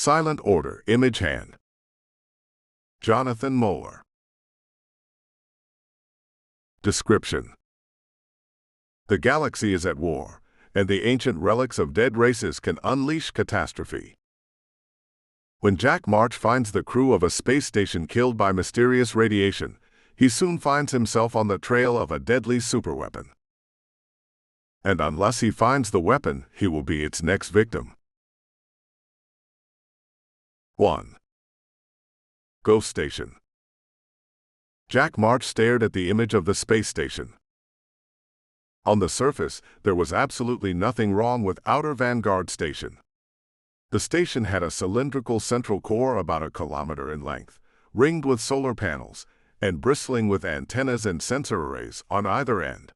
Silent order, image hand. Jonathan Moeller. Description: the galaxy is at war, and the ancient relics of dead races can unleash catastrophe. When Jack March finds the crew of a space station killed by mysterious radiation, he soon finds himself on the trail of a deadly superweapon. And unless he finds the weapon, he will be its next victim. 1. Ghost Station. Jack March stared at the image of the space station. On the surface, there was absolutely nothing wrong with Outer Vanguard Station. The station had a cylindrical central core about a kilometer in length, ringed with solar panels, and bristling with antennas and sensor arrays on either end.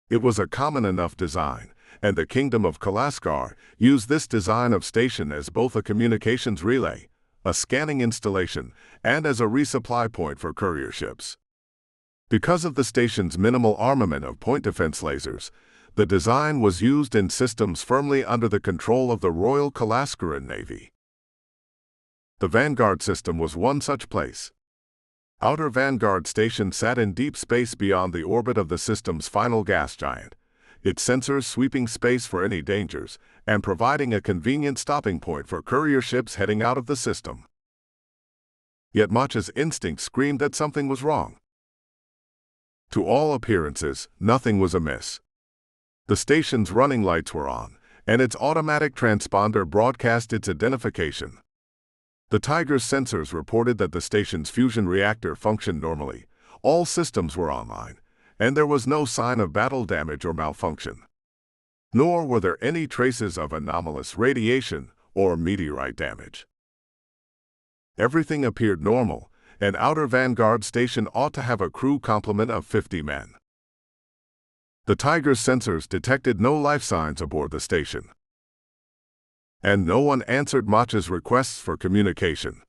It was a common enough design, and the Kingdom of Kalaskar used this design of station as both a communications relay, a scanning installation, and as a resupply point for courier ships. Because of the station's minimal armament of point defense lasers, the design was used in systems firmly under the control of the Royal Kalaskaran Navy. The Vanguard system was one such place. Outer Vanguard Station sat in deep space beyond the orbit of the system's final gas giant, its sensors sweeping space for any dangers and providing a convenient stopping point for courier ships heading out of the system. Yet March's instinct screamed that something was wrong. To all appearances, nothing was amiss. The station's running lights were on, and its automatic transponder broadcast its identification. The Tiger's sensors reported that the station's fusion reactor functioned normally, all systems were online, and there was no sign of battle damage or malfunction. Nor were there any traces of anomalous radiation or meteorite damage. Everything appeared normal, and Outer Vanguard Station ought to have a crew complement of 50 men. The Tiger's sensors detected no life signs aboard the station. And no one answered March's requests for communication.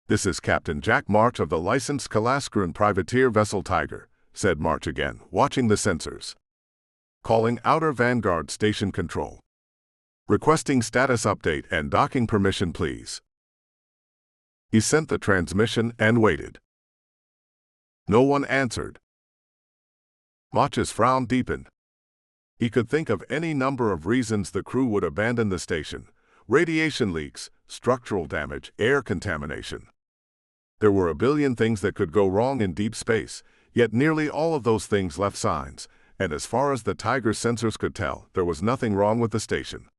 "This is Captain Jack March of the licensed Kalaskaran privateer vessel Tiger," said March again, watching the sensors. "Calling Outer Vanguard Station Control. Requesting status update and docking permission, please." He sent the transmission and waited. No one answered. March's frown deepened. He could think of any number of reasons the crew would abandon the station: radiation leaks, structural damage, air contamination. There were a billion things that could go wrong in deep space, yet nearly all of those things left signs, and as far as the Tiger's sensors could tell, there was nothing wrong with the station.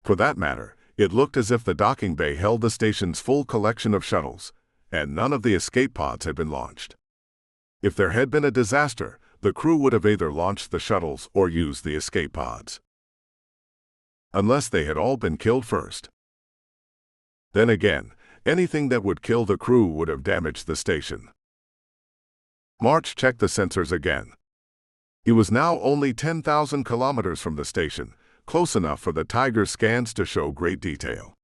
For that matter, it looked as if the docking bay held the station's full collection of shuttles, and none of the escape pods had been launched. If there had been a disaster, the crew would have either launched the shuttles or used the escape pods. Unless they had all been killed first. Then again, anything that would kill the crew would have damaged the station. March checked the sensors again. He was now only 10,000 kilometers from the station, close enough for the Tiger scans to show great detail.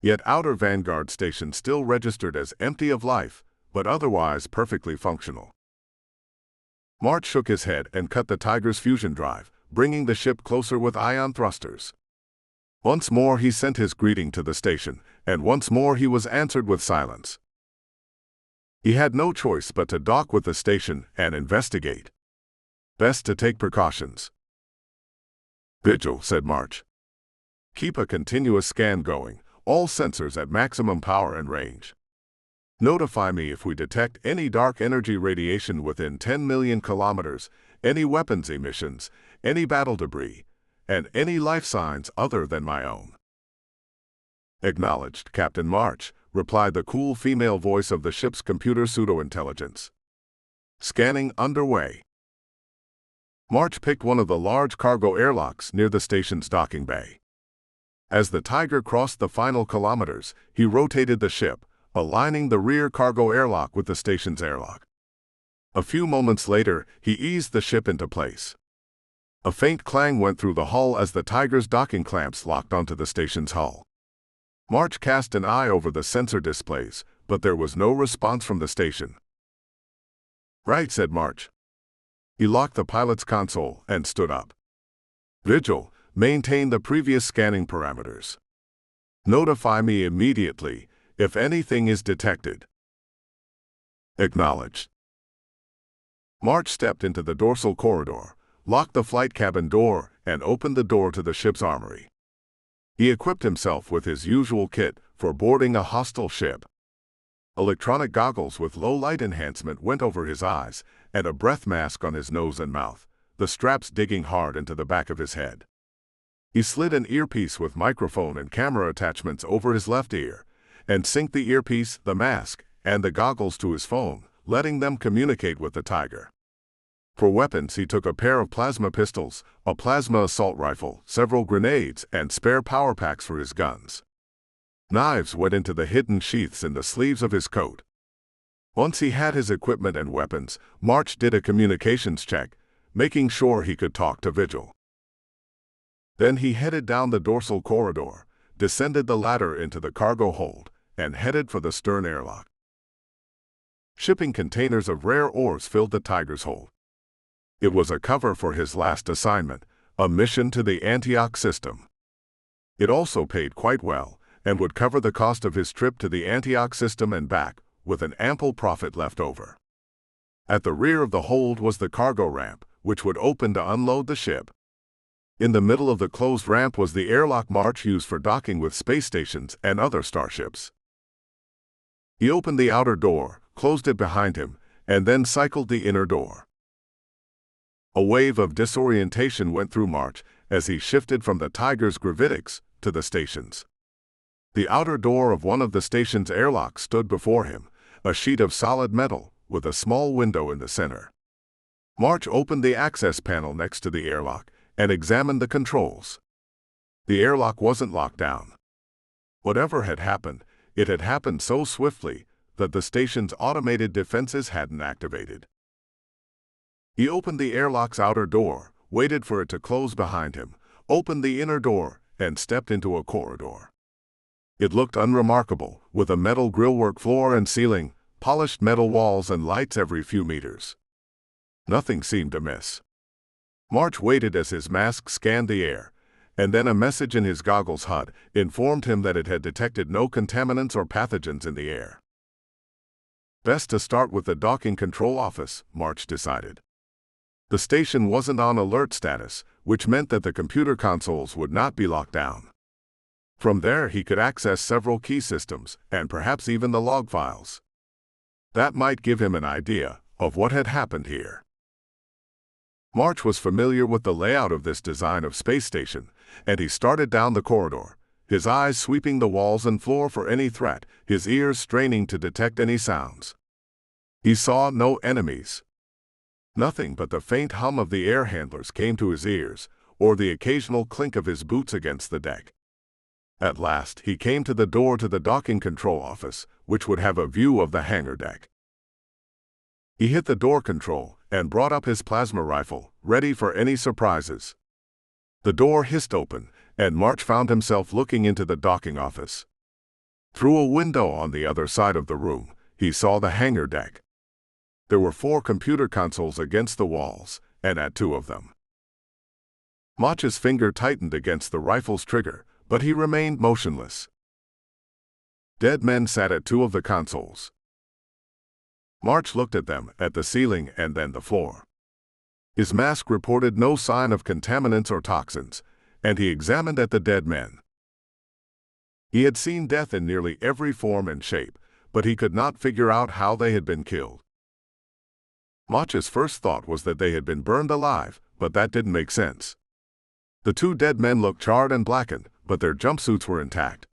Yet Outer Vanguard Station still registered as empty of life, but otherwise perfectly functional. March shook his head and cut the Tiger's fusion drive, bringing the ship closer with ion thrusters. Once more he sent his greeting to the station, and once more he was answered with silence. He had no choice but to dock with the station and investigate. Best to take precautions. "Vigil," said March. "Keep a continuous scan going, all sensors at maximum power and range. Notify me if we detect any dark energy radiation within 10 million kilometers, any weapons emissions, any battle debris, and any life signs other than my own." "Acknowledged, Captain March," replied the cool female voice of the ship's computer pseudo-intelligence. "Scanning underway." March picked one of the large cargo airlocks near the station's docking bay. As the Tiger crossed the final kilometers, he rotated the ship, aligning the rear cargo airlock with the station's airlock. A few moments later, he eased the ship into place. A faint clang went through the hull as the Tiger's docking clamps locked onto the station's hull. March cast an eye over the sensor displays, but there was no response from the station. "Right," said March. He locked the pilot's console and stood up. "Vigil, maintain the previous scanning parameters." Notify me immediately if anything is detected. Acknowledged. March stepped into the dorsal corridor, locked the flight cabin door, and opened the door to the ship's armory. He equipped himself with his usual kit for boarding a hostile ship. Electronic goggles with low light enhancement went over his eyes, and a breath mask on his nose and mouth, the straps digging hard into the back of his head. He slid an earpiece with microphone and camera attachments over his left ear, and synced the earpiece, the mask, and the goggles to his phone, letting them communicate with the Tiger. For weapons, he took a pair of plasma pistols, a plasma assault rifle, several grenades, and spare power packs for his guns. Knives went into the hidden sheaths in the sleeves of his coat. Once he had his equipment and weapons, March did a communications check, making sure he could talk to Vigil. Then he headed down the dorsal corridor, descended the ladder into the cargo hold, and headed for the stern airlock. Shipping containers of rare ores filled the Tiger's hold. It was a cover for his last assignment, a mission to the Antioch system. It also paid quite well, and would cover the cost of his trip to the Antioch system and back, with an ample profit left over. At the rear of the hold was the cargo ramp, which would open to unload the ship. In the middle of the closed ramp was the airlock March used for docking with space stations and other starships. He opened the outer door, closed it behind him, and then cycled the inner door. A wave of disorientation went through March as he shifted from the Tiger's gravitics to the stations. The outer door of one of the station's airlocks stood before him, a sheet of solid metal with a small window in the center. March opened the access panel next to the airlock and examined the controls. The airlock wasn't locked down. Whatever had happened, it had happened so swiftly that the station's automated defenses hadn't activated. He opened the airlock's outer door, waited for it to close behind him, opened the inner door, and stepped into a corridor. It looked unremarkable, with a metal grillwork floor and ceiling, polished metal walls, and lights every few meters. Nothing seemed amiss. March waited as his mask scanned the air, and then a message in his goggles HUD informed him that it had detected no contaminants or pathogens in the air. Best to start with the docking control office, March decided. The station wasn't on alert status, which meant that the computer consoles would not be locked down. From there he could access several key systems, and perhaps even the log files. That might give him an idea of what had happened here. March was familiar with the layout of this design of space station, and he started down the corridor, his eyes sweeping the walls and floor for any threat, his ears straining to detect any sounds. He saw no enemies. Nothing but the faint hum of the air handlers came to his ears, or the occasional clink of his boots against the deck. At last he came to the door to the docking control office, which would have a view of the hangar deck. He hit the door control and brought up his plasma rifle, ready for any surprises. The door hissed open, and March found himself looking into the docking office. Through a window on the other side of the room, he saw the hangar deck. There were 4 computer consoles against the walls, and at 2 of them. March's finger tightened against the rifle's trigger, but he remained motionless. Dead men sat at 2 of the consoles. March looked at them, at the ceiling, and then the floor. His mask reported no sign of contaminants or toxins, and he examined at the dead men. He had seen death in nearly every form and shape, but he could not figure out how they had been killed. March's first thought was that they had been burned alive, but that didn't make sense. The 2 dead men looked charred and blackened, but their jumpsuits were intact.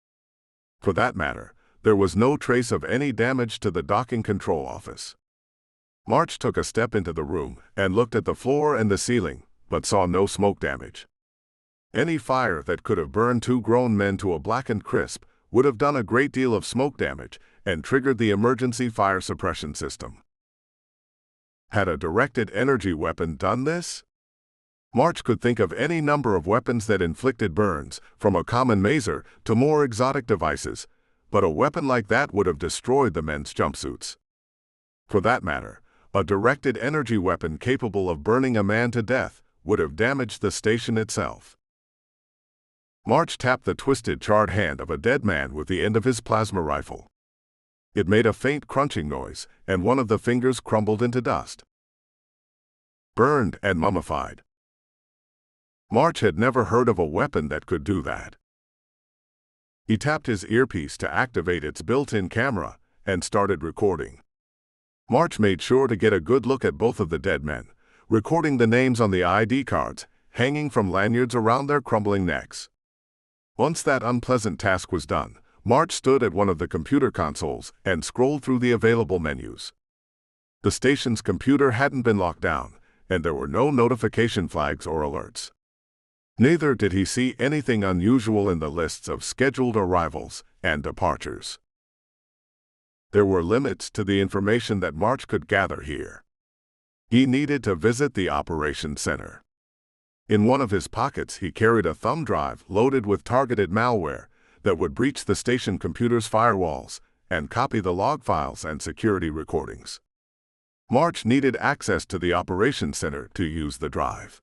For that matter, there was no trace of any damage to the docking control office. March took a step into the room and looked at the floor and the ceiling, but saw no smoke damage. Any fire that could have burned 2 grown men to a blackened crisp would have done a great deal of smoke damage and triggered the emergency fire suppression system. Had a directed energy weapon done this? March could think of any number of weapons that inflicted burns, from a common mazer to more exotic devices, but a weapon like that would have destroyed the men's jumpsuits. For that matter, a directed energy weapon capable of burning a man to death would have damaged the station itself. March tapped the twisted, charred hand of a dead man with the end of his plasma rifle. It made a faint crunching noise, and one of the fingers crumbled into dust. Burned and mummified. March had never heard of a weapon that could do that. He tapped his earpiece to activate its built-in camera and started recording. March made sure to get a good look at both of the dead men, recording the names on the ID cards hanging from lanyards around their crumbling necks. Once that unpleasant task was done, March stood at one of the computer consoles and scrolled through the available menus. The station's computer hadn't been locked down, and there were no notification flags or alerts. Neither did he see anything unusual in the lists of scheduled arrivals and departures. There were limits to the information that March could gather here. He needed to visit the operations center. In one of his pockets, he carried a thumb drive loaded with targeted malware that would breach the station computer's firewalls and copy the log files and security recordings. March needed access to the operations center to use the drive.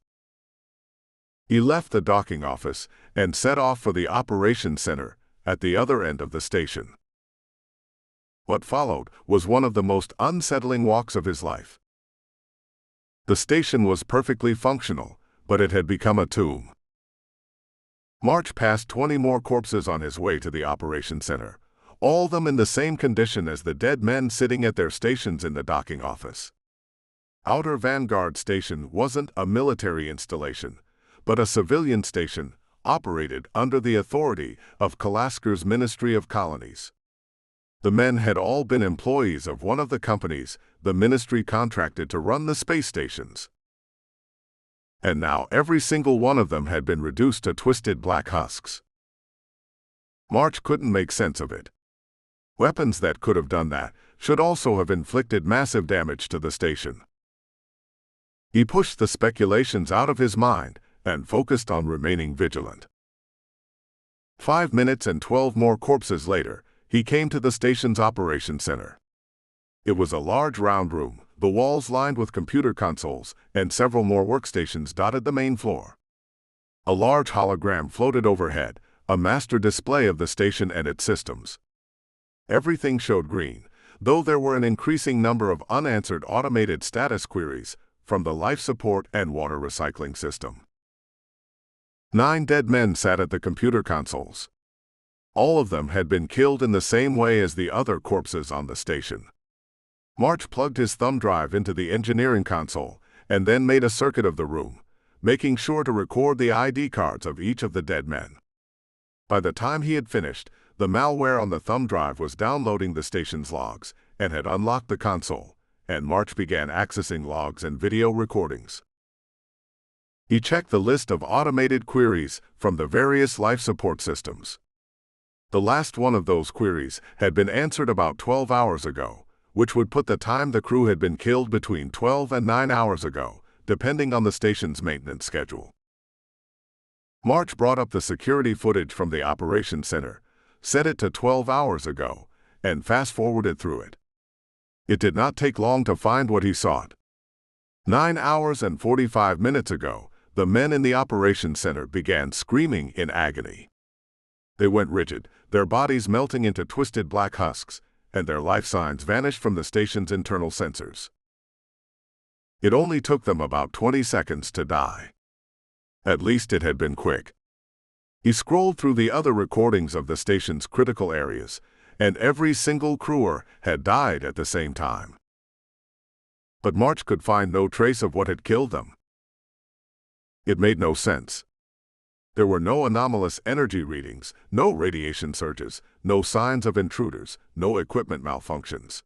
He left the docking office and set off for the operations center at the other end of the station. What followed was one of the most unsettling walks of his life. The station was perfectly functional, but it had become a tomb. March passed 20 more corpses on his way to the operations center, all of them in the same condition as the dead men sitting at their stations in the docking office. Outer Vanguard Station wasn't a military installation, but a civilian station operated under the authority of Kalaskar's Ministry of Colonies. The men had all been employees of one of the companies the ministry contracted to run the space stations. And now every single one of them had been reduced to twisted black husks. March couldn't make sense of it. Weapons that could have done that should also have inflicted massive damage to the station. He pushed the speculations out of his mind and focused on remaining vigilant. 5 minutes and 12 more corpses later, he came to the station's operations center. It was a large round room, the walls lined with computer consoles, and several more workstations dotted the main floor. A large hologram floated overhead, a master display of the station and its systems. Everything showed green, though there were an increasing number of unanswered automated status queries from the life support and water recycling system. 9 dead men sat at the computer consoles. All of them had been killed in the same way as the other corpses on the station. March plugged his thumb drive into the engineering console and then made a circuit of the room, making sure to record the ID cards of each of the dead men. By the time he had finished, the malware on the thumb drive was downloading the station's logs and had unlocked the console, and March began accessing logs and video recordings. He checked the list of automated queries from the various life support systems. The last one of those queries had been answered about 12 hours ago, which would put the time the crew had been killed between 12 and 9 hours ago, depending on the station's maintenance schedule. March brought up the security footage from the operations center, set it to 12 hours ago, and fast-forwarded through it. It did not take long to find what he sought. 9 hours and 45 minutes ago, the men in the operations center began screaming in agony. They went rigid, their bodies melting into twisted black husks, and their life signs vanished from the station's internal sensors. It only took them about 20 seconds to die. At least it had been quick. He scrolled through the other recordings of the station's critical areas, and every single crewer had died at the same time. But March could find no trace of what had killed them. It made no sense. There were no anomalous energy readings, no radiation surges, no signs of intruders, no equipment malfunctions.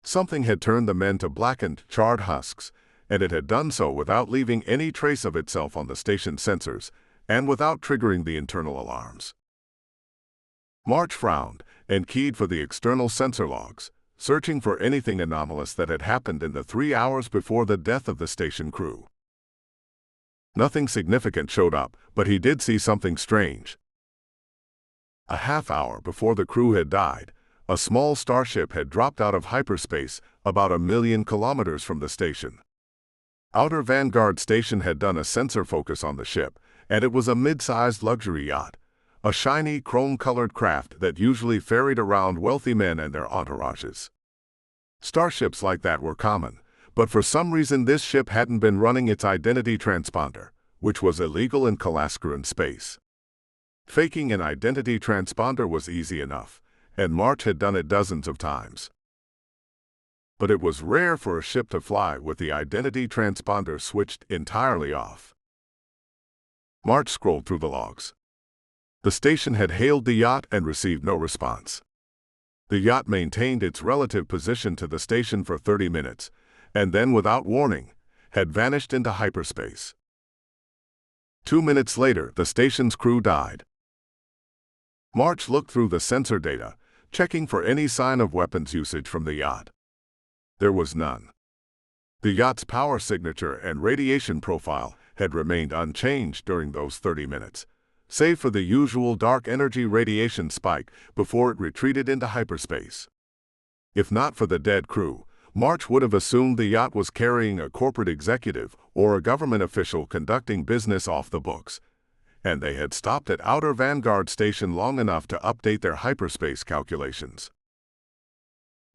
Something had turned the men to blackened, charred husks, and it had done so without leaving any trace of itself on the station's sensors and without triggering the internal alarms. March frowned and keyed for the external sensor logs, searching for anything anomalous that had happened in the 3 hours before the death of the station crew. Nothing significant showed up, but he did see something strange. A half hour before the crew had died, a small starship had dropped out of hyperspace about 1 million kilometers from the station. Outer Vanguard Station had done a sensor focus on the ship, and it was a mid-sized luxury yacht, a shiny, chrome-colored craft that usually ferried around wealthy men and their entourages. Starships like that were common, but for some reason this ship hadn't been running its identity transponder, which was illegal in Kalaskaran space. Faking an identity transponder was easy enough, and March had done it dozens of times. But it was rare for a ship to fly with the identity transponder switched entirely off. March scrolled through the logs. The station had hailed the yacht and received no response. The yacht maintained its relative position to the station for 30 minutes, and then, without warning, had vanished into hyperspace. 2 minutes later, the station's crew died. March looked through the sensor data, checking for any sign of weapons usage from the yacht. There was none. The yacht's power signature and radiation profile had remained unchanged during those 30 minutes, save for the usual dark energy radiation spike before it retreated into hyperspace. If not for the dead crew, March would have assumed the yacht was carrying a corporate executive or a government official conducting business off the books, and they had stopped at Outer Vanguard Station long enough to update their hyperspace calculations.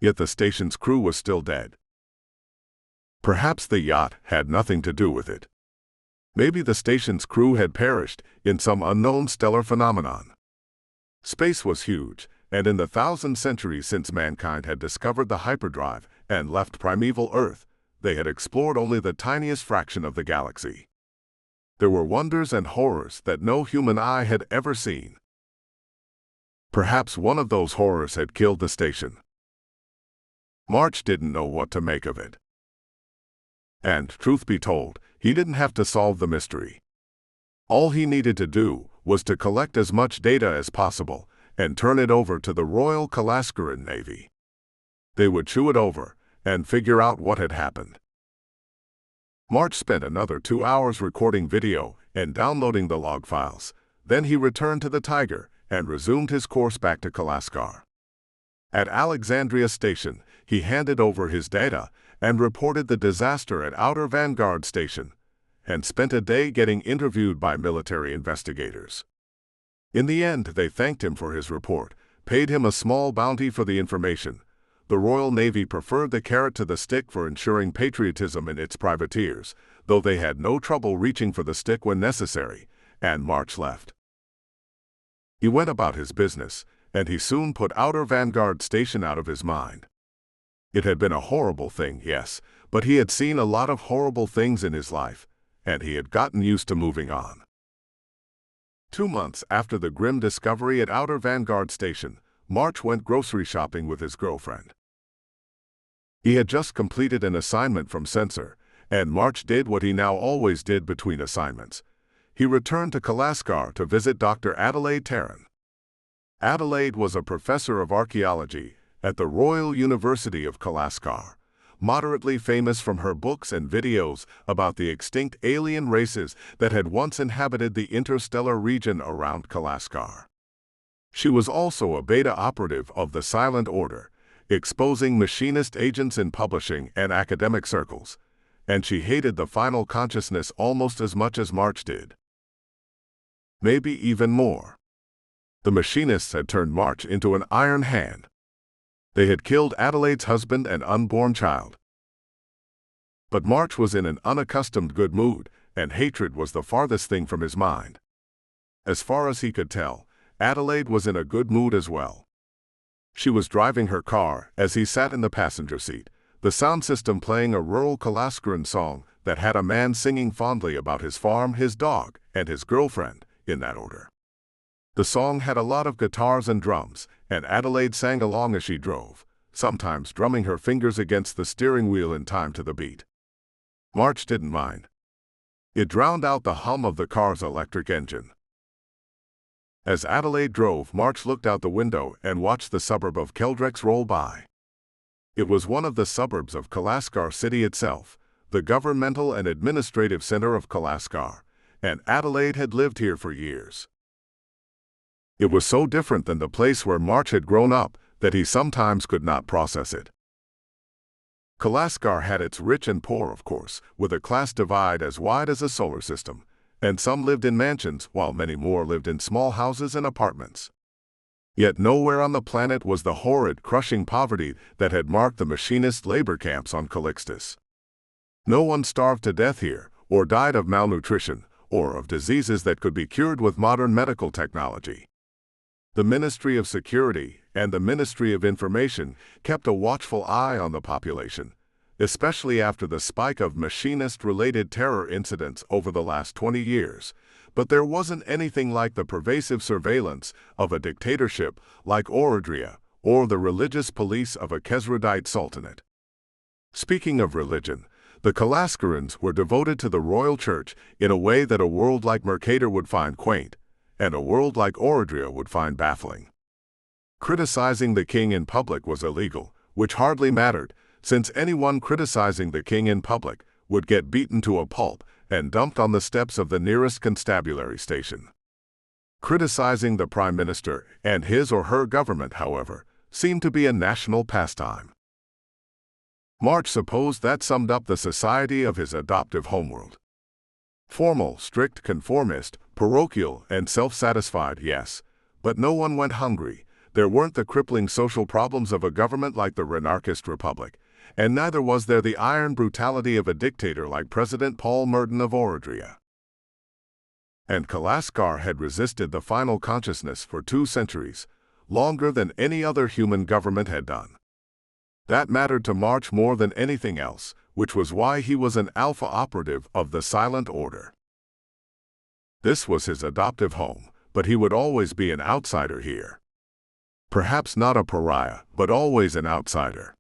Yet the station's crew was still dead. Perhaps the yacht had nothing to do with it. Maybe the station's crew had perished in some unknown stellar phenomenon. Space was huge, and in the 1,000 centuries since mankind had discovered the hyperdrive and left primeval Earth, they had explored only the tiniest fraction of the galaxy. There were wonders and horrors that no human eye had ever seen. Perhaps one of those horrors had killed the station. March didn't know what to make of it. And, truth be told, he didn't have to solve the mystery. All he needed to do was to collect as much data as possible and turn it over to the Royal Kalaskaran Navy. They would chew it over and figure out what had happened. March spent another 2 hours recording video and downloading the log files. Then he returned to the Tiger and resumed his course back to Kalaskar. At Alexandria Station, he handed over his data and reported the disaster at Outer Vanguard Station, and spent a day getting interviewed by military investigators. In the end, they thanked him for his report, paid him a small bounty for the information. The Royal Navy preferred the carrot to the stick for ensuring patriotism in its privateers, though they had no trouble reaching for the stick when necessary, and March left. He went about his business, and he soon put Outer Vanguard Station out of his mind. It had been a horrible thing, yes, but he had seen a lot of horrible things in his life, and he had gotten used to moving on. 2 months after the grim discovery at Outer Vanguard Station, March went grocery shopping with his girlfriend. He had just completed an assignment from Censor, and March did what he now always did between assignments. He returned to Kalaskar to visit Dr. Adelaide Tarrant. Adelaide was a professor of archaeology at the Royal University of Kalaskar, moderately famous from her books and videos about the extinct alien races that had once inhabited the interstellar region around Kalaskar. She was also a beta operative of the Silent Order, exposing machinist agents in publishing and academic circles, and she hated the final consciousness almost as much as March did. Maybe even more. The machinists had turned March into an iron hand. They had killed Adelaide's husband and unborn child. But March was in an unaccustomed good mood, and hatred was the farthest thing from his mind. As far as he could tell, Adelaide was in a good mood as well. She was driving her car as he sat in the passenger seat, the sound system playing a rural Kalaskaran song that had a man singing fondly about his farm, his dog, and his girlfriend, in that order. The song had a lot of guitars and drums, and Adelaide sang along as she drove, sometimes drumming her fingers against the steering wheel in time to the beat. March didn't mind. It drowned out the hum of the car's electric engine. As Adelaide drove, March looked out the window and watched the suburb of Keldrex roll by. It was one of the suburbs of Kalaskar City itself, the governmental and administrative center of Kalaskar, and Adelaide had lived here for years. It was so different than the place where March had grown up that he sometimes could not process it. Kalaskar had its rich and poor, of course, with a class divide as wide as a solar system, and some lived in mansions while many more lived in small houses and apartments. Yet nowhere on the planet was the horrid, crushing poverty that had marked the machinist labor camps on Calixtus. No one starved to death here, or died of malnutrition, or of diseases that could be cured with modern medical technology. The Ministry of Security and the Ministry of Information kept a watchful eye on the population, especially after the spike of machinist-related terror incidents over the last 20 years, but there wasn't anything like the pervasive surveillance of a dictatorship like Oradria or the religious police of a Khesrodite sultanate. Speaking of religion, the Kalaskarans were devoted to the royal church in a way that a world like Mercator would find quaint, and a world like Oradria would find baffling. Criticizing the king in public was illegal, which hardly mattered, since anyone criticizing the king in public would get beaten to a pulp and dumped on the steps of the nearest constabulary station. Criticizing the prime minister and his or her government, however, seemed to be a national pastime. March supposed that summed up the society of his adoptive homeworld. Formal, strict, conformist, parochial, and self-satisfied, yes, but no one went hungry. There weren't the crippling social problems of a government like the Renarchist Republic, and neither was there the iron brutality of a dictator like President Paul Merton of Oradria. And Kalaskar had resisted the final consciousness for 2 centuries, longer than any other human government had done. That mattered to March more than anything else, which was why he was an alpha operative of the Silent Order. This was his adoptive home, but he would always be an outsider here. Perhaps not a pariah, but always an outsider.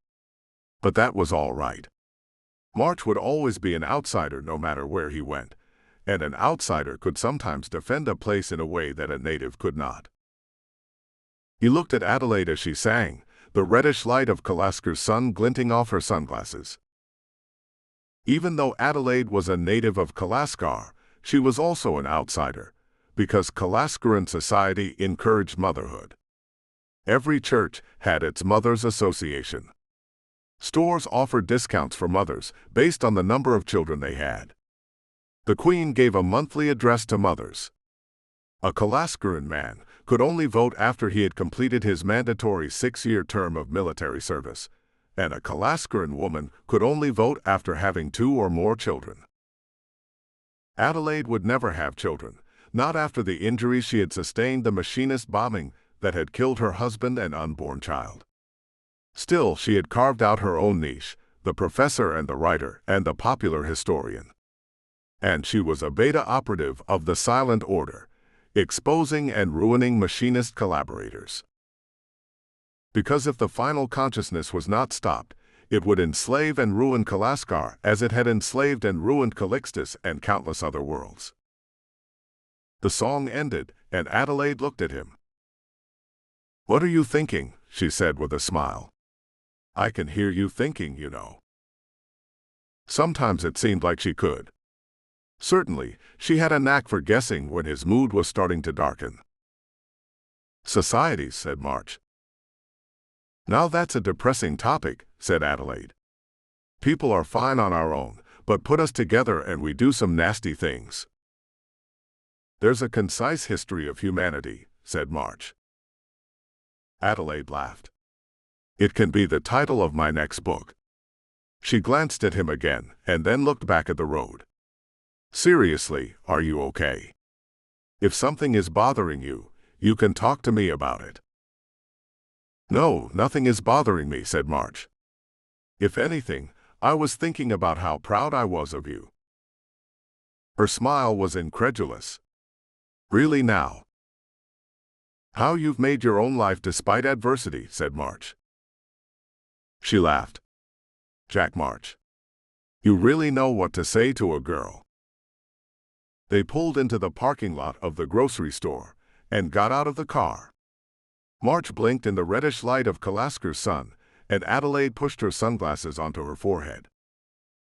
But that was all right. March would always be an outsider no matter where he went, and an outsider could sometimes defend a place in a way that a native could not. He looked at Adelaide as she sang, the reddish light of Kalaskar's sun glinting off her sunglasses. Even though Adelaide was a native of Kalaskar, she was also an outsider, because Kalaskaran society encouraged motherhood. Every church had its Mothers Association. Stores offered discounts for mothers based on the number of children they had. The Queen gave a monthly address to mothers. A Kalaskaran man could only vote after he had completed his mandatory 6-year term of military service, and a Kalaskaran woman could only vote after having 2 or more children. Adelaide would never have children, not after the injuries she had sustained the machinist bombing that had killed her husband and unborn child. Still, she had carved out her own niche, the professor and the writer and the popular historian. And she was a beta operative of the Silent Order, exposing and ruining machinist collaborators. Because if the final consciousness was not stopped, it would enslave and ruin Kalaskar as it had enslaved and ruined Calixtus and countless other worlds. The song ended, and Adelaide looked at him. "What are you thinking?" she said with a smile. "I can hear you thinking, you know." Sometimes it seemed like she could. Certainly, she had a knack for guessing when his mood was starting to darken. "Societies," said March. "Now that's a depressing topic," said Adelaide. "People are fine on our own, but put us together and we do some nasty things." "There's a concise history of humanity," said March. Adelaide laughed. "It can be the title of my next book." She glanced at him again and then looked back at the road. "Seriously, are you okay? If something is bothering you, you can talk to me about it." "No, nothing is bothering me," said March. "If anything, I was thinking about how proud I was of you." Her smile was incredulous. "Really now?" "How you've made your own life despite adversity," said March. She laughed. "Jack March, you really know what to say to a girl." They pulled into the parking lot of the grocery store and got out of the car. March blinked in the reddish light of Kalaskar's sun, and Adelaide pushed her sunglasses onto her forehead.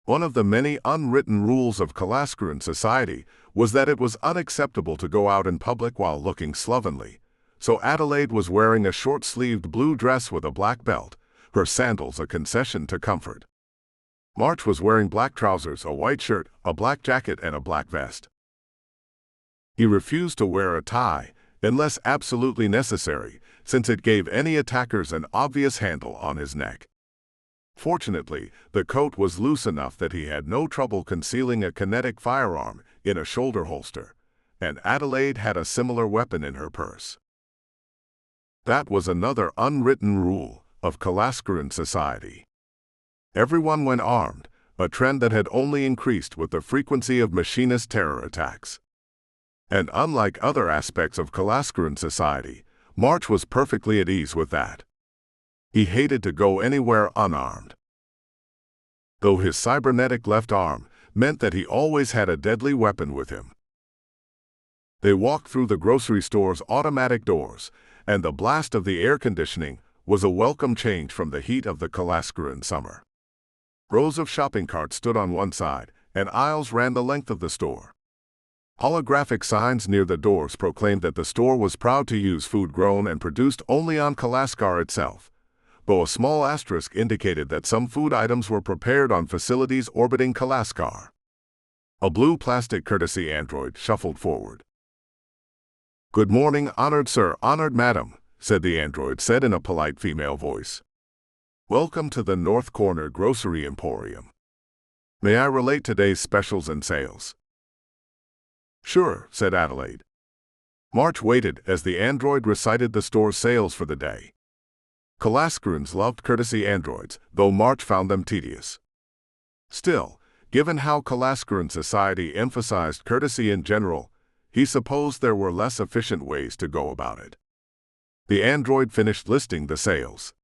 One of the many unwritten rules of Kalaskaran society was that it was unacceptable to go out in public while looking slovenly, so Adelaide was wearing a short-sleeved blue dress with a black belt, her sandals a concession to comfort. March was wearing black trousers, a white shirt, a black jacket, and a black vest. He refused to wear a tie, unless absolutely necessary, since it gave any attackers an obvious handle on his neck. Fortunately, the coat was loose enough that he had no trouble concealing a kinetic firearm in a shoulder holster, and Adelaide had a similar weapon in her purse. That was another unwritten rule of Kalaskaran society. Everyone went armed, a trend that had only increased with the frequency of machinist terror attacks. And unlike other aspects of Kalaskaran society, March was perfectly at ease with that. He hated to go anywhere unarmed. Though his cybernetic left arm meant that he always had a deadly weapon with him. They walked through the grocery store's automatic doors, and the blast of the air conditioning was a welcome change from the heat of the Kalaskaran summer. Rows of shopping carts stood on one side, and aisles ran the length of the store. Holographic signs near the doors proclaimed that the store was proud to use food grown and produced only on Kalaskar itself, though a small asterisk indicated that some food items were prepared on facilities orbiting Kalaskar. A blue plastic courtesy android shuffled forward. "Good morning, honored sir, honored madam," said the android, said in a polite female voice. "Welcome to the North Corner Grocery Emporium. May I relate today's specials and sales?" "Sure," said Adelaide. March waited as the android recited the store's sales for the day. Kalaskarans loved courtesy androids, though March found them tedious. Still, given how Kalaskaran society emphasized courtesy in general, he supposed there were less efficient ways to go about it. The android finished listing the sales.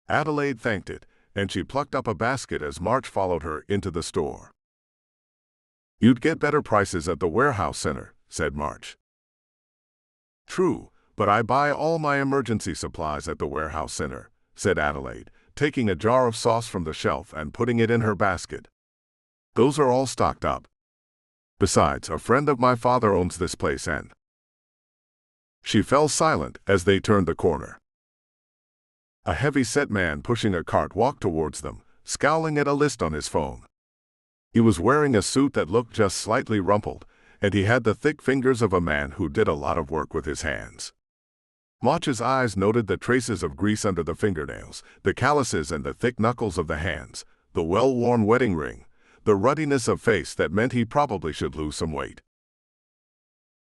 Adelaide thanked it, and she plucked up a basket as March followed her into the store. "You'd get better prices at the warehouse center," said March. "True, but I buy all my emergency supplies at the warehouse center," said Adelaide, taking a jar of sauce from the shelf and putting it in her basket. "Those are all stocked up. Besides, a friend of my father owns this place and—" She fell silent as they turned the corner. A heavy-set man pushing a cart walked towards them, scowling at a list on his phone. He was wearing a suit that looked just slightly rumpled, and he had the thick fingers of a man who did a lot of work with his hands. March's eyes noted the traces of grease under the fingernails, the calluses and the thick knuckles of the hands, the well-worn wedding ring, the ruddiness of face that meant he probably should lose some weight.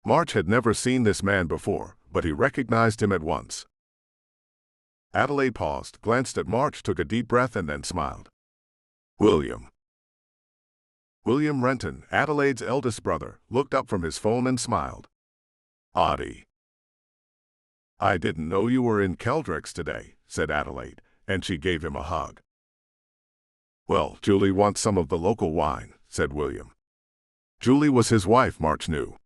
March had never seen this man before, but he recognized him at once. Adelaide paused, glanced at March, took a deep breath, and then smiled. "William." William Renton, Adelaide's eldest brother, looked up from his phone and smiled. "Audie. I didn't know you were in Keldrex today," said Adelaide, and she gave him a hug. "Well, Julie wants some of the local wine," said William. Julie was his wife, March knew.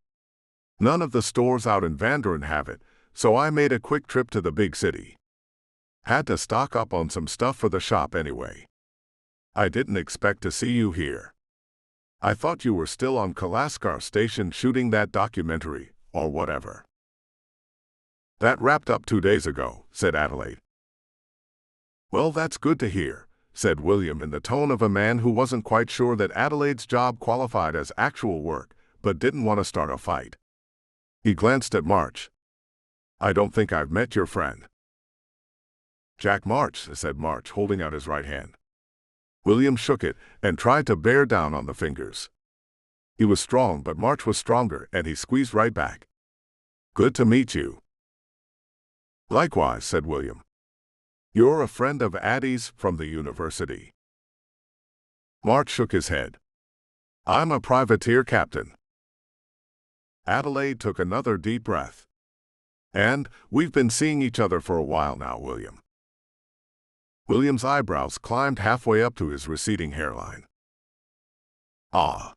None of the stores out in Vanderen have it, so I made a quick trip to the big city. Had to stock up on some stuff for the shop anyway. I didn't expect to see you here. I thought you were still on Kalaskar Station shooting that documentary, or whatever." "That wrapped up 2 days ago," said Adelaide. "Well, that's good to hear," said William in the tone of a man who wasn't quite sure that Adelaide's job qualified as actual work, but didn't want to start a fight. He glanced at March. "I don't think I've met your friend." "Jack March," said March, holding out his right hand. William shook it and tried to bear down on the fingers. He was strong, but March was stronger, and he squeezed right back. "Good to meet you." "Likewise," said William. "You're a friend of Addie's from the university." March shook his head. "I'm a privateer captain." Adelaide took another deep breath. "And we've been seeing each other for a while now, William." William's eyebrows climbed halfway up to his receding hairline. "Ah."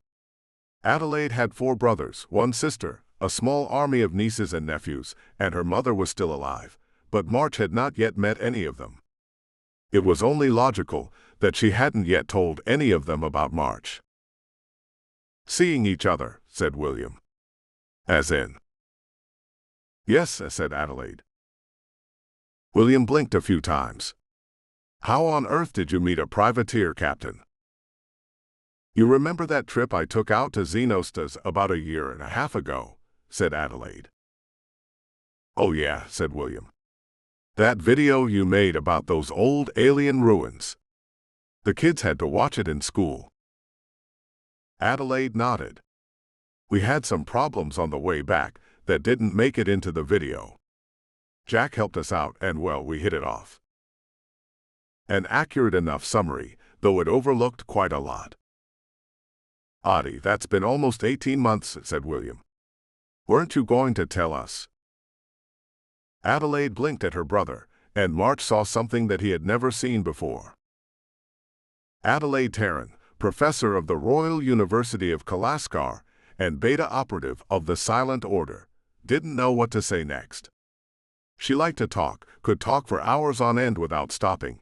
Adelaide had 4 brothers, 1 sister, a small army of nieces and nephews, and her mother was still alive, but March had not yet met any of them. It was only logical that she hadn't yet told any of them about March. "Seeing each other," said William. "As in?" "Yes," said Adelaide. William blinked a few times. "How on earth did you meet a privateer captain?" "You remember that trip I took out to Xenostas about 1.5 years ago?" said Adelaide. "Oh yeah," said William. "That video you made about those old alien ruins. The kids had to watch it in school." Adelaide nodded. "We had some problems on the way back that didn't make it into the video. Jack helped us out and, well, we hit it off." An accurate enough summary, though it overlooked quite a lot. "Audie, that's been almost 18 months, said William. "Weren't you going to tell us?" Adelaide blinked at her brother, and March saw something that he had never seen before. Adelaide Tarrant, professor of the Royal University of Kalaskar and beta operative of the Silent Order, didn't know what to say next. She liked to talk, could talk for hours on end without stopping,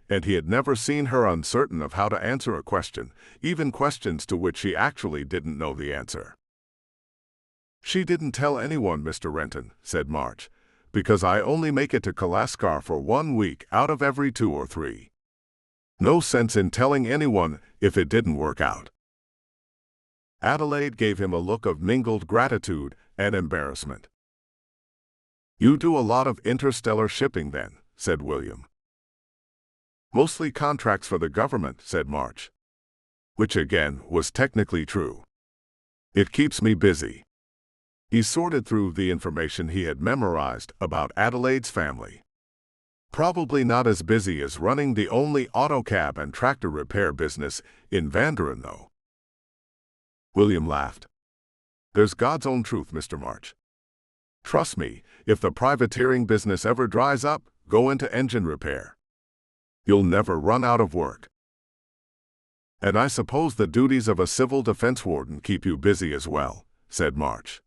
and he had never seen her uncertain of how to answer a question, even questions to which she actually didn't know the answer. "She didn't tell anyone, Mr. Renton," said March, "because I only make it to Kalaskar for 1 week out of every 2 or 3. No sense in telling anyone if it didn't work out." Adelaide gave him a look of mingled gratitude and embarrassment. "You do a lot of interstellar shipping then," said William. "Mostly contracts for the government," said March. Which again was technically true. "It keeps me busy." He sorted through the information he had memorized about Adelaide's family. Probably not as busy as running the only auto cab and tractor repair business in Vanderen, though. William laughed. "There's God's own truth, Mr. March. Trust me, if the privateering business ever dries up, go into engine repair. You'll never run out of work. And I suppose the duties of a civil defense warden keep you busy as well," said March.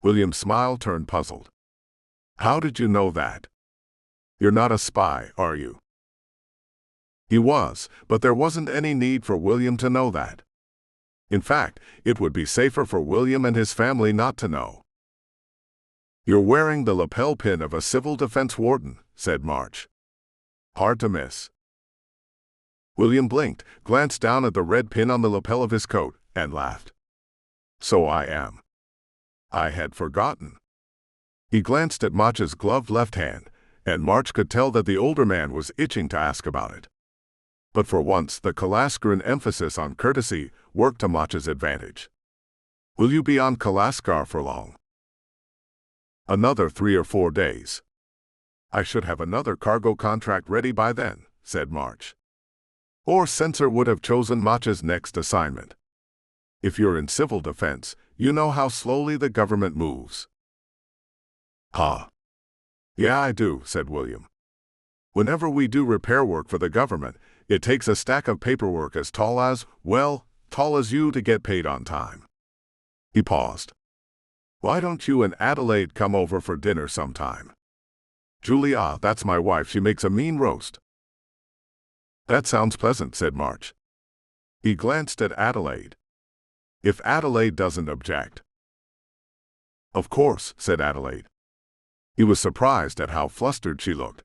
William's smile turned puzzled. "How did you know that? You're not a spy, are you?" He was, but there wasn't any need for William to know that. In fact, it would be safer for William and his family not to know. "You're wearing the lapel pin of a civil defense warden," said March. "Hard to miss." William blinked, glanced down at the red pin on the lapel of his coat, and laughed. "So I am. I had forgotten." He glanced at March's gloved left hand, and March could tell that the older man was itching to ask about it. But for once, the Kalaskaran emphasis on courtesy worked to March's advantage. "Will you be on Kalaskar for long?" "Another 3 or 4 days. I should have another cargo contract ready by then," said March. Or Censor would have chosen March's next assignment. If you're in civil defense, you know how slowly the government moves. "Huh. Yeah, I do," said William. "Whenever we do repair work for the government, it takes a stack of paperwork as tall as, well, tall as you to get paid on time." He paused. "Why don't you and Adelaide come over for dinner sometime?" "Julia, that's my wife, she makes a mean roast." "That sounds pleasant," said March. He glanced at Adelaide. "If Adelaide doesn't object." "Of course," said Adelaide. He was surprised at how flustered she looked.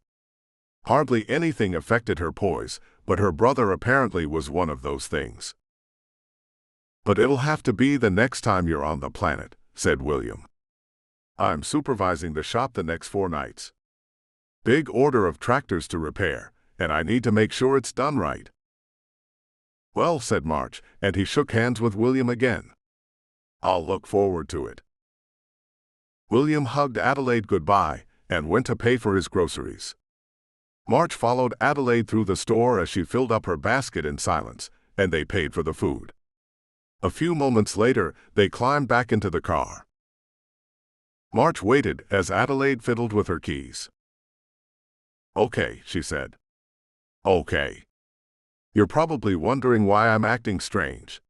Hardly anything affected her poise, but her brother apparently was one of those things. "But it'll have to be the next time you're on the planet," said William. "I'm supervising the shop the next 4 nights. Big order of tractors to repair, and I need to make sure it's done right." "Well," said March, and he shook hands with William again. "I'll look forward to it." William hugged Adelaide goodbye and went to pay for his groceries. March followed Adelaide through the store as she filled up her basket in silence, and they paid for the food. A few moments later, they climbed back into the car. March waited as Adelaide fiddled with her keys. "Okay," she said. "Okay. You're probably wondering why I'm acting strange."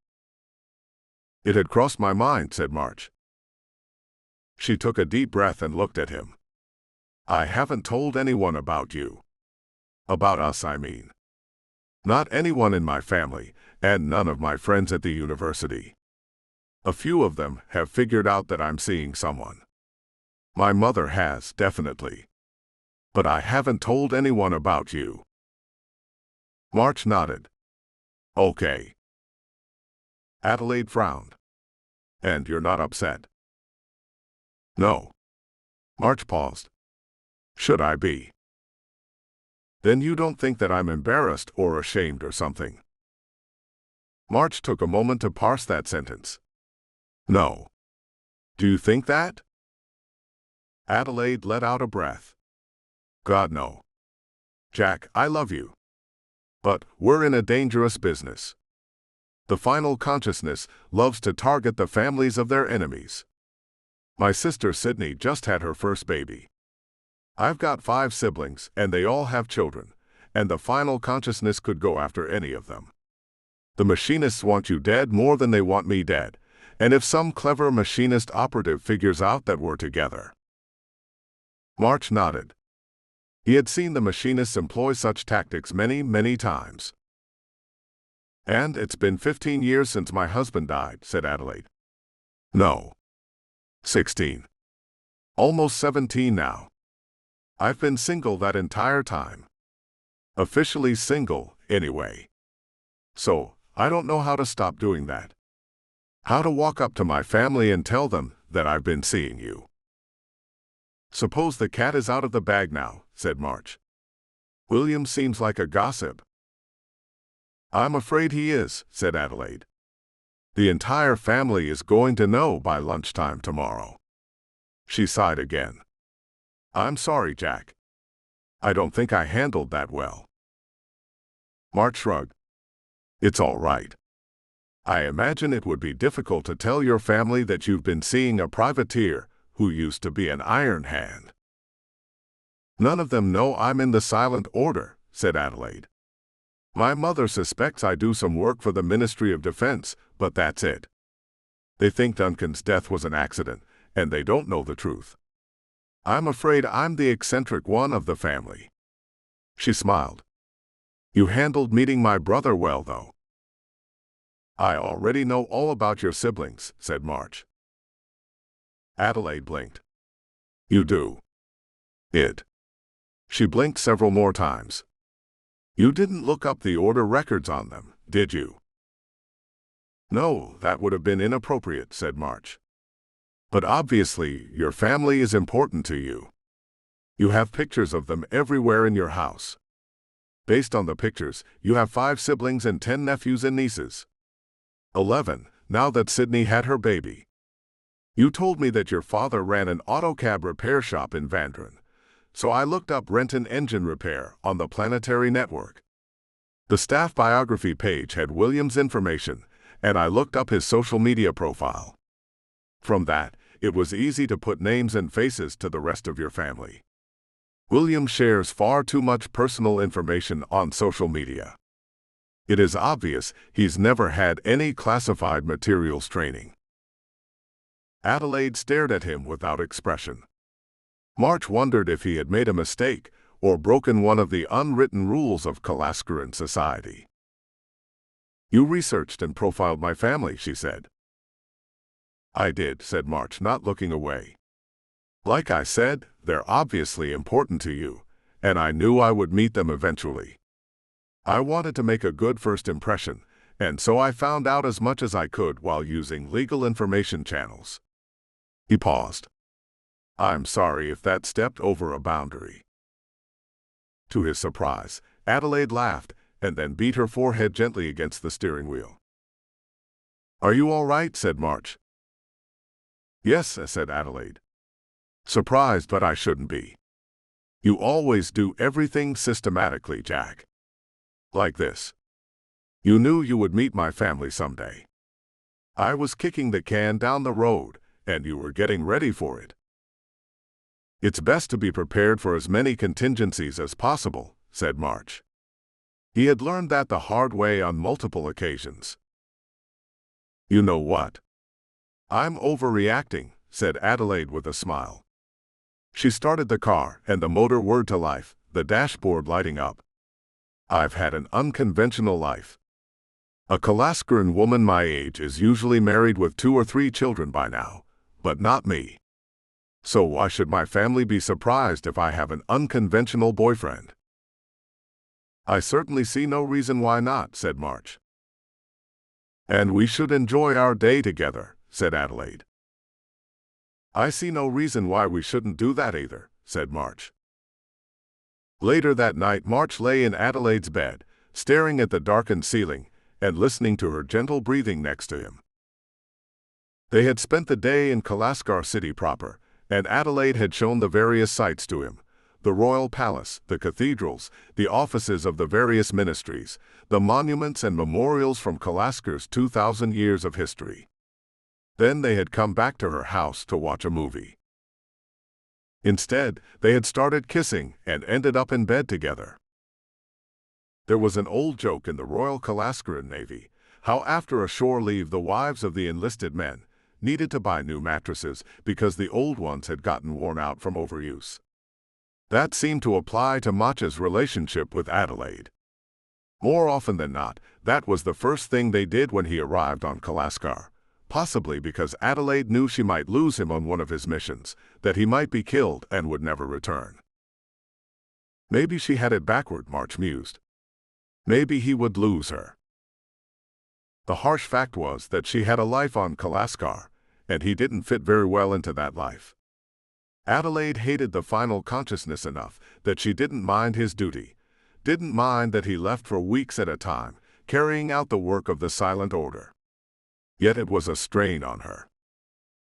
"It had crossed my mind," said March. She took a deep breath and looked at him. "I haven't told anyone about you. About us, I mean. Not anyone in my family, and none of my friends at the university. A few of them have figured out that I'm seeing someone. My mother has, definitely. But I haven't told anyone about you." March nodded. "Okay." Adelaide frowned. "And you're not upset?" No. March paused. Should I be? Then you don't think that I'm embarrassed or ashamed or something? March took a moment to parse that sentence. No. Do you think that? Adelaide let out a breath. God, no. Jack, I love you. But we're in a dangerous business. The final consciousness loves to target the families of their enemies. My sister Sydney just had her first baby. I've got 5 siblings, and they all have children, and the final consciousness could go after any of them. The machinists want you dead more than they want me dead, and if some clever machinist operative figures out that we're together. March nodded. He had seen the machinists employ such tactics many, many times. And it's been 15 years since my husband died, said Adelaide. No. 16. Almost 17 now. I've been single that entire time. Officially single, anyway. So, I don't know how to stop doing that. How to walk up to my family and tell them that I've been seeing you. Suppose the cat is out of the bag now, said March. William seems like a gossip. I'm afraid he is, said Adelaide. The entire family is going to know by lunchtime tomorrow. She sighed again. I'm sorry, Jack. I don't think I handled that well. March shrugged. It's all right. I imagine it would be difficult to tell your family that you've been seeing a privateer who used to be an iron hand. None of them know I'm in the silent order, said Adelaide. My mother suspects I do some work for the Ministry of Defense, but that's it. They think Duncan's death was an accident, and they don't know the truth. I'm afraid I'm the eccentric one of the family. She smiled. You handled meeting my brother well, though. I already know all about your siblings, said March. Adelaide blinked. You do? She blinked several more times. You didn't look up the order records on them, did you? No, that would have been inappropriate, said March. But obviously, your family is important to you. You have pictures of them everywhere in your house. Based on the pictures, you have 5 siblings and 10 nephews and nieces. 11, now that Sydney had her baby. You told me that your father ran an autocab repair shop in Vandren, so I looked up Renton Engine Repair on the Planetary Network. The staff biography page had William's information, and I looked up his social media profile. From that, it was easy to put names and faces to the rest of your family. William shares far too much personal information on social media. It is obvious he's never had any classified materials training. Adelaide stared at him without expression. March wondered if he had made a mistake or broken one of the unwritten rules of Kalaskaran society. You researched and profiled my family, she said. I did, said March, not looking away. Like I said, they're obviously important to you, and I knew I would meet them eventually. I wanted to make a good first impression, and so I found out as much as I could while using legal information channels. He paused. I'm sorry if that stepped over a boundary. To his surprise, Adelaide laughed and then beat her forehead gently against the steering wheel. Are you all right? Said March. Yes, said Adelaide. Surprised, but I shouldn't be. You always do everything systematically, Jack. Like this. You knew you would meet my family someday. I was kicking the can down the road, and you were getting ready for it. It's best to be prepared for as many contingencies as possible, said March. He had learned that the hard way on multiple occasions. You know what? I'm overreacting, said Adelaide with a smile. She started the car, and the motor whirred to life, the dashboard lighting up. I've had an unconventional life. A Kalaskaran woman my age is usually married with 2 or 3 children by now, but not me. So why should my family be surprised if I have an unconventional boyfriend? I certainly see no reason why not, said March. And we should enjoy our day together, said Adelaide. "I see no reason why we shouldn't do that either," said March. Later that night, March lay in Adelaide's bed, staring at the darkened ceiling and listening to her gentle breathing next to him. They had spent the day in Kalaskar City proper, and Adelaide had shown the various sights to him: the royal palace, the cathedrals, the offices of the various ministries, the monuments and memorials from Kalaskar's 2,000 years of history. Then they had come back to her house to watch a movie. Instead, they had started kissing and ended up in bed together. There was an old joke in the Royal Kalaskaran Navy, how after a shore leave the wives of the enlisted men needed to buy new mattresses because the old ones had gotten worn out from overuse. That seemed to apply to March's relationship with Adelaide. More often than not, that was the first thing they did when he arrived on Kalaskar, possibly because Adelaide knew she might lose him on one of his missions, that he might be killed and would never return. Maybe she had it backward, March mused. Maybe he would lose her. The harsh fact was that she had a life on Kalaskar, and he didn't fit very well into that life. Adelaide hated the final consciousness enough that she didn't mind his duty, didn't mind that he left for weeks at a time, carrying out the work of the Silent Order. Yet it was a strain on her.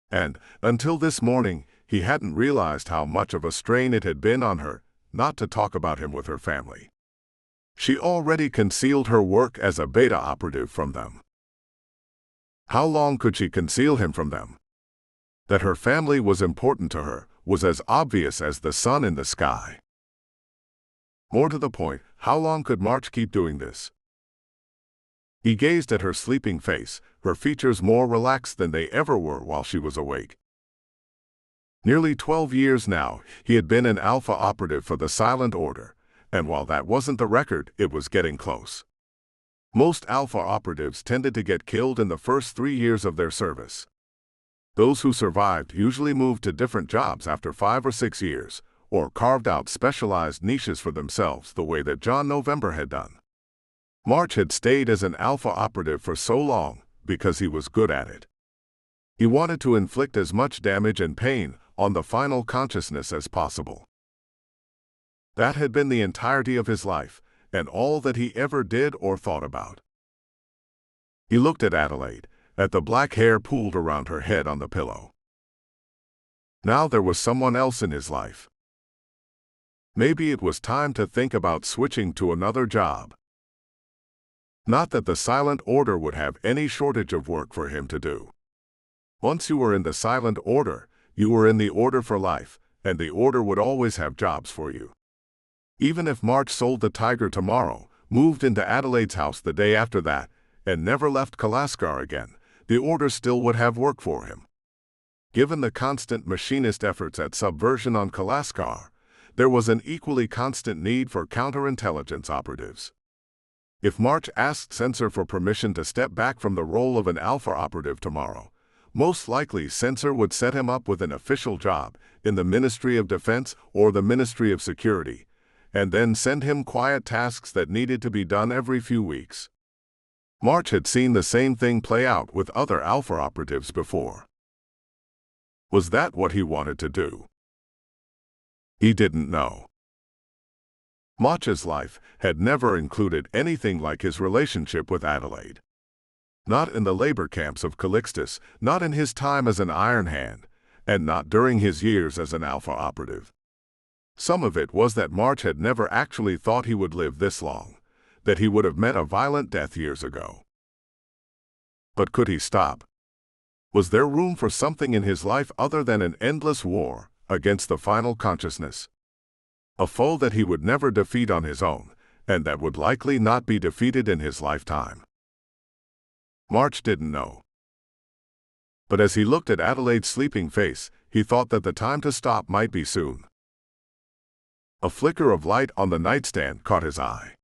And, until this morning, he hadn't realized how much of a strain it had been on her not to talk about him with her family. She already concealed her work as a beta operative from them. How long could she conceal him from them? That her family was important to her was as obvious as the sun in the sky. More to the point, how long could March keep doing this? He gazed at her sleeping face, her features more relaxed than they ever were while she was awake. Nearly 12 years now, he had been an Alpha operative for the Silent Order, and while that wasn't the record, it was getting close. Most Alpha operatives tended to get killed in the first 3 years of their service. Those who survived usually moved to different jobs after 5 or 6 years, or carved out specialized niches for themselves the way that John November had done. March had stayed as an Alpha operative for so long because he was good at it. He wanted to inflict as much damage and pain on the final consciousness as possible. That had been the entirety of his life, and all that he ever did or thought about. He looked at Adelaide, at the black hair pooled around her head on the pillow. Now there was someone else in his life. Maybe it was time to think about switching to another job. Not that the Silent Order would have any shortage of work for him to do. Once you were in the Silent Order, you were in the Order for life, and the Order would always have jobs for you. Even if March sold the Tiger tomorrow, moved into Adelaide's house the day after that, and never left Kalaskar again, the Order still would have work for him. Given the constant machinist efforts at subversion on Kalaskar, there was an equally constant need for counterintelligence operatives. If March asked Censor for permission to step back from the role of an Alpha operative tomorrow, most likely Censor would set him up with an official job in the Ministry of Defense or the Ministry of Security, and then send him quiet tasks that needed to be done every few weeks. March had seen the same thing play out with other Alpha operatives before. Was that what he wanted to do? He didn't know. March's life had never included anything like his relationship with Adelaide. Not in the labor camps of Calixtus, not in his time as an Iron Hand, and not during his years as an Alpha operative. Some of it was that March had never actually thought he would live this long, that he would have met a violent death years ago. But could he stop? Was there room for something in his life other than an endless war against the final consciousness? A foe that he would never defeat on his own, and that would likely not be defeated in his lifetime. March didn't know. But as he looked at Adelaide's sleeping face, he thought that the time to stop might be soon. A flicker of light on the nightstand caught his eye.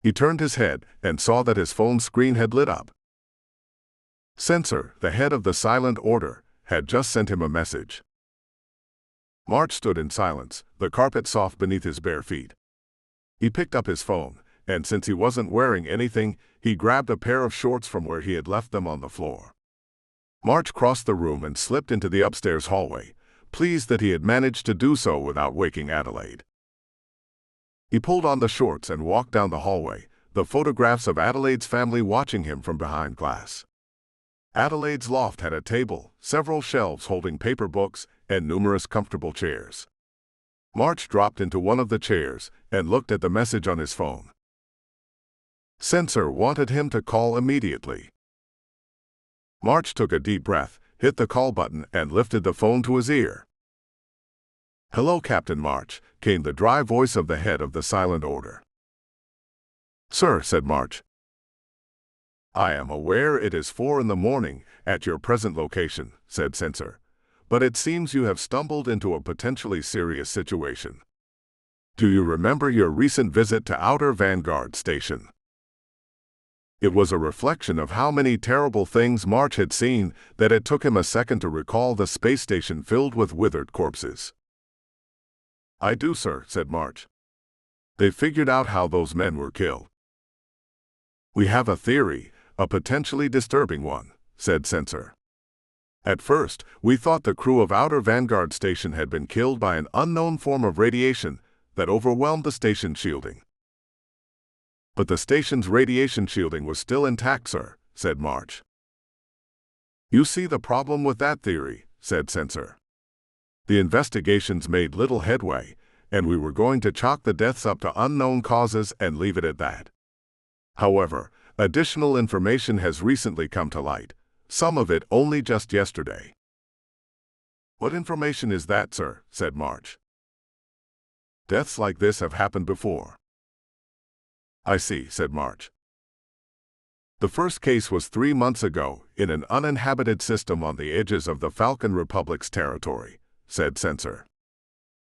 He turned his head and saw that his phone screen had lit up. Censor, the head of the Silent Order, had just sent him a message. March stood in silence, the carpet soft beneath his bare feet. He picked up his phone, and since he wasn't wearing anything, he grabbed a pair of shorts from where he had left them on the floor. March crossed the room and slipped into the upstairs hallway, pleased that he had managed to do so without waking Adelaide. He pulled on the shorts and walked down the hallway, the photographs of Adelaide's family watching him from behind glass. Adelaide's loft had a table, several shelves holding paper books, and numerous comfortable chairs. March dropped into one of the chairs and looked at the message on his phone. Censor wanted him to call immediately. March took a deep breath, hit the call button, and lifted the phone to his ear. "Hello, Captain March," came the dry voice of the head of the silent order. "Sir," said March. "I am aware it is 4 in the morning at your present location," said Censor, "but it seems you have stumbled into a potentially serious situation. Do you remember your recent visit to Outer Vanguard Station?" It was a reflection of how many terrible things March had seen that it took him a second to recall the space station filled with withered corpses. "I do, sir," said March. "They figured out how those men were killed." "We have a theory, a potentially disturbing one," said Censor. "At first, we thought the crew of Outer Vanguard Station had been killed by an unknown form of radiation that overwhelmed the station shielding." "But the station's radiation shielding was still intact, sir," said March. "You see the problem with that theory," said Censor. "The investigations made little headway, and we were going to chalk the deaths up to unknown causes and leave it at that. However, additional information has recently come to light, some of it only just yesterday." "What information is that, sir?" said March. "Deaths like this have happened before." "I see," said March. "The first case was 3 months ago in an uninhabited system on the edges of the Falcon Republic's territory," said Censor.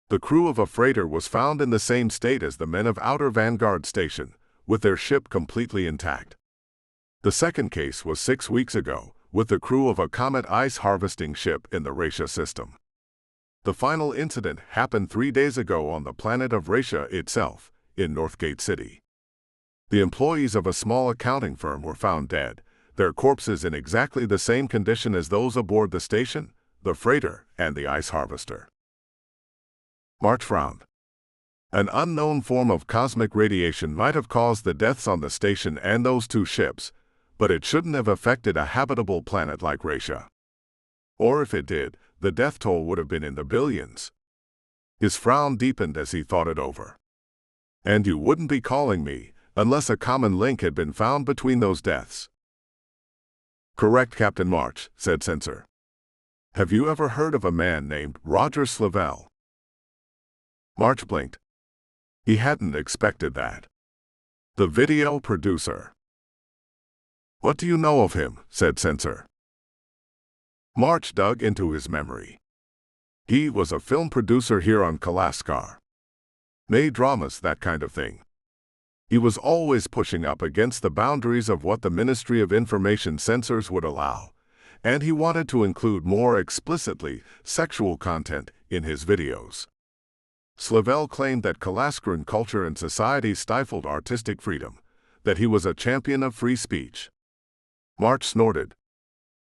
"The crew of a freighter was found in the same state as the men of Outer Vanguard Station, with their ship completely intact. The second case was 6 weeks ago, with the crew of a comet ice harvesting ship in the Raisha system. The final incident happened 3 days ago on the planet of Raisha itself, in Northgate City. The employees of a small accounting firm were found dead, their corpses in exactly the same condition as those aboard the station, the freighter, and the ice harvester." March frowned. An unknown form of cosmic radiation might have caused the deaths on the station and those 2 ships, but it shouldn't have affected a habitable planet like Raisha. Or if it did, the death toll would have been in the billions. His frown deepened as he thought it over. "And you wouldn't be calling me unless a common link had been found between those deaths." "Correct, Captain March," said Censor. "Have you ever heard of a man named Roger Slavell?" March blinked. He hadn't expected that. "The video producer." "What do you know of him?" said Censor. March dug into his memory. "He was a film producer here on Kalaskar. Made dramas, that kind of thing. He was always pushing up against the boundaries of what the Ministry of Information censors would allow, and he wanted to include more explicitly sexual content in his videos. Slavell claimed that Kalaskaran culture and society stifled artistic freedom, that he was a champion of free speech." March snorted.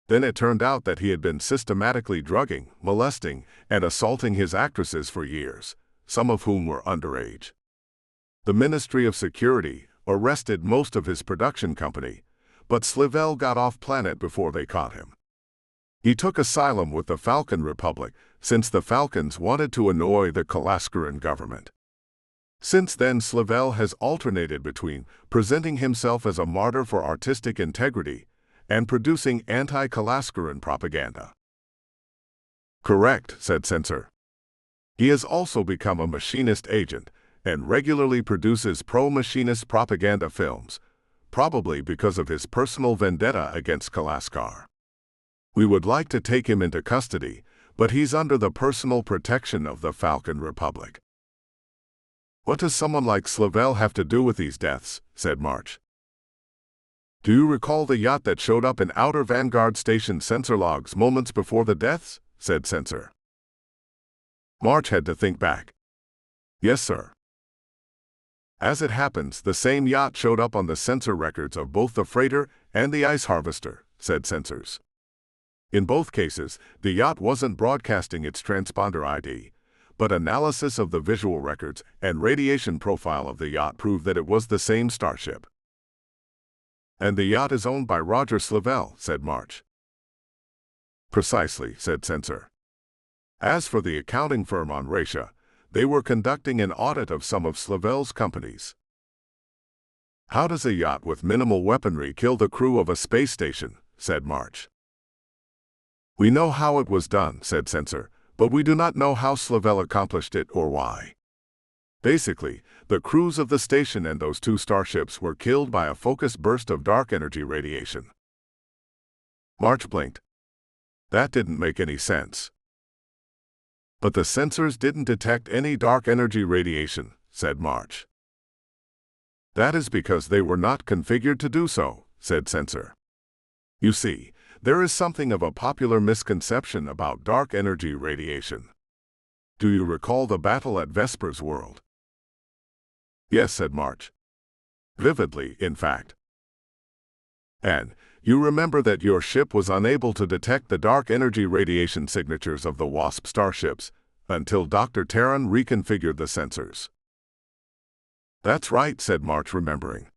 Then it turned out that he had been systematically drugging, molesting, and assaulting his actresses for years, some of whom were underage. The Ministry of Security arrested most of his production company, but Slavell got off planet before they caught him. He took asylum with the Falcon Republic, since the Falcons wanted to annoy the Kalaskaran government. Since then, Slavell has alternated between presenting himself as a martyr for artistic integrity and producing anti-Kalaskaran propaganda. "Correct," said Censor. "He has also become a machinist agent and regularly produces pro-machinist propaganda films, probably because of his personal vendetta against Kalaskar. We would like to take him into custody, but he's under the personal protection of the Falcon Republic." "What does someone like Slavell have to do with these deaths?" said March. "Do you recall the yacht that showed up in Outer Vanguard Station censor logs moments before the deaths?" said Censor. March had to think back. "Yes, sir. As it happens, the same yacht showed up on the censor records of both the freighter and the ice harvester," said Censors. In both cases, the yacht wasn't broadcasting its transponder ID, but analysis of the visual records and radiation profile of the yacht proved that it was the same starship. "And the yacht is owned by Roger Slavell," said March. "Precisely," said Sensor. "As for the accounting firm on Ratia, they were conducting an audit of some of Slavell's companies." "How does a yacht with minimal weaponry kill the crew of a space station?" said March. "We know how it was done," said Sensor, "but we do not know how Slavell accomplished it or why. Basically, the crews of the station and those two starships were killed by a focused burst of dark energy radiation." March blinked. That didn't make any sense. "But the sensors didn't detect any dark energy radiation," said March. "That is because they were not configured to do so," said Sensor. "You see, there is something of a popular misconception about dark energy radiation. Do you recall the battle at Vesper's World?" "Yes," said March. "Vividly, in fact." "And you remember that your ship was unable to detect the dark energy radiation signatures of the WASP starships until Dr. Terran reconfigured the sensors." "That's right," said March, remembering.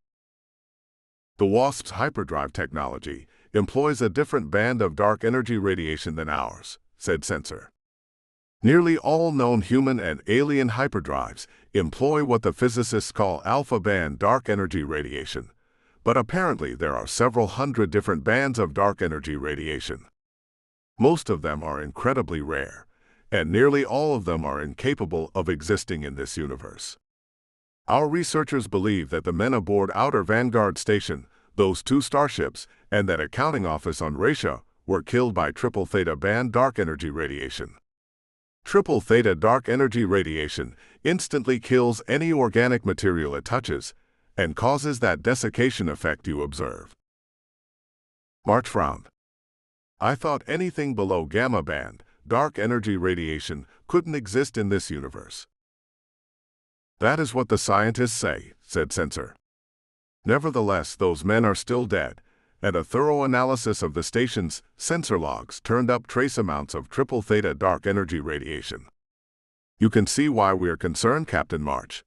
"The WASP's hyperdrive technology employs a different band of dark energy radiation than ours," said Sensor. "Nearly all known human and alien hyperdrives employ what the physicists call alpha-band dark energy radiation, but apparently there are several hundred different bands of dark energy radiation. Most of them are incredibly rare, and nearly all of them are incapable of existing in this universe. Our researchers believe that the men aboard Outer Vanguard Station, those two starships, and that accounting office on Ratia were killed by triple theta band dark energy radiation. Triple theta dark energy radiation instantly kills any organic material it touches and causes that desiccation effect you observe." March frowned. "I thought anything below gamma band dark energy radiation couldn't exist in this universe." "That is what the scientists say," said Sensor. "Nevertheless, those men are still dead, and a thorough analysis of the station's sensor logs turned up trace amounts of triple theta dark energy radiation. You can see why we are concerned, Captain March.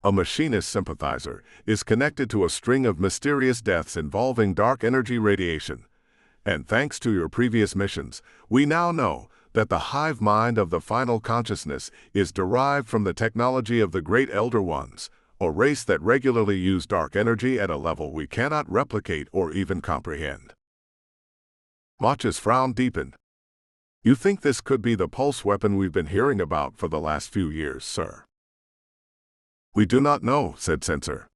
A machinist sympathizer is connected to a string of mysterious deaths involving dark energy radiation, and thanks to your previous missions, we now know that the hive mind of the final consciousness is derived from the technology of the Great Elder Ones, a race that regularly use dark energy at a level we cannot replicate or even comprehend." March's frown deepened. "You think this could be the pulse weapon we've been hearing about for the last few years, sir?" "We do not know," said Sensor.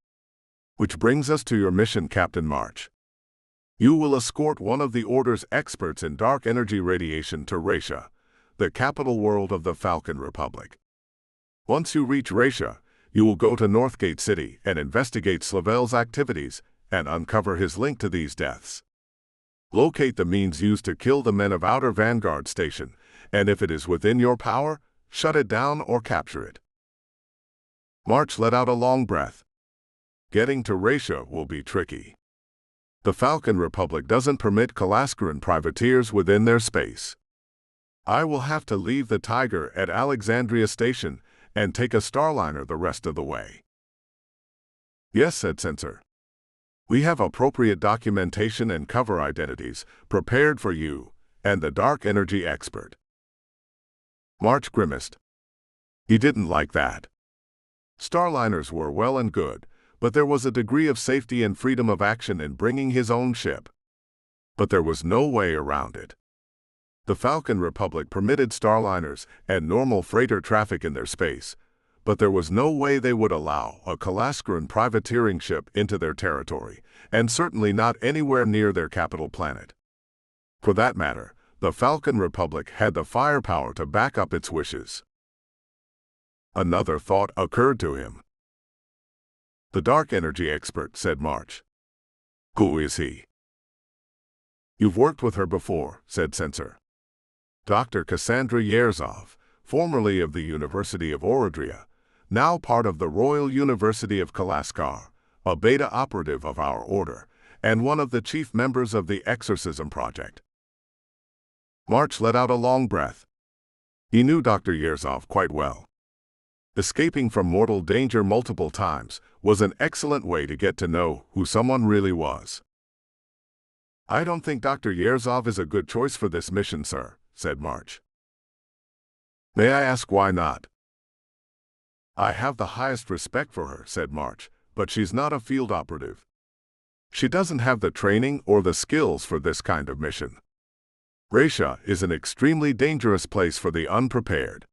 "Which brings us to your mission, Captain March. You will escort one of the Order's experts in dark energy radiation to Ratia, the capital world of the Falcon Republic. Once you reach Ratia, you will go to Northgate City and investigate Slavell's activities and uncover his link to these deaths. Locate the means used to kill the men of Outer Vanguard Station, and if it is within your power, shut it down or capture it." March let out a long breath. "Getting to Ratia will be tricky. The Falcon Republic doesn't permit Kalascaran privateers within their space. I will have to leave the Tiger at Alexandria Station and take a Starliner the rest of the way." "Yes," said Sensor. "We have appropriate documentation and cover identities prepared for you and the dark energy expert." March grimaced. He didn't like that. Starliners were well and good, but there was a degree of safety and freedom of action in bringing his own ship. But there was no way around it. The Falcon Republic permitted Starliners and normal freighter traffic in their space, but there was no way they would allow a Kalascaran privateering ship into their territory, and certainly not anywhere near their capital planet. For that matter, the Falcon Republic had the firepower to back up its wishes. Another thought occurred to him. "The dark energy expert," said March. "Who is he?" "You've worked with her before," said Sensor. "Dr. Cassandra Yerzov, formerly of the University of Orodria, now part of the Royal University of Kalaskar, a beta operative of our order, and one of the chief members of the Exorcism Project." March let out a long breath. He knew Dr. Yerzov quite well. Escaping from mortal danger multiple times was an excellent way to get to know who someone really was. "I don't think Dr. Yerzov is a good choice for this mission, sir," said March. "May I ask why not?" "I have the highest respect for her," said March, "but she's not a field operative. She doesn't have the training or the skills for this kind of mission. Russia is an extremely dangerous place for the unprepared.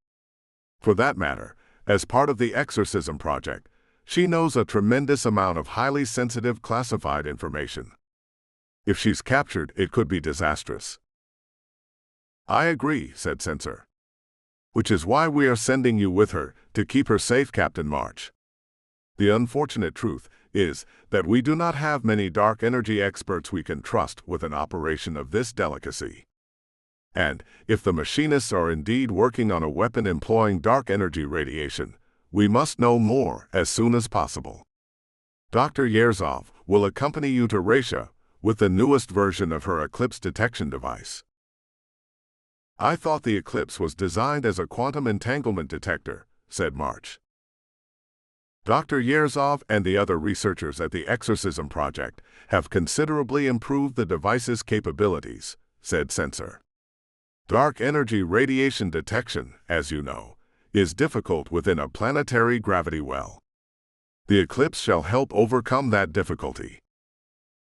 For that matter, as part of the exorcism project, she knows a tremendous amount of highly sensitive classified information. If she's captured, it could be disastrous." "I agree," said Censor. "Which is why we are sending you with her, to keep her safe, Captain March. The unfortunate truth is that we do not have many dark energy experts we can trust with an operation of this delicacy. And, if the machinists are indeed working on a weapon employing dark energy radiation, we must know more as soon as possible. Dr. Yerzov will accompany you to Russia with the newest version of her eclipse detection device." "I thought the eclipse was designed as a quantum entanglement detector," said March. "Dr. Yerzov and the other researchers at the exorcism project have considerably improved the device's capabilities," said Censor. "Dark energy radiation detection, as you know, is difficult within a planetary gravity well. The eclipse shall help overcome that difficulty.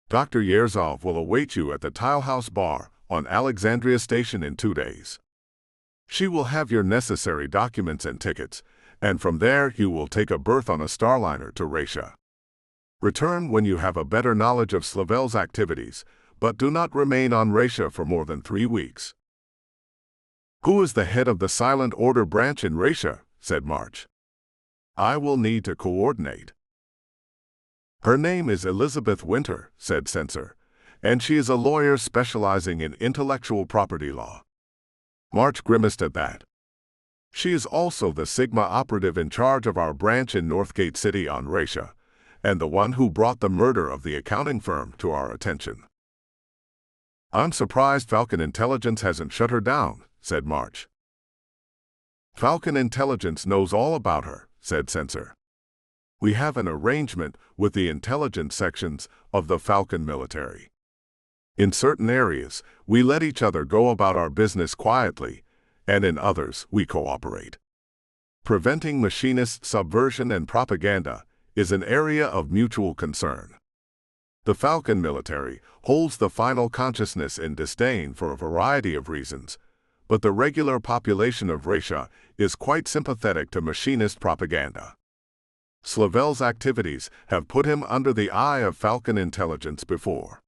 Dr. Yerzov will await you at the Tilehouse Bar on Alexandria Station in 2 days. She will have your necessary documents and tickets, and from there you will take a berth on a Starliner to Russia. Return when you have a better knowledge of Slavel's activities, but do not remain on Russia for more than 3 weeks." "Who is the head of the Silent Order branch in Russia?" said March. "I will need to coordinate." "Her name is Elizabeth Winter," said Censor, "and she is a lawyer specializing in intellectual property law." March grimaced at that. "She is also the Sigma operative in charge of our branch in Northgate City on Russia, and the one who brought the murder of the accounting firm to our attention." "I'm surprised Falcon Intelligence hasn't shut her down," said March. "Falcon Intelligence knows all about her," said Censor. "We have an arrangement with the intelligence sections of the Falcon military. In certain areas, we let each other go about our business quietly, and in others, we cooperate. Preventing machinist subversion and propaganda is an area of mutual concern. The Falcon military holds the final consciousness in disdain for a variety of reasons, but the regular population of Russia is quite sympathetic to machinist propaganda. Slavel's activities have put him under the eye of Falcon Intelligence before.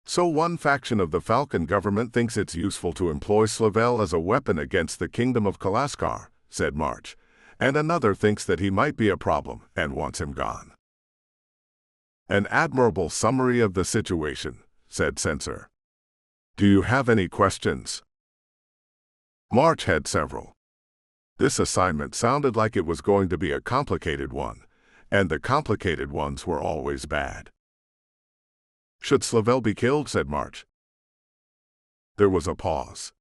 So one faction of the Falcon government thinks it's useful to employ Slavel as a weapon against the Kingdom of Kalaskar," said March, "and another thinks that he might be a problem and wants him gone." "An admirable summary of the situation," said Censor. "Do you have any questions?" March had several. This assignment sounded like it was going to be a complicated one, and the complicated ones were always bad. "Should Slavel be killed?" said March. There was a pause.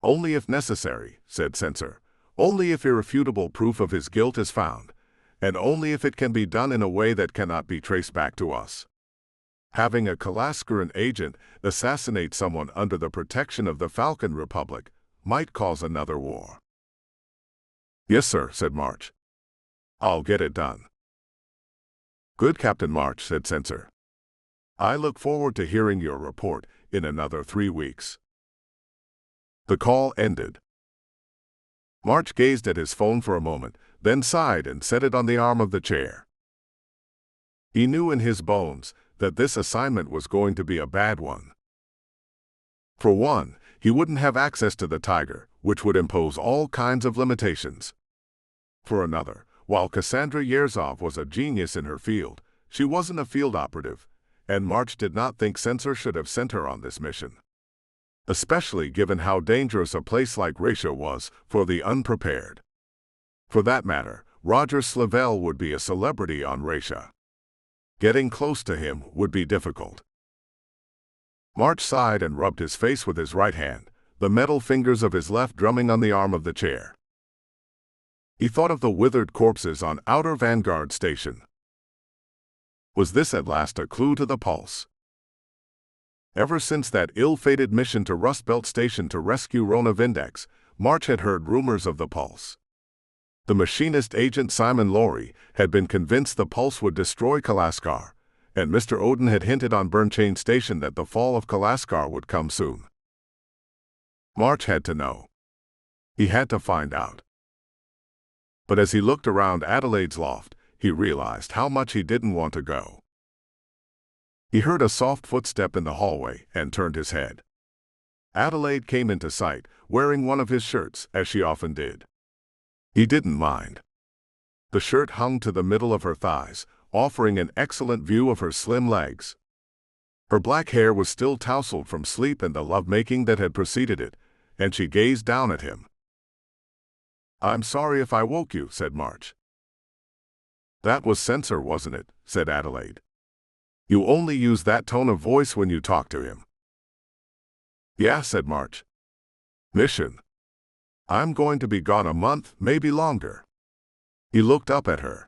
"Only if necessary," said Censor. "Only if irrefutable proof of his guilt is found, and only if it can be done in a way that cannot be traced back to us. Having a Kalaskaran agent assassinate someone under the protection of the Falcon Republic might cause another war." "Yes, sir," said March. "I'll get it done." "Good, Captain March," said Censor. "I look forward to hearing your report in another 3 weeks." The call ended. March gazed at his phone for a moment, then sighed and set it on the arm of the chair. He knew in his bones that this assignment was going to be a bad one. For one, he wouldn't have access to the Tiger, which would impose all kinds of limitations. For another, while Cassandra Yerzov was a genius in her field, she wasn't a field operative, and March did not think Censor should have sent her on this mission. Especially given how dangerous a place like Russia was for the unprepared. For that matter, Roger Slavel would be a celebrity on Russia. Getting close to him would be difficult. March sighed and rubbed his face with his right hand, the metal fingers of his left drumming on the arm of the chair. He thought of the withered corpses on Outer Vanguard Station. Was this at last a clue to the pulse? Ever since that ill-fated mission to Rust Belt Station to rescue Rona Vindex, March had heard rumors of the pulse. The machinist agent Simon Lowry had been convinced the pulse would destroy Kalaskar, and Mr. Odin had hinted on Burnchain Station that the fall of Kalaskar would come soon. March had to know. He had to find out. But as he looked around Adelaide's loft, he realized how much he didn't want to go. He heard a soft footstep in the hallway and turned his head. Adelaide came into sight, wearing one of his shirts, as she often did. He didn't mind. The shirt hung to the middle of her thighs, offering an excellent view of her slim legs. Her black hair was still tousled from sleep and the lovemaking that had preceded it, and she gazed down at him. "I'm sorry if I woke you," said March. "That was censor, wasn't it?" said Adelaide. "You only use that tone of voice when you talk to him." "Yeah," said March. "Mission. I'm going to be gone a month, maybe longer." He looked up at her.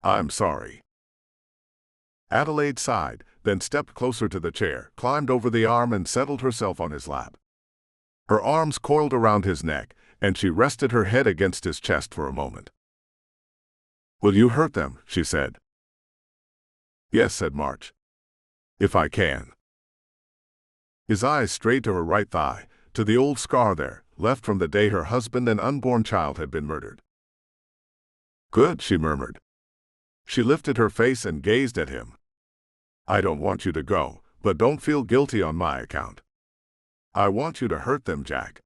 "I'm sorry." Adelaide sighed, then stepped closer to the chair, climbed over the arm and settled herself on his lap. Her arms coiled around his neck, and she rested her head against his chest for a moment. "Will you hurt them?" she said. "Yes," said March. "If I can." His eyes strayed to her right thigh, to the old scar there, left from the day her husband and unborn child had been murdered. "Good," she murmured. She lifted her face and gazed at him. "I don't want you to go, but don't feel guilty on my account. I want you to hurt them, Jack.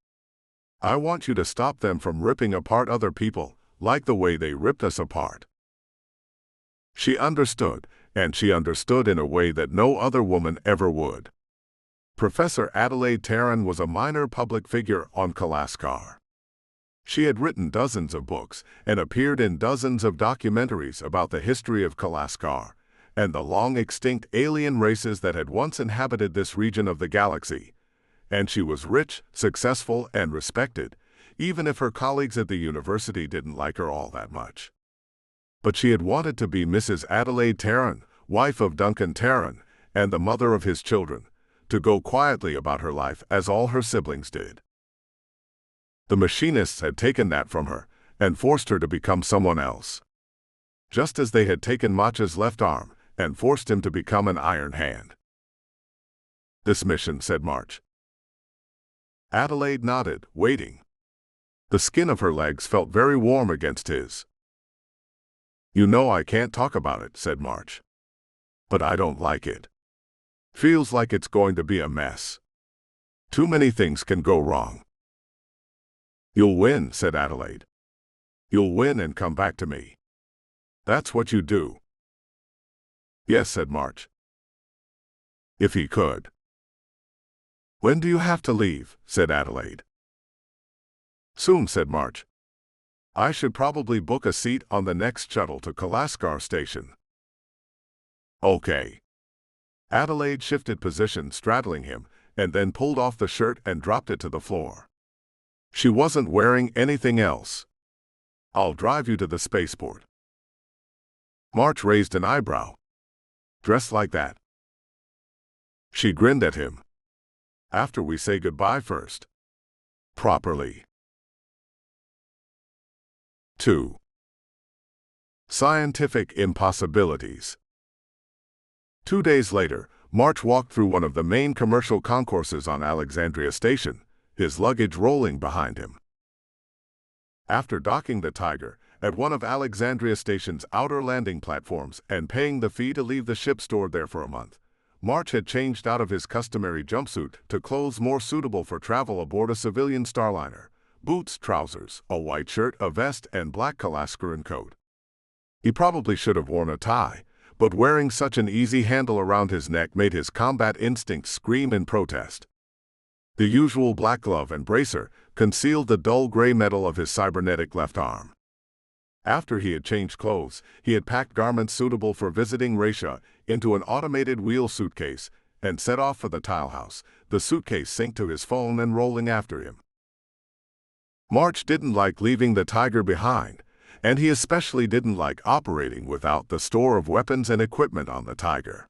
I want you to stop them from ripping apart other people, like the way they ripped us apart." She understood, and she understood in a way that no other woman ever would. Professor Adelaide Tarrant was a minor public figure on Kalaskar. She had written dozens of books and appeared in dozens of documentaries about the history of Kalaskar and the long-extinct alien races that had once inhabited this region of the galaxy. And she was rich, successful, and respected, even if her colleagues at the university didn't like her all that much. But she had wanted to be Mrs. Adelaide Tarrant, wife of Duncan Tarrant, and the mother of his children, to go quietly about her life as all her siblings did. The machinists had taken that from her and forced her to become someone else. Just as they had taken Macha's left arm and forced him to become an iron hand. "This mission," said March. Adelaide nodded, waiting. The skin of her legs felt very warm against his. "You know I can't talk about it," said March. "But I don't like it. Feels like it's going to be a mess. Too many things can go wrong." "You'll win," said Adelaide. "You'll win and come back to me. That's what you do." "Yes," said March. If he could. "When do you have to leave?" said Adelaide. "Soon," said March. "I should probably book a seat on the next shuttle to Kalaskar Station." "Okay." Adelaide shifted position, straddling him, and then pulled off the shirt and dropped it to the floor. She wasn't wearing anything else. "I'll drive you to the spaceport." March raised an eyebrow. "Dressed like that?" She grinned at him. "After we say goodbye first. Properly." 2. Scientific impossibilities. 2 days later, March walked through one of the main commercial concourses on Alexandria Station, his luggage rolling behind him. After docking the Tiger at one of Alexandria Station's outer landing platforms and paying the fee to leave the ship stored there for a month, March had changed out of his customary jumpsuit to clothes more suitable for travel aboard a civilian starliner: boots, trousers, a white shirt, a vest, and black Kalaskaran coat. He probably should have worn a tie, but wearing such an easy handle around his neck made his combat instincts scream in protest. The usual black glove and bracer concealed the dull gray metal of his cybernetic left arm. After he had changed clothes, he had packed garments suitable for visiting Raisha into an automated wheel suitcase and set off for the tile house, the suitcase synced to his phone and rolling after him. March didn't like leaving the Tiger behind, and he especially didn't like operating without the store of weapons and equipment on the Tiger.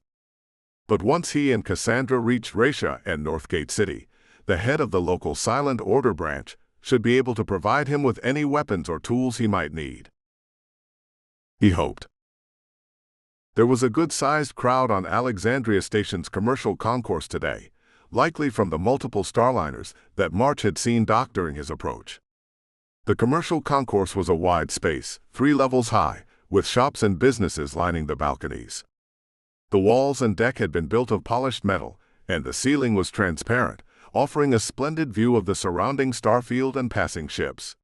But once he and Cassandra reached Raisha and Northgate City, the head of the local silent order branch should be able to provide him with any weapons or tools he might need. He hoped. There was a good-sized crowd on Alexandria Station's commercial concourse today, likely from the multiple starliners that March had seen dock during his approach. The commercial concourse was a wide space, 3 levels high, with shops and businesses lining the balconies. The walls and deck had been built of polished metal, and the ceiling was transparent, offering a splendid view of the surrounding starfield and passing ships.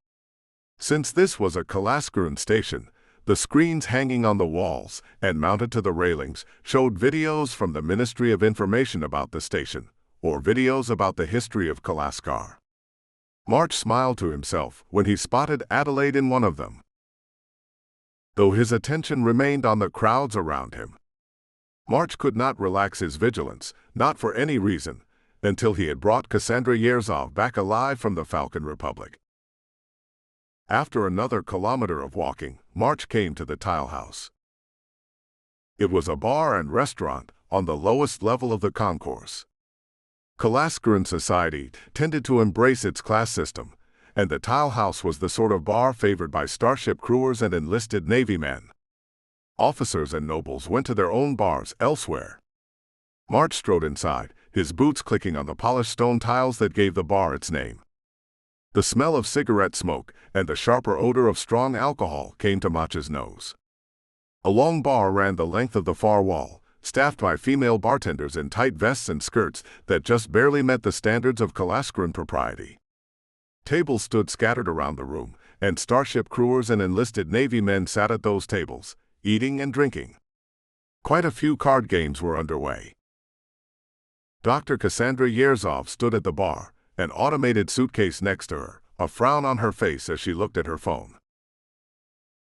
Since this was a Kalaskarun station, the screens hanging on the walls and mounted to the railings showed videos from the Ministry of Information about the station, or videos about the history of Kalaskar. March smiled to himself when he spotted Adelaide in one of them, though his attention remained on the crowds around him. March could not relax his vigilance, not for any reason, until he had brought Cassandra Yerzov back alive from the Falcon Republic. After another kilometer of walking, March came to the tile house. It was a bar and restaurant on the lowest level of the concourse. Kalaskaran society tended to embrace its class system, and the tile house was the sort of bar favored by starship crewers and enlisted Navy men. Officers and nobles went to their own bars elsewhere. March strode inside, his boots clicking on the polished stone tiles that gave the bar its name. The smell of cigarette smoke and the sharper odor of strong alcohol came to March's nose. A long bar ran the length of the far wall, staffed by female bartenders in tight vests and skirts that just barely met the standards of Kalaskaran propriety. Tables stood scattered around the room, and starship crewers and enlisted Navy men sat at those tables, eating and drinking. Quite a few card games were underway. Dr. Cassandra Yerzov stood at the bar, an automated suitcase next to her, a frown on her face as she looked at her phone.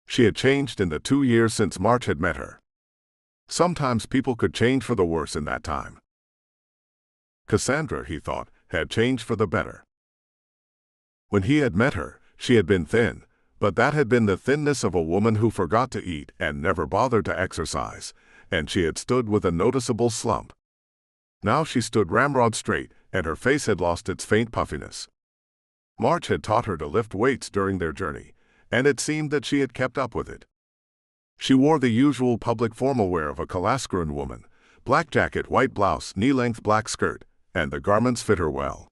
She had changed in the 2 years since March had met her. Sometimes people could change for the worse in that time. Cassandra, he thought, had changed for the better. When he had met her, she had been thin, but that had been the thinness of a woman who forgot to eat and never bothered to exercise, and she had stood with a noticeable slump. Now she stood ramrod straight, and her face had lost its faint puffiness. March had taught her to lift weights during their journey, and it seemed that she had kept up with it. She wore the usual public formal wear of a Kalaskaran woman, black jacket, white blouse, knee-length black skirt, and the garments fit her well.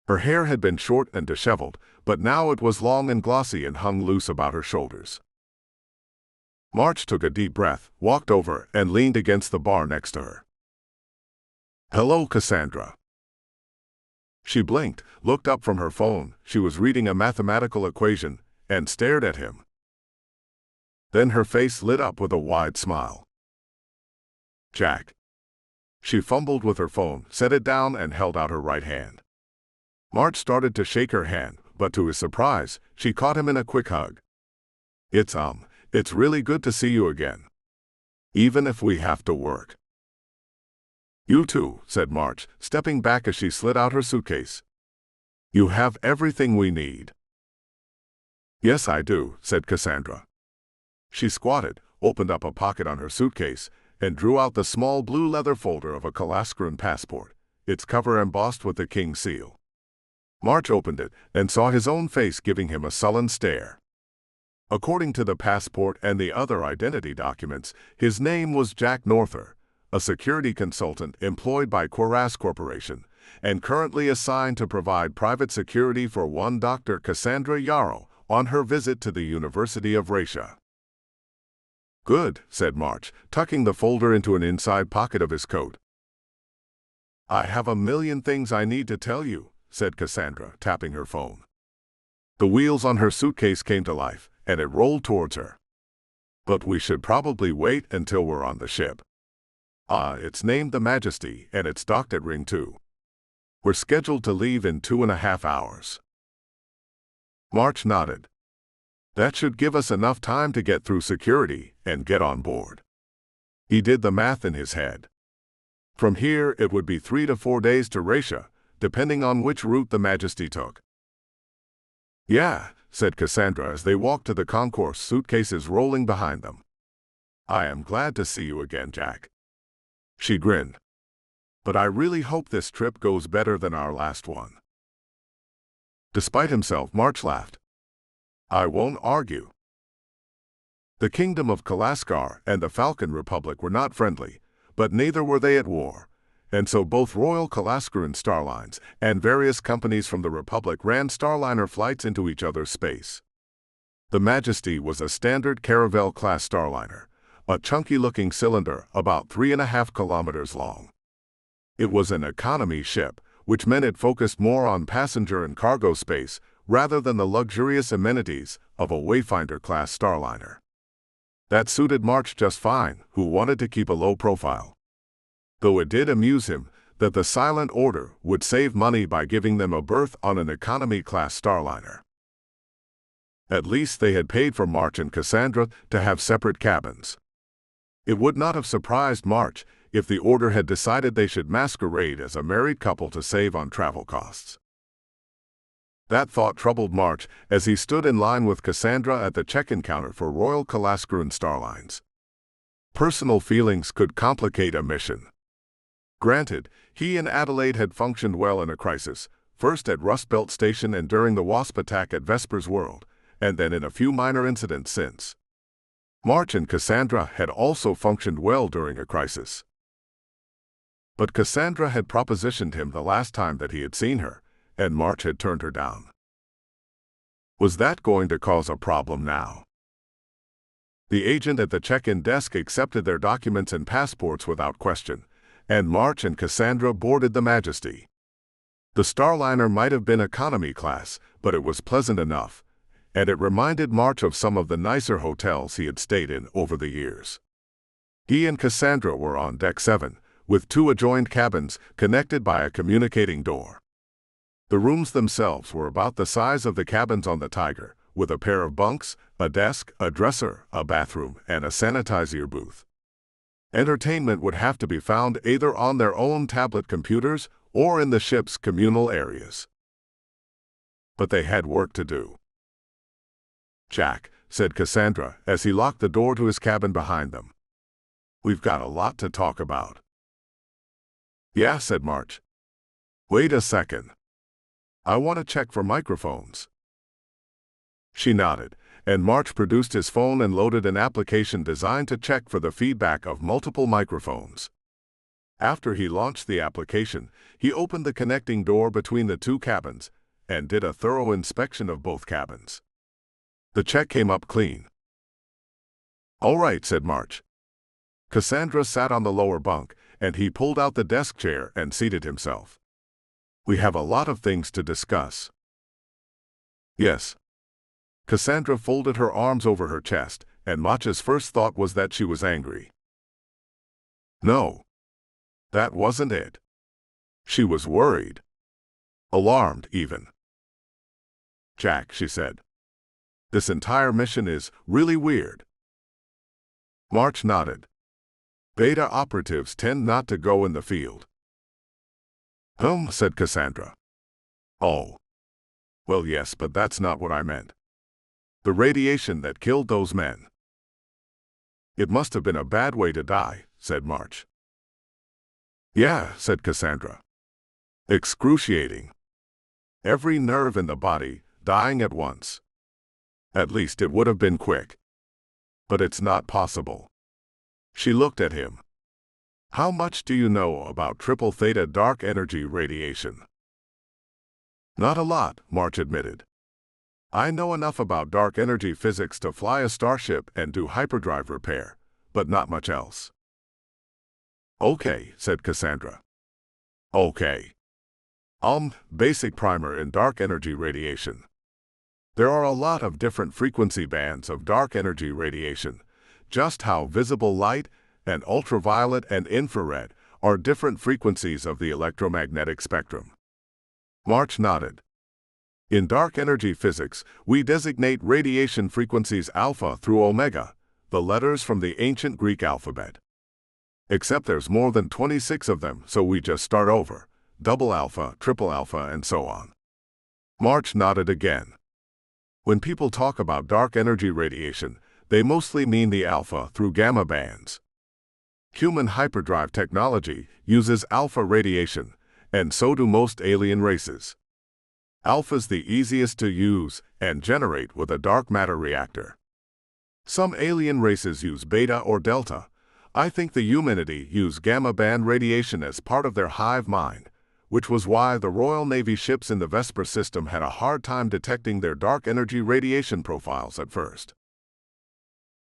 Her hair had been short and disheveled, but now it was long and glossy and hung loose about her shoulders. March took a deep breath, walked over, and leaned against the bar next to her. "Hello, Cassandra." She blinked, looked up from her phone, she was reading a mathematical equation, and stared at him. Then her face lit up with a wide smile. "Jack." She fumbled with her phone, set it down, and held out her right hand. March started to shake her hand, but to his surprise, she caught him in a quick hug. It's really good to see you again. Even if we have to work." "You too," said March, stepping back as she slid out her suitcase. "You have everything we need." "Yes, I do," said Cassandra. She squatted, opened up a pocket on her suitcase, and drew out the small blue leather folder of a Kalaskaran passport, its cover embossed with the king's seal. March opened it and saw his own face giving him a sullen stare. According to the passport and the other identity documents, his name was Jack Norther, a security consultant employed by Quaras Corporation, and currently assigned to provide private security for one Dr. Cassandra Yarrow on her visit to the University of Raisha. "Good," said March, tucking the folder into an inside pocket of his coat. "I have a million things I need to tell you," said Cassandra, tapping her phone. The wheels on her suitcase came to life, and it rolled towards her. "But we should probably wait until we're on the ship. It's named the Majesty, and it's docked at Ring 2. We're scheduled to leave in 2.5 hours. March nodded. "That should give us enough time to get through security and get on board." He did the math in his head. From here, it would be 3 to 4 days to Ratia, depending on which route the Majesty took. Yeah, said Cassandra as they walked to the concourse, suitcases rolling behind them. I am glad to see you again, Jack. She grinned. But I really hope this trip goes better than our last one. Despite himself, March laughed. I won't argue. The Kingdom of Kalaskar and the Falcon Republic were not friendly, but neither were they at war, and so both Royal Kalaskaran Starlines and various companies from the Republic ran Starliner flights into each other's space. The Majesty was a standard Caravel-class Starliner, a chunky-looking cylinder about 3.5 kilometers long. It was an economy ship, which meant it focused more on passenger and cargo space rather than the luxurious amenities of a Wayfinder-class Starliner. That suited March just fine, who wanted to keep a low profile. Though it did amuse him that the Silent Order would save money by giving them a berth on an economy-class Starliner. At least they had paid for March and Cassandra to have separate cabins. It would not have surprised March if the Order had decided they should masquerade as a married couple to save on travel costs. That thought troubled March as he stood in line with Cassandra at the check-in counter for Royal Kalaskaran Starlines. Personal feelings could complicate a mission. Granted, he and Adelaide had functioned well in a crisis, first at Rust Belt Station and during the Wasp attack at Vesper's World, and then in a few minor incidents since. March and Cassandra had also functioned well during a crisis. But Cassandra had propositioned him the last time that he had seen her, and March had turned her down. Was that going to cause a problem now? The agent at the check-in desk accepted their documents and passports without question, and March and Cassandra boarded the Majesty. The Starliner might have been economy class, but it was pleasant enough, and it reminded March of some of the nicer hotels he had stayed in over the years. He and Cassandra were on Deck 7, with 2 adjoined cabins connected by a communicating door. The rooms themselves were about the size of the cabins on the Tiger, with a pair of bunks, a desk, a dresser, a bathroom, and a sanitizer booth. Entertainment would have to be found either on their own tablet computers or in the ship's communal areas. But they had work to do. Jack, said Cassandra as he locked the door to his cabin behind them. We've got a lot to talk about. Yeah, said March. Wait a second. I want to check for microphones. She nodded, and March produced his phone and loaded an application designed to check for the feedback of multiple microphones. After he launched the application, he opened the connecting door between the 2 cabins and did a thorough inspection of both cabins. The check came up clean. All right, said March. Cassandra sat on the lower bunk, and he pulled out the desk chair and seated himself. We have a lot of things to discuss. Yes. Cassandra folded her arms over her chest, and March's first thought was that she was angry. No. That wasn't it. She was worried. Alarmed, even. Jack, she said. This entire mission is really weird. March nodded. Beta operatives tend not to go in the field. Said Cassandra. Oh. Well, yes, but that's not what I meant. The radiation that killed those men. It must have been a bad way to die, said March. Yeah, said Cassandra. Excruciating. Every nerve in the body dying at once. At least it would have been quick. But it's not possible. She looked at him. How much do you know about triple theta dark energy radiation? Not a lot, March admitted. I know enough about dark energy physics to fly a starship and do hyperdrive repair, but not much else. Okay, said Cassandra. Okay. Basic primer in dark energy radiation. There are a lot of different frequency bands of dark energy radiation, just how visible light and ultraviolet and infrared are different frequencies of the electromagnetic spectrum. March nodded. In dark energy physics, we designate radiation frequencies alpha through omega, the letters from the ancient Greek alphabet. Except there's more than 26 of them, so we just start over. Double alpha, triple alpha, and so on. March nodded again. When people talk about dark energy radiation, they mostly mean the alpha through gamma bands. Human hyperdrive technology uses alpha radiation, and so do most alien races. Alpha's the easiest to use and generate with a dark matter reactor. Some alien races use beta or delta. I think the humanity use gamma band radiation as part of their hive mind, which was why the Royal Navy ships in the Vesper system had a hard time detecting their dark energy radiation profiles at first.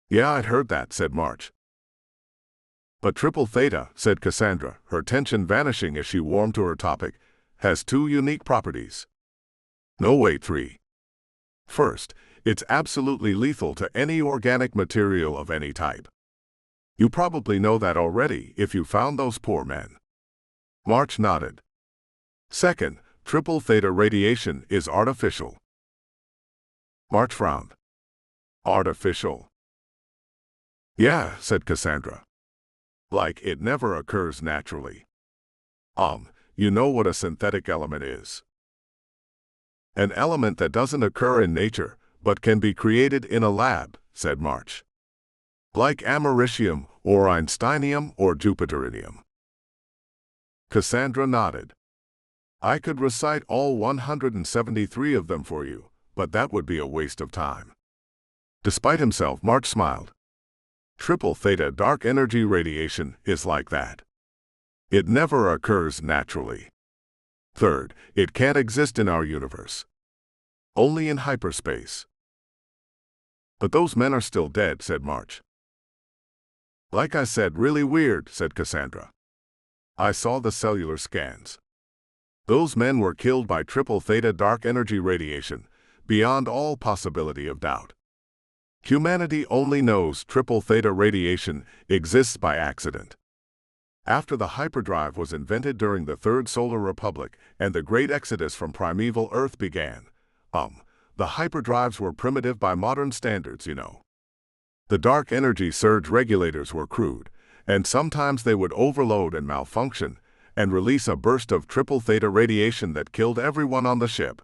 Yeah, I'd heard that, said March. But triple theta, said Cassandra, her tension vanishing as she warmed to her topic, has two unique properties. No, wait, three. First, it's absolutely lethal to any organic material of any type. You probably know that already if you found those poor men. March nodded. Second, triple theta radiation is artificial. March frowned. Artificial? Yeah, said Cassandra. Like it never occurs naturally. You know what a synthetic element is? An element that doesn't occur in nature, but can be created in a lab, said March. Like americium, or einsteinium, or jupiterium. Cassandra nodded. I could recite all 173 of them for you, but that would be a waste of time. Despite himself, March smiled. Triple theta dark energy radiation is like that. It never occurs naturally. Third, it can't exist in our universe. Only in hyperspace. But those men are still dead, said March. Like I said, really weird, said Cassandra. I saw the cellular scans. Those men were killed by triple theta dark energy radiation, beyond all possibility of doubt. Humanity only knows triple theta radiation exists by accident. After the hyperdrive was invented during the Third Solar Republic and the Great Exodus from primeval Earth began, the hyperdrives were primitive by modern standards, you know. The dark energy surge regulators were crude, and sometimes they would overload and malfunction, and release a burst of triple theta radiation that killed everyone on the ship.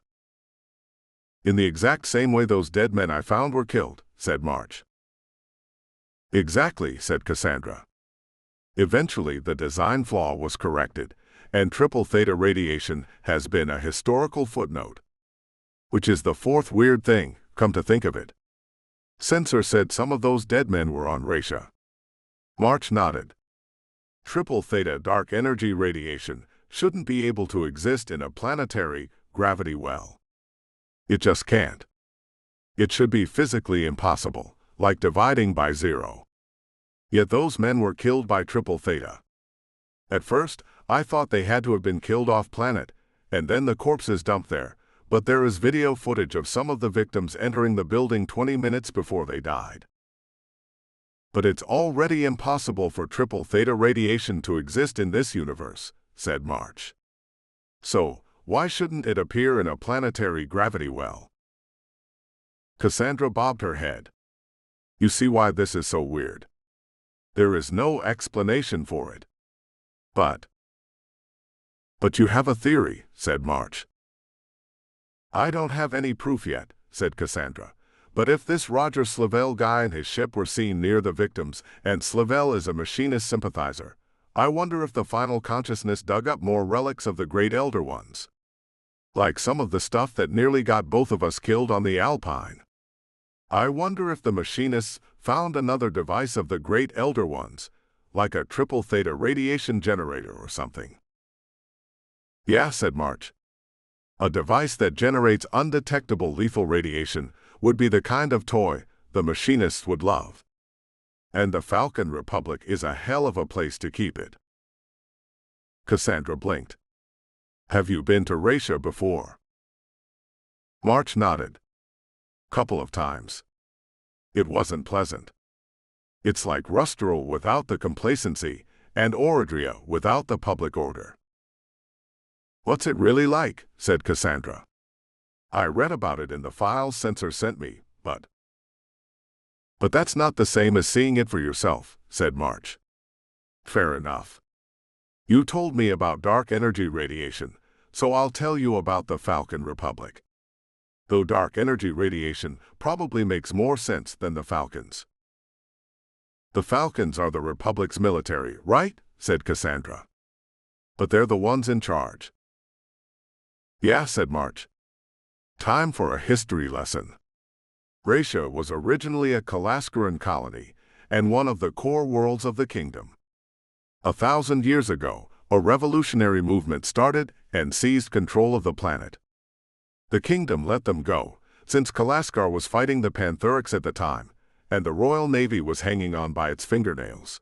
In the exact same way those dead men I found were killed, said March. Exactly, said Cassandra. Eventually the design flaw was corrected, and triple theta radiation has been a historical footnote. Which is the fourth weird thing, come to think of it. Censor said some of those dead men were on Raisha. March nodded. Triple theta dark energy radiation shouldn't be able to exist in a planetary gravity well. It just can't. It should be physically impossible, like dividing by zero. Yet those men were killed by triple theta. At first, I thought they had to have been killed off-planet, and then the corpses dumped there, but there is video footage of some of the victims entering the building 20 minutes before they died. But it's already impossible for triple theta radiation to exist in this universe, said March. So, why shouldn't it appear in a planetary gravity well? Cassandra bobbed her head. You see why this is so weird. There is no explanation for it. But you have a theory, said March. I don't have any proof yet, said Cassandra. But if this Roger Slavell guy and his ship were seen near the victims, and Slavell is a machinist sympathizer, I wonder if the final consciousness dug up more relics of the Great Elder Ones. Like some of the stuff that nearly got both of us killed on the Alpine. I wonder if the machinists found another device of the Great Elder Ones, like a triple theta radiation generator or something. Yeah, said March. A device that generates undetectable lethal radiation would be the kind of toy the machinists would love. And the Falcon Republic is a hell of a place to keep it. Cassandra blinked. Have you been to Raisha before? March nodded. Couple of times. It wasn't pleasant. It's like Rustral without the complacency, and Orodria without the public order. What's it really like? Said Cassandra. I read about it in the files Censor sent me, but that's not the same as seeing it for yourself, said March. Fair enough. You told me about dark energy radiation, so I'll tell you about the Falcon Republic. Though dark energy radiation probably makes more sense than the Falcons. The Falcons are the Republic's military, right? Said Cassandra. But they're the ones in charge. Yeah, said March. Time for a history lesson. Ratia was originally a Kalaskaran colony and one of the core worlds of the kingdom. 1,000 years ago, a revolutionary movement started and seized control of the planet. The kingdom let them go, since Kalaskar was fighting the Panthurics at the time, and the Royal Navy was hanging on by its fingernails.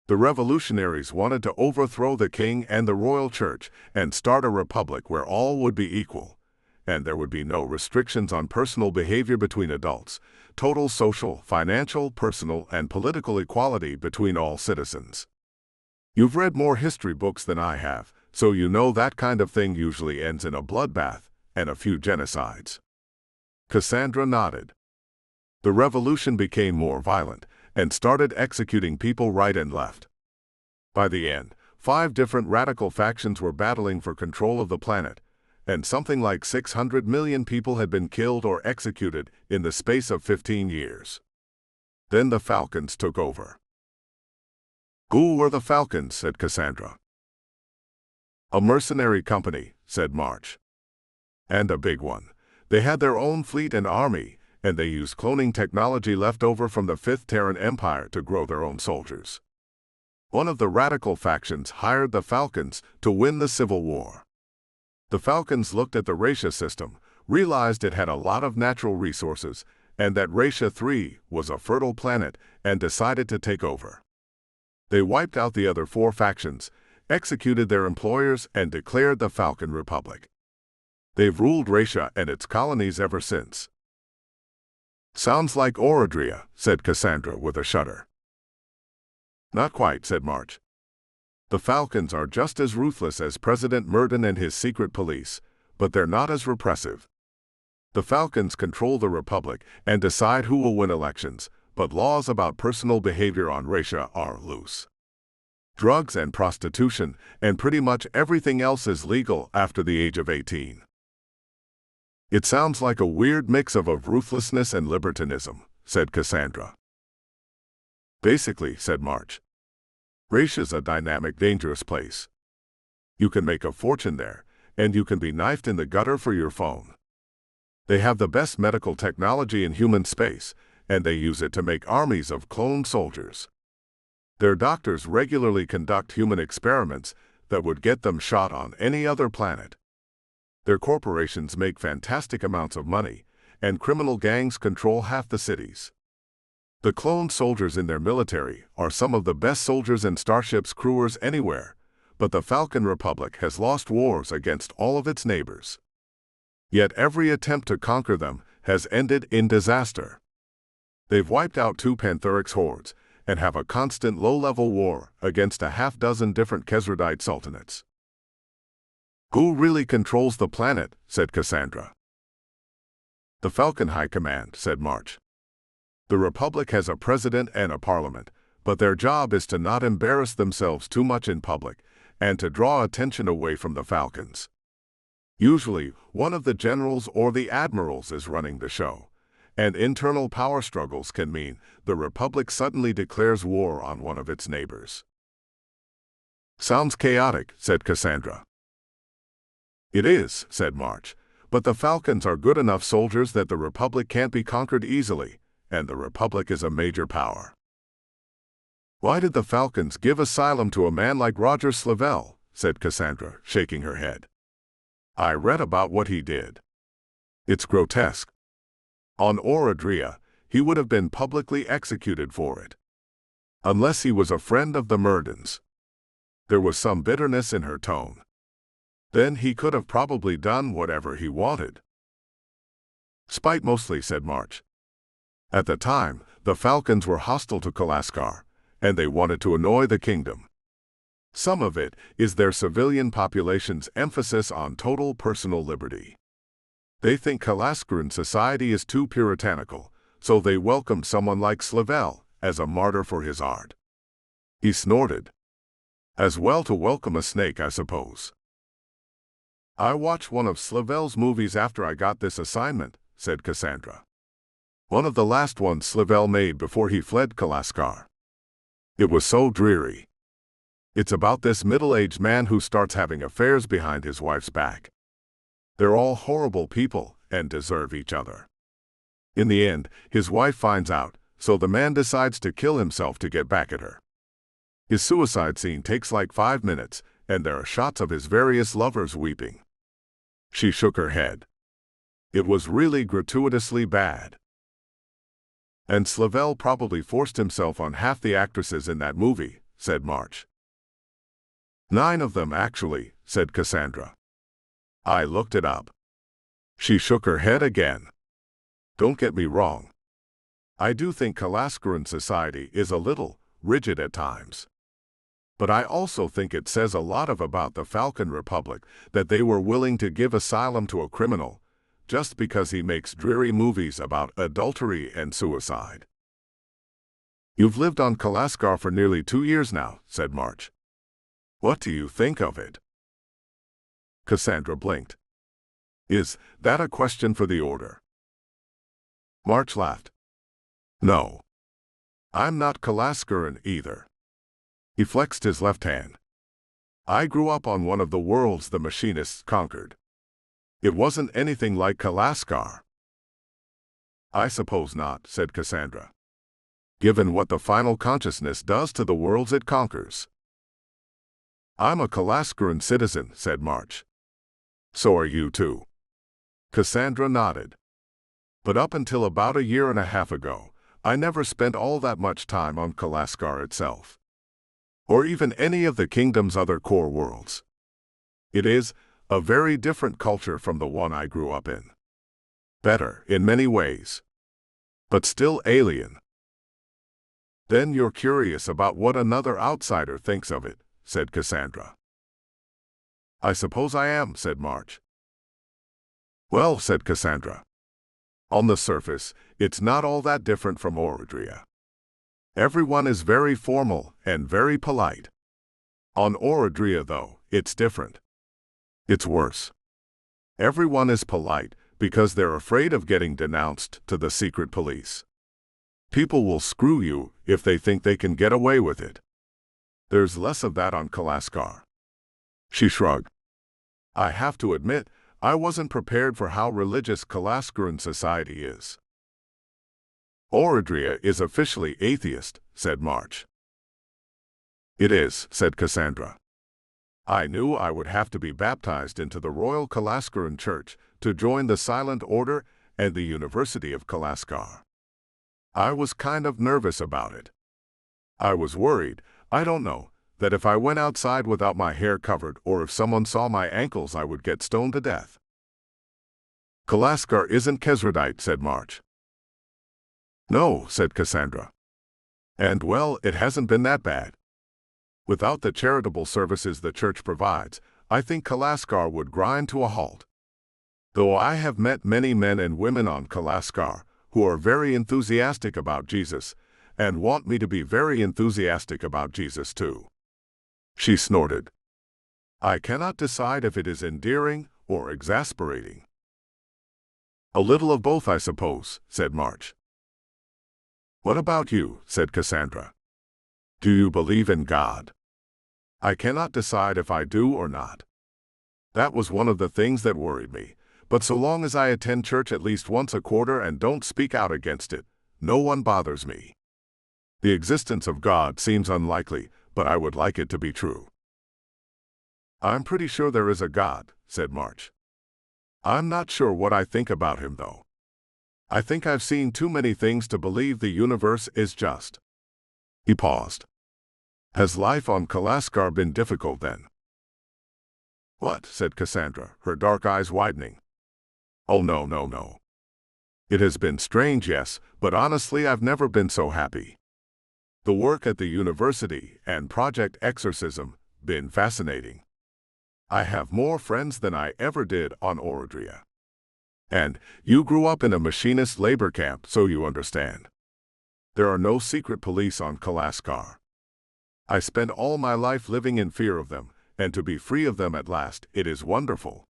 The revolutionaries wanted to overthrow the king and the royal church and start a republic where all would be equal, and there would be no restrictions on personal behavior between adults, total social, financial, personal, and political equality between all citizens. You've read more history books than I have, so you know that kind of thing usually ends in a bloodbath and a few genocides. Cassandra nodded. The revolution became more violent and started executing people right and left. By the end, 5 different radical factions were battling for control of the planet, and something like 600 million people had been killed or executed in the space of 15 years. Then the Falcons took over. Who were the Falcons? Said Cassandra. A mercenary company, said March. And a big one. They had their own fleet and army, and they used cloning technology left over from the 5th Terran Empire to grow their own soldiers. One of the radical factions hired the Falcons to win the Civil War. The Falcons looked at the Ratia system, realized it had a lot of natural resources, and that Ratia 3 was a fertile planet, and decided to take over. They wiped out the other 4 factions, executed their employers, and declared the Falcon Republic. They've ruled Ratia and its colonies ever since. Sounds like Oradria, said Cassandra with a shudder. Not quite, said March. The Falcons are just as ruthless as President Murden and his secret police, but they're not as repressive. The Falcons control the Republic and decide who will win elections, but laws about personal behavior on Ratia are loose. Drugs and prostitution and pretty much everything else is legal after the age of 18. It sounds like a weird mix of ruthlessness and libertinism, said Cassandra. Basically, said March. Ratia's a dynamic, dangerous place. You can make a fortune there, and you can be knifed in the gutter for your phone. They have the best medical technology in human space, and they use it to make armies of cloned soldiers. Their doctors regularly conduct human experiments that would get them shot on any other planet. Their corporations make fantastic amounts of money, and criminal gangs control half the cities. The cloned soldiers in their military are some of the best soldiers and starships crewers anywhere, but the Falcon Republic has lost wars against all of its neighbors. Yet every attempt to conquer them has ended in disaster. They've wiped out 2 Panthurics hordes and have a constant low-level war against a half-dozen different Kesradite sultanates. Who really controls the planet? Said Cassandra. The Falcon High Command, said March. The Republic has a president and a parliament, but their job is to not embarrass themselves too much in public and to draw attention away from the Falcons. Usually, one of the generals or the admirals is running the show, and internal power struggles can mean the Republic suddenly declares war on one of its neighbors. Sounds chaotic, said Cassandra. It is, said March, but the Falcons are good enough soldiers that the Republic can't be conquered easily, and the Republic is a major power. Why did the Falcons give asylum to a man like Roger Slavell? Said Cassandra, shaking her head. I read about what he did. It's grotesque. On Oradria, he would have been publicly executed for it. Unless he was a friend of the Murdens. There was some bitterness in her tone. Then he could have probably done whatever he wanted. Spite mostly, said March. At the time, the Falcons were hostile to Kalaskar, and they wanted to annoy the kingdom. Some of it is their civilian population's emphasis on total personal liberty. They think Kalaskaran society is too puritanical, so they welcome someone like Slavell as a martyr for his art. He snorted. As well to welcome a snake, I suppose. I watched one of Slavel's movies after I got this assignment, said Cassandra. One of the last ones Slavel made before he fled Kalaskar. It was so dreary. It's about this middle-aged man who starts having affairs behind his wife's back. They're all horrible people and deserve each other. In the end, his wife finds out, so the man decides to kill himself to get back at her. His suicide scene takes like 5 minutes, and there are shots of his various lovers weeping. She shook her head. It was really gratuitously bad. And Slavel probably forced himself on half the actresses in that movie, said March. 9 of them, actually, said Cassandra. I looked it up. She shook her head again. Don't get me wrong. I do think Kalaskaran society is a little rigid at times. But I also think it says a lot about the Falcon Republic that they were willing to give asylum to a criminal just because he makes dreary movies about adultery and suicide. You've lived on Kalaskar for nearly 2 years now, said March. What do you think of it? Cassandra blinked. Is that a question for the order? March laughed. No. I'm not Kalaskaran either. He flexed his left hand. I grew up on one of the worlds the machinists conquered. It wasn't anything like Kalaskar. I suppose not, said Cassandra. Given what the final consciousness does to the worlds it conquers. I'm a Kalaskaran citizen, said March. So are you too. Cassandra nodded. But up until about 1.5 years ago, I never spent all that much time on Kalaskar itself. Or even any of the kingdom's other core worlds. It is a very different culture from the one I grew up in. Better, in many ways. But still alien. Then you're curious about what another outsider thinks of it, said Cassandra. I suppose I am, said March. Well, said Cassandra. On the surface, it's not all that different from Orodria. Everyone is very formal and very polite. On Orodria, though, it's different. It's worse. Everyone is polite because they're afraid of getting denounced to the secret police. People will screw you if they think they can get away with it. There's less of that on Kalaskar. She shrugged. I have to admit, I wasn't prepared for how religious Kalaskaran society is. Orodria is officially atheist, said March. It is, said Cassandra. I knew I would have to be baptized into the Royal Kalaskaran Church to join the Silent Order and the University of Kalaskar. I was kind of nervous about it. I was worried, I don't know, that if I went outside without my hair covered or if someone saw my ankles I would get stoned to death. Kalaskar isn't Khazradite, said March. No, said Cassandra. And well, it hasn't been that bad. Without the charitable services the church provides, I think Kalaskar would grind to a halt. Though I have met many men and women on Kalaskar who are very enthusiastic about Jesus and want me to be very enthusiastic about Jesus too. She snorted. I cannot decide if it is endearing or exasperating. A little of both, I suppose, said March. What about you, said Cassandra. Do you believe in God? I cannot decide if I do or not. That was one of the things that worried me, but so long as I attend church at least once a quarter and don't speak out against it, no one bothers me. The existence of God seems unlikely, but I would like it to be true. I'm pretty sure there is a God, said March. I'm not sure what I think about him, though. I think I've seen too many things to believe the universe is just. He paused. Has life on Kalaskar been difficult then? What? Said Cassandra, her dark eyes widening. Oh no. It has been strange, yes, but honestly I've never been so happy. The work at the university and Project Exorcism been fascinating. I have more friends than I ever did on Orodria. And you grew up in a machinist labor camp, so you understand. There are no secret police on Kalaskar. I spent all my life living in fear of them, and to be free of them at last, it is wonderful.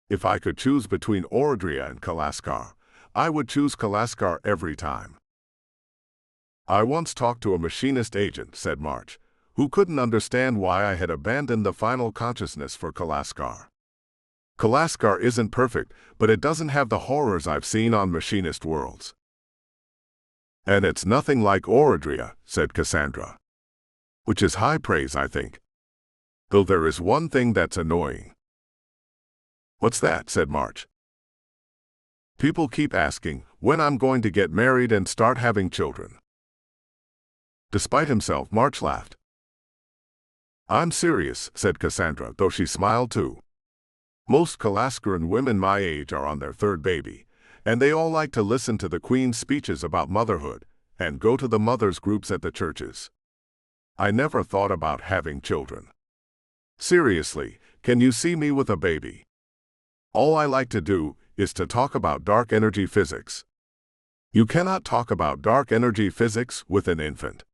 If I could choose between Oradria and Kalaskar, I would choose Kalaskar every time. I once talked to a machinist agent, said March, who couldn't understand why I had abandoned the final consciousness for Kalaskar. Kalaskar isn't perfect, but it doesn't have the horrors I've seen on machinist worlds. And it's nothing like Oradria, said Cassandra. Which is high praise, I think. Though there is one thing that's annoying. What's that? Said March. People keep asking when I'm going to get married and start having children. Despite himself, March laughed. I'm serious, said Cassandra, though she smiled too. Most Kalaskaran women my age are on their third baby, and they all like to listen to the Queen's speeches about motherhood and go to the mothers' groups at the churches. I never thought about having children. Seriously, can you see me with a baby? All I like to do is to talk about dark energy physics. You cannot talk about dark energy physics with an infant.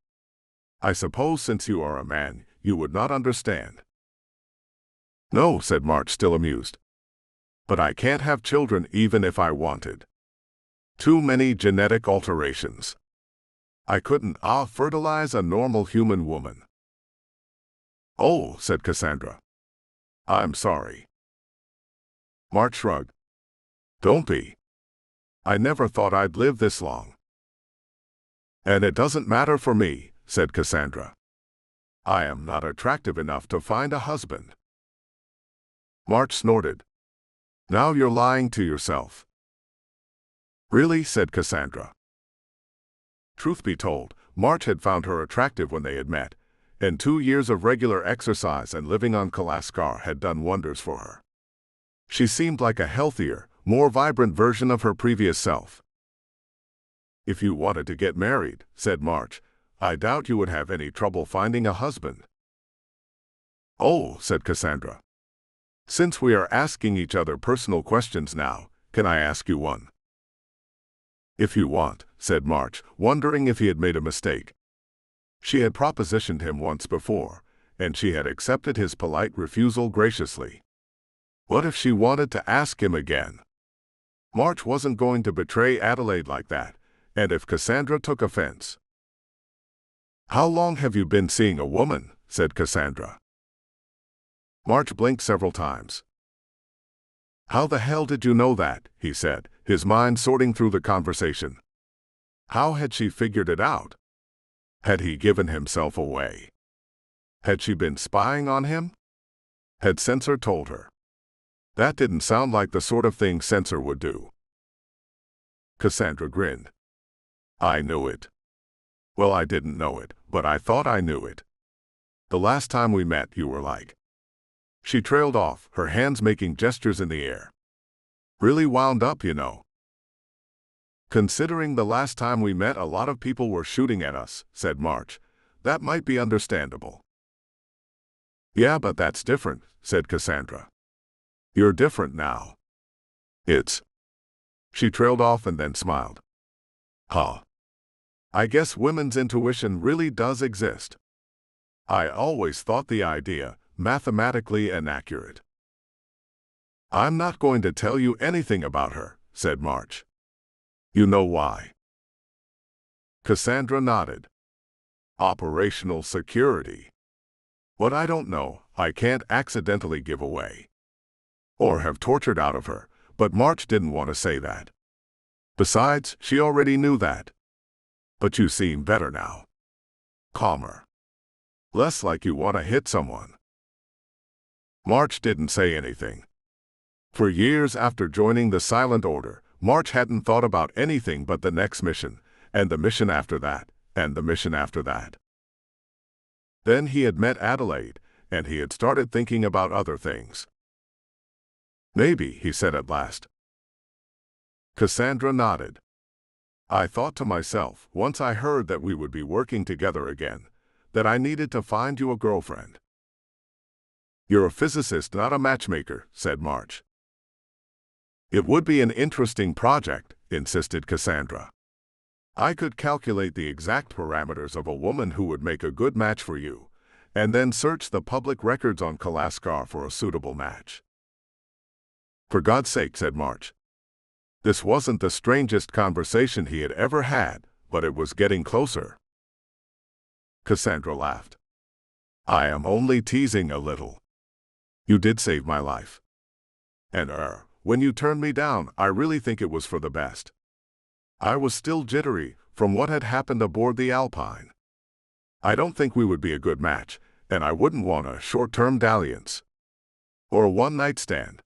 I suppose since you are a man, you would not understand. No, said March, still amused. But I can't have children even if I wanted. Too many genetic alterations. I couldn't fertilize a normal human woman. Oh, said Cassandra. I'm sorry. March shrugged. Don't be. I never thought I'd live this long. And it doesn't matter for me, said Cassandra. I am not attractive enough to find a husband. March snorted. Now you're lying to yourself. Really, said Cassandra. Truth be told, March had found her attractive when they had met, and 2 years of regular exercise and living on Kalaskar had done wonders for her. She seemed like a healthier, more vibrant version of her previous self. If you wanted to get married, said March, I doubt you would have any trouble finding a husband. Oh, said Cassandra. Since we are asking each other personal questions now, can I ask you one? If you want, said March, wondering if he had made a mistake. She had propositioned him once before, and she had accepted his polite refusal graciously. What if she wanted to ask him again? March wasn't going to betray Adelaide like that, and if Cassandra took offense. How long have you been seeing a woman? Said Cassandra. March blinked several times. How the hell did you know that? He said, his mind sorting through the conversation. How had she figured it out? Had he given himself away? Had she been spying on him? Had Censor told her? That didn't sound like the sort of thing Censor would do. Cassandra grinned. I knew it. Well, I didn't know it, but I thought I knew it. The last time we met, you were like. She trailed off, her hands making gestures in the air. Really wound up, you know. Considering the last time we met a lot of people were shooting at us, said March, that might be understandable. Yeah, but that's different, said Cassandra. You're different now. It's. She trailed off and then smiled. Huh. I guess women's intuition really does exist. I always thought the idea mathematically inaccurate. I'm not going to tell you anything about her, said March. You know why? Cassandra nodded. Operational security. What I don't know, I can't accidentally give away. Or have tortured out of her, but March didn't want to say that. Besides, she already knew that. But you seem better now. Calmer. Less like you want to hit someone. March didn't say anything. For years after joining the Silent Order, March hadn't thought about anything but the next mission, and the mission after that, and the mission after that. Then he had met Adelaide, and he had started thinking about other things. Maybe, he said at last. Cassandra nodded. I thought to myself, once I heard that we would be working together again, that I needed to find you a girlfriend. You're a physicist, not a matchmaker, said March. It would be an interesting project, insisted Cassandra. I could calculate the exact parameters of a woman who would make a good match for you, and then search the public records on Kalaskar for a suitable match. For God's sake, said March. This wasn't the strangest conversation he had ever had, but it was getting closer. Cassandra laughed. I am only teasing a little. You did save my life. And when you turned me down, I really think it was for the best. I was still jittery from what had happened aboard the Alpine. I don't think we would be a good match, and I wouldn't want a short-term dalliance. Or a one-night stand.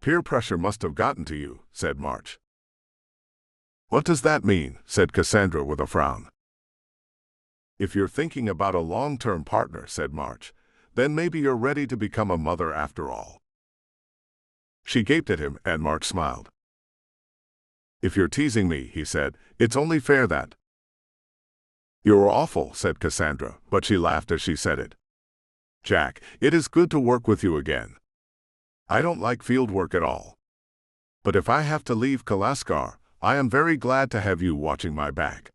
Peer pressure must have gotten to you, said March. What does that mean? Said Cassandra with a frown. If you're thinking about a long-term partner, said March, then maybe you're ready to become a mother after all. She gaped at him, and March smiled. If you're teasing me, he said, it's only fair that. You're awful, said Cassandra, but she laughed as she said it. Jack, it is good to work with you again. I don't like field work at all. But if I have to leave Kalaskar, I am very glad to have you watching my back.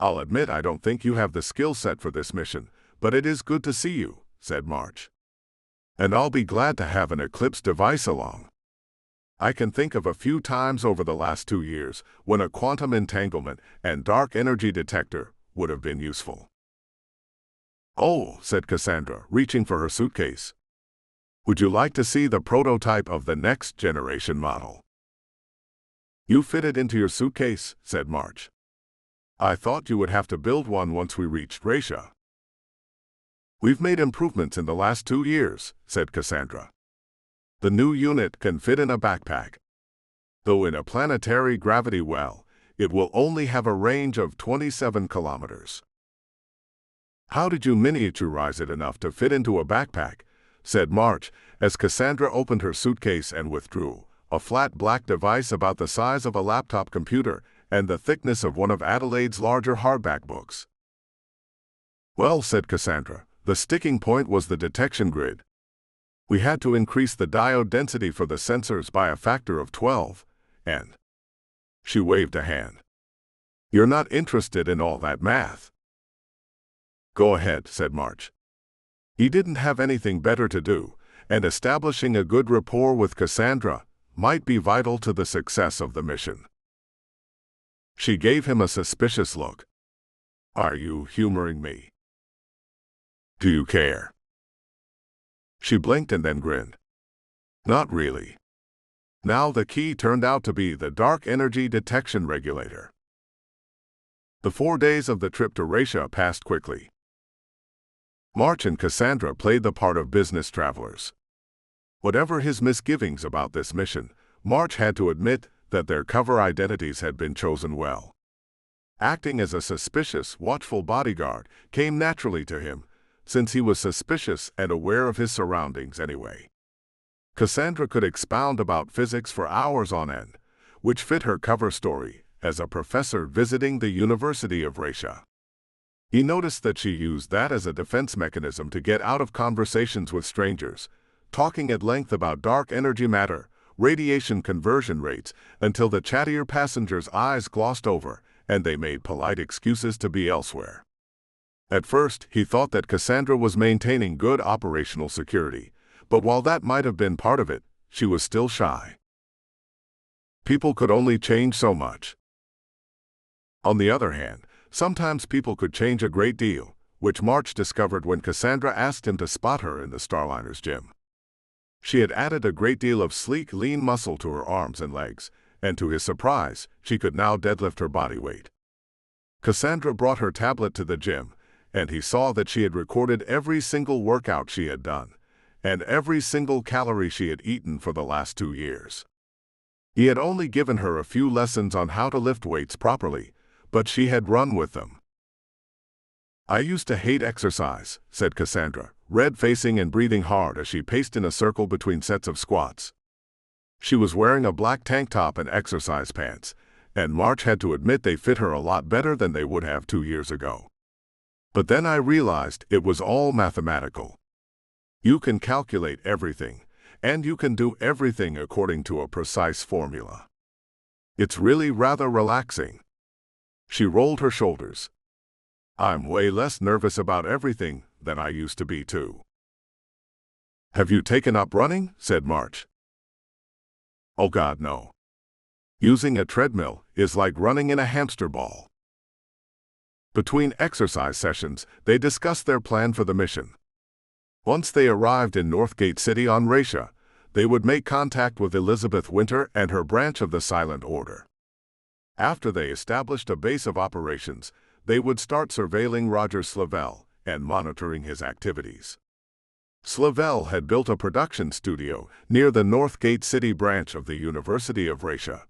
I'll admit I don't think you have the skill set for this mission, but it is good to see you, said March. And I'll be glad to have an Eclipse device along. I can think of a few times over the last 2 years when a quantum entanglement and dark energy detector would have been useful. Oh, said Cassandra, reaching for her suitcase. Would you like to see the prototype of the next generation model? You fit it into your suitcase, said March. I thought you would have to build one once we reached Raisha. We've made improvements in the last 2 years, said Cassandra. The new unit can fit in a backpack. Though in a planetary gravity well, it will only have a range of 27 kilometers. How did you miniaturize it enough to fit into a backpack? Said March, as Cassandra opened her suitcase and withdrew a flat black device about the size of a laptop computer and the thickness of one of Adelaide's larger hardback books. Well, said Cassandra, the sticking point was the detection grid. We had to increase the diode density for the sensors by a factor of 12, and... She waved a hand. You're not interested in all that math. Go ahead, said March. He didn't have anything better to do, and establishing a good rapport with Cassandra might be vital to the success of the mission. She gave him a suspicious look. Are you humoring me? Do you care? She blinked and then grinned. Not really. Now the key turned out to be the dark energy detection regulator. The 4 days of the trip to Raisha passed quickly. March and Cassandra played the part of business travelers. Whatever his misgivings about this mission, March had to admit that their cover identities had been chosen well. Acting as a suspicious, watchful bodyguard came naturally to him, since he was suspicious and aware of his surroundings anyway. Cassandra could expound about physics for hours on end, which fit her cover story as a professor visiting the University of Raisha. He noticed that she used that as a defense mechanism to get out of conversations with strangers, talking at length about dark energy matter, radiation conversion rates, until the chattier passengers' eyes glossed over and they made polite excuses to be elsewhere. At first, he thought that Cassandra was maintaining good operational security, but while that might have been part of it, she was still shy. People could only change so much. On the other hand, sometimes people could change a great deal, which March discovered when Cassandra asked him to spot her in the Starliner's gym. She had added a great deal of sleek, lean muscle to her arms and legs, and to his surprise, she could now deadlift her body weight. Cassandra brought her tablet to the gym, and he saw that she had recorded every single workout she had done, and every single calorie she had eaten for the last 2 years. He had only given her a few lessons on how to lift weights properly, but she had run with them. I used to hate exercise, said Cassandra, red-facing and breathing hard as she paced in a circle between sets of squats. She was wearing a black tank top and exercise pants, and March had to admit they fit her a lot better than they would have 2 years ago. But then I realized it was all mathematical. You can calculate everything, and you can do everything according to a precise formula. It's really rather relaxing. She rolled her shoulders. I'm way less nervous about everything than I used to be, too. Have you taken up running? Said March. Oh God, no. Using a treadmill is like running in a hamster ball. Between exercise sessions, they discussed their plan for the mission. Once they arrived in Northgate City on Raisha, they would make contact with Elizabeth Winter and her branch of the Silent Order. After they established a base of operations, they would start surveilling Roger Slavell and monitoring his activities. Slavell had built a production studio near the Northgate City branch of the University of Raisha,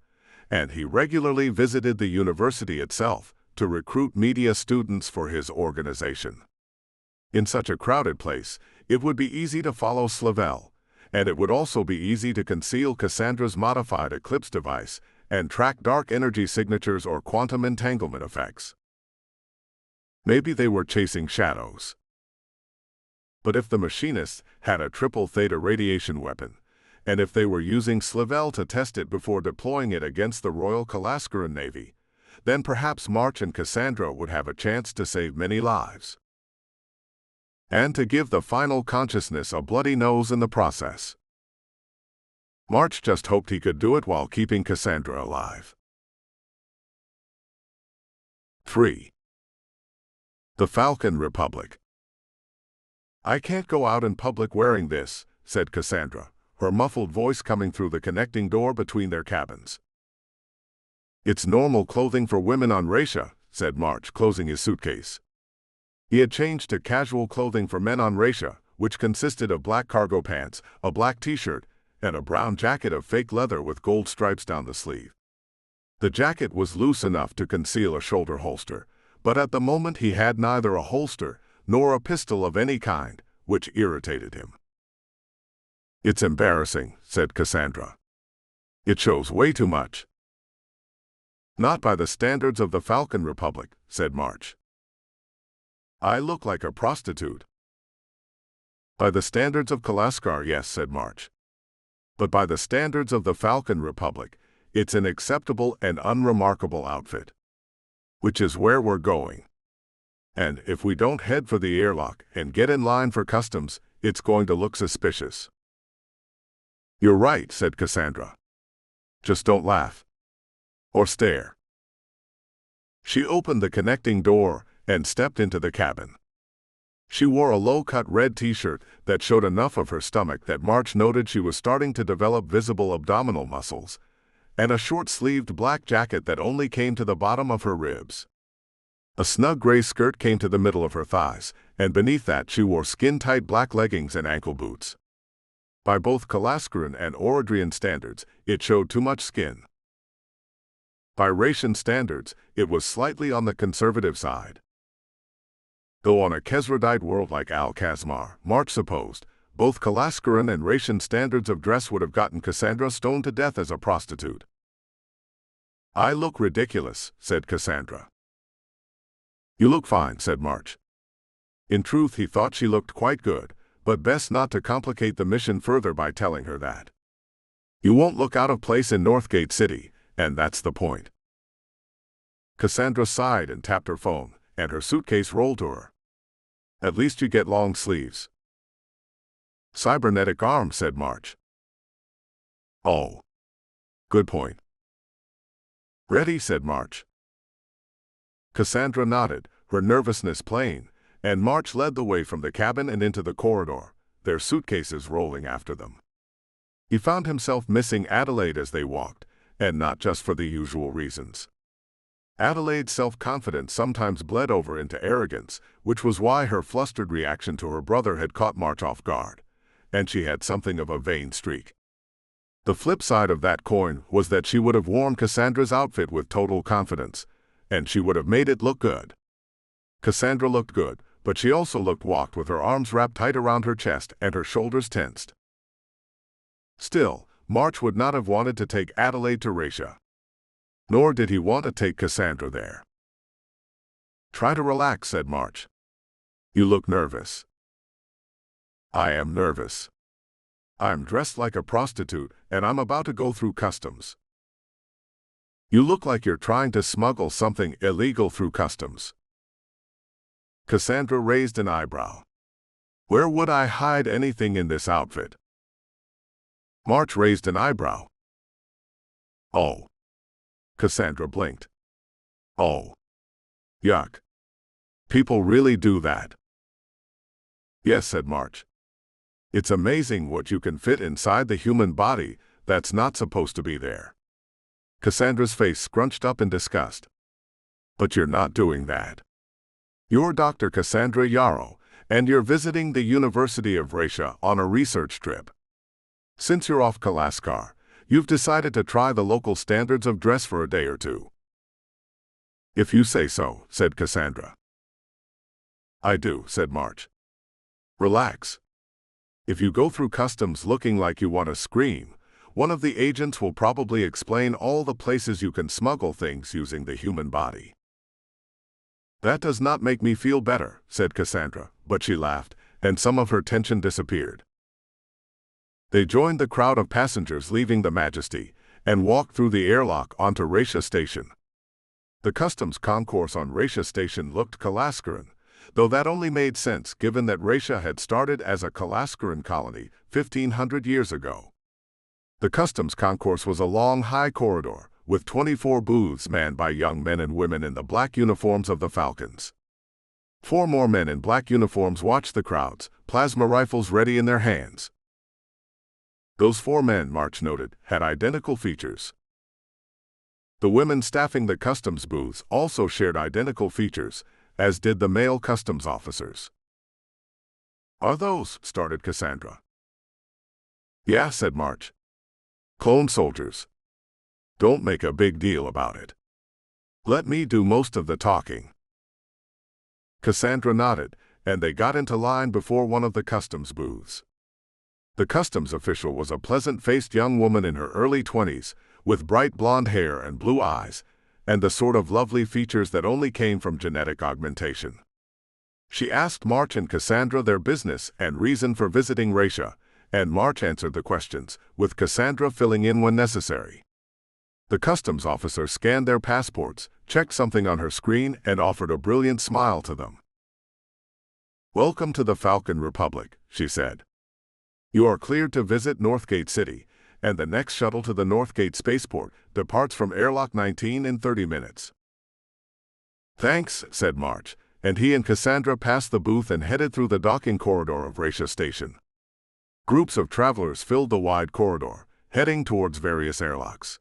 and he regularly visited the university itself to recruit media students for his organization. In such a crowded place, it would be easy to follow Slavell, and it would also be easy to conceal Cassandra's modified Eclipse device and track dark energy signatures or quantum entanglement effects. Maybe they were chasing shadows. But if the machinists had a triple theta radiation weapon, and if they were using Slavell to test it before deploying it against the Royal Kalaskuran Navy, then perhaps March and Cassandra would have a chance to save many lives. And to give the final consciousness a bloody nose in the process. March just hoped he could do it while keeping Cassandra alive. 3. The Falcon Republic. I can't go out in public wearing this, said Cassandra, her muffled voice coming through the connecting door between their cabins. It's normal clothing for women on Raisha, said March, closing his suitcase. He had changed to casual clothing for men on Raisha, which consisted of black cargo pants, a black t-shirt, and a brown jacket of fake leather with gold stripes down the sleeve. The jacket was loose enough to conceal a shoulder holster, but at the moment he had neither a holster nor a pistol of any kind, which irritated him. It's embarrassing, said Cassandra. It shows way too much. Not by the standards of the Falcon Republic, said March. I look like a prostitute. By the standards of Kalaskar, yes, said March. But by the standards of the Falcon Republic, it's an acceptable and unremarkable outfit. Which is where we're going. And if we don't head for the airlock and get in line for customs, it's going to look suspicious. You're right, said Cassandra. Just don't laugh. Or stare. She opened the connecting door and stepped into the cabin. She wore a low-cut red t-shirt that showed enough of her stomach that March noted she was starting to develop visible abdominal muscles, and a short-sleeved black jacket that only came to the bottom of her ribs. A snug gray skirt came to the middle of her thighs, and beneath that she wore skin-tight black leggings and ankle boots. By both Kalaskaran and Orodrian standards, it showed too much skin. By Raishan standards, it was slightly on the conservative side. Though on a Kesradite world like Al-Kazmar, March supposed, both Kalaskaran and Raishan standards of dress would have gotten Cassandra stoned to death as a prostitute. I look ridiculous, said Cassandra. You look fine, said March. In truth, he thought she looked quite good, but best not to complicate the mission further by telling her that. You won't look out of place in Northgate City, and that's the point. Cassandra sighed and tapped her phone, and her suitcase rolled to her. At least you get long sleeves. Cybernetic arms, said March. Oh. Good point. Ready, said March. Cassandra nodded, her nervousness plain, and March led the way from the cabin and into the corridor, their suitcases rolling after them. He found himself missing Adelaide as they walked, and not just for the usual reasons. Adelaide's self-confidence sometimes bled over into arrogance, which was why her flustered reaction to her brother had caught March off guard, and she had something of a vain streak. The flip side of that coin was that she would have worn Cassandra's outfit with total confidence, and she would have made it look good. Cassandra looked good, but she also looked walked with her arms wrapped tight around her chest and her shoulders tensed. Still, March would not have wanted to take Adelaide to Raisha. Nor did he want to take Cassandra there. Try to relax, said March. You look nervous. I am nervous. I'm dressed like a prostitute, and I'm about to go through customs. You look like you're trying to smuggle something illegal through customs. Cassandra raised an eyebrow. Where would I hide anything in this outfit? March raised an eyebrow. Oh. Cassandra blinked. Oh. Yuck. People really do that. Yes, said March. It's amazing what you can fit inside the human body that's not supposed to be there. Cassandra's face scrunched up in disgust. But you're not doing that. You're Dr. Cassandra Yarrow, and you're visiting the University of Ratia on a research trip. Since you're off Kalaskar, you've decided to try the local standards of dress for a day or two. If you say so, said Cassandra. I do, said March. Relax. If you go through customs looking like you want to scream, one of the agents will probably explain all the places you can smuggle things using the human body. That does not make me feel better, said Cassandra, but she laughed, and some of her tension disappeared. They joined the crowd of passengers leaving the Majesty and walked through the airlock onto Ratia Station. The customs concourse on Ratia Station looked Kalaskaran, though that only made sense given that Ratia had started as a Kalaskaran colony 1,500 years ago. The customs concourse was a long, high corridor, with 24 booths manned by young men and women in the black uniforms of the Falcons. 4 more men in black uniforms watched the crowds, plasma rifles ready in their hands. Those 4 men, March noted, had identical features. The women staffing the customs booths also shared identical features, as did the male customs officers. Are those, started Cassandra. Yeah, said March. Clone soldiers. Don't make a big deal about it. Let me do most of the talking. Cassandra nodded, and they got into line before one of the customs booths. The customs official was a pleasant-faced young woman in her early 20s, with bright blonde hair and blue eyes, and the sort of lovely features that only came from genetic augmentation. She asked March and Cassandra their business and reason for visiting Ratia, and March answered the questions, with Cassandra filling in when necessary. The customs officer scanned their passports, checked something on her screen, and offered a brilliant smile to them. Welcome to the Falcon Republic, she said. You are cleared to visit Northgate City, and the next shuttle to the Northgate Spaceport departs from Airlock 19 in 30 minutes. Thanks, said March, and he and Cassandra passed the booth and headed through the docking corridor of Ratia Station. Groups of travelers filled the wide corridor, heading towards various airlocks.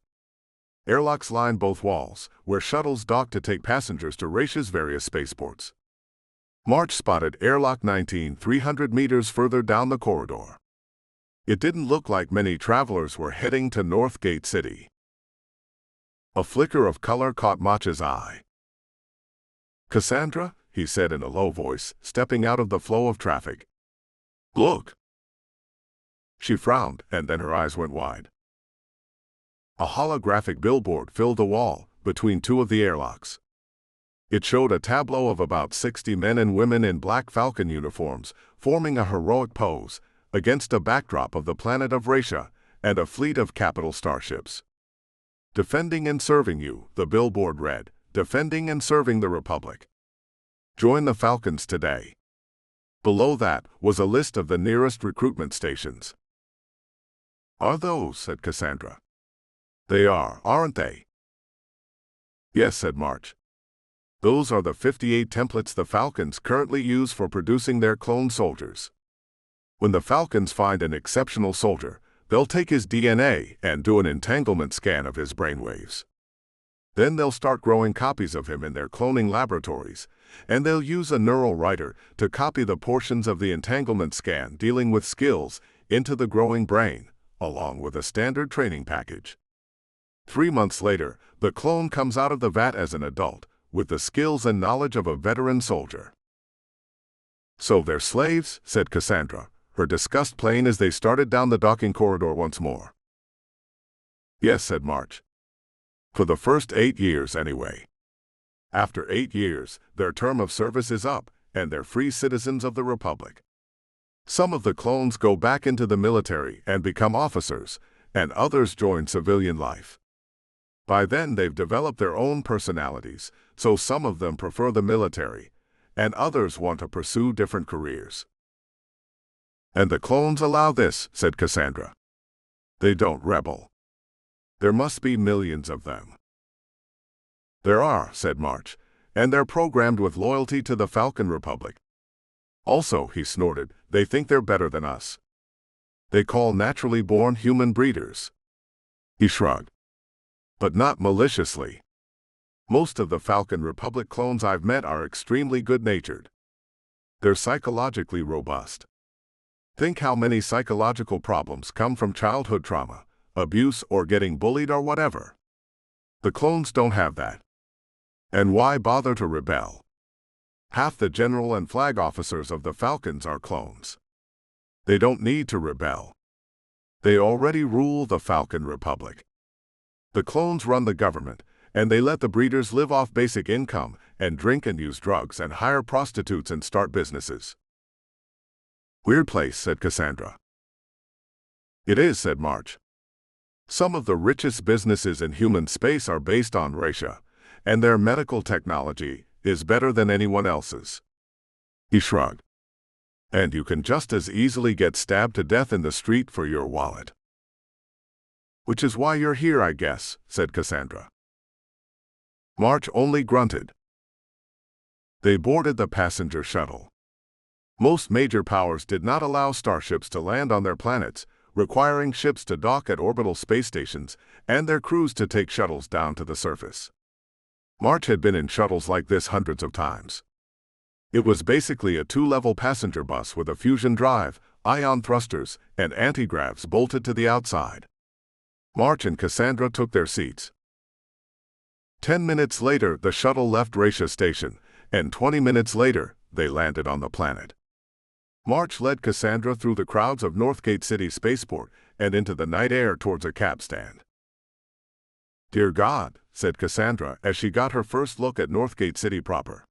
Airlocks lined both walls, where shuttles docked to take passengers to Ratia's various spaceports. March spotted Airlock 19 300 meters further down the corridor. It didn't look like many travelers were heading to Northgate City. A flicker of color caught March's eye. Cassandra, he said in a low voice, stepping out of the flow of traffic. Look. She frowned, and then her eyes went wide. A holographic billboard filled the wall between 2 of the airlocks. It showed a tableau of about 60 men and women in black Falcon uniforms forming a heroic pose against a backdrop of the planet of Ratia and a fleet of capital starships. Defending and serving you, the billboard read, defending and serving the Republic. Join the Falcons today. Below that was a list of the nearest recruitment stations. Are those, said Cassandra. They are, aren't they? Yes, said March. Those are the 58 templates the Falcons currently use for producing their clone soldiers. When the Falcons find an exceptional soldier, they'll take his DNA and do an entanglement scan of his brainwaves. Then they'll start growing copies of him in their cloning laboratories, and they'll use a neural writer to copy the portions of the entanglement scan dealing with skills into the growing brain, along with a standard training package. 3 months later, the clone comes out of the vat as an adult, with the skills and knowledge of a veteran soldier. So they're slaves, said Cassandra, her disgust plain as they started down the docking corridor once more. Yes, said March. For the first 8 years, anyway. After 8 years, their term of service is up, and they're free citizens of the Republic. Some of the clones go back into the military and become officers, and others join civilian life. By then they've developed their own personalities, so some of them prefer the military, and others want to pursue different careers. And the clones allow this, said Cassandra. They don't rebel. There must be millions of them. There are, said March, and they're programmed with loyalty to the Falcon Republic. Also, he snorted, they think they're better than us. They call naturally born human breeders. He shrugged. But not maliciously. Most of the Falcon Republic clones I've met are extremely good-natured. They're psychologically robust. Think how many psychological problems come from childhood trauma, abuse, or getting bullied or whatever. The clones don't have that. And why bother to rebel? Half the general and flag officers of the Falcons are clones. They don't need to rebel. They already rule the Falcon Republic. The clones run the government, and they let the breeders live off basic income and drink and use drugs and hire prostitutes and start businesses. Weird place, said Cassandra. It is, said March. Some of the richest businesses in human space are based on racia, and their medical technology is better than anyone else's. He shrugged. And you can just as easily get stabbed to death in the street for your wallet. Which is why you're here, I guess, said Cassandra. March only grunted. They boarded the passenger shuttle. Most major powers did not allow starships to land on their planets, requiring ships to dock at orbital space stations and their crews to take shuttles down to the surface. March had been in shuttles like this hundreds of times. It was basically a two-level passenger bus with a fusion drive, ion thrusters, and anti-gravs bolted to the outside. March and Cassandra took their seats. 10 minutes later, the shuttle left Racia Station, and 20 minutes later, they landed on the planet. March led Cassandra through the crowds of Northgate City Spaceport and into the night air towards a cab stand. Dear God, said Cassandra as she got her first look at Northgate City proper.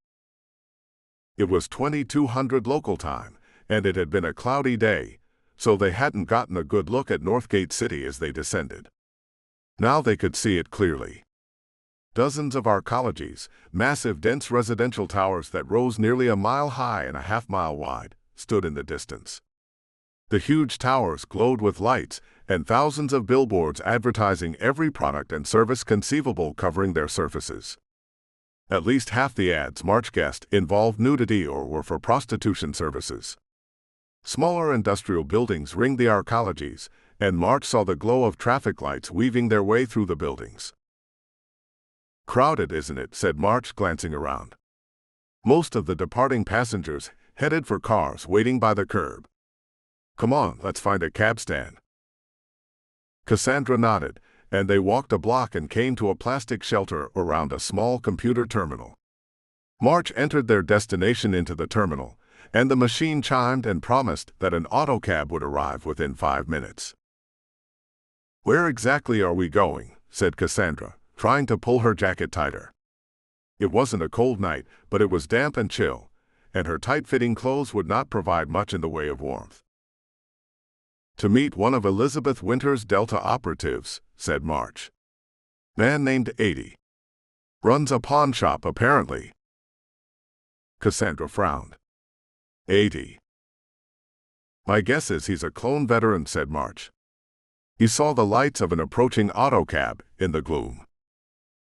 It was 2200 local time, and it had been a cloudy day, so they hadn't gotten a good look at Northgate City as they descended. Now they could see it clearly. Dozens of arcologies, massive dense residential towers that rose nearly a mile high and a half-mile wide, stood in the distance. The huge towers glowed with lights, and thousands of billboards advertising every product and service conceivable covering their surfaces. At least half the ads, March guessed, involved nudity or were for prostitution services. Smaller industrial buildings ringed the arcologies, and March saw the glow of traffic lights weaving their way through the buildings. Crowded, isn't it? Said March, glancing around. Most of the departing passengers headed for cars waiting by the curb. Come on, let's find a cab stand. Cassandra nodded, and they walked a block and came to a plastic shelter around a small computer terminal. March entered their destination into the terminal, and the machine chimed and promised that an autocab would arrive within 5 minutes. Where exactly are we going? Said Cassandra, trying to pull her jacket tighter. It wasn't a cold night, but it was damp and chill, and her tight-fitting clothes would not provide much in the way of warmth. To meet one of Elizabeth Winter's Delta operatives, said March. Man named 80. Runs a pawn shop, apparently. Cassandra frowned. 80. My guess is he's a clone veteran, said March. He saw the lights of an approaching autocab in the gloom.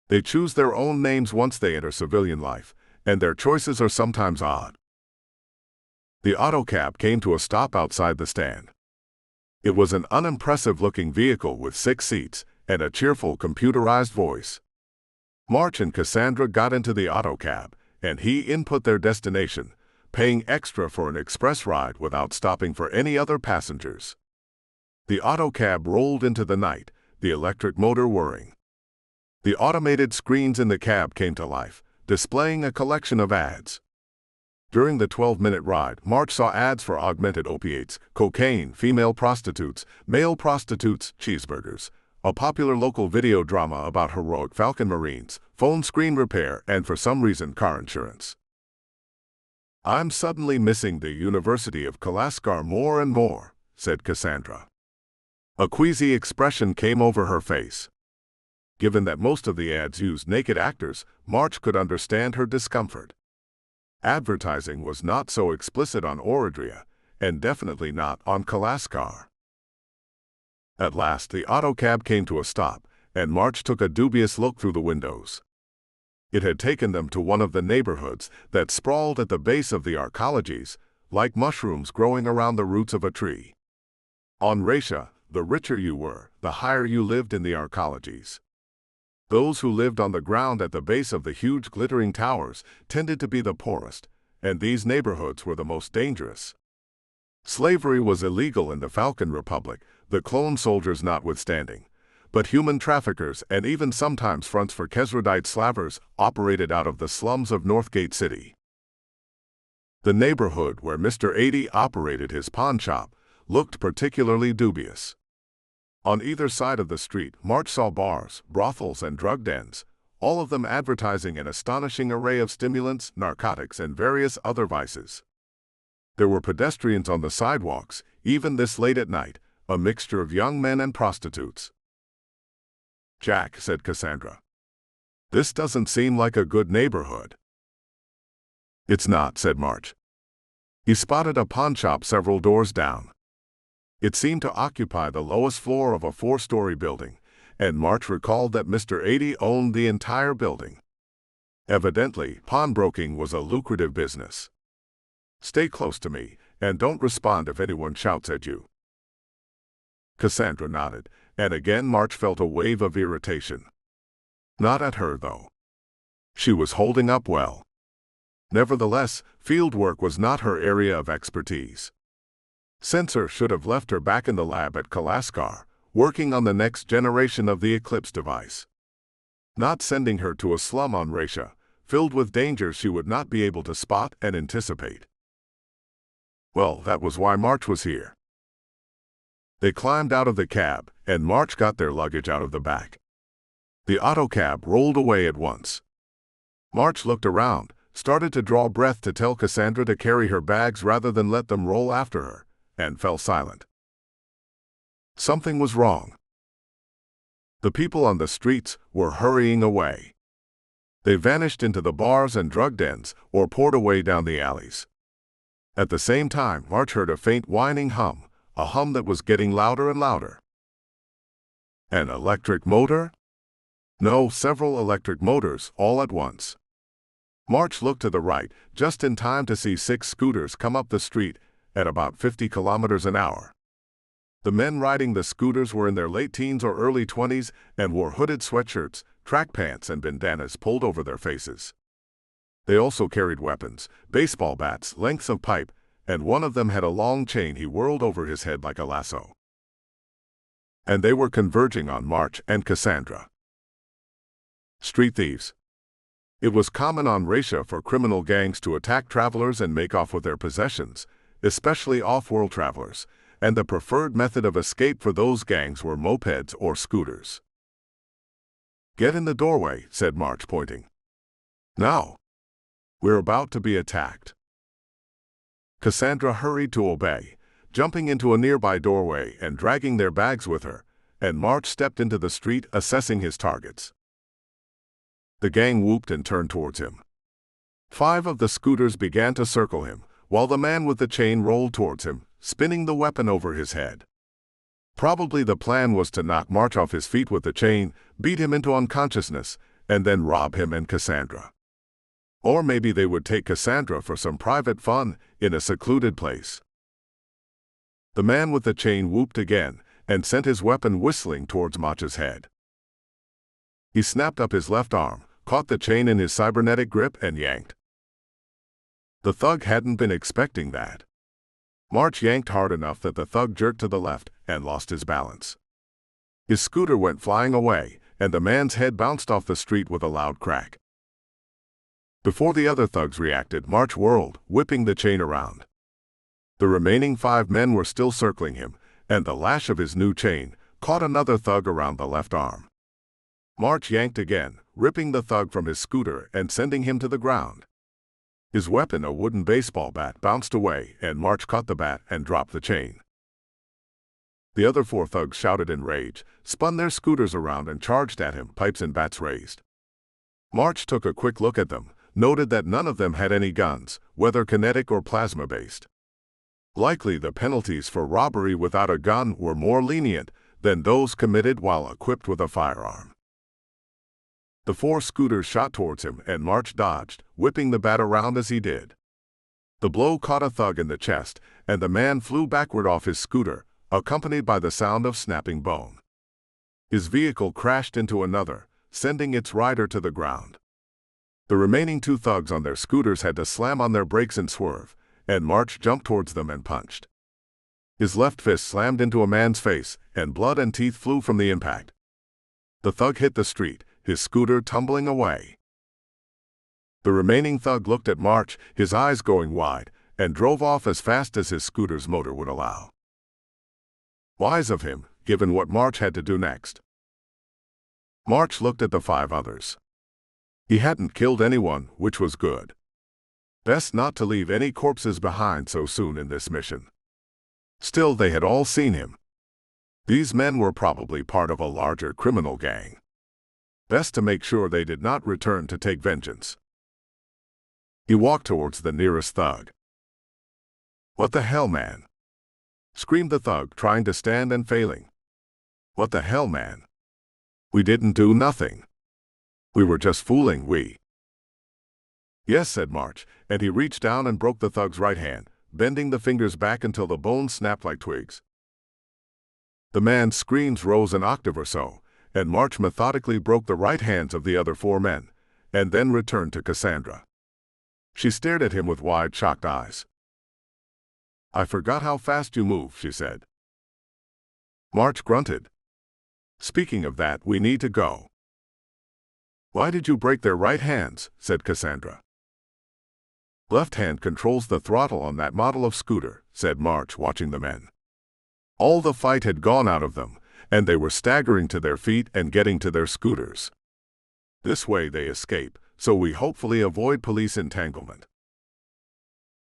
They choose their own names once they enter civilian life, and their choices are sometimes odd. The autocab came to a stop outside the stand. It was an unimpressive-looking vehicle with 6 seats and a cheerful computerized voice. March and Cassandra got into the autocab, and he input their destination, paying extra for an express ride without stopping for any other passengers. The autocab rolled into the night, the electric motor whirring. The automated screens in the cab came to life, displaying a collection of ads. During the 12-minute ride, March saw ads for augmented opiates, cocaine, female prostitutes, male prostitutes, cheeseburgers, a popular local video drama about heroic Falcon Marines, phone screen repair, and for some reason car insurance. I'm suddenly missing the University of Kalaskar more and more, said Cassandra. A queasy expression came over her face. Given that most of the ads used naked actors, March could understand her discomfort. Advertising was not so explicit on Oradria, and definitely not on Kalaskar. At last the autocab came to a stop, and March took a dubious look through the windows. It had taken them to one of the neighborhoods that sprawled at the base of the arcologies, like mushrooms growing around the roots of a tree. On Ratia, the richer you were, the higher you lived in the arcologies. Those who lived on the ground at the base of the huge glittering towers tended to be the poorest, and these neighborhoods were the most dangerous. Slavery was illegal in the Falcon Republic, the clone soldiers notwithstanding, but human traffickers and even sometimes fronts for Kesrodite slavers operated out of the slums of Northgate City. The neighborhood where Mr. 80 operated his pawn shop looked particularly dubious. On either side of the street, March saw bars, brothels, and drug dens, all of them advertising an astonishing array of stimulants, narcotics, and various other vices. There were pedestrians on the sidewalks, even this late at night, a mixture of young men and prostitutes. "Jack," said Cassandra, "this doesn't seem like a good neighborhood." "It's not," said March. He spotted a pawn shop several doors down. It seemed to occupy the lowest floor of a 4-story building, and March recalled that Mr. 80 owned the entire building. Evidently, pawnbroking was a lucrative business. "Stay close to me, and don't respond if anyone shouts at you." Cassandra nodded, and again March felt a wave of irritation. Not at her, though. She was holding up well. Nevertheless, field work was not her area of expertise. Sensor should have left her back in the lab at Kalaskar, working on the next generation of the Eclipse device. Not sending her to a slum on Ratia, filled with dangers she would not be able to spot and anticipate. Well, that was why March was here. They climbed out of the cab, and March got their luggage out of the back. The autocab rolled away at once. March looked around, started to draw breath to tell Cassandra to carry her bags rather than let them roll after her, and fell silent. Something was wrong. The people on the streets were hurrying away. They vanished into the bars and drug dens or poured away down the alleys. At the same time, March heard a faint whining hum, a hum that was getting louder and louder. An electric motor? No, several electric motors all at once. March looked to the right, just in time to see 6 scooters come up the street at about 50 kilometers an hour. The men riding the scooters were in their late teens or early 20s and wore hooded sweatshirts, track pants, and bandanas pulled over their faces. They also carried weapons, baseball bats, lengths of pipe, and one of them had a long chain he whirled over his head like a lasso. And they were converging on March and Cassandra. Street thieves. It was common on Ratia for criminal gangs to attack travelers and make off with their possessions, especially off-world travelers, and the preferred method of escape for those gangs were mopeds or scooters. "Get in the doorway," said March, pointing. "Now. We're about to be attacked." Cassandra hurried to obey, jumping into a nearby doorway and dragging their bags with her, and March stepped into the street, assessing his targets. The gang whooped and turned towards him. 5 of the scooters began to circle him, while the man with the chain rolled towards him, spinning the weapon over his head. Probably the plan was to knock March off his feet with the chain, beat him into unconsciousness, and then rob him and Cassandra. Or maybe they would take Cassandra for some private fun in a secluded place. The man with the chain whooped again and sent his weapon whistling towards March's head. He snapped up his left arm, caught the chain in his cybernetic grip, and yanked. The thug hadn't been expecting that. March yanked hard enough that the thug jerked to the left and lost his balance. His scooter went flying away, and the man's head bounced off the street with a loud crack. Before the other thugs reacted, March whirled, whipping the chain around. The remaining 5 men were still circling him, and the lash of his new chain caught another thug around the left arm. March yanked again, ripping the thug from his scooter and sending him to the ground. His weapon, a wooden baseball bat, bounced away, and March caught the bat and dropped the chain. The other 4 thugs shouted in rage, spun their scooters around and charged at him, pipes and bats raised. March took a quick look at them, noted that none of them had any guns, whether kinetic or plasma-based. Likely the penalties for robbery without a gun were more lenient than those committed while equipped with a firearm. The 4 scooters shot towards him and March dodged, whipping the bat around as he did. The blow caught a thug in the chest, and the man flew backward off his scooter, accompanied by the sound of snapping bone. His vehicle crashed into another, sending its rider to the ground. The remaining 2 thugs on their scooters had to slam on their brakes and swerve, and March jumped towards them and punched. His left fist slammed into a man's face, and blood and teeth flew from the impact. The thug hit the street, his scooter tumbling away. The remaining thug looked at March, his eyes going wide, and drove off as fast as his scooter's motor would allow. Wise of him, given what March had to do next. March looked at the 5 others. He hadn't killed anyone, which was good. Best not to leave any corpses behind so soon in this mission. Still, they had all seen him. These men were probably part of a larger criminal gang. Best to make sure they did not return to take vengeance. He walked towards the nearest thug. "What the hell, man?" screamed the thug, trying to stand and failing. "What the hell, man? We didn't do nothing. We were just fooling, we." "Yes," said March, and he reached down and broke the thug's right hand, bending the fingers back until the bones snapped like twigs. The man's screams rose an octave or so, and March methodically broke the right hands of the other 4 men, and then returned to Cassandra. She stared at him with wide, shocked eyes. "I forgot how fast you move," she said. March grunted. "Speaking of that, we need to go." "Why did you break their right hands?" said Cassandra. "Left hand controls the throttle on that model of scooter," said March, watching the men. All the fight had gone out of them, and they were staggering to their feet and getting to their scooters. This way they escape, so we hopefully avoid police entanglement.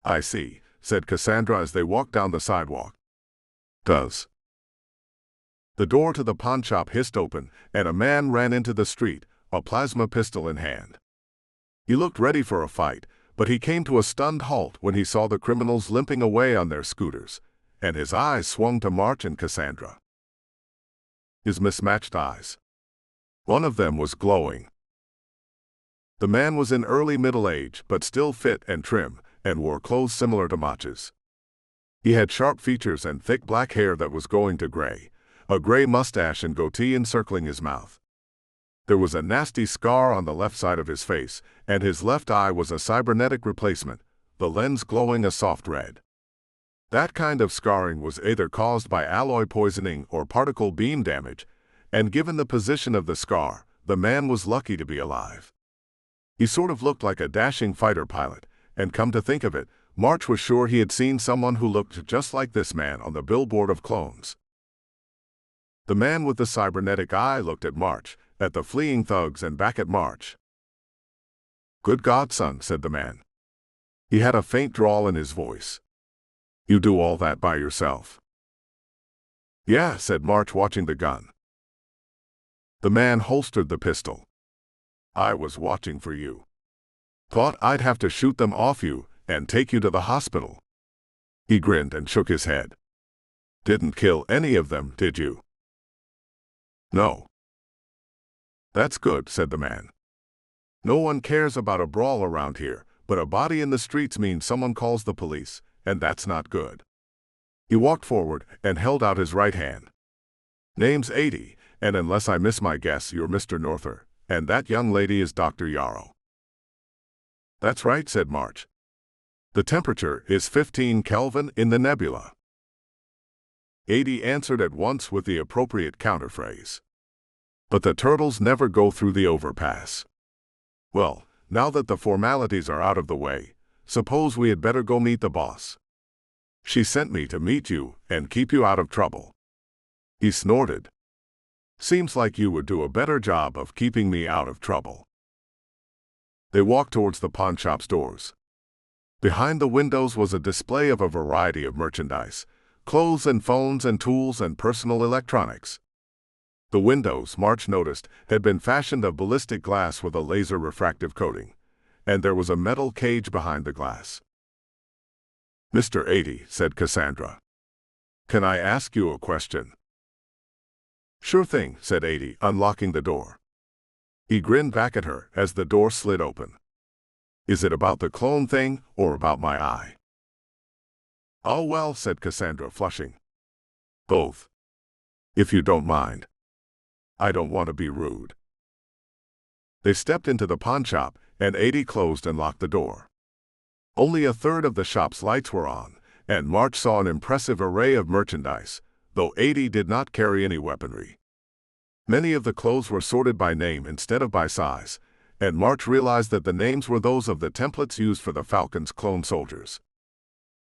"I see," said Cassandra as they walked down the sidewalk. "Does." The door to the pawnshop hissed open, and a man ran into the street, a plasma pistol in hand. He looked ready for a fight, but he came to a stunned halt when he saw the criminals limping away on their scooters, and his eyes swung to March and Cassandra. His mismatched eyes. One of them was glowing. The man was in early middle age, but still fit and trim, and wore clothes similar to March's. He had sharp features and thick black hair that was going to gray, a gray mustache and goatee encircling his mouth. There was a nasty scar on the left side of his face, and his left eye was a cybernetic replacement, the lens glowing a soft red. That kind of scarring was either caused by alloy poisoning or particle beam damage, and given the position of the scar, the man was lucky to be alive. He sort of looked like a dashing fighter pilot, and come to think of it, March was sure he had seen someone who looked just like this man on the billboard of clones. The man with the cybernetic eye looked at March, at the fleeing thugs and back at March. "Good God, son," said the man. He had a faint drawl in his voice. "You do all that by yourself?" "Yeah," said March, watching the gun. The man holstered the pistol. "I was watching for you. Thought I'd have to shoot them off you and take you to the hospital." He grinned and shook his head. "Didn't kill any of them, did you?" "No." "That's good," said the man. "No one cares about a brawl around here, but a body in the streets means someone calls the police, and that's not good." He walked forward and held out his right hand. "Name's 80, and unless I miss my guess, you're Mr. Norther, and that young lady is Dr. Yarrow." "That's right," said March. "The temperature is 15 Kelvin in the nebula." 80 answered at once with the appropriate counterphrase. "But the turtles never go through the overpass." "Well, now that the formalities are out of the way, suppose we had better go meet the boss. She sent me to meet you and keep you out of trouble." He snorted. "Seems like you would do a better job of keeping me out of trouble." They walked towards the pawnshop's doors. Behind the windows was a display of a variety of merchandise, clothes and phones and tools and personal electronics. The windows, March noticed, had been fashioned of ballistic glass with a laser refractive coating, and there was a metal cage behind the glass. "Mr. 80, said Cassandra. "Can I ask you a question?" "Sure thing," said 80, unlocking the door. He grinned back at her as the door slid open. "Is it about the clone thing or about my eye?" "Oh well," said Cassandra, flushing. "Both. If you don't mind. I don't want to be rude." They stepped into the pawn shop, and 80 closed and locked the door. Only a third of the shop's lights were on, and March saw an impressive array of merchandise, though 80 did not carry any weaponry. Many of the clothes were sorted by name instead of by size, and March realized that the names were those of the templates used for the Falcon's clone soldiers.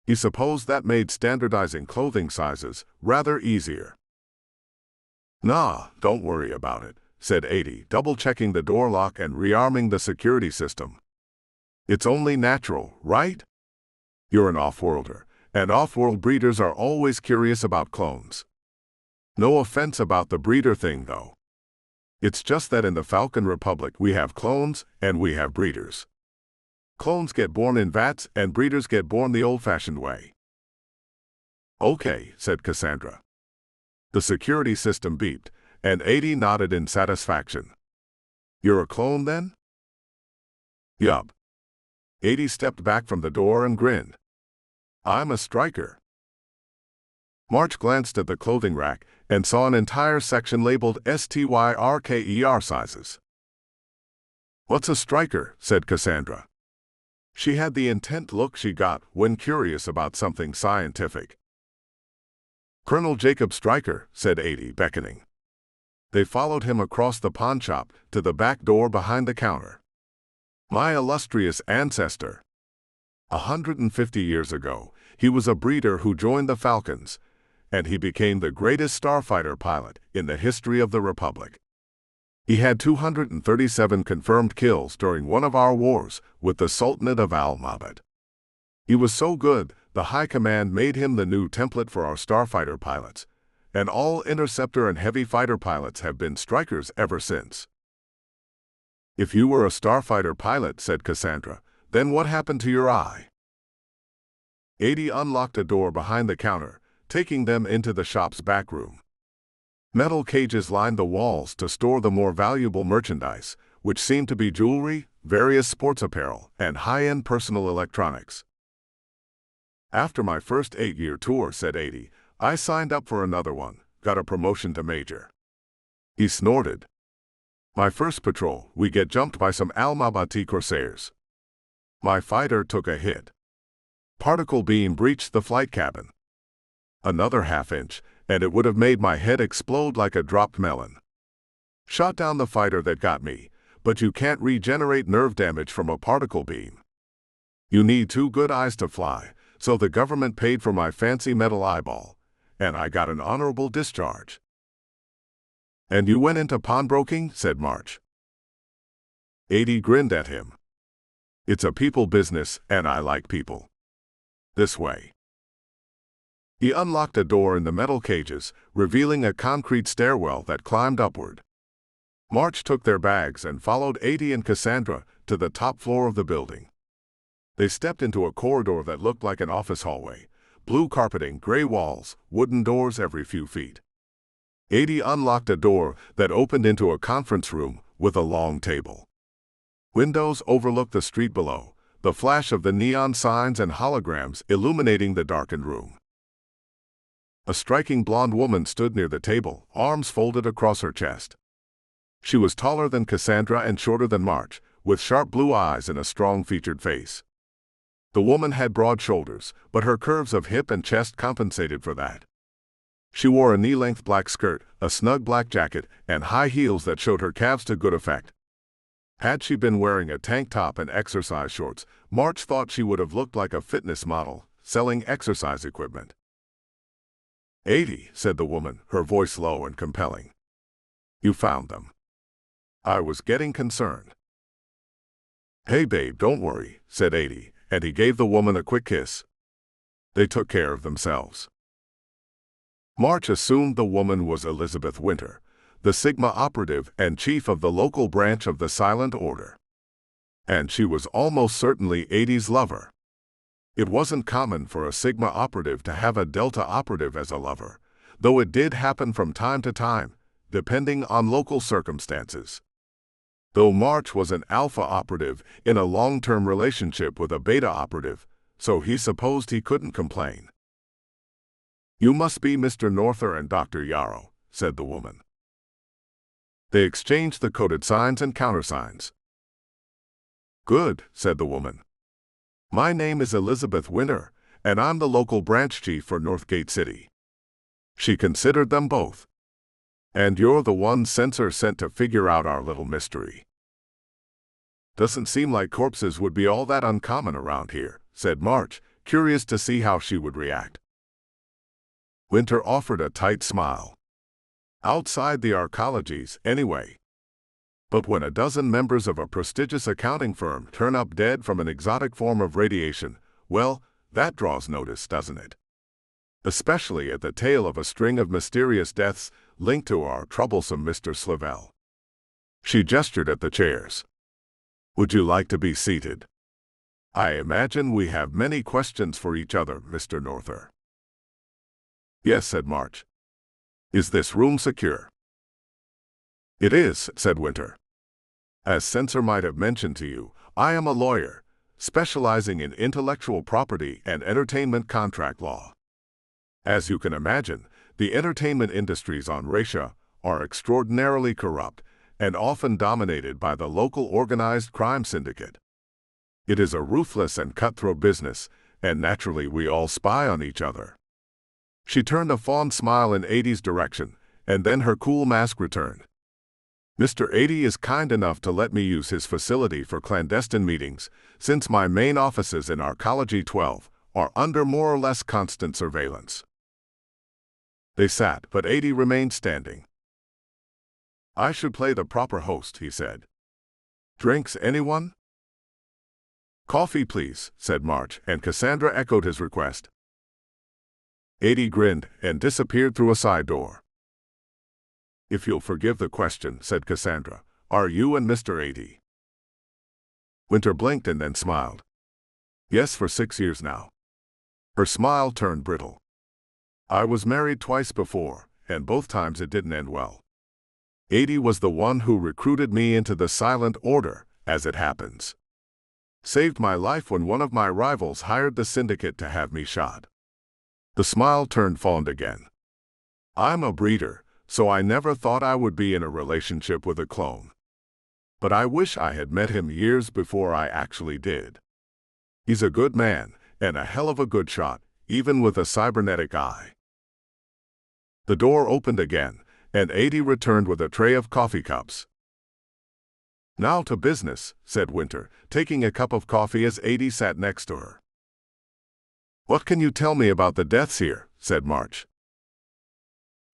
He supposed that made standardizing clothing sizes rather easier. "Nah, don't worry about it," said 80, double-checking the door lock and rearming the security system. "It's only natural, right? You're an off-worlder, and off-world breeders are always curious about clones. No offense about the breeder thing, though. It's just that in the Falcon Republic we have clones and we have breeders. Clones get born in vats and breeders get born the old-fashioned way." "Okay," said Cassandra. The security system beeped, and 80 nodded in satisfaction. "You're a clone, then?" "Yup." 80 stepped back from the door and grinned. "I'm a striker." March glanced at the clothing rack and saw an entire section labeled STYRKER sizes. "What's a striker?" said Cassandra. She had the intent look she got when curious about something scientific. "Colonel Jacob Stryker," said 80, beckoning. They followed him across the pawn shop to the back door behind the counter. "My illustrious ancestor. 150 years ago, he was a breeder who joined the Falcons, and he became the greatest starfighter pilot in the history of the Republic. He had 237 confirmed kills during one of our wars with the Sultanate of Al-Mabad. He was so good, the High Command made him the new template for our starfighter pilots, and all interceptor and heavy fighter pilots have been strikers ever since." "If you were a starfighter pilot," said Cassandra, "then what happened to your eye?" 80 unlocked a door behind the counter, taking them into the shop's back room. Metal cages lined the walls to store the more valuable merchandise, which seemed to be jewelry, various sports apparel, and high-end personal electronics. "After my first 8-year tour," said 80, "I signed up for another one, got a promotion to major." He snorted. "My first patrol, we get jumped by some Al-Mabati corsairs. My fighter took a hit. Particle beam breached the flight cabin. Another half-inch, and it would have made my head explode like a dropped melon. Shot down the fighter that got me, but you can't regenerate nerve damage from a particle beam. You need 2 good eyes to fly, so the government paid for my fancy metal eyeball, and I got an honorable discharge." "And you went into pawnbroking?" said March. 80 grinned at him. "It's a people business, and I like people. This way." He unlocked a door in the metal cages, revealing a concrete stairwell that climbed upward. March took their bags and followed 80 and Cassandra to the top floor of the building. They stepped into a corridor that looked like an office hallway, blue carpeting, gray walls, wooden doors every few feet. 80 unlocked a door that opened into a conference room with a long table. Windows overlooked the street below, the flash of the neon signs and holograms illuminating the darkened room. A striking blonde woman stood near the table, arms folded across her chest. She was taller than Cassandra and shorter than March, with sharp blue eyes and a strong-featured face. The woman had broad shoulders, but her curves of hip and chest compensated for that. She wore a knee-length black skirt, a snug black jacket, and high heels that showed her calves to good effect. Had she been wearing a tank top and exercise shorts, March thought she would have looked like a fitness model, selling exercise equipment. 80, said the woman, her voice low and compelling. You found them. I was getting concerned. Hey babe, don't worry, said 80, and he gave the woman a quick kiss. They took care of themselves. March assumed the woman was Elizabeth Winter, the Sigma operative and chief of the local branch of the Silent Order. And she was almost certainly Adie's lover. It wasn't common for a Sigma operative to have a Delta operative as a lover, though it did happen from time to time, depending on local circumstances. Though March was an Alpha operative in a long-term relationship with a Beta operative, so he supposed he couldn't complain. "You must be Mr. Norther and Dr. Yarrow," said the woman. They exchanged the coded signs and countersigns. "Good," said the woman. "My name is Elizabeth Winter, and I'm the local branch chief for Northgate City." She considered them both. "And you're the one censor sent to figure out our little mystery." "Doesn't seem like corpses would be all that uncommon around here," said March, curious to see how she would react. Winter offered a tight smile. "Outside the arcologies, anyway. But when a dozen members of a prestigious accounting firm turn up dead from an exotic form of radiation, well, that draws notice, doesn't it? Especially at the tail of a string of mysterious deaths linked to our troublesome Mr. Slavell." She gestured at the chairs. "Would you like to be seated? I imagine we have many questions for each other, Mr. Norther." "Yes," said March. "Is this room secure?" "It is," said Winter. "As censor might have mentioned to you, I am a lawyer, specializing in intellectual property and entertainment contract law. As you can imagine, the entertainment industries on Ratia are extraordinarily corrupt and often dominated by the local organized crime syndicate. It is a ruthless and cutthroat business, and naturally we all spy on each other." She turned a fond smile in Adie's direction, and then her cool mask returned. "Mr. Adie is kind enough to let me use his facility for clandestine meetings, since my main offices in Arcology 12 are under more or less constant surveillance." They sat, but Adie remained standing. "I should play the proper host," he said. "Drinks, anyone?" "Coffee, please," said March, and Cassandra echoed his request. Adie grinned and disappeared through a side door. "If you'll forgive the question," said Cassandra, "are you and Mr. Adie?" Winter blinked and then smiled. "Yes, for 6 years now." Her smile turned brittle. "I was married twice before, and both times it didn't end well. Adie was the one who recruited me into the Silent Order, as it happens. Saved my life when one of my rivals hired the syndicate to have me shot." The smile turned fond again. "I'm a breeder, so I never thought I would be in a relationship with a clone. But I wish I had met him years before I actually did. He's a good man, and a hell of a good shot, even with a cybernetic eye." The door opened again, and Adie returned with a tray of coffee cups. "Now to business," said Winter, taking a cup of coffee as Adie sat next to her. "What can you tell me about the deaths here?" said March.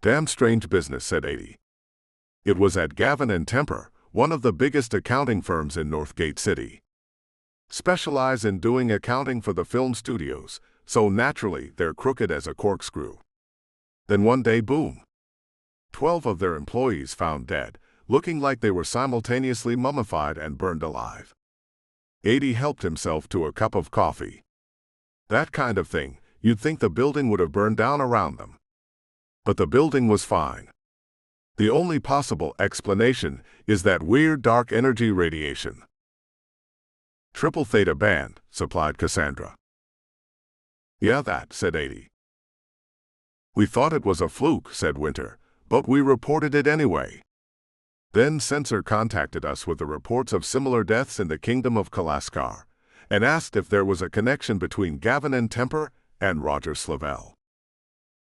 "Damn strange business," said Adie. "It was at Gavin and Temper, one of the biggest accounting firms in Northgate City. Specialize in doing accounting for the film studios, so naturally they're crooked as a corkscrew. Then one day, boom. 12 of their employees found dead, looking like they were simultaneously mummified and burned alive." Adie helped himself to a cup of coffee. "That kind of thing, you'd think the building would have burned down around them. But the building was fine. The only possible explanation is that weird dark energy radiation." "Triple Theta Band," supplied Cassandra. "Yeah, that," said Adie. "We thought it was a fluke," said Winter, "but we reported it anyway. Then Censor contacted us with the reports of similar deaths in the Kingdom of Kalaskar, and asked if there was a connection between Gavin and Temper and Roger Slavell."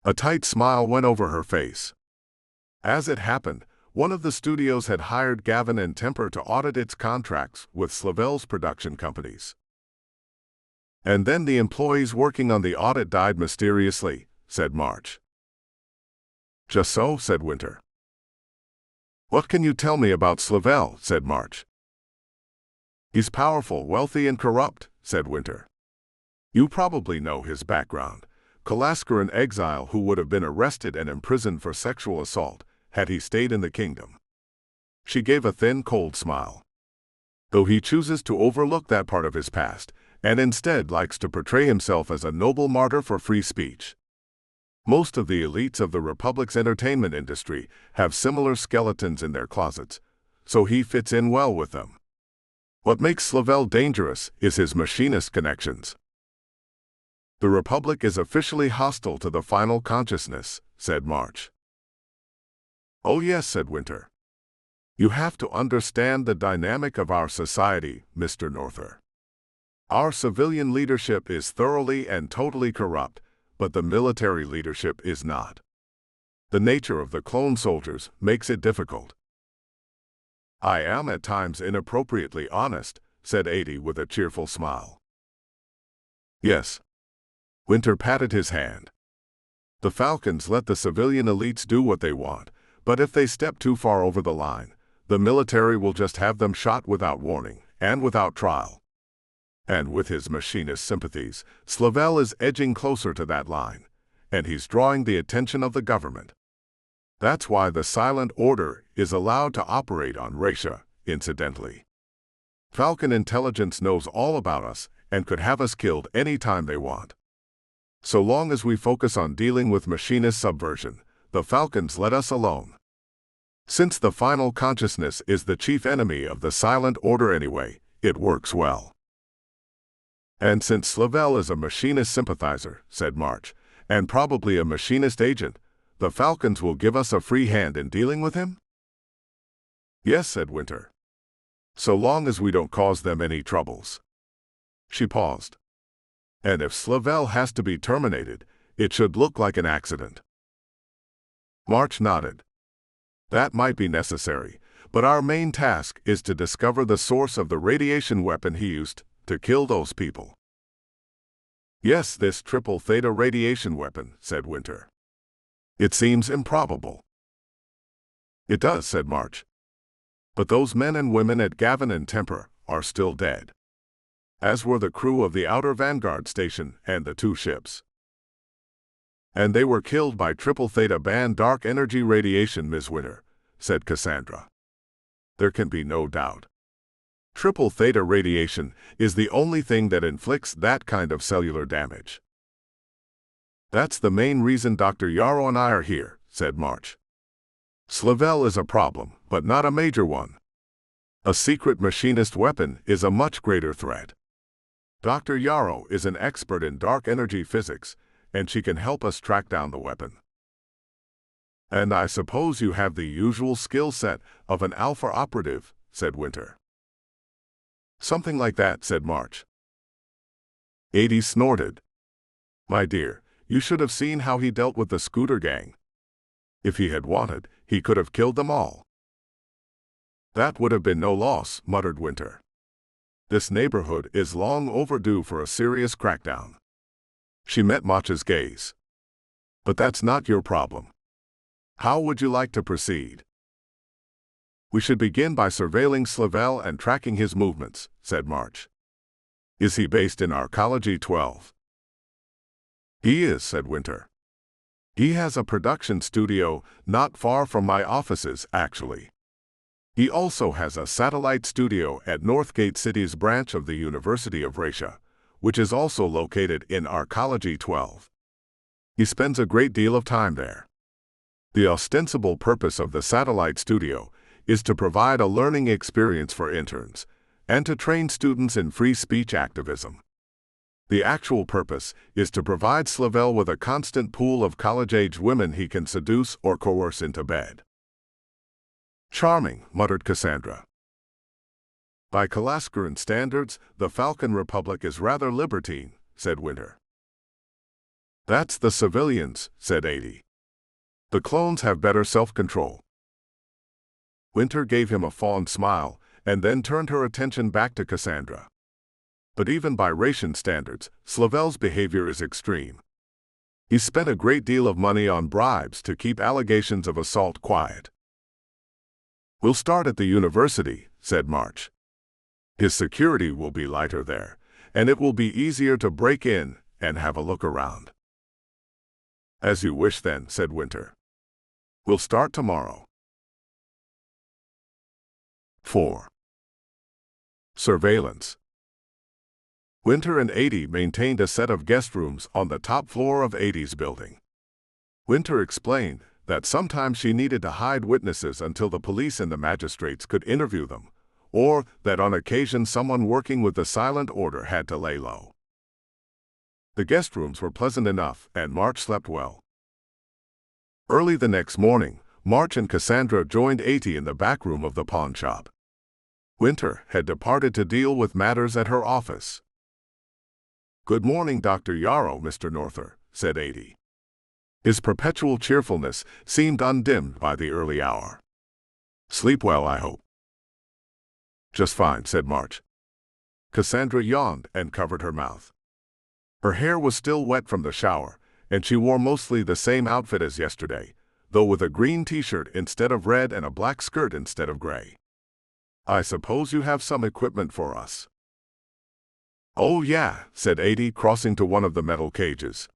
A tight smile went over her face. As it happened, one of the studios had hired Gavin and Temper to audit its contracts with Slavell's production companies. "And then the employees working on the audit died mysteriously," said March. "Just so," said Winter. "What can you tell me about Slavell?" said March. "He's powerful, wealthy, and corrupt," said Winter. "You probably know his background. Kalaskarun exile who would have been arrested and imprisoned for sexual assault had he stayed in the kingdom. She gave a thin, cold smile. Though he chooses to overlook that part of his past, and instead likes to portray himself as a noble martyr for free speech. Most of the elites of the Republic's entertainment industry have similar skeletons in their closets, so he fits in well with them. What makes Slavel dangerous is his machinist connections. The Republic is officially hostile to the final consciousness, said March. Oh yes, said Winter. You have to understand the dynamic of our society, Mr. Norther. Our civilian leadership is thoroughly and totally corrupt, but the military leadership is not. The nature of the clone soldiers makes it difficult. I am at times inappropriately honest, said Adi with a cheerful smile. Yes. Winter patted his hand. The Falcons let the civilian elites do what they want, but if they step too far over the line, the military will just have them shot without warning and without trial. And with his machinist sympathies, Slavel is edging closer to that line, and he's drawing the attention of the government. That's why the Silent Order is allowed to operate on Raisha, incidentally. Falcon intelligence knows all about us and could have us killed any time they want. So long as we focus on dealing with machinist subversion, the Falcons let us alone. Since the final consciousness is the chief enemy of the Silent Order anyway, it works well. And since Slavel is a machinist sympathizer, said March, and probably a machinist agent, the Falcons will give us a free hand in dealing with him? Yes, said Winter. So long as we don't cause them any troubles. She paused. And if Slavel has to be terminated, it should look like an accident. March nodded. That might be necessary, but our main task is to discover the source of the radiation weapon he used to kill those people. Yes, this triple theta radiation weapon, said Winter. It seems improbable. It does, said March. But those men and women at Gavin and Temper are still dead. As were the crew of the Outer Vanguard station and the 2 ships. And they were killed by triple theta band dark energy radiation, Ms. Winter, said Cassandra. There can be no doubt. Triple theta radiation is the only thing that inflicts that kind of cellular damage. That's the main reason Dr. Yarrow and I are here, said March. Slavel is a problem, but not a major one. A secret machinist weapon is a much greater threat. Dr. Yarrow is an expert in dark energy physics, and she can help us track down the weapon. And I suppose you have the usual skill set of an alpha operative, said Winter. Something like that, said March. Adi snorted. My dear, you should have seen how he dealt with the scooter gang. If he had wanted, he could have killed them all. That would have been no loss, muttered Winter. This neighborhood is long overdue for a serious crackdown. She met March's gaze. But that's not your problem. How would you like to proceed? We should begin by surveilling Slavel and tracking his movements, said March. Is he based in Arcology 12? He is, said Winter. He has a production studio not far from my offices, actually. He also has a satellite studio at Northgate City's branch of the University of Raisha, which is also located in Arcology 12. He spends a great deal of time there. The ostensible purpose of the satellite studio is to provide a learning experience for interns and to train students in free speech activism. The actual purpose is to provide Slavel with a constant pool of college-age women he can seduce or coerce into bed. Charming, muttered Cassandra. By Kalaskarun standards, the Falcon Republic is rather libertine, said Winter. That's the civilians, said Adi. The clones have better self-control. Winter gave him a fond smile, and then turned her attention back to Cassandra. But even by Raishan standards, Slavel's behavior is extreme. He spent a great deal of money on bribes to keep allegations of assault quiet. We'll start at the university, said March. His security will be lighter there, and it will be easier to break in and have a look around. As you wish then, said Winter. We'll start tomorrow. 4. Surveillance. Winter and Adie maintained a set of guest rooms on the top floor of Adie's building. Winter explained that sometimes she needed to hide witnesses until the police and the magistrates could interview them, or that on occasion someone working with the silent order had to lay low. The guest rooms were pleasant enough, and March slept well. Early the next morning, March and Cassandra joined Adie in the back room of the pawn shop. Winter had departed to deal with matters at her office. "Good morning, Dr. Yarrow, Mr. Norther," said Adie. His perpetual cheerfulness seemed undimmed by the early hour. "Sleep well, I hope." "Just fine," said March. Cassandra yawned and covered her mouth. Her hair was still wet from the shower, and she wore mostly the same outfit as yesterday, though with a green t-shirt instead of red and a black skirt instead of gray. "I suppose you have some equipment for us." "Oh yeah," said Adie, crossing to one of the metal cages.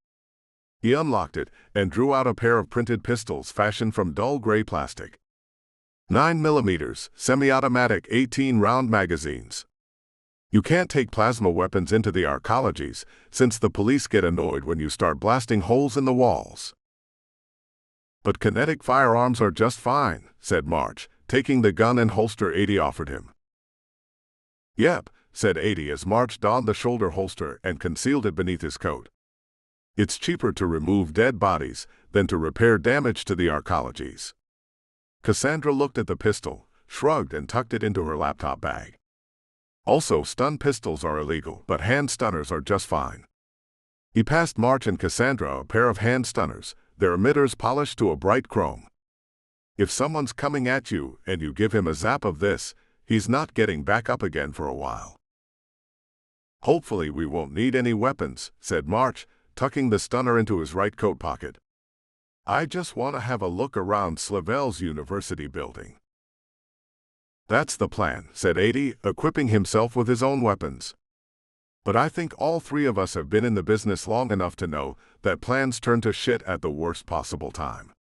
He unlocked it and drew out a pair of printed pistols fashioned from dull gray plastic. 9mm, semi-automatic 18-round magazines. You can't take plasma weapons into the arcologies, since the police get annoyed when you start blasting holes in the walls. "But kinetic firearms are just fine," said March, taking the gun and holster Adie offered him. "Yep," said Adie as March donned the shoulder holster and concealed it beneath his coat. "It's cheaper to remove dead bodies than to repair damage to the arcologies." Cassandra looked at the pistol, shrugged and tucked it into her laptop bag. "Also, stun pistols are illegal, but hand stunners are just fine." He passed March and Cassandra a pair of hand stunners, their emitters polished to a bright chrome. "If someone's coming at you and you give him a zap of this, he's not getting back up again for a while." "Hopefully we won't need any weapons," said March, tucking the stunner into his right coat pocket. "I just want to have a look around Slavel's University building." "That's the plan," said Adie, equipping himself with his own weapons. "But I think all three of us have been in the business long enough to know that plans turn to shit at the worst possible time."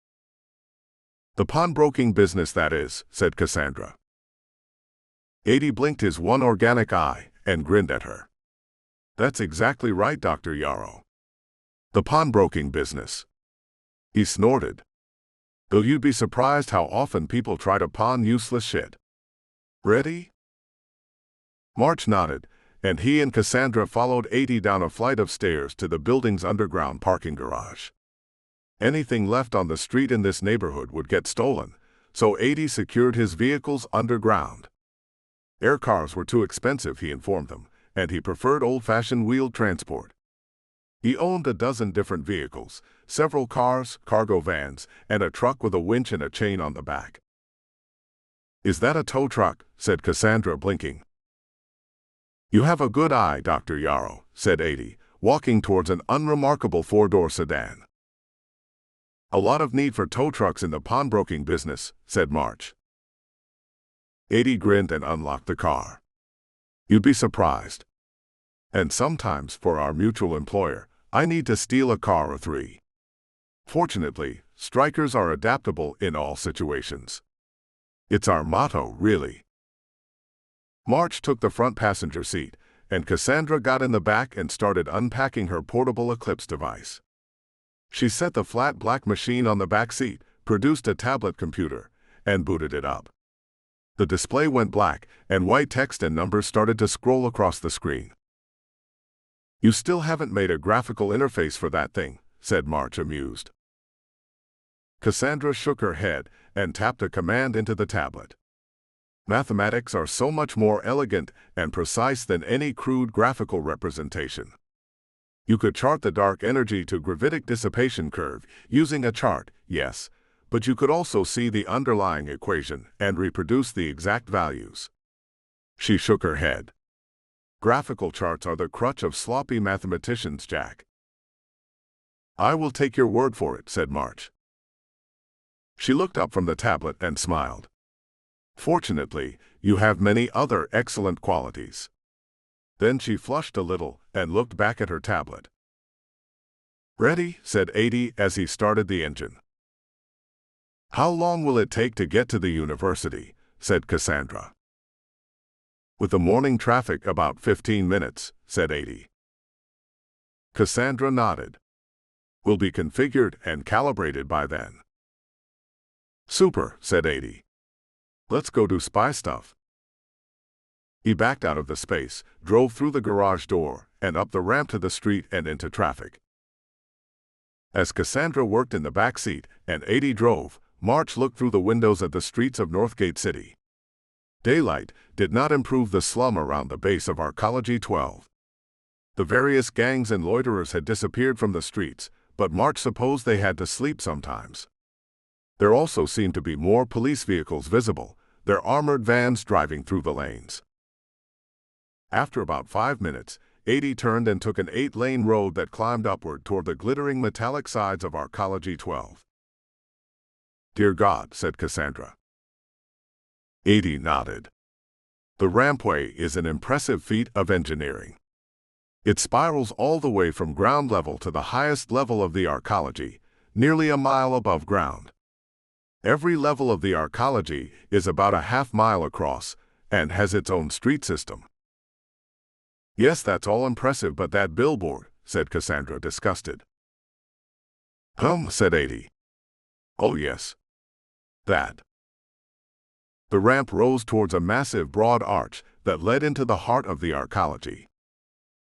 "The pawnbroking business, that is," said Cassandra. Adie blinked his one organic eye and grinned at her. "That's exactly right, Dr. Yarrow. The pawnbroking business." He snorted. "Though you'd be surprised how often people try to pawn useless shit. Ready?" March nodded, and he and Cassandra followed Adie down a flight of stairs to the building's underground parking garage. Anything left on the street in this neighborhood would get stolen, so Adie secured his vehicles underground. Air cars were too expensive, he informed them, and he preferred old-fashioned wheeled transport. He owned a dozen different vehicles, several cars, cargo vans, and a truck with a winch and a chain on the back. "Is that a tow truck?" said Cassandra, blinking. "You have a good eye, Dr. Yarrow," said Adie, walking towards an unremarkable four-door sedan. "A lot of need for tow trucks in the pawnbroking business," said March. Adie grinned and unlocked the car. "You'd be surprised. And sometimes, for our mutual employer, I need to steal a car or three. Fortunately, strikers are adaptable in all situations. It's our motto, really." March took the front passenger seat, and Cassandra got in the back and started unpacking her portable Eclipse device. She set the flat black machine on the back seat, produced a tablet computer, and booted it up. The display went black, and white text and numbers started to scroll across the screen. "You still haven't made a graphical interface for that thing," said March, amused. Cassandra shook her head and tapped a command into the tablet. "Mathematics are so much more elegant and precise than any crude graphical representation. You could chart the dark energy to gravitic dissipation curve using a chart, yes, but you could also see the underlying equation and reproduce the exact values." She shook her head. "Graphical charts are the crutch of sloppy mathematicians, Jack." "I will take your word for it," said March. She looked up from the tablet and smiled. "Fortunately, you have many other excellent qualities." Then she flushed a little and looked back at her tablet. Ready, said 80 as he started the engine. How long will it take to get to the university? Said Cassandra. With the morning traffic, about 15 minutes, said 80. Cassandra nodded. Will be configured and calibrated by then. Super, said 80. Let's go do spy stuff. He backed out of the space, drove through the garage door, and up the ramp to the street and into traffic. As Cassandra worked in the back seat and 80 drove, March looked through the windows at the streets of Northgate City. Daylight did not improve the slum around the base of Arcology 12. The various gangs and loiterers had disappeared from the streets, but March supposed they had to sleep sometimes. There also seemed to be more police vehicles visible, their armored vans driving through the lanes. After about 5 minutes, 80 turned and took an 8-lane road that climbed upward toward the glittering metallic sides of Arcology 12. Dear God, said Cassandra. 80 nodded. The rampway is an impressive feat of engineering. It spirals all the way from ground level to the highest level of the Arcology, nearly a mile above ground. Every level of the Arcology is about a half-mile across and has its own street system. Yes, that's all impressive, but that billboard, said Cassandra, disgusted. Said 80. Oh yes. That. The ramp rose towards a massive broad arch that led into the heart of the Arcology.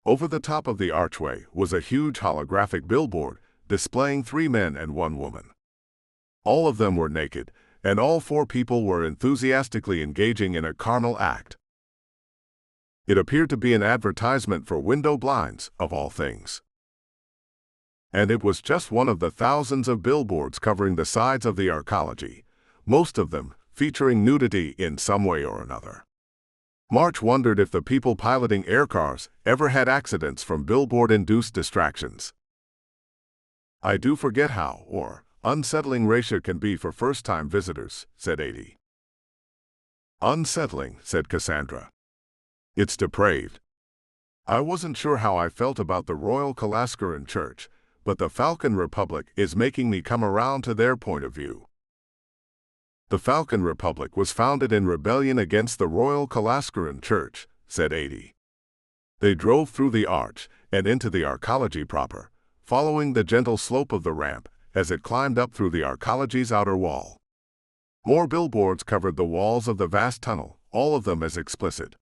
Over the top of the archway was a huge holographic billboard displaying 3 men and 1 woman. All of them were naked, and all 4 people were enthusiastically engaging in a carnal act. It appeared to be an advertisement for window blinds, of all things. And it was just one of the thousands of billboards covering the sides of the Arcology, most of them featuring nudity in some way or another. March wondered if the people piloting aircars ever had accidents from billboard-induced distractions. I do forget how unsettling Raisha can be for first-time visitors, said 80. Unsettling, said Cassandra. It's depraved. I wasn't sure how I felt about the Royal Kalaskaran Church, but the Falcon Republic is making me come around to their point of view. The Falcon Republic was founded in rebellion against the Royal Kalaskaran Church, said 80. They drove through the arch and into the Arcology proper, following the gentle slope of the ramp as it climbed up through the Arcology's outer wall. More billboards covered the walls of the vast tunnel, all of them as explicit.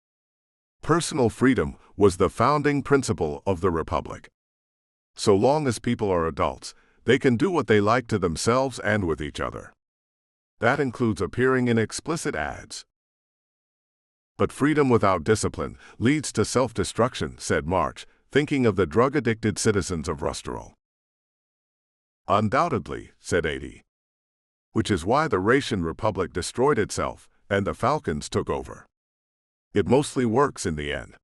Personal freedom was the founding principle of the Republic. So long as people are adults, they can do what they like to themselves and with each other. That includes appearing in explicit ads. But freedom without discipline leads to self-destruction, said March, thinking of the drug-addicted citizens of Rusterol. Undoubtedly, said 80. Which is why the Raishan Republic destroyed itself, and the Falcons took over. It mostly works in the end.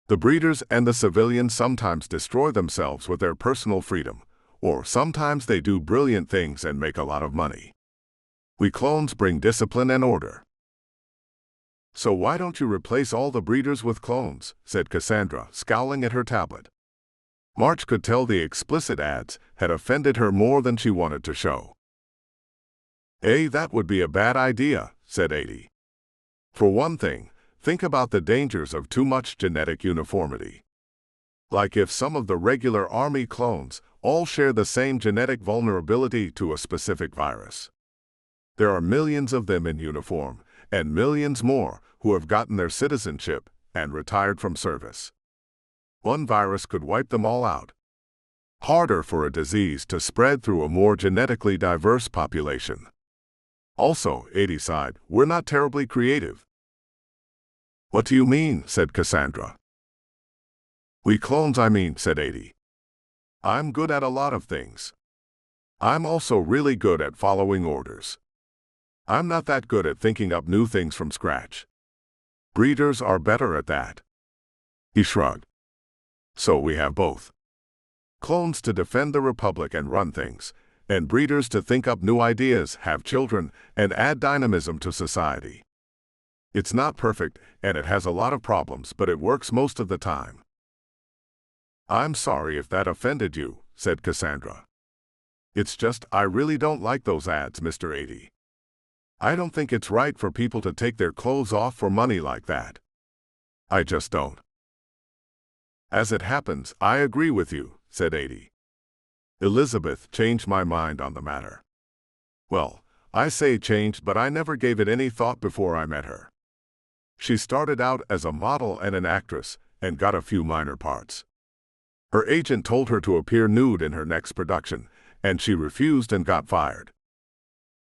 The breeders and the civilians sometimes destroy themselves with their personal freedom, or sometimes they do brilliant things and make a lot of money. We clones bring discipline and order. So why don't you replace all the breeders with clones, said Cassandra, scowling at her tablet. March could tell the explicit ads had offended her more than she wanted to show. That would be a bad idea, said 80. For one thing, think about the dangers of too much genetic uniformity. Like if some of the regular army clones all share the same genetic vulnerability to a specific virus. There are millions of them in uniform, and millions more who have gotten their citizenship and retired from service. One virus could wipe them all out. Harder for a disease to spread through a more genetically diverse population. Also, 80 sighed, we're not terribly creative. What do you mean, said Cassandra. We clones, said 80. I'm good at a lot of things. I'm also really good at following orders. I'm not that good at thinking up new things from scratch. Breeders are better at that. He shrugged. So we have both. Clones to defend the Republic and run things, and breeders to think up new ideas, have children, and add dynamism to society. It's not perfect, and it has a lot of problems, but it works most of the time. I'm sorry if that offended you, said Cassandra. "It's just I really don't like those ads, Mr. 80. I don't think it's right for people to take their clothes off for money like that. I just don't." "As it happens, I agree with you," said 80. "Elizabeth changed my mind on the matter. Well, I say changed, but I never gave it any thought before I met her. She started out as a model and an actress and got a few minor parts. Her agent told her to appear nude in her next production, and she refused and got fired.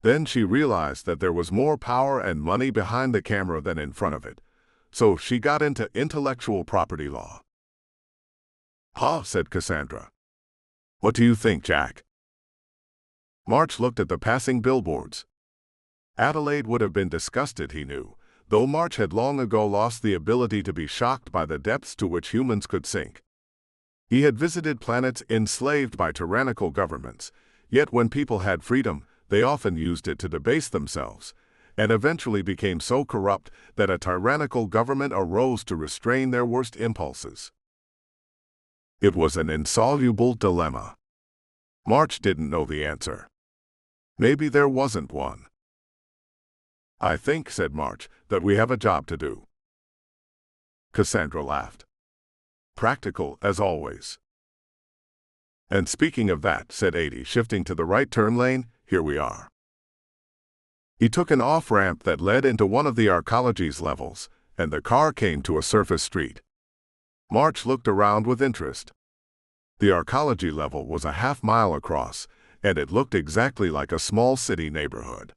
Then she realized that there was more power and money behind the camera than in front of it, so she got into intellectual property law." "Huh," said Cassandra. "What do you think, Jack?" March looked at the passing billboards. Adelaide would have been disgusted, he knew, though March had long ago lost the ability to be shocked by the depths to which humans could sink. He had visited planets enslaved by tyrannical governments, yet when people had freedom, they often used it to debase themselves, and eventually became so corrupt that a tyrannical government arose to restrain their worst impulses. It was an insoluble dilemma. March didn't know the answer. Maybe there wasn't one. "I think," said March, "that we have a job to do." Cassandra laughed. "Practical, as always." "And speaking of that," said 80, shifting to the right turn lane, "here we are." He took an off-ramp that led into one of the arcology's levels, and the car came to a surface street. March looked around with interest. The arcology level was a half-mile across, and it looked exactly like a small city neighborhood.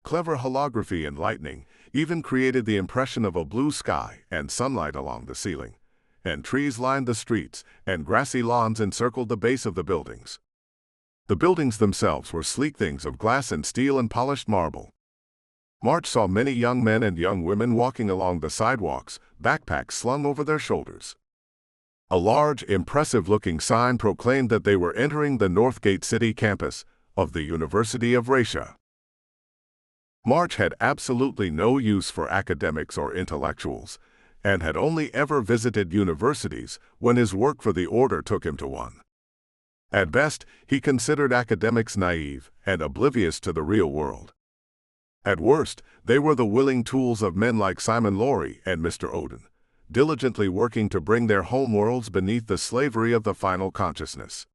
Clever holography and lighting even created the impression of a blue sky and sunlight along the ceiling, and trees lined the streets, and grassy lawns encircled the base of the buildings. The buildings themselves were sleek things of glass and steel and polished marble. March saw many young men and young women walking along the sidewalks, backpacks slung over their shoulders. A large, impressive-looking sign proclaimed that they were entering the Northgate City campus of the University of Russia. March had absolutely no use for academics or intellectuals, and had only ever visited universities when his work for the order took him to one. At best, he considered academics naive and oblivious to the real world. At worst, they were the willing tools of men like Simon Laurie and Mr. Odin, diligently working to bring their homeworlds beneath the slavery of the final consciousness.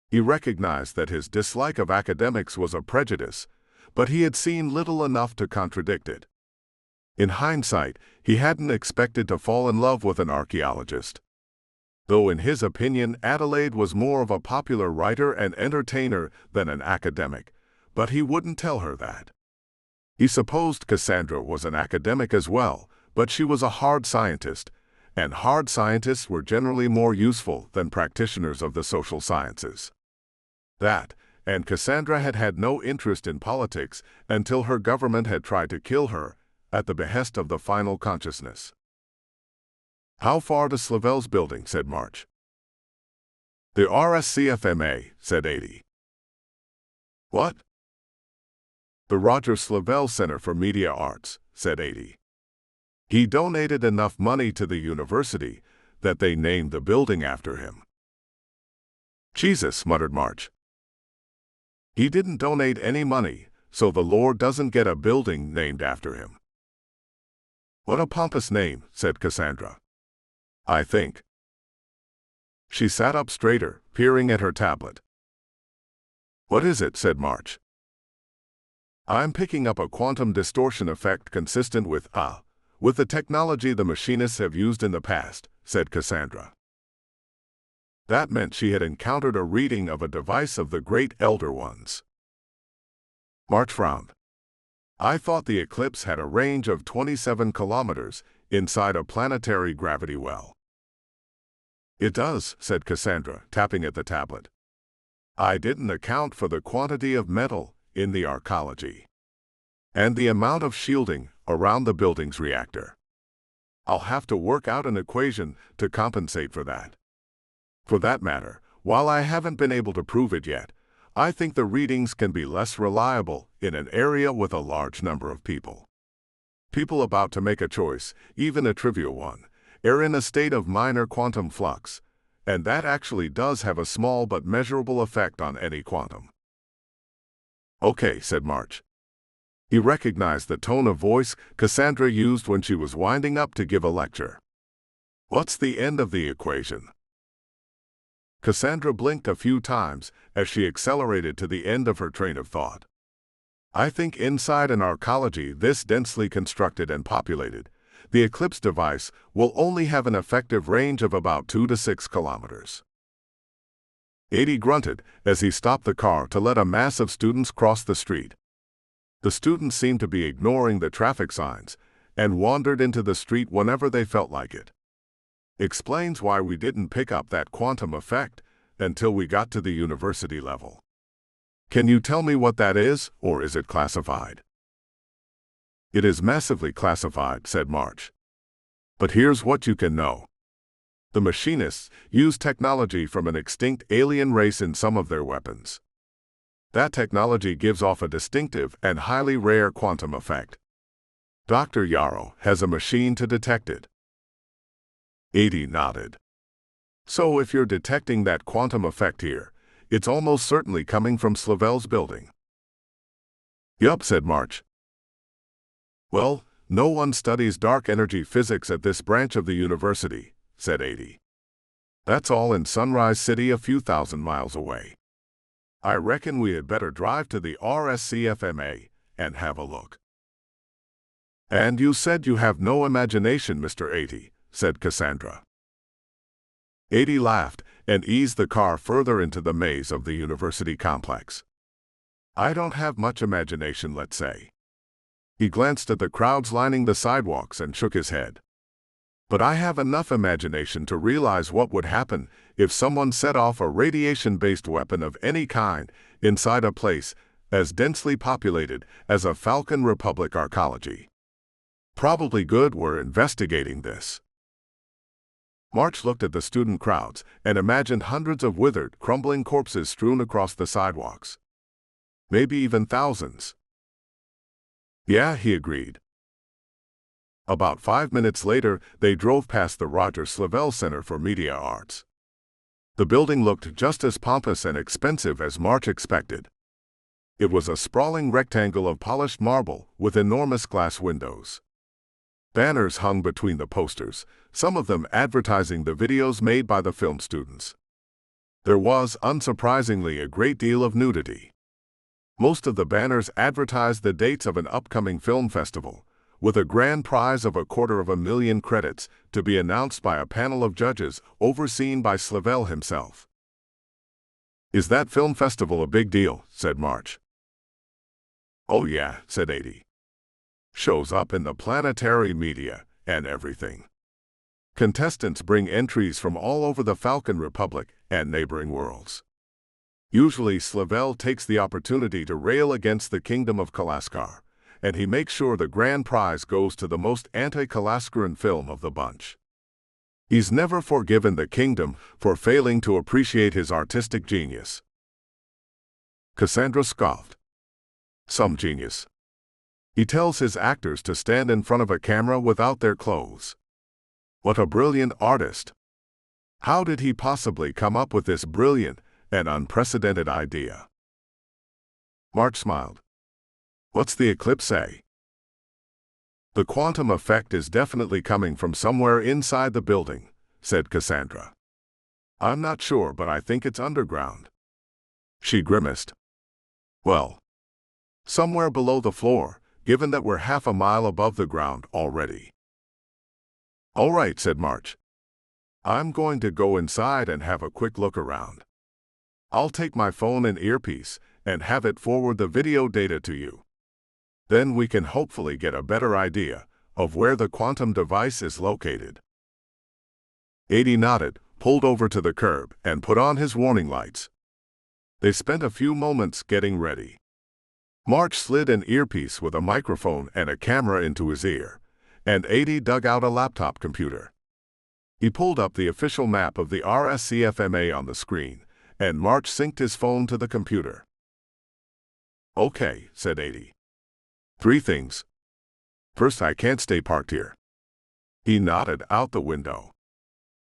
He recognized that his dislike of academics was a prejudice, but he had seen little enough to contradict it. In hindsight, he hadn't expected to fall in love with an archaeologist. Though in his opinion Adelaide was more of a popular writer and entertainer than an academic, but he wouldn't tell her that. He supposed Cassandra was an academic as well, but she was a hard scientist, and hard scientists were generally more useful than practitioners of the social sciences. That, and Cassandra had had no interest in politics until her government had tried to kill her, at the behest of the final consciousness. "How far to Slavel's building?" said March. "The RSCFMA," said 80. "What?" "The Roger Slavel Center for Media Arts," said 80. "He donated enough money to the university that they named the building after him." "Jesus," muttered March. "He didn't donate any money, so the Lord doesn't get a building named after him." "What a pompous name," said Cassandra. "I think." She sat up straighter, peering at her tablet. "What is it?" said March. "I'm picking up a quantum distortion effect consistent with the technology the machinists have used in the past," said Cassandra. That meant she had encountered a reading of a device of the great Elder Ones. March frowned. "I thought the eclipse had a range of 27 kilometers inside a planetary gravity well." "It does," said Cassandra, tapping at the tablet. "I didn't account for the quantity of metal in the arcology and the amount of shielding around the building's reactor. I'll have to work out an equation to compensate for that. For that matter, while I haven't been able to prove it yet, I think the readings can be less reliable in an area with a large number of people. People about to make a choice, even a trivial one, are in a state of minor quantum flux, And that actually does have a small but measurable effect on any quantum. Okay, said March. He recognized the tone of voice Cassandra used when she was winding up to give a lecture. What's the end of the equation? Cassandra blinked a few times as she accelerated to the end of her train of thought. I think inside an arcology this densely constructed and populated, the eclipse device will only have an effective range of about 2 to 6 kilometers. Adi grunted as he stopped the car to let a mass of students cross the street. The students seemed to be ignoring the traffic signs and wandered into the street whenever they felt like it. Explains why we didn't pick up that quantum effect until we got to the university level. Can you tell me what that is, or is it classified? It is massively classified, said March. But here's what you can know. The machinists use technology from an extinct alien race in some of their weapons. That technology gives off a distinctive and highly rare quantum effect. Dr. Yarrow has a machine to detect it. Adi nodded. So if you're detecting that quantum effect here, it's almost certainly coming from Slavel's building. Yup, said March. Well, no one studies dark energy physics at this branch of the university, said Adi. That's all in Sunrise City a few thousand miles away. I reckon we had better drive to the RSCFMA and have a look. And you said you have no imagination, Mr. Adi, said Cassandra. Adi laughed and eased the car further into the maze of the university complex. I don't have much imagination, let's say. He glanced at the crowds lining the sidewalks and shook his head. But I have enough imagination to realize what would happen if someone set off a radiation-based weapon of any kind inside a place as densely populated as a Falcon Republic arcology. Probably good we're investigating this. March looked at the student crowds and imagined hundreds of withered, crumbling corpses strewn across the sidewalks. Maybe even thousands. Yeah, he agreed. About 5 minutes later, they drove past the Roger Slavel Center for Media Arts. The building looked just as pompous and expensive as March expected. It was a sprawling rectangle of polished marble with enormous glass windows. Banners hung between the posters, some of them advertising the videos made by the film students. There was, unsurprisingly, a great deal of nudity. Most of the banners advertised the dates of an upcoming film festival, with a grand prize of $250,000 credits to be announced by a panel of judges overseen by Slavel himself. Is that film festival a big deal? Said March. Oh yeah, said Adi. Shows up in the planetary media and everything. Contestants bring entries from all over the Falcon Republic and neighboring worlds. Usually Slavel takes the opportunity to rail against the kingdom of Kalaskar, and he makes sure the grand prize goes to the most anti-Kalaskaran film of the bunch. He's never forgiven the kingdom for failing to appreciate his artistic genius. Cassandra scoffed. Some genius. He tells his actors to stand in front of a camera without their clothes. What a brilliant artist! How did he possibly come up with this brilliant and unprecedented idea? March smiled. What's the eclipse say? The quantum effect is definitely coming from somewhere inside the building, said Cassandra. I'm not sure, but I think it's underground. She grimaced. Well, somewhere below the floor, given that we're half a mile above the ground already. All right, said March. I'm going to go inside and have a quick look around. I'll take my phone and earpiece and have it forward the video data to you. Then we can hopefully get a better idea of where the quantum device is located. Adi nodded, pulled over to the curb, and put on his warning lights. They spent a few moments getting ready. March slid an earpiece with a microphone and a camera into his ear, and Adi dug out a laptop computer. He pulled up the official map of the RSCFMA on the screen, and March synced his phone to the computer. Okay, said Adi. 3 things. First, I can't stay parked here. He nodded out the window.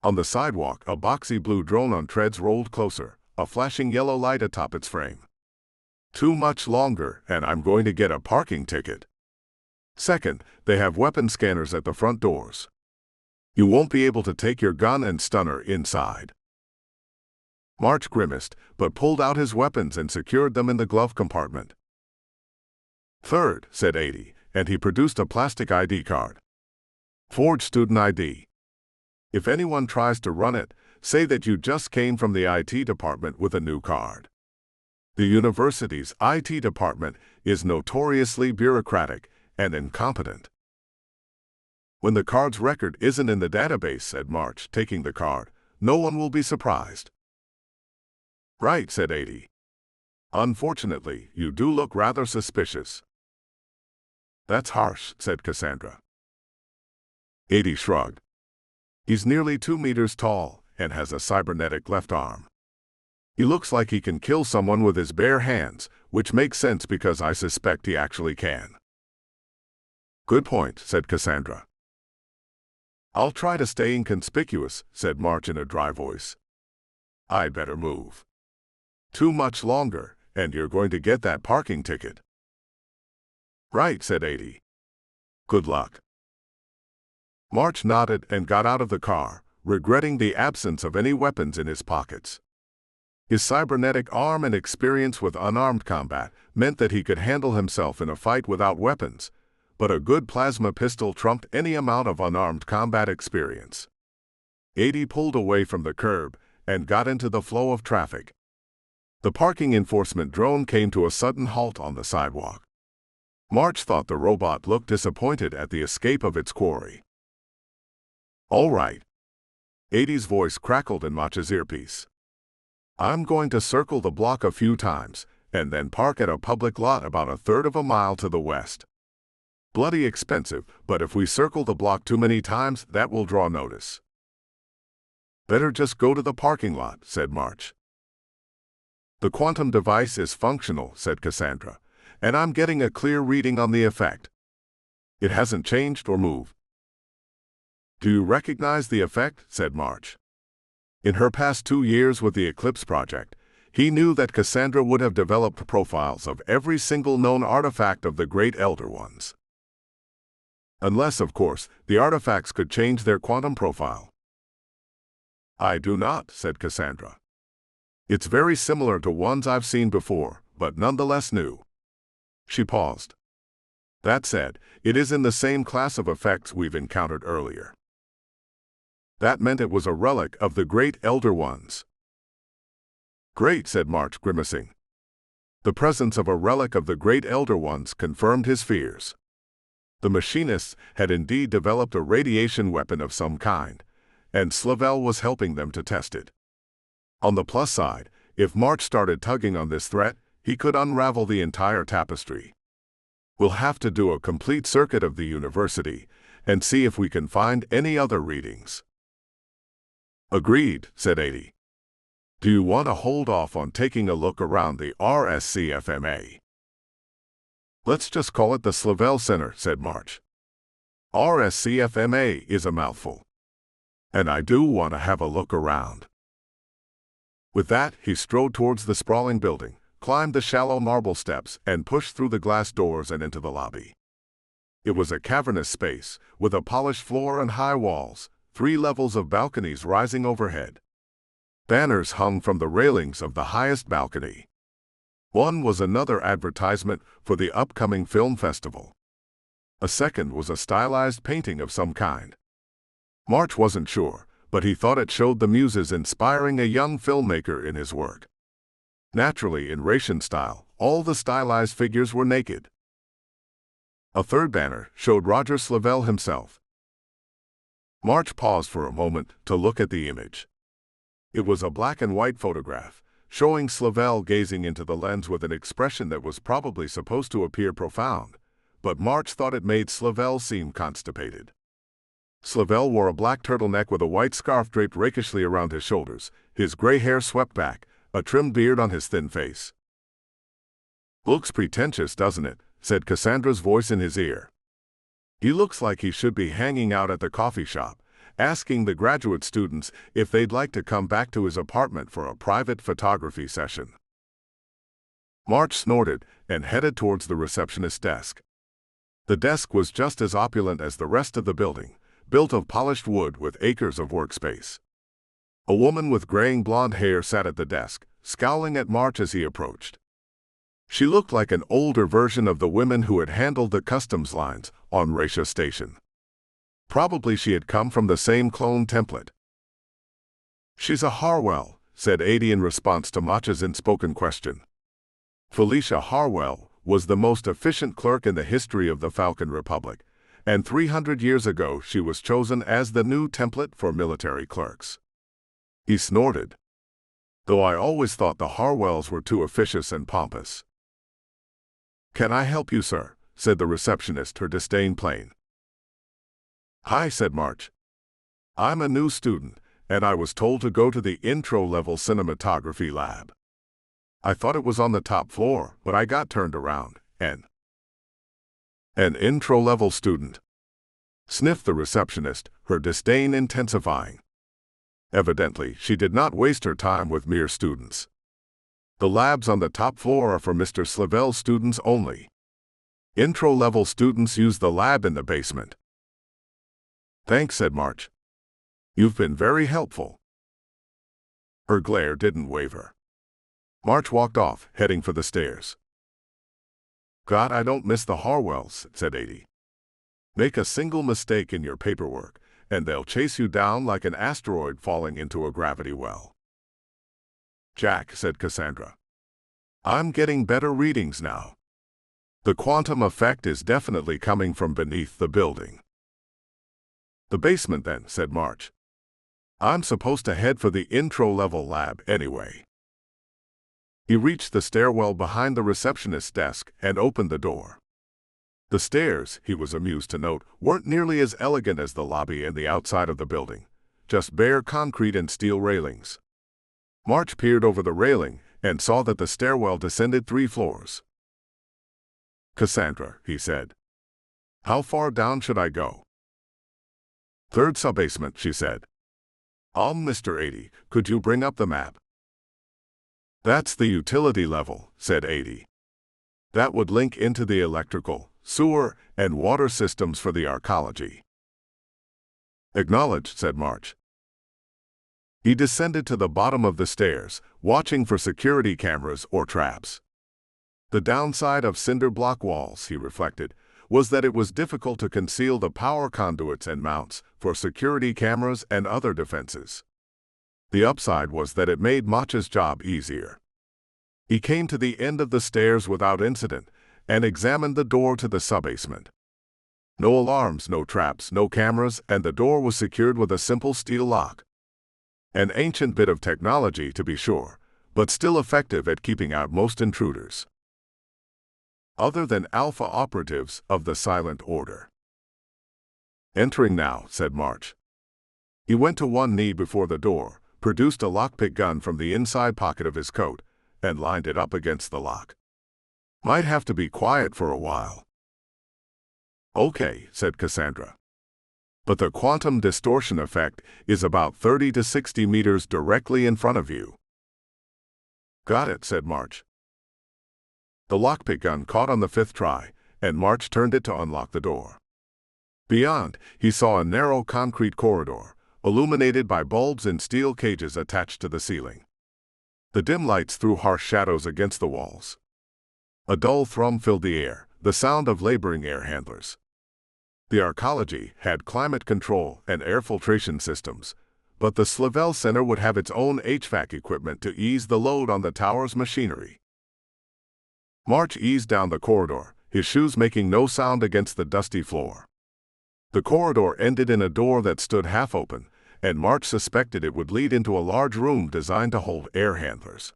On the sidewalk, a boxy blue drone on treads rolled closer, a flashing yellow light atop its frame. Too much longer, and I'm going to get a parking ticket. Second, they have weapon scanners at the front doors. You won't be able to take your gun and stunner inside. March grimaced, but pulled out his weapons and secured them in the glove compartment. Third, said 80, and he produced a plastic ID card. Forged student ID. If anyone tries to run it, say that you just came from the IT department with a new card. The university's IT department is notoriously bureaucratic and incompetent. When the card's record isn't in the database, said March, taking the card, no one will be surprised. Right, said 80. Unfortunately, you do look rather suspicious. That's harsh, said Cassandra. 80 shrugged. He's nearly 2 meters tall and has a cybernetic left arm. He looks like he can kill someone with his bare hands, which makes sense because I suspect he actually can. Good point, said Cassandra. I'll try to stay inconspicuous, said March in a dry voice. I'd better move. Too much longer, and you're going to get that parking ticket. Right, said 80. Good luck. March nodded and got out of the car, regretting the absence of any weapons in his pockets. His cybernetic arm and experience with unarmed combat meant that he could handle himself in a fight without weapons, but a good plasma pistol trumped any amount of unarmed combat experience. 80 pulled away from the curb and got into the flow of traffic. The parking enforcement drone came to a sudden halt on the sidewalk. March thought the robot looked disappointed at the escape of its quarry. All right. 80's voice crackled in March's earpiece. I'm going to circle the block a few times, and then park at a public lot about 1/3 of a mile to the west. Bloody expensive, but if we circle the block too many times, that will draw notice. Better just go to the parking lot, said March. The quantum device is functional, said Cassandra, and I'm getting a clear reading on the effect. It hasn't changed or moved. Do you recognize the effect? Said March. In her past 2 years with the Eclipse Project, he knew that Cassandra would have developed profiles of every single known artifact of the Great Elder Ones. Unless, of course, the artifacts could change their quantum profile. I do not, said Cassandra. It's very similar to ones I've seen before, but nonetheless new. She paused. That said, it is in the same class of effects we've encountered earlier. That meant it was a relic of the Great Elder Ones. Great, said March, grimacing. The presence of a relic of the Great Elder Ones confirmed his fears. The machinists had indeed developed a radiation weapon of some kind, and Slavel was helping them to test it. On the plus side, if March started tugging on this threat, he could unravel the entire tapestry. We'll have to do a complete circuit of the university and see if we can find any other readings. Agreed, said 80. Do you want to hold off on taking a look around the RSCFMA? Let's just call it the Slavel Center, said March. RSCFMA is a mouthful. And I do want to have a look around. With that, he strode towards the sprawling building, climbed the shallow marble steps, and pushed through the glass doors and into the lobby. It was a cavernous space, with a polished floor and high walls, 3 levels of balconies rising overhead. Banners hung from the railings of the highest balcony. One was another advertisement for the upcoming film festival. A second was a stylized painting of some kind. March wasn't sure, but he thought it showed the muses inspiring a young filmmaker in his work. Naturally, in Racian style, all the stylized figures were naked. A third banner showed Roger Slavel himself. March paused for a moment to look at the image. It was a black and white photograph, showing Slavel gazing into the lens with an expression that was probably supposed to appear profound, but March thought it made Slavel seem constipated. Slavel wore a black turtleneck with a white scarf draped rakishly around his shoulders, his gray hair swept back, a trimmed beard on his thin face. Looks pretentious, doesn't it? Said Cassandra's voice in his ear. He looks like he should be hanging out at the coffee shop, asking the graduate students if they'd like to come back to his apartment for a private photography session. March snorted and headed towards the receptionist's desk. The desk was just as opulent as the rest of the building, built of polished wood with acres of workspace. A woman with graying blonde hair sat at the desk, scowling at March as he approached. She looked like an older version of the women who had handled the customs lines on Ratia Station. Probably she had come from the same clone template. "She's a Harwell," said Adie in response to March's unspoken question. Felicia Harwell was the most efficient clerk in the history of the Falcon Republic, and 300 years ago she was chosen as the new template for military clerks. He snorted. "Though I always thought the Harwells were too officious and pompous." "Can I help you, sir?" said the receptionist, her disdain plain. "Hi," said March. "I'm a new student, and I was told to go to the intro-level cinematography lab. I thought it was on the top floor, but I got turned around, and—" "An intro-level student?" sniffed the receptionist, her disdain intensifying. Evidently, she did not waste her time with mere students. "The labs on the top floor are for Mr. Slavel's students only. Intro-level students use the lab in the basement." "Thanks," said March. "You've been very helpful." Her glare didn't waver. March walked off, heading for the stairs. "God, I don't miss the Harwells," said Adie. "Make a single mistake in your paperwork, and they'll chase you down like an asteroid falling into a gravity well." "Jack," said Cassandra, "I'm getting better readings now. The quantum effect is definitely coming from beneath the building." "The basement then," said March. "I'm supposed to head for the intro-level lab anyway." He reached the stairwell behind the receptionist's desk and opened the door. The stairs, he was amused to note, weren't nearly as elegant as the lobby and the outside of the building, just bare concrete and steel railings. March peered over the railing and saw that the stairwell descended 3 floors. "Cassandra," he said, "how far down should I go?" "Third sub-basement," she said. Mr. Adie, could you bring up the map?" "That's the utility level," said Adie. "That would link into the electrical, sewer, and water systems for the arcology." "Acknowledged," said March. He descended to the bottom of the stairs, watching for security cameras or traps. The downside of cinder block walls, he reflected, was that it was difficult to conceal the power conduits and mounts for security cameras and other defenses. The upside was that it made March's job easier. He came to the end of the stairs without incident and examined the door to the sub-basement. No alarms, no traps, no cameras, and the door was secured with a simple steel lock. An ancient bit of technology, to be sure, but still effective at keeping out most intruders. Other than alpha operatives of the Silent Order. "Entering now," said March. He went to one knee before the door, produced a lockpick gun from the inside pocket of his coat, and lined it up against the lock. "Might have to be quiet for a while." "Okay," said Cassandra. "But the quantum distortion effect is about 30 to 60 meters directly in front of you." "Got it," said March. The lockpick gun caught on the 5th try, and March turned it to unlock the door. Beyond, he saw a narrow concrete corridor, illuminated by bulbs in steel cages attached to the ceiling. The dim lights threw harsh shadows against the walls. A dull thrum filled the air, the sound of laboring air handlers. The arcology had climate control and air filtration systems, but the Slavel Center would have its own HVAC equipment to ease the load on the tower's machinery. March eased down the corridor, his shoes making no sound against the dusty floor. The corridor ended in a door that stood half open, and March suspected it would lead into a large room designed to hold air handlers.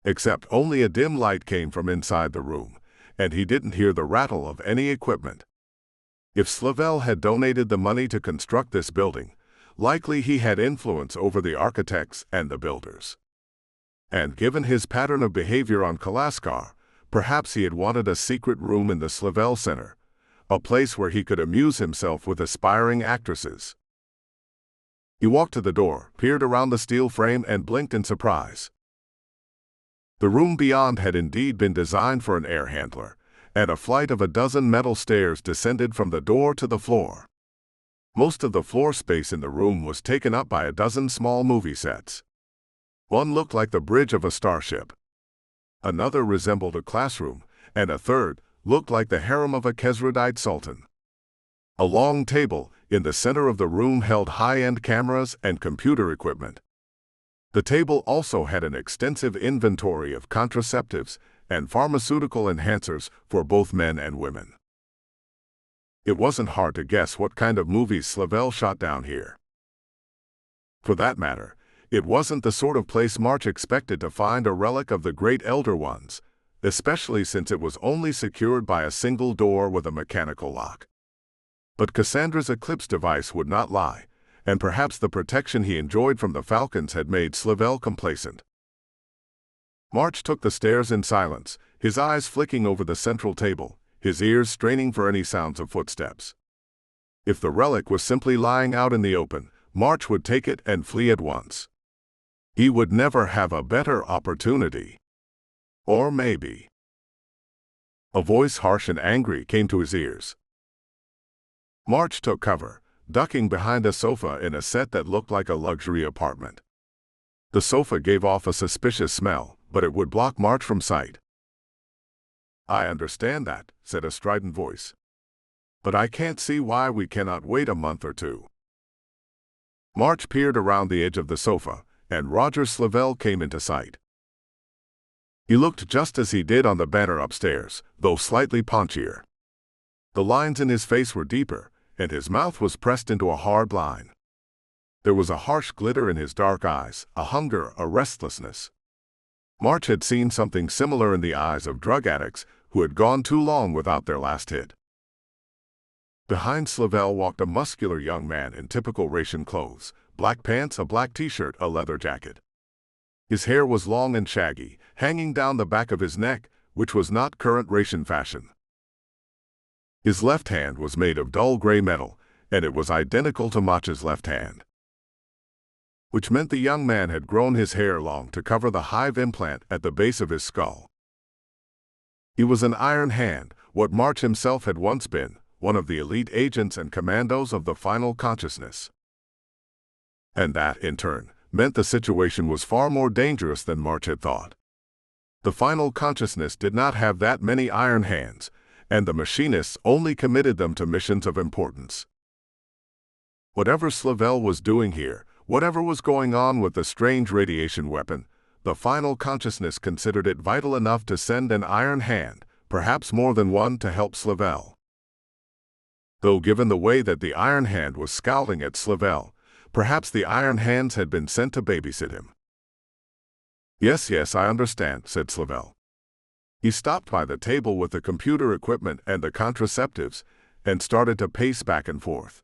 Except only a dim light came from inside the room, and he didn't hear the rattle of any equipment. If Slavel had donated the money to construct this building, likely he had influence over the architects and the builders. And given his pattern of behavior on Kalaskar, perhaps he had wanted a secret room in the Slavel Center, a place where he could amuse himself with aspiring actresses. He walked to the door, peered around the steel frame, and blinked in surprise. The room beyond had indeed been designed for an air handler, and a flight of a dozen metal stairs descended from the door to the floor. Most of the floor space in the room was taken up by a dozen small movie sets. One looked like the bridge of a starship. Another resembled a classroom, and a third looked like the harem of a Khazradite sultan. A long table in the center of the room held high-end cameras and computer equipment. The table also had an extensive inventory of contraceptives and pharmaceutical enhancers for both men and women. It wasn't hard to guess what kind of movies Slavel shot down here. For that matter, it wasn't the sort of place March expected to find a relic of the great elder ones, especially since it was only secured by a single door with a mechanical lock. But Cassandra's Eclipse device would not lie, and perhaps the protection he enjoyed from the Falcons had made Slavel complacent. March took the stairs in silence, his eyes flicking over the central table, his ears straining for any sounds of footsteps. If the relic was simply lying out in the open, March would take it and flee at once. He would never have a better opportunity. Or maybe. A voice harsh and angry came to his ears. March took cover, ducking behind a sofa in a set that looked like a luxury apartment. The sofa gave off a suspicious smell, but it would block March from sight. "I understand that," said a strident voice. "But I can't see why we cannot wait a month or two." March peered around the edge of the sofa, and Roger Slavel came into sight. He looked just as he did on the banner upstairs, though slightly paunchier. The lines in his face were deeper, and his mouth was pressed into a hard line. There was a harsh glitter in his dark eyes, a hunger, a restlessness. March had seen something similar in the eyes of drug addicts who had gone too long without their last hit. Behind Slavel walked a muscular young man in typical Russian clothes, black pants, a black t-shirt, a leather jacket. His hair was long and shaggy, hanging down the back of his neck, which was not current Russian fashion. His left hand was made of dull gray metal, and it was identical to March's left hand. Which meant the young man had grown his hair long to cover the hive implant at the base of his skull. He was an Iron Hand, what March himself had once been, one of the elite agents and commandos of the Final Consciousness. And that, in turn, meant the situation was far more dangerous than March had thought. The Final Consciousness did not have that many Iron Hands, and the machinists only committed them to missions of importance. Whatever Slavel was doing here, whatever was going on with the strange radiation weapon, the Final Consciousness considered it vital enough to send an Iron Hand, perhaps more than one, to help Slavel. Though given the way that the Iron Hand was scowling at Slavel, perhaps the Iron Hands had been sent to babysit him. Yes, I understand," said Slavel. He stopped by the table with the computer equipment and the contraceptives, and started to pace back and forth.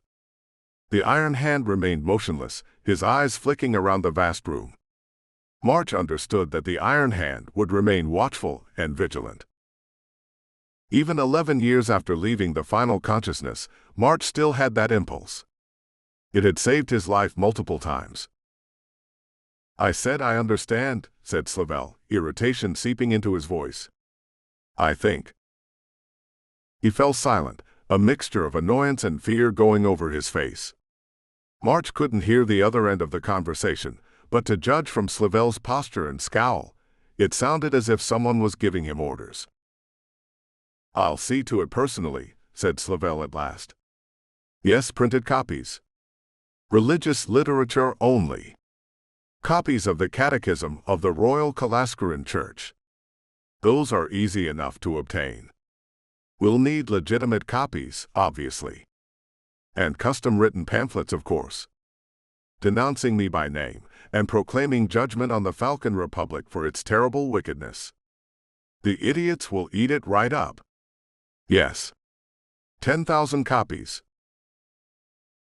The Iron Hand remained motionless, his eyes flicking around the vast room. March understood that the Iron Hand would remain watchful and vigilant. Even 11 years after leaving the Final Consciousness, March still had that impulse. It had saved his life multiple times. "I said I understand," said Slavel, irritation seeping into his voice. "I think." He fell silent, a mixture of annoyance and fear going over his face. March couldn't hear the other end of the conversation, but to judge from Slavel's posture and scowl, it sounded as if someone was giving him orders. "I'll see to it personally," said Slavel at last. "Yes, printed copies. Religious literature only. Copies of the Catechism of the Royal Kalaskaran Church. Those are easy enough to obtain. We'll need legitimate copies, obviously. And custom-written pamphlets, of course. Denouncing me by name, and proclaiming judgment on the Falcon Republic for its terrible wickedness. The idiots will eat it right up. Yes. 10,000 copies.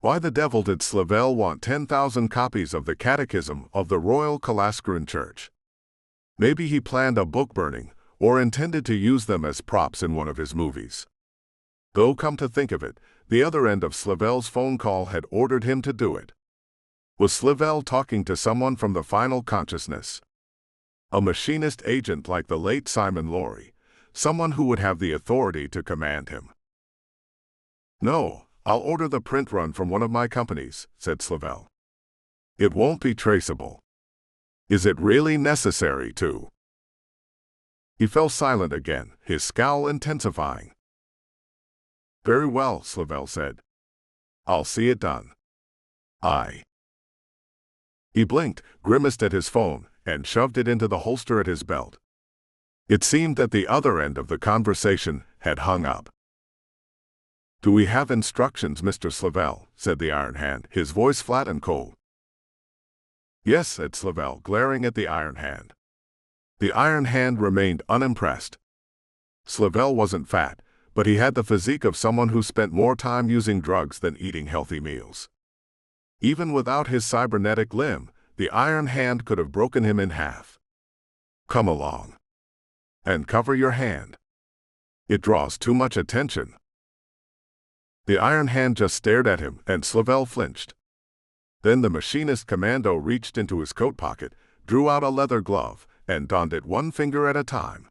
Why the devil did Slavel want 10,000 copies of the Catechism of the Royal Kalaskaran Church? Maybe he planned a book burning, or intended to use them as props in one of his movies. Though come to think of it, the other end of Slavel's phone call had ordered him to do it. Was Slivell talking to someone from the final consciousness? A machinist agent like the late Simon Laurie, someone who would have the authority to command him. "No, I'll order the print run from one of my companies," said Slivell. "It won't be traceable." "Is it really necessary to?" He fell silent again, his scowl intensifying. "Very well," Slivell said. "I'll see it done." "Aye." He blinked, grimaced at his phone, and shoved it into the holster at his belt. It seemed that the other end of the conversation had hung up. "Do we have instructions, Mr. Slivell?" said the Iron Hand, his voice flat and cold. "Yes," said Slivell, glaring at the Iron Hand. The Iron Hand remained unimpressed. Slivell wasn't fat, but he had the physique of someone who spent more time using drugs than eating healthy meals. Even without his cybernetic limb, the Iron Hand could have broken him in half. "Come along. And cover your hand. It draws too much attention." The Iron Hand just stared at him, and Slivell flinched. Then the machinist commando reached into his coat pocket, drew out a leather glove, and donned it one finger at a time.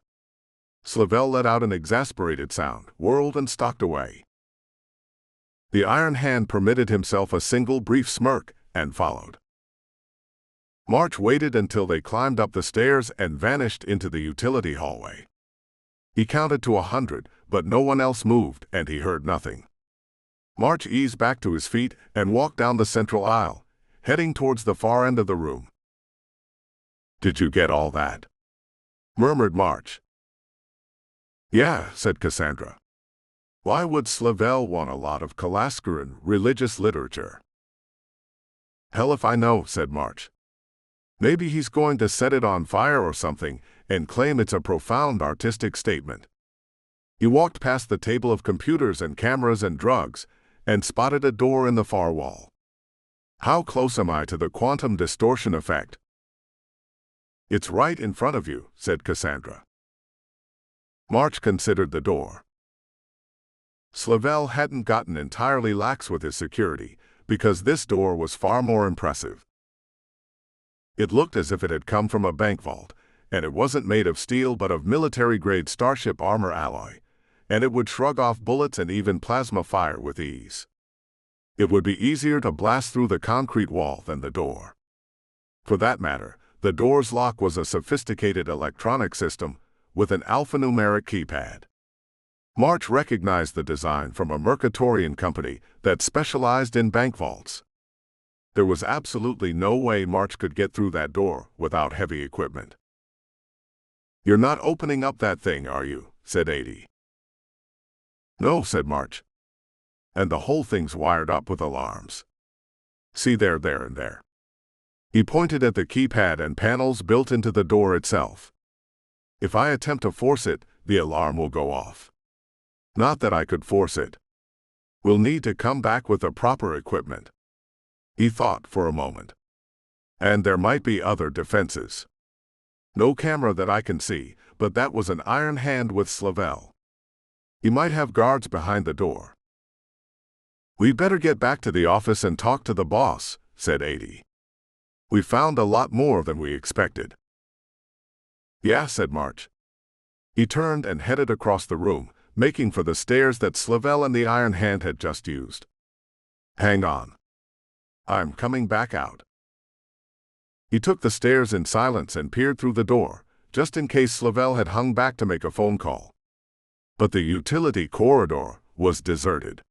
Slivell let out an exasperated sound, whirled and stalked away. The Iron Hand permitted himself a single brief smirk, and followed. March waited until they climbed up the stairs and vanished into the utility hallway. He counted to 100, but no one else moved, and he heard nothing. March eased back to his feet and walked down the central aisle, heading towards the far end of the room. "Did you get all that?" murmured March. "Yeah," said Cassandra. "Why would Slivell want a lot of Kalaskaran religious literature?" "Hell if I know," said March. "Maybe he's going to set it on fire or something and claim it's a profound artistic statement." He walked past the table of computers and cameras and drugs and spotted a door in the far wall. "How close am I to the quantum distortion effect?" "It's right in front of you," said Cassandra. March considered the door. Slivell hadn't gotten entirely lax with his security, because this door was far more impressive. It looked as if it had come from a bank vault, and it wasn't made of steel but of military-grade starship armor alloy, and it would shrug off bullets and even plasma fire with ease. It would be easier to blast through the concrete wall than the door. For that matter, the door's lock was a sophisticated electronic system with an alphanumeric keypad. March recognized the design from a Mercatorian company that specialized in bank vaults. There was absolutely no way March could get through that door without heavy equipment. "You're not opening up that thing, are you?" said Adi. "No," said March. "And the whole thing's wired up with alarms. See there, and there." He pointed at the keypad and panels built into the door itself. "If I attempt to force it, the alarm will go off. Not that I could force it. We'll need to come back with the proper equipment." He thought for a moment. "And there might be other defenses. No camera that I can see, but that was an Iron Hand with Slivell. He might have guards behind the door." "We'd better get back to the office and talk to the boss," said Adi. "We found a lot more than we expected." "Yeah," said March. He turned and headed across the room, making for the stairs that Slivell and the Iron Hand had just used. "Hang on. I'm coming back out." He took the stairs in silence and peered through the door, just in case Slivell had hung back to make a phone call. But the utility corridor was deserted.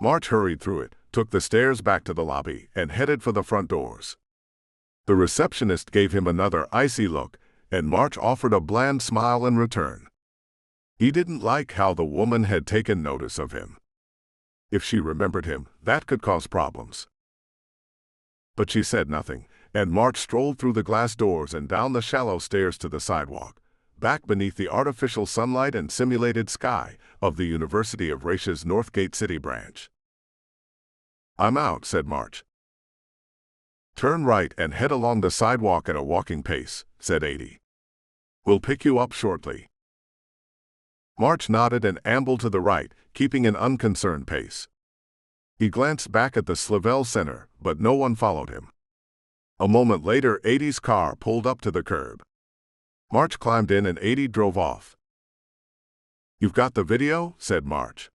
March hurried through it, took the stairs back to the lobby, and headed for the front doors. The receptionist gave him another icy look, and March offered a bland smile in return. He didn't like how the woman had taken notice of him. If she remembered him, that could cause problems. But she said nothing, and March strolled through the glass doors and down the shallow stairs to the sidewalk, back beneath the artificial sunlight and simulated sky of the University of Raish's Northgate City branch. "I'm out," said March. "Turn right and head along the sidewalk at a walking pace," said Adi. "We'll pick you up shortly." March nodded and ambled to the right, keeping an unconcerned pace. He glanced back at the Slavelle Center, but no one followed him. A moment later, 80's car pulled up to the curb. March climbed in and 80 drove off. "You've got the video?" said March.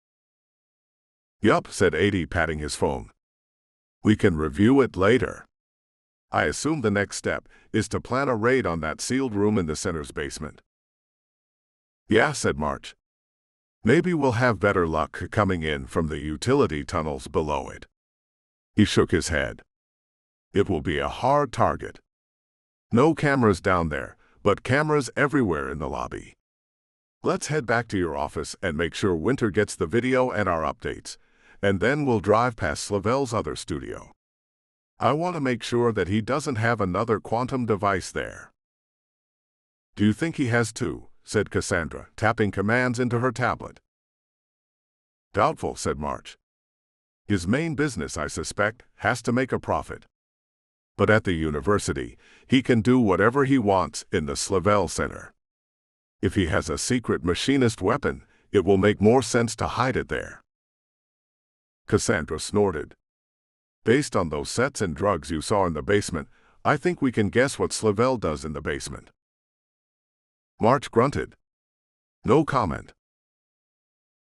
"Yup," said 80, patting his phone. "We can review it later. I assume the next step is to plan a raid on that sealed room in the center's basement." "Yeah," said March. "Maybe we'll have better luck coming in from the utility tunnels below it." He shook his head. "It will be a hard target. No cameras down there, but cameras everywhere in the lobby. Let's head back to your office and make sure Winter gets the video and our updates, and then we'll drive past Slavelle's other studio. I want to make sure that he doesn't have another quantum device there." "Do you think he has two?" said Cassandra, tapping commands into her tablet. "Doubtful," said March. "His main business, I suspect, has to make a profit. But at the university, he can do whatever he wants in the Slavelle Center. If he has a secret machinist weapon, it will make more sense to hide it there." Cassandra snorted. "Based on those sets and drugs you saw in the basement, I think we can guess what Slavelle does in the basement." March grunted. No comment.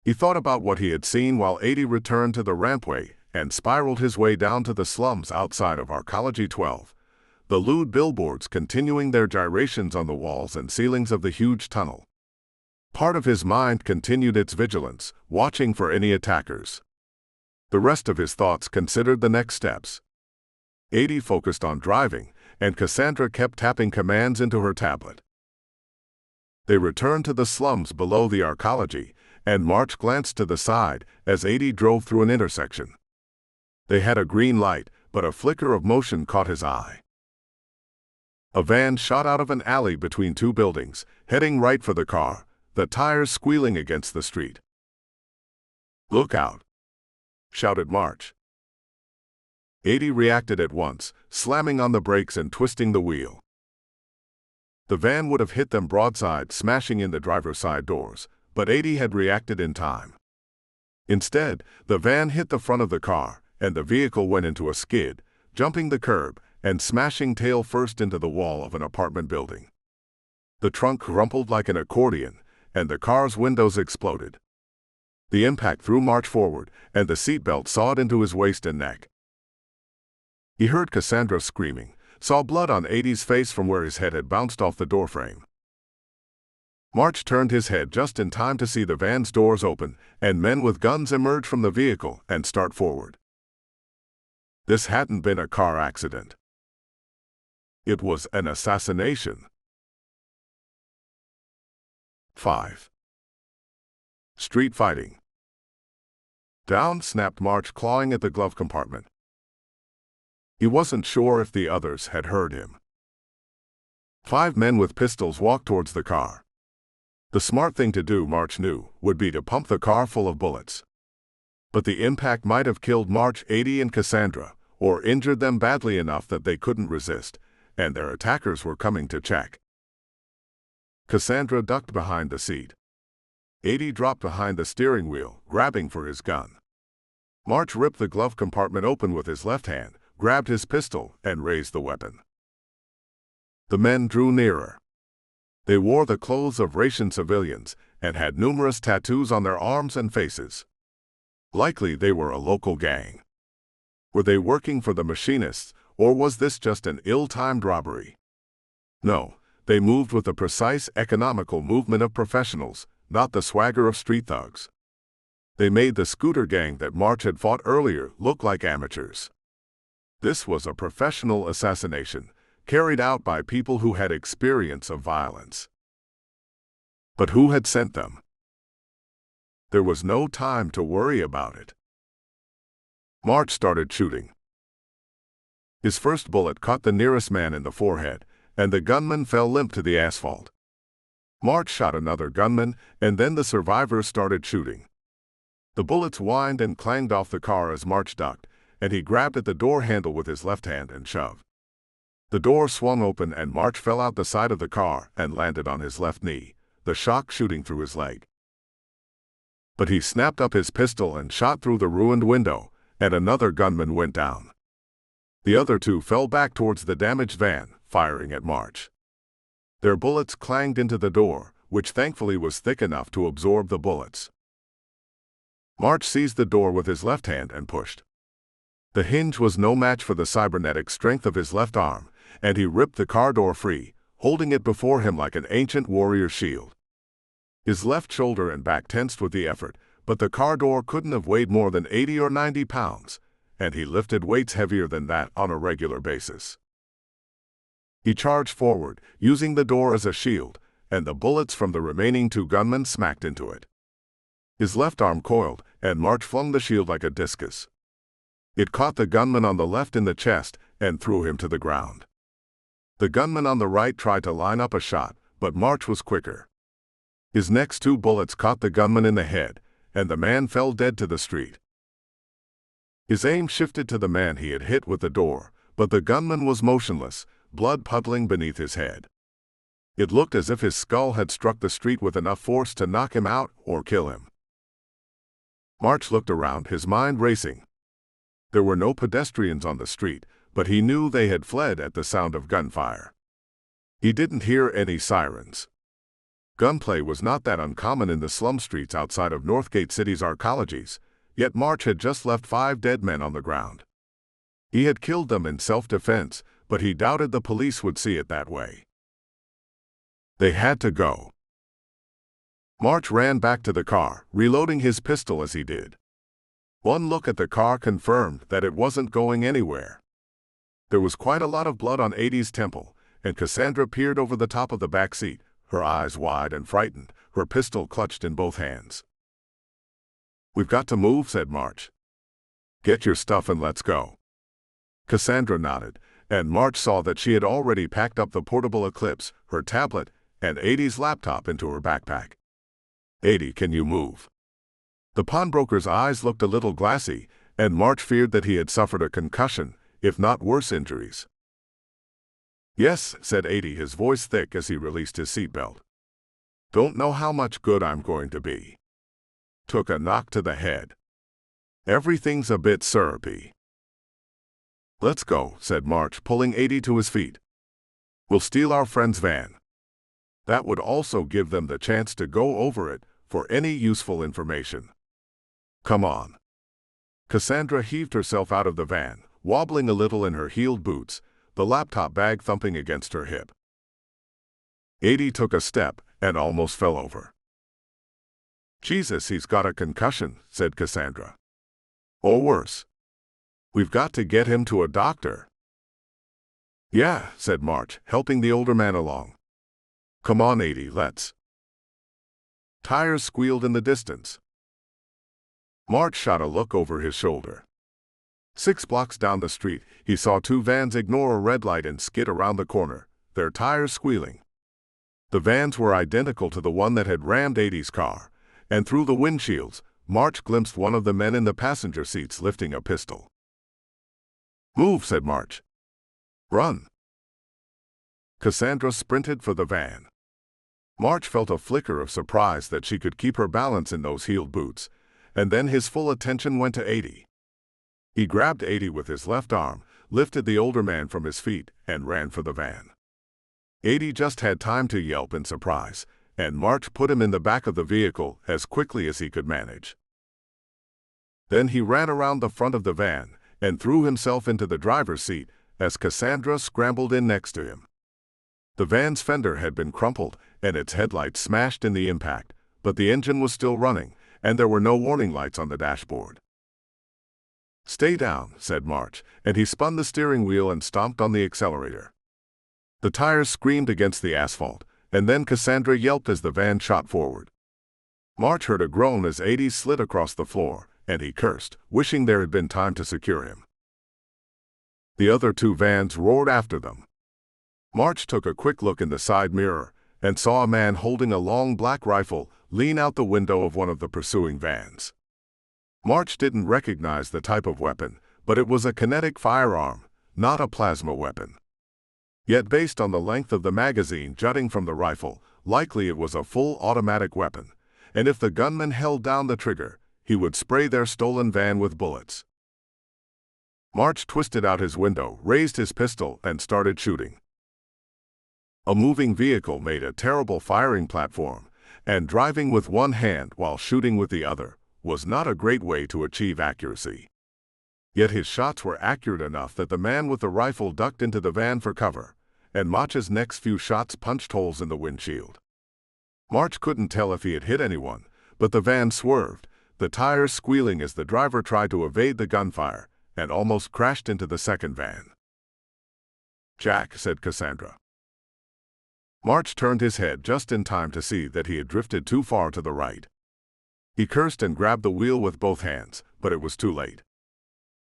He thought about what he had seen while 80 returned to the rampway and spiraled his way down to the slums outside of Arcology 12, the lewd billboards continuing their gyrations on the walls and ceilings of the huge tunnel. Part of his mind continued its vigilance, watching for any attackers. The rest of his thoughts considered the next steps. 80 focused on driving, and Cassandra kept tapping commands into her tablet. They returned to the slums below the Arcology, and March glanced to the side as 80 drove through an intersection. They had a green light, but a flicker of motion caught his eye. A van shot out of an alley between two buildings, heading right for the car, the tires squealing against the street. "Look out!" shouted March. 80 reacted at once, slamming on the brakes and twisting the wheel. The van would have hit them broadside, smashing in the driver's side doors, but 80 had reacted in time. Instead, the van hit the front of the car, and the vehicle went into a skid, jumping the curb and smashing tail first into the wall of an apartment building. The trunk rumpled like an accordion, and the car's windows exploded. The impact threw March forward, and the seatbelt sawed into his waist and neck. He heard Cassandra screaming, saw blood on 80's face from where his head had bounced off the doorframe. March turned his head just in time to see the van's doors open and men with guns emerge from the vehicle and start forward. This hadn't been a car accident. It was an assassination. 5. Street fighting. "Down," snapped March, clawing at the glove compartment. He wasn't sure if the others had heard him. 5 men with pistols walked towards the car. The smart thing to do, March knew, would be to pump the car full of bullets. But the impact might have killed March, 80, and Cassandra, or injured them badly enough that they couldn't resist, and their attackers were coming to check. Cassandra ducked behind the seat. 80 dropped behind the steering wheel, grabbing for his gun. March ripped the glove compartment open with his left hand, grabbed his pistol, and raised the weapon. The men drew nearer. They wore the clothes of Russian civilians and had numerous tattoos on their arms and faces. Likely they were a local gang. Were they working for the machinists, or was this just an ill-timed robbery? No, they moved with the precise, economical movement of professionals, not the swagger of street thugs. They made the scooter gang that March had fought earlier look like amateurs. This was a professional assassination, carried out by people who had experience of violence. But who had sent them? There was no time to worry about it. March started shooting. His first bullet caught the nearest man in the forehead, and the gunman fell limp to the asphalt. March shot another gunman, and then the survivors started shooting. The bullets whined and clanged off the car as March ducked, and he grabbed at the door handle with his left hand and shoved. The door swung open and March fell out the side of the car and landed on his left knee, the shock shooting through his leg. But he snapped up his pistol and shot through the ruined window, and another gunman went down. The other two fell back towards the damaged van, firing at March. Their bullets clanged into the door, which thankfully was thick enough to absorb the bullets. March seized the door with his left hand and pushed. The hinge was no match for the cybernetic strength of his left arm, and he ripped the car door free, holding it before him like an ancient warrior's shield. His left shoulder and back tensed with the effort, but the car door couldn't have weighed more than 80 or 90 pounds, and he lifted weights heavier than that on a regular basis. He charged forward, using the door as a shield, and the bullets from the remaining two gunmen smacked into it. His left arm coiled, and March flung the shield like a discus. It caught the gunman on the left in the chest and threw him to the ground. The gunman on the right tried to line up a shot, but March was quicker. His next two bullets caught the gunman in the head, and the man fell dead to the street. His aim shifted to the man he had hit with the door, but the gunman was motionless, blood puddling beneath his head. It looked as if his skull had struck the street with enough force to knock him out or kill him. March looked around, his mind racing. There were no pedestrians on the street, but he knew they had fled at the sound of gunfire. He didn't hear any sirens. Gunplay was not that uncommon in the slum streets outside of Northgate City's arcologies, yet March had just left 5 dead men on the ground. He had killed them in self-defense, but he doubted the police would see it that way. They had to go. March ran back to the car, reloading his pistol as he did. One look at the car confirmed that it wasn't going anywhere. There was quite a lot of blood on Adie's temple, and Cassandra peered over the top of the back seat, her eyes wide and frightened, her pistol clutched in both hands. "We've got to move," said March. "Get your stuff and let's go." Cassandra nodded, and March saw that she had already packed up the portable Eclipse, her tablet, and Adie's laptop into her backpack. "Adie, can you move?" The pawnbroker's eyes looked a little glassy, and March feared that he had suffered a concussion, if not worse injuries. "Yes," said Adie, his voice thick as he released his seatbelt. "Don't know how much good I'm going to be. Took a knock to the head. Everything's a bit syrupy." "Let's go," said March, pulling Adie to his feet. "We'll steal our friend's van. That would also give them the chance to go over it for any useful information. Come on." Cassandra heaved herself out of the van, wobbling a little in her heeled boots, the laptop bag thumping against her hip. Adie took a step and almost fell over. "Jesus, he's got a concussion," said Cassandra. "Or worse. We've got to get him to a doctor." "Yeah," said March, helping the older man along. "Come on, Adie, let's." Tires squealed in the distance. March shot a look over his shoulder. 6 blocks down the street, he saw 2 vans ignore a red light and skid around the corner, their tires squealing. The vans were identical to the one that had rammed Adie's car, and through the windshields, March glimpsed one of the men in the passenger seats lifting a pistol. "Move," said March. "Run." Cassandra sprinted for the van. March felt a flicker of surprise that she could keep her balance in those heeled boots, and then his full attention went to Adie. He grabbed Adie with his left arm, lifted the older man from his feet, and ran for the van. Adie just had time to yelp in surprise, and March put him in the back of the vehicle as quickly as he could manage. Then he ran around the front of the van and threw himself into the driver's seat as Cassandra scrambled in next to him. The van's fender had been crumpled and its headlights smashed in the impact, but the engine was still running, and there were no warning lights on the dashboard. "Stay down," said March, and he spun the steering wheel and stomped on the accelerator. The tires screamed against the asphalt, and then Cassandra yelped as the van shot forward. March heard a groan as Adie slid across the floor, and he cursed, wishing there had been time to secure him. The other 2 vans roared after them. March took a quick look in the side mirror and saw a man holding a long black rifle lean out the window of one of the pursuing vans. March didn't recognize the type of weapon, but it was a kinetic firearm, not a plasma weapon. Yet based on the length of the magazine jutting from the rifle, likely it was a full automatic weapon, and if the gunman held down the trigger, he would spray their stolen van with bullets. March twisted out his window, raised his pistol, and started shooting. A moving vehicle made a terrible firing platform, and driving with one hand while shooting with the other was not a great way to achieve accuracy. Yet his shots were accurate enough that the man with the rifle ducked into the van for cover, and March's next few shots punched holes in the windshield. March couldn't tell if he had hit anyone, but the van swerved, the tires squealing as the driver tried to evade the gunfire, and almost crashed into the second van. "Jack," said Cassandra. March turned his head just in time to see that he had drifted too far to the right. He cursed and grabbed the wheel with both hands, but it was too late.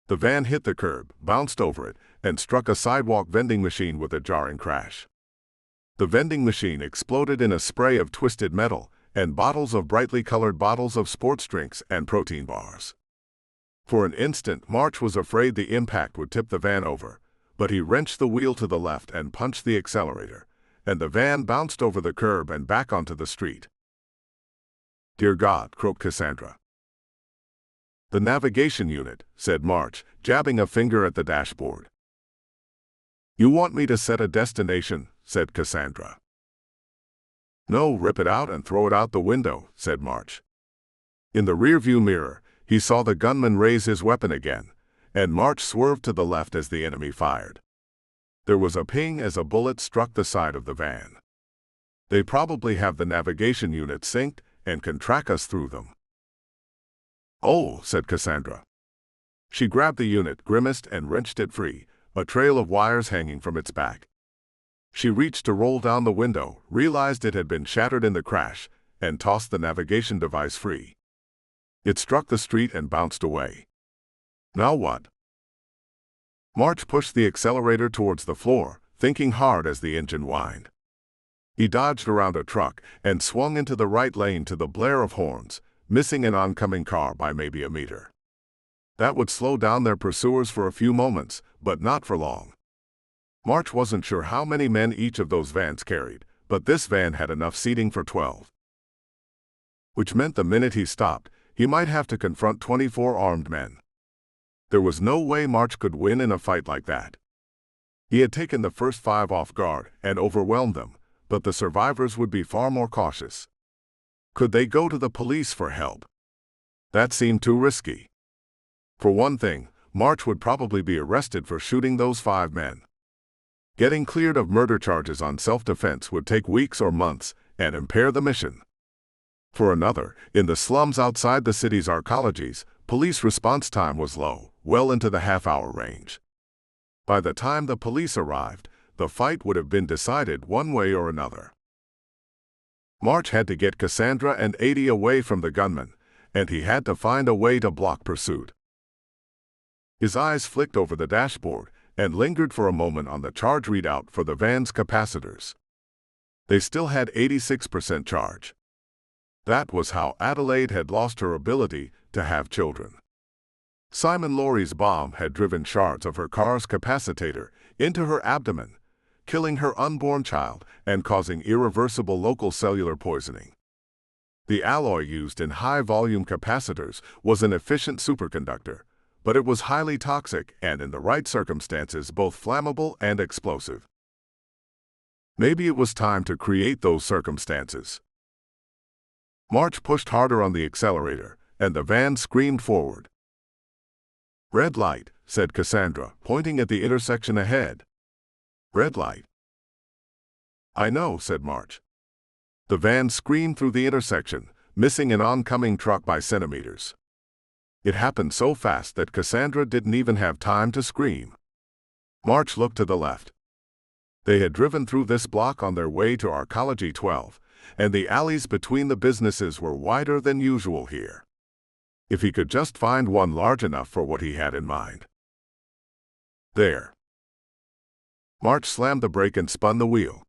The van hit the curb, bounced over it, and struck a sidewalk vending machine with a jarring crash. The vending machine exploded in a spray of twisted metal and bottles of brightly colored bottles of sports drinks and protein bars. For an instant, March was afraid the impact would tip the van over, but he wrenched the wheel to the left and punched the accelerator, and the van bounced over the curb and back onto the street. "Dear God," croaked Cassandra. "The navigation unit," said March, jabbing a finger at the dashboard. "You want me to set a destination," said Cassandra. "No, rip it out and throw it out the window," said March. In the rearview mirror, he saw the gunman raise his weapon again, and March swerved to the left as the enemy fired. There was a ping as a bullet struck the side of the van. "They probably have the navigation unit synced and can track us through them." "Oh," said Cassandra. She grabbed the unit, grimaced, and wrenched it free, a trail of wires hanging from its back. She reached to roll down the window, realized it had been shattered in the crash, and tossed the navigation device free. It struck the street and bounced away. Now what? March pushed the accelerator towards the floor, thinking hard as the engine whined. He dodged around a truck and swung into the right lane to the blare of horns, missing an oncoming car by maybe a meter. That would slow down their pursuers for a few moments, but not for long. March wasn't sure how many men each of those vans carried, but this van had enough seating for 12. Which meant the minute he stopped, he might have to confront 24 armed men. There was no way March could win in a fight like that. He had taken the first 5 off guard and overwhelmed them, but the survivors would be far more cautious. Could they go to the police for help? That seemed too risky. For one thing, March would probably be arrested for shooting those 5 men. Getting cleared of murder charges on self-defense would take weeks or months and impair the mission. For another, in the slums outside the city's arcologies, police response time was low, well into the half-hour range. By the time the police arrived, the fight would have been decided one way or another. March had to get Cassandra and 80 away from the gunman, and he had to find a way to block pursuit. His eyes flicked over the dashboard and lingered for a moment on the charge readout for the van's capacitors. They still had 86% charge. That was how Adelaide had lost her ability to have children. Simon Laurie's bomb had driven shards of her car's capacitor into her abdomen, killing her unborn child and causing irreversible local cellular poisoning. The alloy used in high-volume capacitors was an efficient superconductor, but it was highly toxic and, in the right circumstances, both flammable and explosive. Maybe it was time to create those circumstances. March pushed harder on the accelerator, and the van screamed forward. "Red light," said Cassandra, pointing at the intersection ahead. "Red light." "I know," said March. The van screamed through the intersection, missing an oncoming truck by centimeters. It happened so fast that Cassandra didn't even have time to scream. March looked to the left. They had driven through this block on their way to Arcology 12, and the alleys between the businesses were wider than usual here. If he could just find one large enough for what he had in mind. There. March slammed the brake and spun the wheel.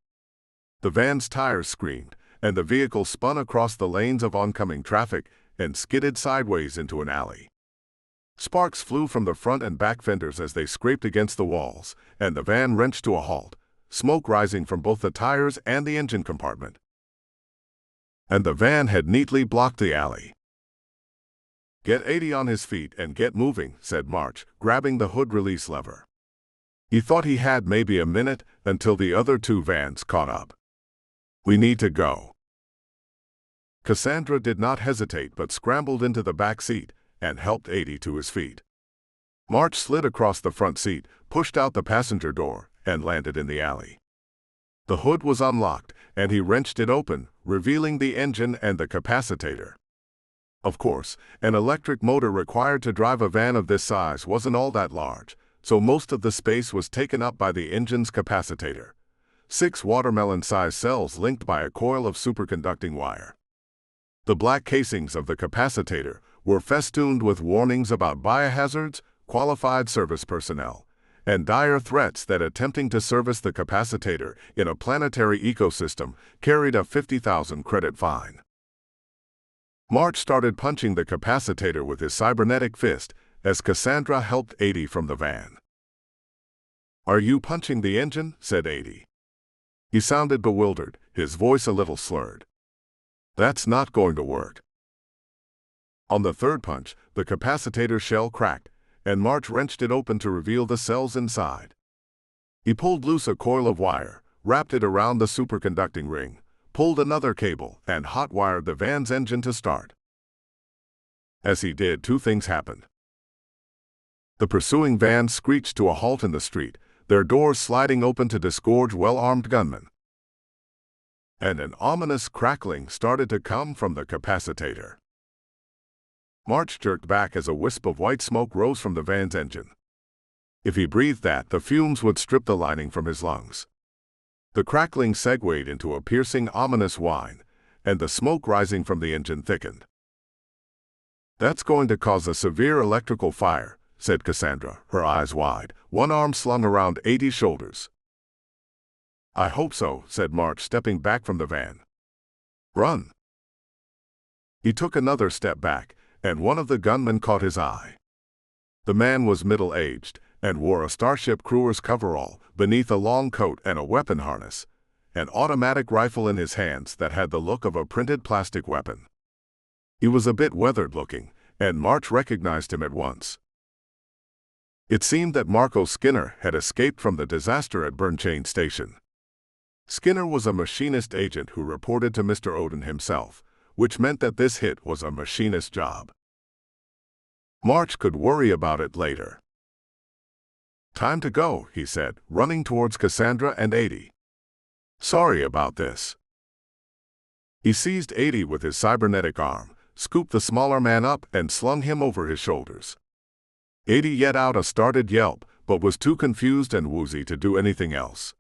The van's tires screamed, and the vehicle spun across the lanes of oncoming traffic and skidded sideways into an alley. Sparks flew from the front and back fenders as they scraped against the walls, and the van wrenched to a halt, smoke rising from both the tires and the engine compartment. And the van had neatly blocked the alley. "Get 80 on his feet and get moving," said March, grabbing the hood release lever. He thought he had maybe a minute until the other two vans caught up. "We need to go." Cassandra did not hesitate but scrambled into the back seat and helped 80 to his feet. March slid across the front seat, pushed out the passenger door, and landed in the alley. The hood was unlocked, and he wrenched it open, revealing the engine and the capacitator. Of course, an electric motor required to drive a van of this size wasn't all that large, so most of the space was taken up by the engine's capacitator. 6 watermelon-sized cells linked by a coil of superconducting wire. The black casings of the capacitator were festooned with warnings about biohazards, qualified service personnel, and dire threats that attempting to service the capacitator in a planetary ecosystem carried a 50,000 credit fine. March started punching the capacitator with his cybernetic fist as Cassandra helped 80 from the van. "Are you punching the engine?" said 80. He sounded bewildered, his voice a little slurred. "That's not going to work." On the third punch, the capacitator shell cracked, and March wrenched it open to reveal the cells inside. He pulled loose a coil of wire, wrapped it around the superconducting ring, pulled another cable, and hot-wired the van's engine to start. As he did, 2 things happened. The pursuing van screeched to a halt in the street, their doors sliding open to disgorge well-armed gunmen. And an ominous crackling started to come from the capacitator. March jerked back as a wisp of white smoke rose from the van's engine. If he breathed that, the fumes would strip the lining from his lungs. The crackling segued into a piercing, ominous whine, and the smoke rising from the engine thickened. "That's going to cause a severe electrical fire," said Cassandra, her eyes wide, one arm slung around 80's shoulders. "I hope so," said March, stepping back from the van. "Run." He took another step back, and one of the gunmen caught his eye. The man was middle-aged and wore a Starship crewer's coverall beneath a long coat and a weapon harness, an automatic rifle in his hands that had the look of a printed plastic weapon. He was a bit weathered-looking, and March recognized him at once. It seemed that Marco Skinner had escaped from the disaster at Burnchain Station. Skinner was a machinist agent who reported to Mr. Odin himself, which meant that this hit was a machinist job. March could worry about it later. "Time to go," he said, running towards Cassandra and 80. "Sorry about this." He seized 80 with his cybernetic arm, scooped the smaller man up, and slung him over his shoulders. 80 let out a startled yelp, but was too confused and woozy to do anything else.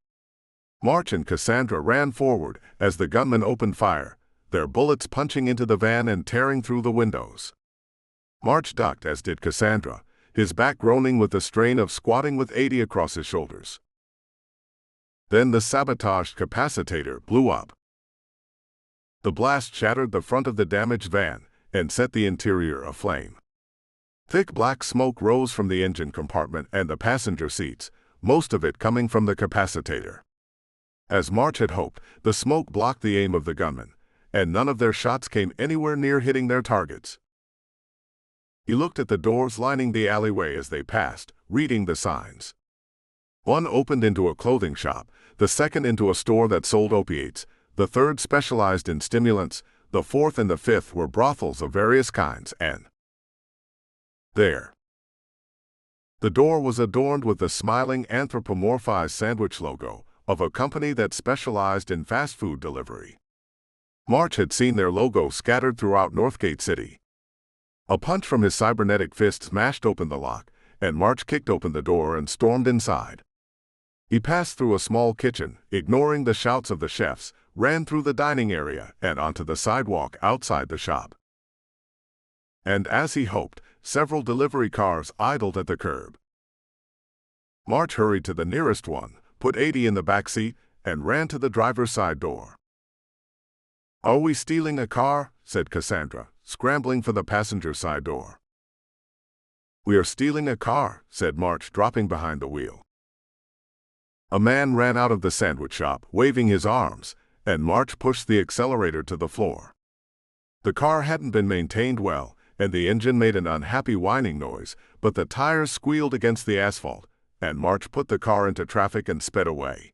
March and Cassandra ran forward as the gunmen opened fire, their bullets punching into the van and tearing through the windows. March ducked, as did Cassandra, his back groaning with the strain of squatting with 80 across his shoulders. Then the sabotaged capacitator blew up. The blast shattered the front of the damaged van and set the interior aflame. Thick black smoke rose from the engine compartment and the passenger seats, most of it coming from the capacitator. As March had hoped, the smoke blocked the aim of the gunmen, and none of their shots came anywhere near hitting their targets. He looked at the doors lining the alleyway as they passed, reading the signs. One opened into a clothing shop, the second into a store that sold opiates, the third specialized in stimulants, the fourth and the fifth were brothels of various kinds, and there. The door was adorned with the smiling anthropomorphized sandwich logo of a company that specialized in fast food delivery. March had seen their logo scattered throughout Northgate City. A punch from his cybernetic fist smashed open the lock, and March kicked open the door and stormed inside. He passed through a small kitchen, ignoring the shouts of the chefs, ran through the dining area and onto the sidewalk outside the shop. And as he hoped, several delivery cars idled at the curb. March hurried to the nearest one, put 80 in the back seat, and ran to the driver's side door. "Are we stealing a car?" said Cassandra, scrambling for the passenger side door. "We are stealing a car," said March, dropping behind the wheel. A man ran out of the sandwich shop, waving his arms, and March pushed the accelerator to the floor. The car hadn't been maintained well, and the engine made an unhappy whining noise, but the tires squealed against the asphalt, and March put the car into traffic and sped away.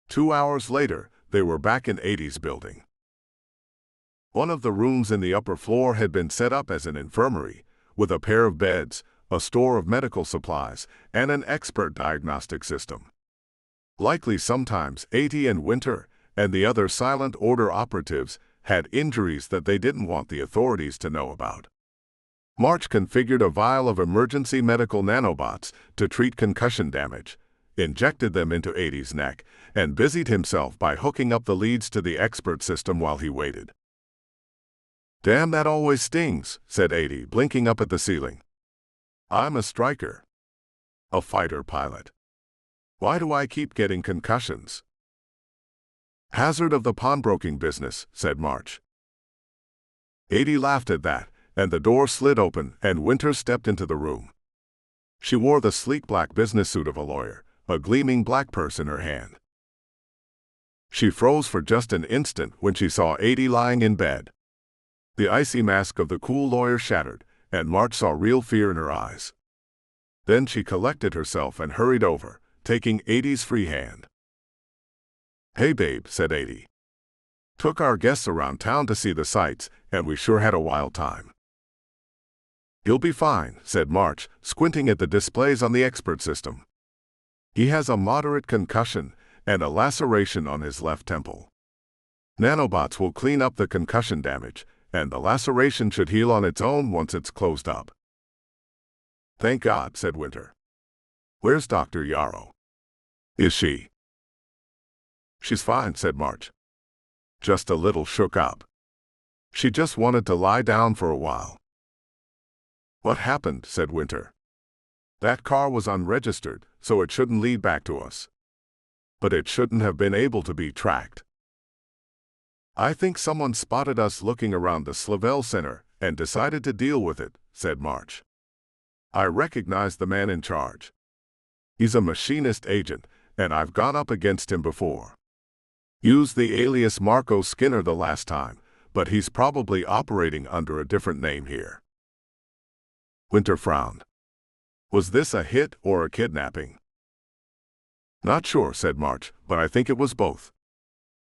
2 hours later, they were back in 80's building. One of the rooms in the upper floor had been set up as an infirmary, with a pair of beds, a store of medical supplies, and an expert diagnostic system. Likely sometimes 80 and Winter, and the other silent order operatives, had injuries that they didn't want the authorities to know about. March configured a vial of emergency medical nanobots to treat concussion damage, injected them into 80's neck, and busied himself by hooking up the leads to the expert system while he waited. "Damn, that always stings," said 80, blinking up at the ceiling. "I'm a striker. A fighter pilot. Why do I keep getting concussions?" "Hazard of the pawnbroking business," said March. 80 laughed at that, and the door slid open and Winter stepped into the room. She wore the sleek black business suit of a lawyer, a gleaming black purse in her hand. She froze for just an instant when she saw 80 lying in bed. The icy mask of the cool lawyer shattered, and March saw real fear in her eyes. Then she collected herself and hurried over, taking 80's free hand. "Hey babe," said 80. "Took our guests around town to see the sights, and we sure had a wild time." "He'll be fine," said March, squinting at the displays on the expert system. "He has a moderate concussion and a laceration on his left temple. Nanobots will clean up the concussion damage, and the laceration should heal on its own once it's closed up." "Thank God," said Winter. "Where's Dr. Yarrow?" "Is she?" "She's fine," said March. "Just a little shook up. She just wanted to lie down for a while." "What happened?" said Winter. "That car was unregistered, so it shouldn't lead back to us. But it shouldn't have been able to be tracked. I think someone spotted us looking around the Slavell Center and decided to deal with it," said March. "I recognize the man in charge. He's a machinist agent, and I've gone up against him before. Used the alias Marco Skinner the last time, but he's probably operating under a different name here." Winter frowned. "Was this a hit or a kidnapping?" "Not sure," said March, "but I think it was both.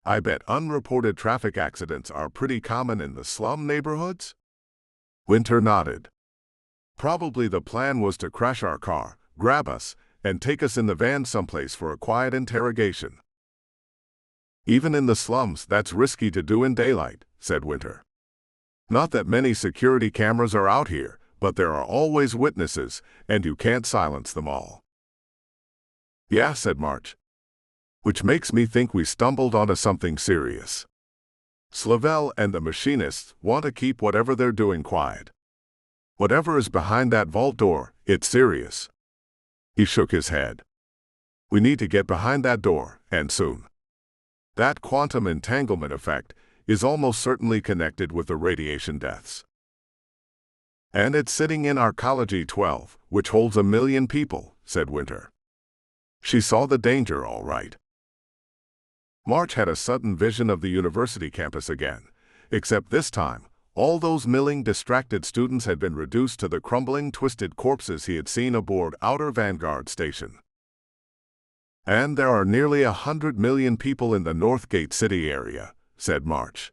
I bet unreported traffic accidents are pretty common in the slum neighborhoods?" Winter nodded. "Probably the plan was to crash our car, grab us, and take us in the van someplace for a quiet interrogation." "Even in the slums, that's risky to do in daylight," said Winter. "Not that many security cameras are out here, but there are always witnesses, and you can't silence them all." "Yeah," said March. "Which makes me think we stumbled onto something serious. Slavell and the machinists want to keep whatever they're doing quiet. Whatever is behind that vault door, it's serious." He shook his head. "We need to get behind that door, and soon. That quantum entanglement effect is almost certainly connected with the radiation deaths. And it's sitting in Arcology 12, which holds 1 million people," said Winter. She saw the danger all right. March had a sudden vision of the university campus again, except this time, all those milling, distracted students had been reduced to the crumbling, twisted corpses he had seen aboard Outer Vanguard Station. "And there are nearly 100 million people in the Northgate City area," said March.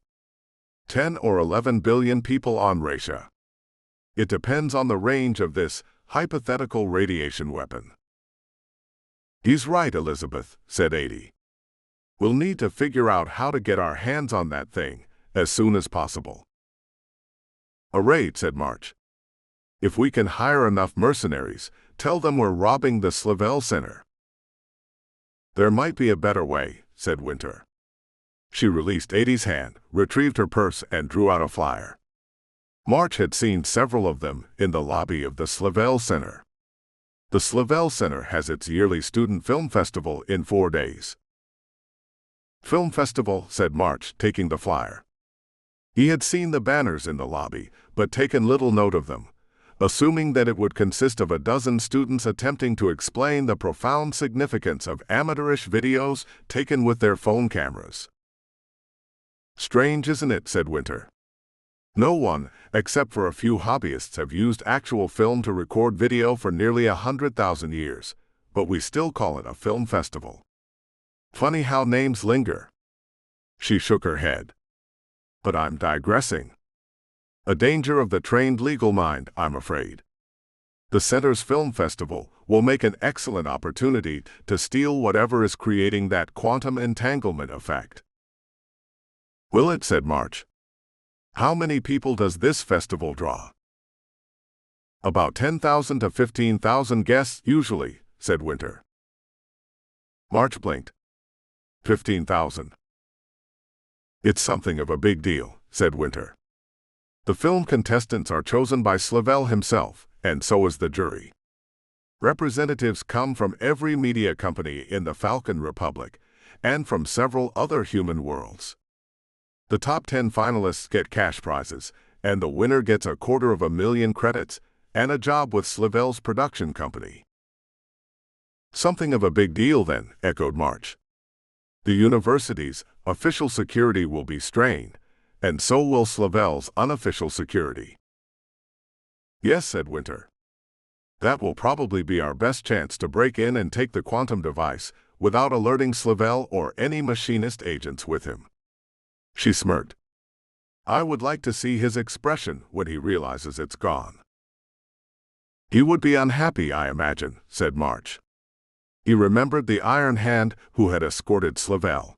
10 or 11 billion people on Ratia. It depends on the range of this hypothetical radiation weapon." "He's right, Elizabeth," said 80. "We'll need to figure out how to get our hands on that thing as soon as possible." "A raid," said March. "If we can hire enough mercenaries, tell them we're robbing the Slavell Center." "There might be a better way," said Winter. She released 80's hand, retrieved her purse, and drew out a flyer. March had seen several of them in the lobby of the Slavell Center. The Slavell Center has its yearly student film festival in 4 days. "Film festival," said March, taking the flyer. He had seen the banners in the lobby, but taken little note of them, assuming that it would consist of a dozen students attempting to explain the profound significance of amateurish videos taken with their phone cameras. "Strange, isn't it?" said Winter. No one, except for a few hobbyists, have used actual film to record video for nearly 100,000 years, but we still call it a film festival. Funny how names linger. She shook her head. But I'm digressing. A danger of the trained legal mind, I'm afraid. The Center's Film Festival will make an excellent opportunity to steal whatever is creating that quantum entanglement effect. Will it? Said March. How many people does this festival draw? About 10,000 to 15,000 guests usually, said Winter. March blinked. 15,000. It's something of a big deal, said Winter. The film contestants are chosen by Slavel himself, and so is the jury. Representatives come from every media company in the Falcon Republic, and from several other human worlds. The top 10 finalists get cash prizes, and the winner gets 250,000 credits and a job with Slavel's production company. Something of a big deal then, echoed March. The university's official security will be strained, and so will Slavel's unofficial security. Yes, said Winter. That will probably be our best chance to break in and take the quantum device without alerting Slavel or any machinist agents with him. She smirked. I would like to see his expression when he realizes it's gone. He would be unhappy, I imagine, said March. He remembered the Iron Hand who had escorted Slavel.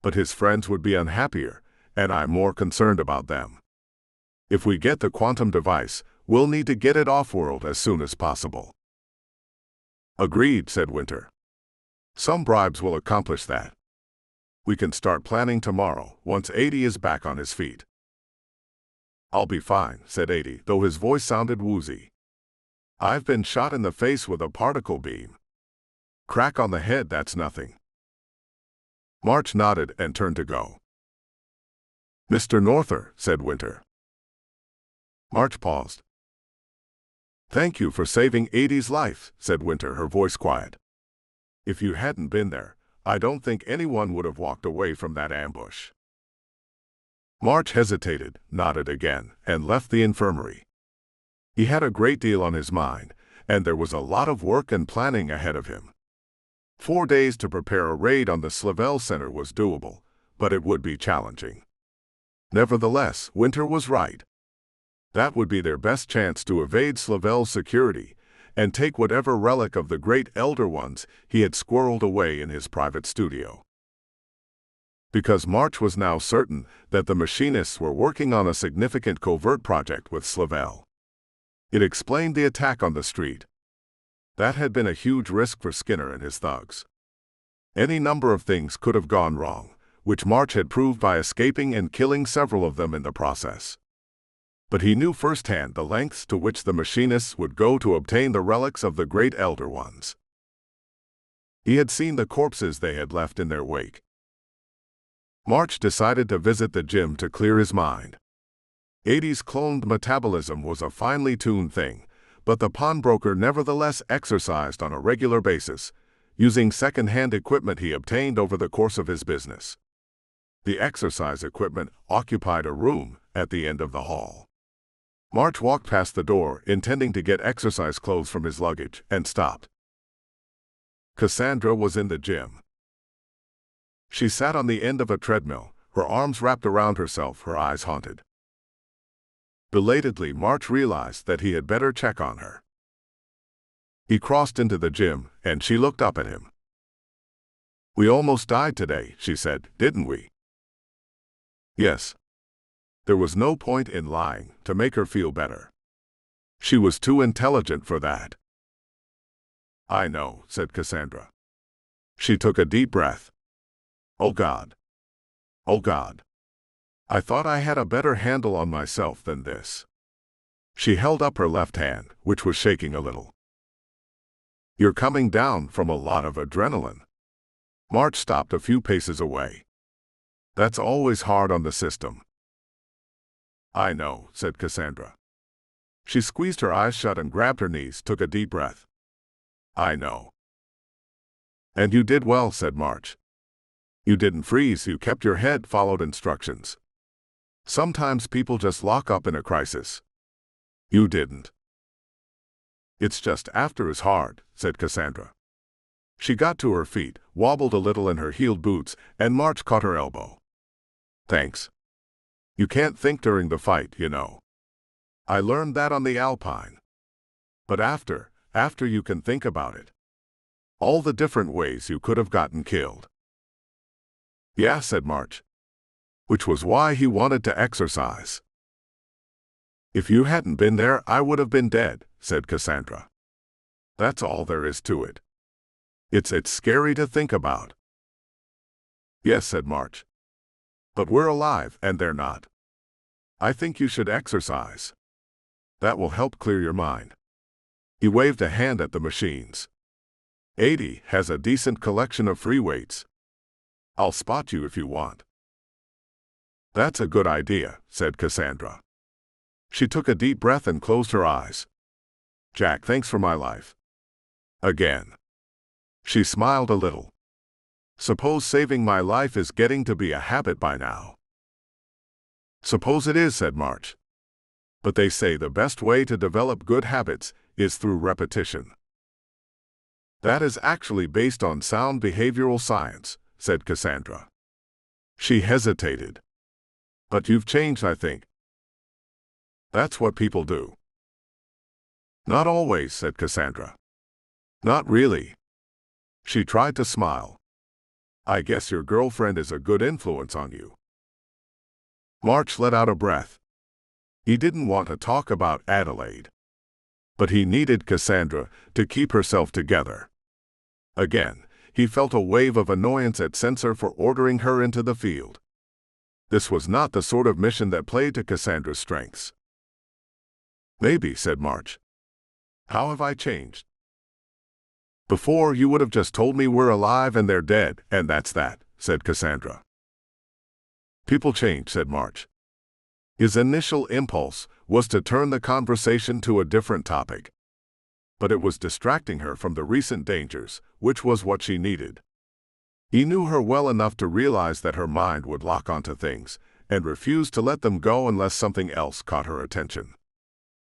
But his friends would be unhappier, and I'm more concerned about them. If we get the quantum device, we'll need to get it off-world as soon as possible. Agreed, said Winter. Some bribes will accomplish that. We can start planning tomorrow, once 80 is back on his feet. I'll be fine, said 80, though his voice sounded woozy. I've been shot in the face with a particle beam. Crack on the head, that's nothing. March nodded and turned to go. Mr. Norther, said Winter. March paused. Thank you for saving 80's life, said Winter, her voice quiet. If you hadn't been there, I don't think anyone would have walked away from that ambush. March hesitated, nodded again, and left the infirmary. He had a great deal on his mind, and there was a lot of work and planning ahead of him. 4 days to prepare a raid on the Slavel Center was doable, but it would be challenging. Nevertheless, Winter was right. That would be their best chance to evade Slavel's security and take whatever relic of the great Elder Ones he had squirreled away in his private studio. Because March was now certain that the machinists were working on a significant covert project with Slavel. It explained the attack on the street. That had been a huge risk for Skinner and his thugs. Any number of things could have gone wrong, which March had proved by escaping and killing several of them in the process. But he knew firsthand the lengths to which the machinists would go to obtain the relics of the great Elder Ones. He had seen the corpses they had left in their wake. March decided to visit the gym to clear his mind. 80's cloned metabolism was a finely tuned thing, but the pawnbroker nevertheless exercised on a regular basis, using second-hand equipment he obtained over the course of his business. The exercise equipment occupied a room at the end of the hall. March walked past the door, intending to get exercise clothes from his luggage, and stopped. Cassandra was in the gym. She sat on the end of a treadmill, her arms wrapped around herself, her eyes haunted. Belatedly, March realized that he had better check on her. He crossed into the gym, and she looked up at him. We almost died today, she said, didn't we? Yes. There was no point in lying to make her feel better. She was too intelligent for that. I know, said Cassandra. She took a deep breath. Oh God. Oh God. I thought I had a better handle on myself than this. She held up her left hand, which was shaking a little. You're coming down from a lot of adrenaline. March stopped a few paces away. That's always hard on the system. I know, said Cassandra. She squeezed her eyes shut and grabbed her knees, took a deep breath. I know. And you did well, said March. You didn't freeze, you kept your head, followed instructions. Sometimes people just lock up in a crisis. You didn't. It's just after is hard, said Cassandra. She got to her feet, wobbled a little in her heeled boots, and March caught her elbow. Thanks. You can't think during the fight, you know. I learned that on the Alpine. But after you can think about it. All the different ways you could have gotten killed. Yeah, said March. Which was why he wanted to exercise. If you hadn't been there, I would have been dead, said Cassandra. That's all there is to it. It's scary to think about. Yes, said March. But we're alive, and they're not. I think you should exercise. That will help clear your mind. He waved a hand at the machines. 80 has a decent collection of free weights. I'll spot you if you want. That's a good idea, said Cassandra. She took a deep breath and closed her eyes. Jack, thanks for my life. Again. She smiled a little. Suppose saving my life is getting to be a habit by now. Suppose it is, said March. But they say the best way to develop good habits is through repetition. That is actually based on sound behavioral science, said Cassandra. She hesitated. But you've changed, I think. That's what people do. Not always, said Cassandra. Not really. She tried to smile. I guess your girlfriend is a good influence on you. March let out a breath. He didn't want to talk about Adelaide. But he needed Cassandra to keep herself together. Again, he felt a wave of annoyance at Censor for ordering her into the field. This was not the sort of mission that played to Cassandra's strengths. Maybe, said March. How have I changed? Before, you would have just told me we're alive and they're dead, and that's that, said Cassandra. People change, said March. His initial impulse was to turn the conversation to a different topic. But it was distracting her from the recent dangers, which was what she needed. He knew her well enough to realize that her mind would lock onto things, and refuse to let them go unless something else caught her attention.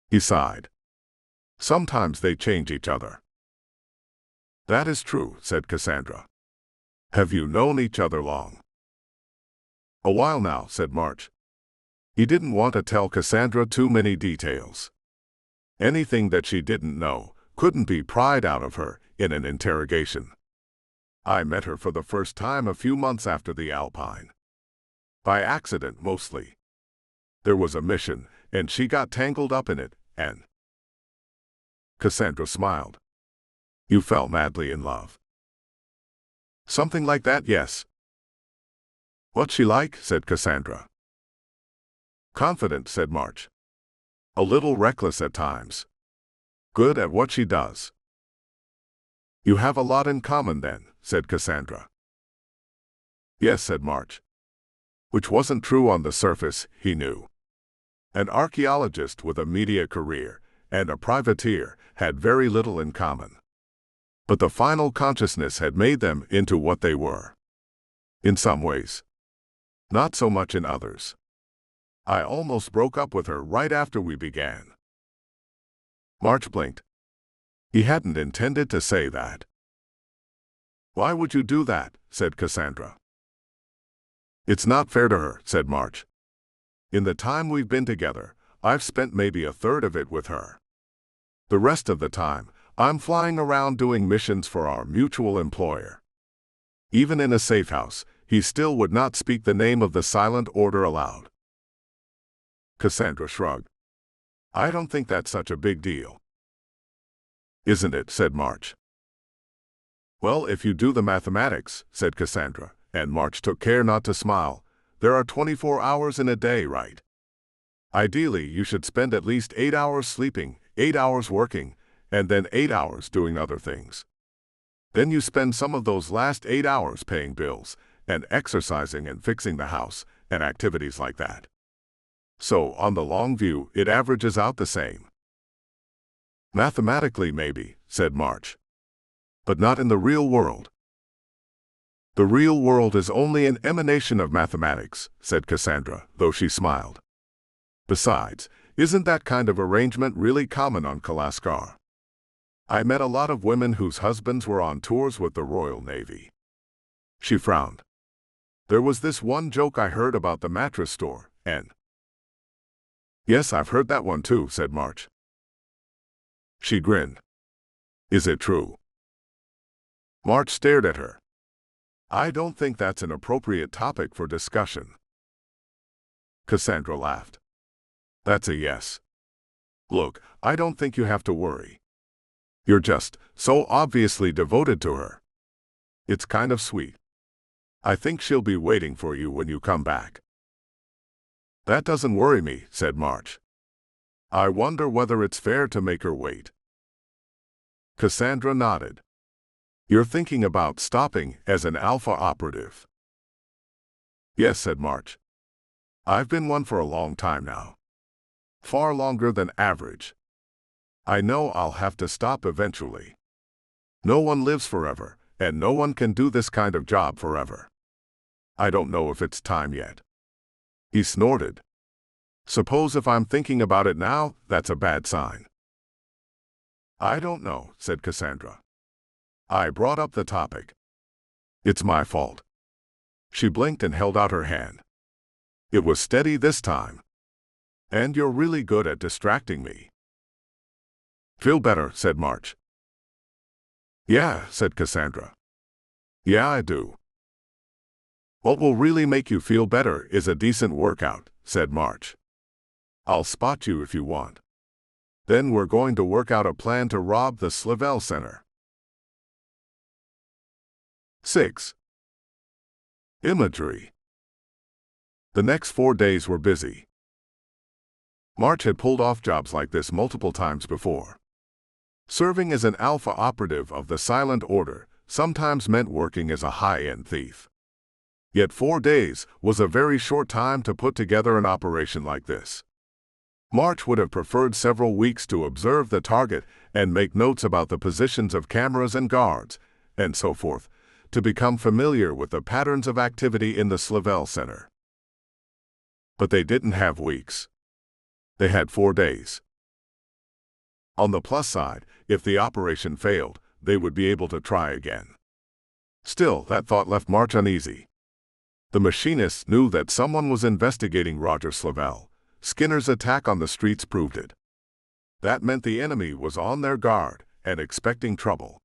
He sighed. Sometimes they change each other. That is true, said Cassandra. Have you known each other long? A while now, said March. He didn't want to tell Cassandra too many details. Anything that she didn't know couldn't be pried out of her in an interrogation. I met her for the first time a few months after the Alpine. By accident, mostly. There was a mission, and she got tangled up in it, and... Cassandra smiled. You fell madly in love. Something like that, yes. What's she like? Said Cassandra. Confident, said March. A little reckless at times. Good at what she does. You have a lot in common then, said Cassandra. Yes, said March. Which wasn't true on the surface, he knew. An archaeologist with a media career and a privateer had very little in common. But the final consciousness had made them into what they were. In some ways. Not so much in others. I almost broke up with her right after we began. March blinked. He hadn't intended to say that. Why would you do that? Said Cassandra. It's not fair to her, said March. In the time we've been together, I've spent maybe a third of it with her. The rest of the time, I'm flying around doing missions for our mutual employer. Even in a safe house, he still would not speak the name of the silent order aloud. Cassandra shrugged. I don't think that's such a big deal. Isn't it? Said March. Well, if you do the mathematics, said Cassandra, and March took care not to smile, there are 24 hours in a day, right? Ideally, you should spend at least 8 hours sleeping, 8 hours working, and then 8 hours doing other things. Then you spend some of those last 8 hours paying bills, and exercising and fixing the house, and activities like that. So, on the long view, it averages out the same. Mathematically, maybe, said March. But not in the real world. The real world is only an emanation of mathematics, said Cassandra, though she smiled. Besides, isn't that kind of arrangement really common on Kalaskar? I met a lot of women whose husbands were on tours with the Royal Navy. She frowned. There was this one joke I heard about the mattress store, and... Yes, I've heard that one too, said March. She grinned. Is it true? March stared at her. I don't think that's an appropriate topic for discussion. Cassandra laughed. That's a yes. Look, I don't think you have to worry. You're just so obviously devoted to her. It's kind of sweet. I think she'll be waiting for you when you come back. That doesn't worry me, said March. I wonder whether it's fair to make her wait. Cassandra nodded. You're thinking about stopping as an alpha operative? Yes, said March. I've been one for a long time now. Far longer than average. I know I'll have to stop eventually. No one lives forever, and no one can do this kind of job forever. I don't know if it's time yet. He snorted. Suppose if I'm thinking about it now, that's a bad sign. I don't know, said Cassandra. I brought up the topic. It's my fault. She blinked and held out her hand. It was steady this time. And you're really good at distracting me. Feel better, said March. Yeah, said Cassandra. Yeah, I do. What will really make you feel better is a decent workout, said March. I'll spot you if you want. Then we're going to work out a plan to rob the Slavell Center. 6. Imagery. The next 4 days were busy. March had pulled off jobs like this multiple times before. Serving as an alpha operative of the Silent Order sometimes meant working as a high-end thief. Yet 4 days was a very short time to put together an operation like this. March would have preferred several weeks to observe the target and make notes about the positions of cameras and guards, and so forth, to become familiar with the patterns of activity in the Slavell Center. But they didn't have weeks. They had 4 days. On the plus side, if the operation failed, they would be able to try again. Still, that thought left March uneasy. The machinists knew that someone was investigating Roger Slavell. Skinner's attack on the streets proved it. That meant the enemy was on their guard and expecting trouble.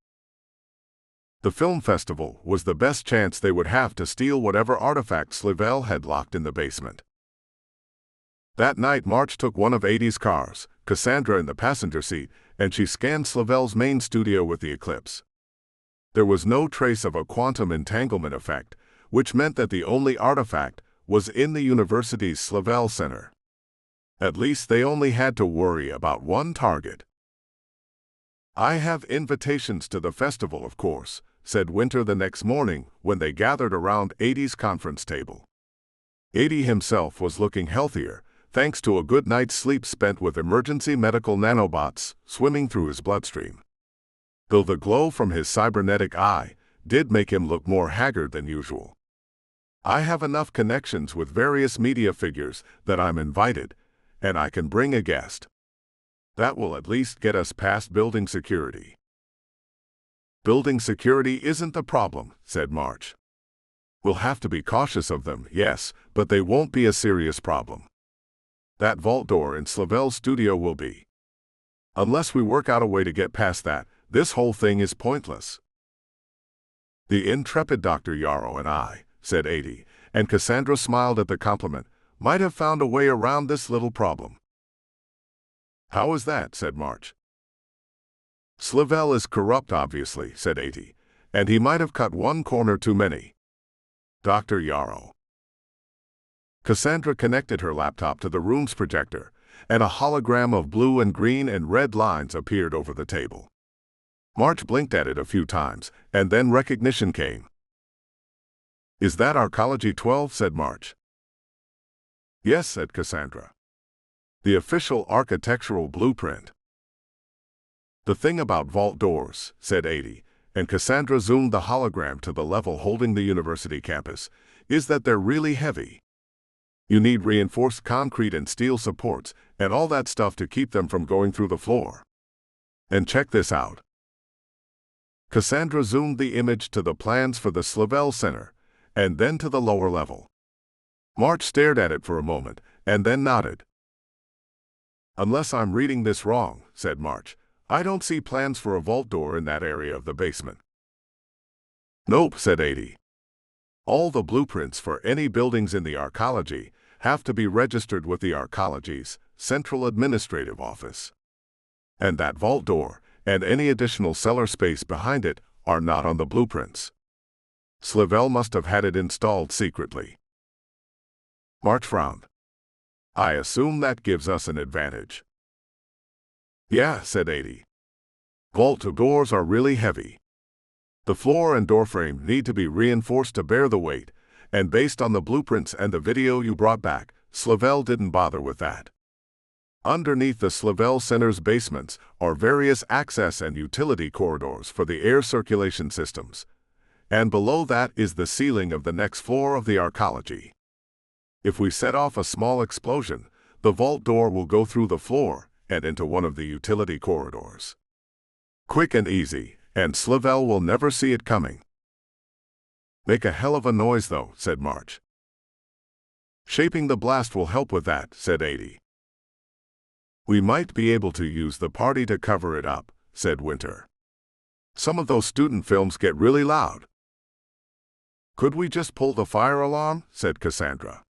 The film festival was the best chance they would have to steal whatever artifact Slavell had locked in the basement. That night March took one of Adie's cars, Cassandra in the passenger seat, and she scanned Slavell's main studio with the Eclipse. There was no trace of a quantum entanglement effect, which meant that the only artifact was in the university's Slavell Center. At least they only had to worry about one target. I have invitations to the festival, of course, said Winter the next morning when they gathered around Adie's conference table. Adie himself was looking healthier, thanks to a good night's sleep spent with emergency medical nanobots swimming through his bloodstream. Though the glow from his cybernetic eye did make him look more haggard than usual. I have enough connections with various media figures that I'm invited, and I can bring a guest. That will at least get us past building security. Building security isn't the problem, said March. We'll have to be cautious of them, yes, but they won't be a serious problem. That vault door in Slavell's studio will be. Unless we work out a way to get past that, this whole thing is pointless. The intrepid Dr. Yarrow and I, said Adie, and Cassandra smiled at the compliment, might have found a way around this little problem. How is that? Said March. Slavell is corrupt, obviously, said Adie, and he might have cut one corner too many. Dr. Yarrow. Cassandra connected her laptop to the room's projector, and a hologram of blue and green and red lines appeared over the table. March blinked at it a few times, and then recognition came. Is that Arcology 12? Said March. Yes, said Cassandra. The official architectural blueprint. The thing about vault doors, said Adie, and Cassandra zoomed the hologram to the level holding the university campus, is that they're really heavy. You need reinforced concrete and steel supports and all that stuff to keep them from going through the floor. And check this out. Cassandra zoomed the image to the plans for the Slavell Center, and then to the lower level. March stared at it for a moment, and then nodded. Unless I'm reading this wrong, said March, I don't see plans for a vault door in that area of the basement. Nope, said Adi. All the blueprints for any buildings in the archaeology have to be registered with the archaeology's Central Administrative Office. And that vault door, and any additional cellar space behind it, are not on the blueprints. Slavell must have had it installed secretly. March frowned. I assume that gives us an advantage. Yeah, said Adi. Vault doors are really heavy. The floor and doorframe need to be reinforced to bear the weight, and based on the blueprints and the video you brought back, Slavell didn't bother with that. Underneath the Slavell Center's basements are various access and utility corridors for the air circulation systems, and below that is the ceiling of the next floor of the archaeology. If we set off a small explosion, the vault door will go through the floor and into one of the utility corridors. Quick and easy, and Slavell will never see it coming. Make a hell of a noise though, said March. Shaping the blast will help with that, said Adi. We might be able to use the party to cover it up, said Winter. Some of those student films get really loud. Could we just pull the fire alarm? Said Cassandra.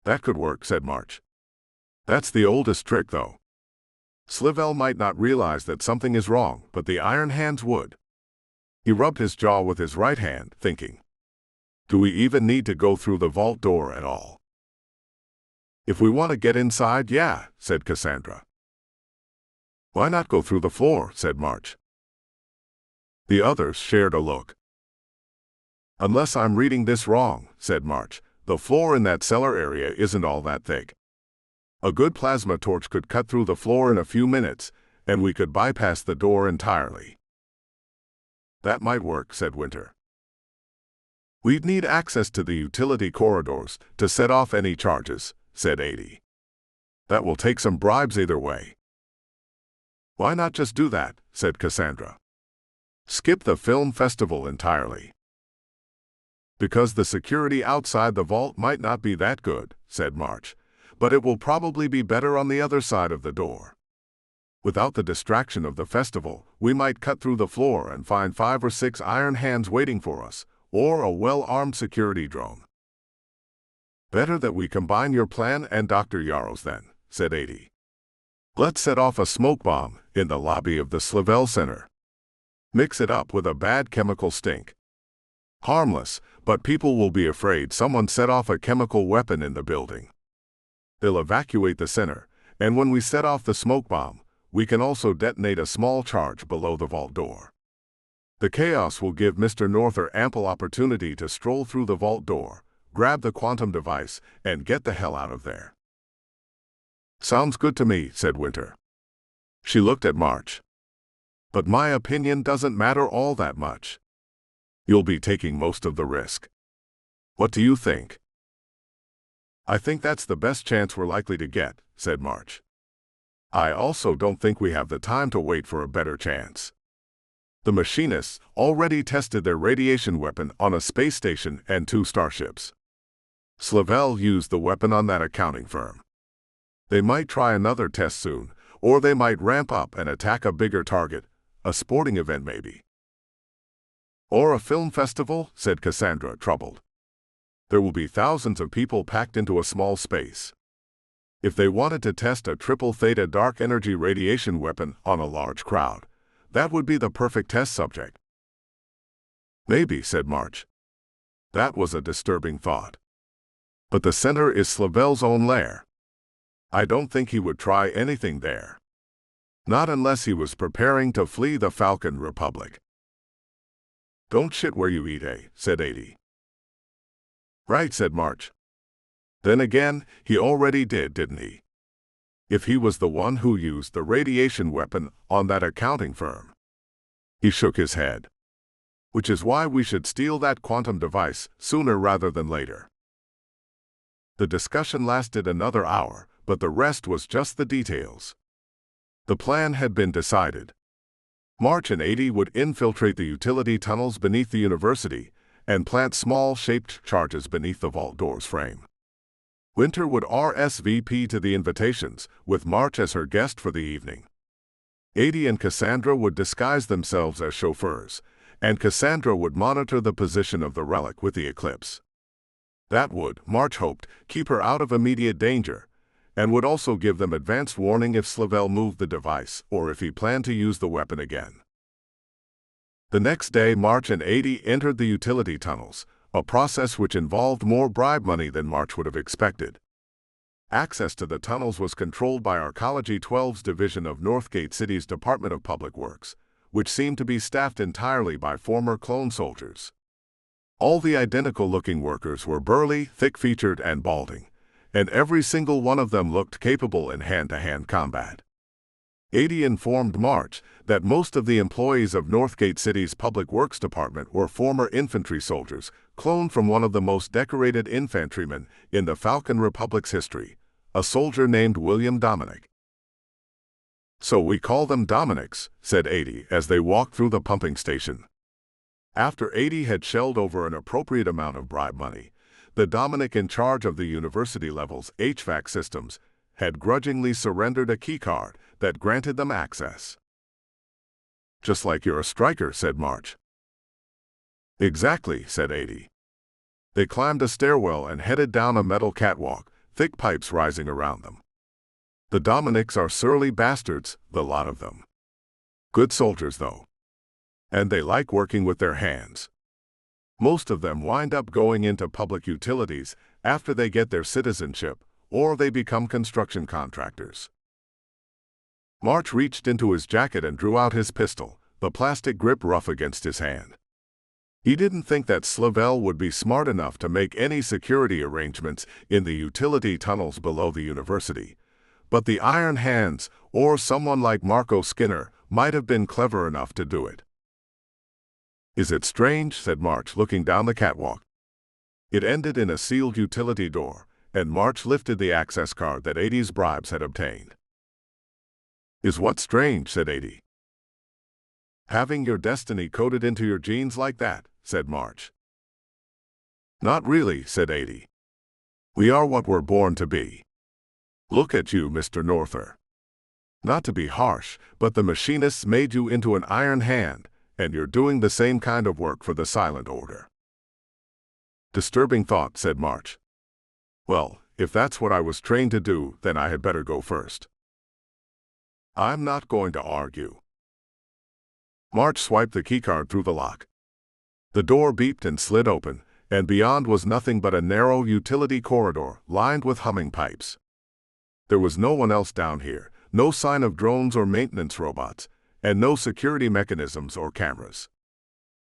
That could work, said March. That's the oldest trick, though. Slavell might not realize that something is wrong, but the Iron Hands would. He rubbed his jaw with his right hand, thinking, do we even need to go through the vault door at all? If we want to get inside, yeah, said Cassandra. Why not go through the floor, said March. The others shared a look. Unless I'm reading this wrong, said March, the floor in that cellar area isn't all that thick. A good plasma torch could cut through the floor in a few minutes, and we could bypass the door entirely. That might work, said Winter. We'd need access to the utility corridors to set off any charges, said Adi. That will take some bribes either way. Why not just do that, said Cassandra. Skip the film festival entirely. Because the security outside the vault might not be that good, said March, but it will probably be better on the other side of the door. Without the distraction of the festival, we might cut through the floor and find 5 or 6 Iron Hands waiting for us, or a well-armed security drone. Better that we combine your plan and Dr. Yarrow's then, said Adi. Let's set off a smoke bomb in the lobby of the Slavell Center. Mix it up with a bad chemical stink. Harmless, but people will be afraid someone set off a chemical weapon in the building. They'll evacuate the center, and when we set off the smoke bomb, we can also detonate a small charge below the vault door. The chaos will give Mr. Norther ample opportunity to stroll through the vault door, grab the quantum device, and get the hell out of there. Sounds good to me, said Winter. She looked at March. But my opinion doesn't matter all that much. You'll be taking most of the risk. What do you think? I think that's the best chance we're likely to get, said March. I also don't think we have the time to wait for a better chance. The machinists already tested their radiation weapon on a space station and 2 starships. Slavell used the weapon on that accounting firm. They might try another test soon, or they might ramp up and attack a bigger target, a sporting event maybe. Or a film festival, said Cassandra, troubled. There will be thousands of people packed into a small space. If they wanted to test a triple theta dark energy radiation weapon on a large crowd, that would be the perfect test subject. Maybe, said March. That was a disturbing thought. But the center is Slavell's own lair. I don't think he would try anything there. Not unless he was preparing to flee the Falcon Republic. Don't shit where you eat, said Adi. Right, said March. Then again, he already did, didn't he? If he was the one who used the radiation weapon on that accounting firm. He shook his head. Which is why we should steal that quantum device sooner rather than later. The discussion lasted another hour, but the rest was just the details. The plan had been decided. March and 80 would infiltrate the utility tunnels beneath the university and plant small shaped charges beneath the vault door's frame. Winter would RSVP to the invitations, with March as her guest for the evening. 80 and Cassandra would disguise themselves as chauffeurs, and Cassandra would monitor the position of the relic with the eclipse. That would, March hoped, keep her out of immediate danger, and would also give them advanced warning if Slavel moved the device or if he planned to use the weapon again. The next day, March and 80 entered the utility tunnels, a process which involved more bribe money than March would have expected. Access to the tunnels was controlled by Arcology 12's division of Northgate City's Department of Public Works, which seemed to be staffed entirely by former clone soldiers. All the identical-looking workers were burly, thick-featured, and balding, and every single one of them looked capable in hand-to-hand combat. 80 informed March that most of the employees of Northgate City's Public Works Department were former infantry soldiers, cloned from one of the most decorated infantrymen in the Falcon Republic's history, a soldier named William Dominic. "So we call them Dominics," said 80 as they walked through the pumping station. After 80 had shelled over an appropriate amount of bribe money, the Dominic in charge of the university level's HVAC systems had grudgingly surrendered a keycard that granted them access. "Just like you're a striker," said March. "Exactly," said 80. They climbed a stairwell and headed down a metal catwalk, thick pipes rising around them. The Dominics are surly bastards, the lot of them. Good soldiers, though. And they like working with their hands. Most of them wind up going into public utilities after they get their citizenship, or they become construction contractors." March reached into his jacket and drew out his pistol, the plastic grip rough against his hand. He didn't think that Slavel would be smart enough to make any security arrangements in the utility tunnels below the university, but the Iron Hands, or someone like Marco Skinner, might have been clever enough to do it. "Is it strange?" said March, looking down the catwalk. It ended in a sealed utility door, and March lifted the access card that 80's bribes had obtained. "Is what strange?" said 80. "Having your destiny coded into your genes like that," said March. "Not really," said 80. "We are what we're born to be. Look at you, Mr. Norther. Not to be harsh, but the machinists made you into an iron hand, and you're doing the same kind of work for the Silent Order." "Disturbing thought," said March. "Well, if that's what I was trained to do, then I had better go first." "I'm not going to argue." March swiped the keycard through the lock. The door beeped and slid open, and beyond was nothing but a narrow utility corridor lined with humming pipes. There was no one else down here, no sign of drones or maintenance robots, and no security mechanisms or cameras.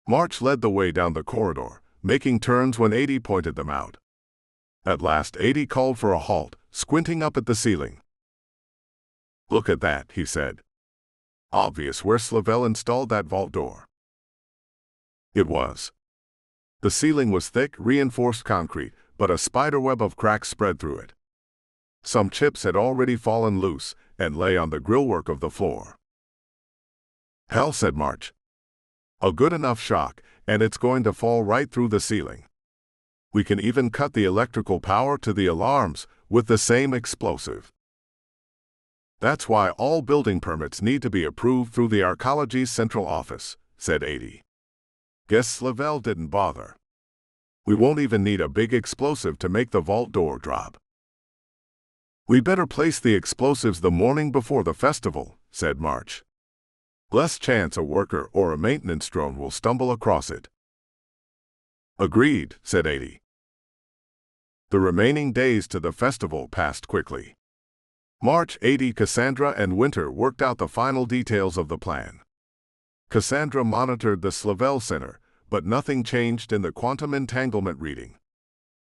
March led the way down the corridor, making turns when 80 pointed them out. At last 80 called for a halt, squinting up at the ceiling. "Look at that," he said. "Obvious where Slavel installed that vault door." It was. The ceiling was thick, reinforced concrete, but a spiderweb of cracks spread through it. Some chips had already fallen loose and lay on the grillwork of the floor. "Hell," said March. "A good enough shock, and it's going to fall right through the ceiling. We can even cut the electrical power to the alarms with the same explosive. That's why all building permits need to be approved through the Arcology's central office," said 80. "Guess Slavel didn't bother. We won't even need a big explosive to make the vault door drop." "We better place the explosives the morning before the festival," said March. "Less chance a worker or a maintenance drone will stumble across it." "Agreed," said 80. The remaining days to the festival passed quickly. March, 80, Cassandra, and Winter worked out the final details of the plan. Cassandra monitored the Slavel Center, but nothing changed in the quantum entanglement reading.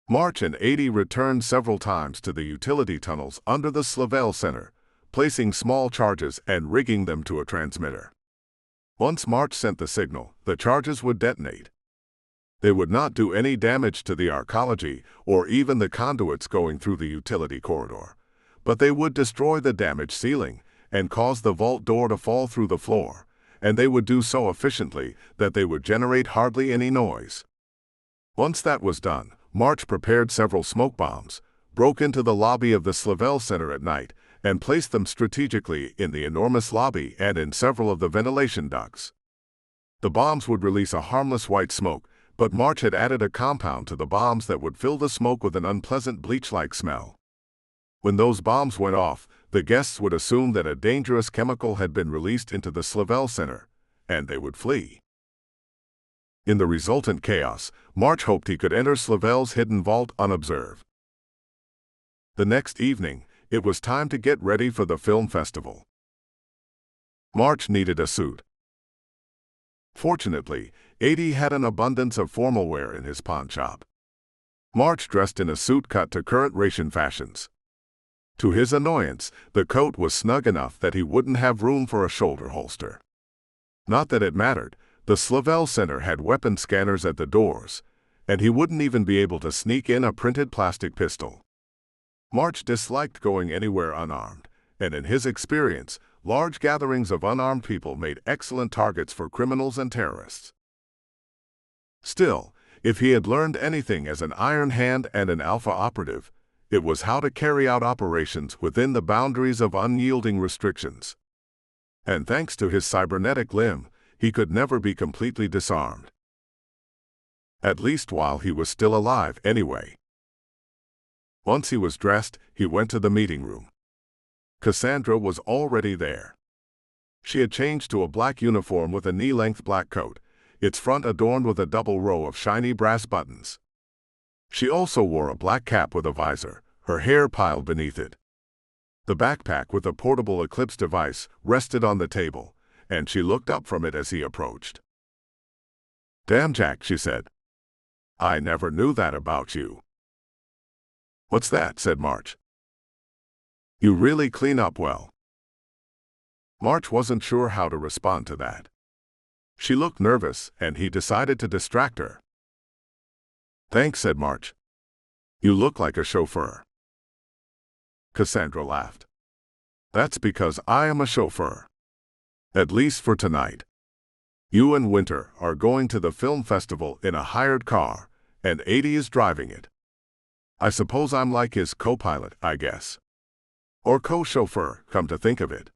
March and 80 returned several times to the utility tunnels under the Slavel Center, placing small charges and rigging them to a transmitter. Once March sent the signal, the charges would detonate. They would not do any damage to the arcology or even the conduits going through the utility corridor, but they would destroy the damaged ceiling and cause the vault door to fall through the floor, and they would do so efficiently that they would generate hardly any noise. Once that was done, March prepared several smoke bombs, broke into the lobby of the Slavel Center at night, and placed them strategically in the enormous lobby and in several of the ventilation ducts. The bombs would release a harmless white smoke, but March had added a compound to the bombs that would fill the smoke with an unpleasant bleach-like smell. When those bombs went off, the guests would assume that a dangerous chemical had been released into the Slavel Center, and they would flee. In the resultant chaos, March hoped he could enter Slavel's hidden vault unobserved. The next evening, it was time to get ready for the film festival. March needed a suit. Fortunately, Adi had an abundance of formal wear in his pawn shop. March dressed in a suit cut to current Russian fashions. To his annoyance, the coat was snug enough that he wouldn't have room for a shoulder holster. Not that it mattered, the Slavel Center had weapon scanners at the doors, and he wouldn't even be able to sneak in a printed plastic pistol. March disliked going anywhere unarmed, and in his experience, large gatherings of unarmed people made excellent targets for criminals and terrorists. Still, if he had learned anything as an Iron Hand and an Alpha operative, it was how to carry out operations within the boundaries of unyielding restrictions. And thanks to his cybernetic limb, he could never be completely disarmed. At least while he was still alive, anyway. Once he was dressed, he went to the meeting room. Cassandra was already there. She had changed to a black uniform with a knee-length black coat, its front adorned with a double row of shiny brass buttons. She also wore a black cap with a visor, her hair piled beneath it. The backpack with a portable eclipse device rested on the table, and she looked up from it as he approached. "Damn, Jack," she said. "I never knew that about you." "What's that?" said March. "You really clean up well." March wasn't sure how to respond to that. She looked nervous, and he decided to distract her. "Thanks," said March. "You look like a chauffeur." Cassandra laughed. "That's because I am a chauffeur. At least for tonight. You and Winter are going to the film festival in a hired car, and Adi is driving it. I suppose I'm like his co-pilot, I guess. Or co-chauffeur, come to think of it."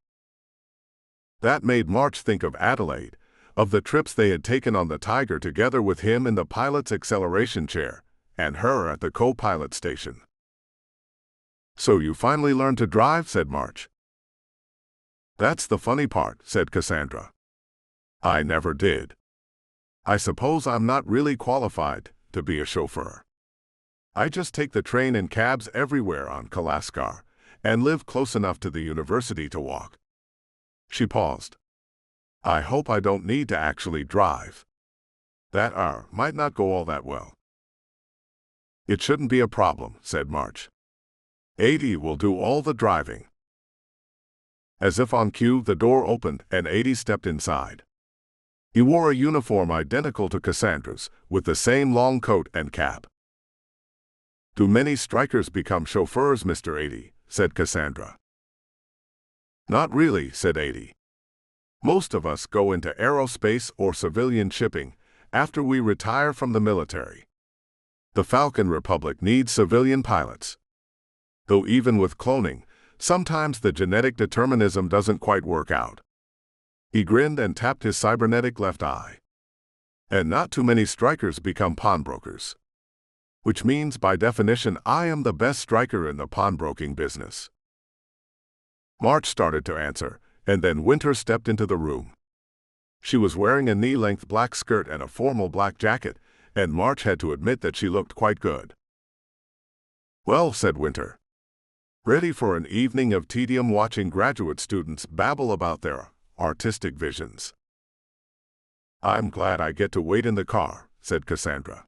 That made March think of Adelaide, of the trips they had taken on the Tiger together with him in the pilot's acceleration chair, and her at the co-pilot station. "So you finally learned to drive?" said March. "That's the funny part," said Cassandra. "I never did. I suppose I'm not really qualified to be a chauffeur. I just take the train and cabs everywhere on Kalaskar, and live close enough to the university to walk." She paused. "I hope I don't need to actually drive. That might not go all that well." "It shouldn't be a problem," said March. "Adi will do all the driving." As if on cue, the door opened and Adi stepped inside. He wore a uniform identical to Cassandra's, with the same long coat and cap. "Do many strikers become chauffeurs, Mr. Adi?" said Cassandra. "Not really," said Adi. "Most of us go into aerospace or civilian shipping after we retire from the military. The Falcon Republic needs civilian pilots. Though even with cloning, sometimes the genetic determinism doesn't quite work out." He grinned and tapped his cybernetic left eye. "And not too many strikers become pawnbrokers. Which means, by definition, I am the best striker in the pawnbroking business." March started to answer, and then Winter stepped into the room. She was wearing a knee-length black skirt and a formal black jacket, and March had to admit that she looked quite good. "Well," said Winter. "Ready for an evening of tedium watching graduate students babble about their artistic visions?" "I'm glad I get to wait in the car," said Cassandra.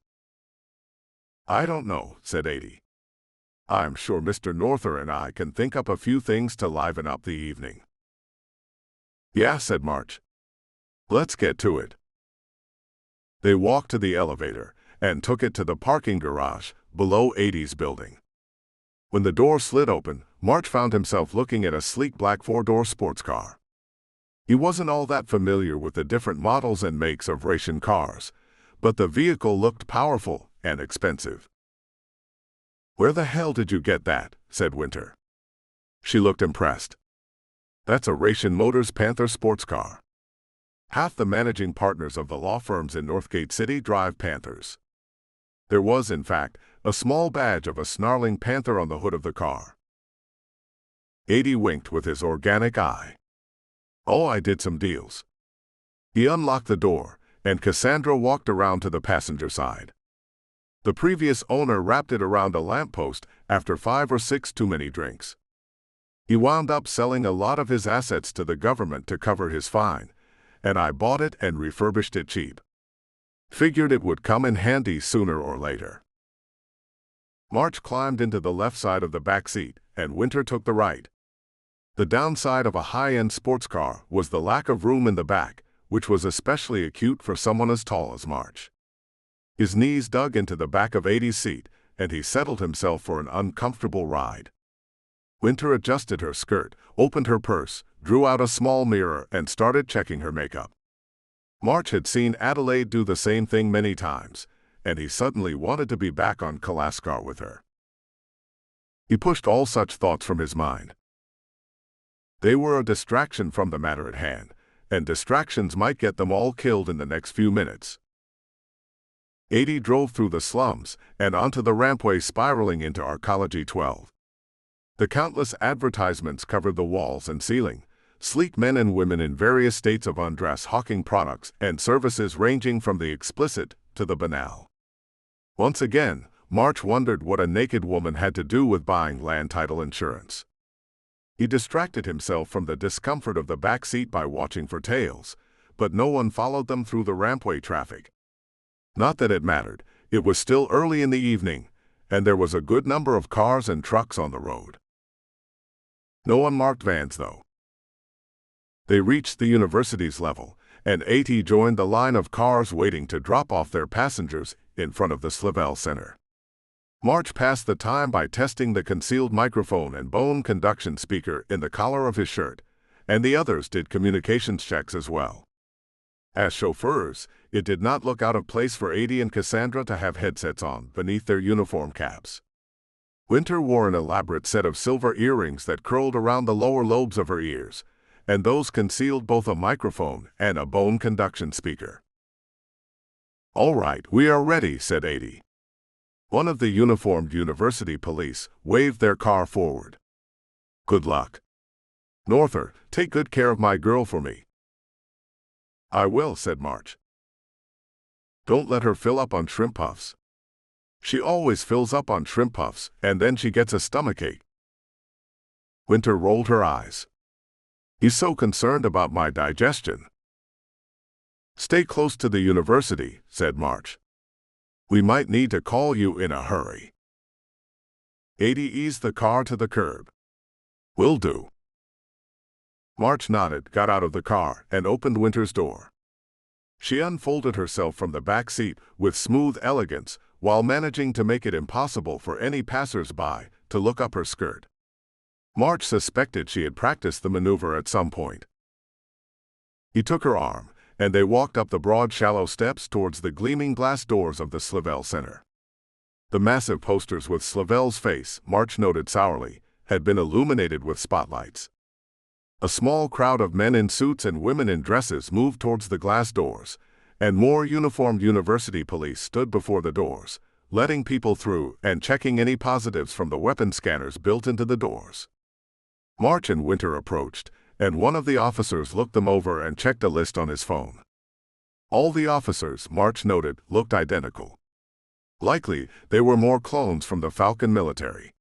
"I don't know," said Adi. "I'm sure Mr. Norther and I can think up a few things to liven up the evening." "Yeah," said March. Let's get to it. They walked to the elevator and took it to the parking garage below 80's building. When the door slid open, March found himself looking at a sleek black four-door sports car. He wasn't all that familiar with the different models and makes of racing cars, but the vehicle looked powerful and expensive. "Where the hell did you get that?" said Winter. She looked impressed. "That's a Racing Motors Panther sports car. Half the managing partners of the law firms in Northgate City drive Panthers." There was, in fact, a small badge of a snarling panther on the hood of the car. 80 winked with his organic eye. "Oh, I did some deals." He unlocked the door, and Cassandra walked around to the passenger side. The previous owner wrapped it around a lamppost after 5 or 6 too many drinks. He wound up selling a lot of his assets to the government to cover his fine, and I bought it and refurbished it cheap. Figured it would come in handy sooner or later. March climbed into the left side of the back seat, and Winter took the right. The downside of a high-end sports car was the lack of room in the back, which was especially acute for someone as tall as March. His knees dug into the back of 80's seat, and he settled himself for an uncomfortable ride. Winter adjusted her skirt, opened her purse, drew out a small mirror, and started checking her makeup. March had seen Adelaide do the same thing many times, and he suddenly wanted to be back on Kalaskar with her. He pushed all such thoughts from his mind. They were a distraction from the matter at hand, and distractions might get them all killed in the next few minutes. 80 drove through the slums and onto the rampway spiraling into Arcology 12. The countless advertisements covered the walls and ceiling, sleek men and women in various states of undress hawking products and services ranging from the explicit to the banal. Once again, March wondered what a naked woman had to do with buying land title insurance. He distracted himself from the discomfort of the back seat by watching for tails, but no one followed them through the rampway traffic. Not that it mattered, it was still early in the evening, and there was a good number of cars and trucks on the road. No unmarked vans, though. They reached the university's level, and 80 joined the line of cars waiting to drop off their passengers in front of the Slavell Center. March passed the time by testing the concealed microphone and bone conduction speaker in the collar of his shirt, and the others did communications checks as well. As chauffeurs, it did not look out of place for 80 and Cassandra to have headsets on beneath their uniform caps. Winter wore an elaborate set of silver earrings that curled around the lower lobes of her ears, and those concealed both a microphone and a bone conduction speaker. "All right, we are ready," said 80. One of the uniformed university police waved their car forward. "Good luck. Norther, take good care of my girl for me." "I will," said March. "Don't let her fill up on shrimp puffs. She always fills up on shrimp puffs, and then she gets a stomachache." Winter rolled her eyes. "He's so concerned about my digestion." "Stay close to the university," said March. "We might need to call you in a hurry." 80 eased the car to the curb. "Will do." March nodded, got out of the car, and opened Winter's door. She unfolded herself from the back seat with smooth elegance while managing to make it impossible for any passers-by to look up her skirt. March suspected she had practiced the maneuver at some point. He took her arm, and they walked up the broad, shallow steps towards the gleaming glass doors of the Slavell Center. The massive posters with Slavell's face, March noted sourly, had been illuminated with spotlights. A small crowd of men in suits and women in dresses moved towards the glass doors, and more uniformed university police stood before the doors, letting people through and checking any positives from the weapon scanners built into the doors. March and Winter approached, and one of the officers looked them over and checked a list on his phone. All the officers, March noted, looked identical. Likely, they were more clones from the Falcon military.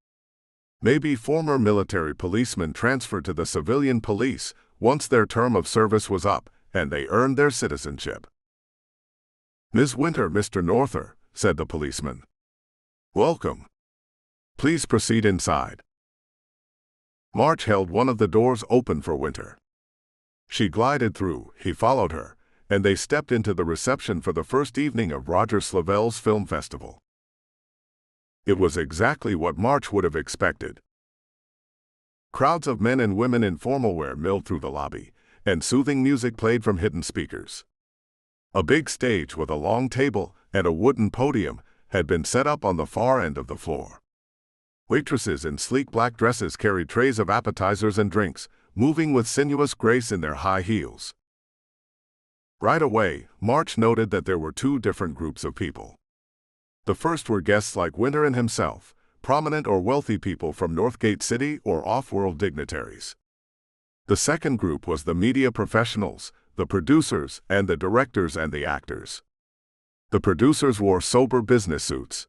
Maybe former military policemen transferred to the civilian police once their term of service was up and they earned their citizenship. "Ms. Winter, Mr. Norther," said the policeman. "Welcome. Please proceed inside." March held one of the doors open for Winter. She glided through, he followed her, and they stepped into the reception for the first evening of Roger Slavel's film festival. It was exactly what March would have expected. Crowds of men and women in formal wear milled through the lobby, and soothing music played from hidden speakers. A big stage with a long table and a wooden podium had been set up on the far end of the floor. Waitresses in sleek black dresses carried trays of appetizers and drinks, moving with sinuous grace in their high heels. Right away, March noted that there were two different groups of people. The first were guests like Winter and himself, prominent or wealthy people from Northgate City or off-world dignitaries. The second group was the media professionals, the producers, and the directors and the actors. The producers wore sober business suits.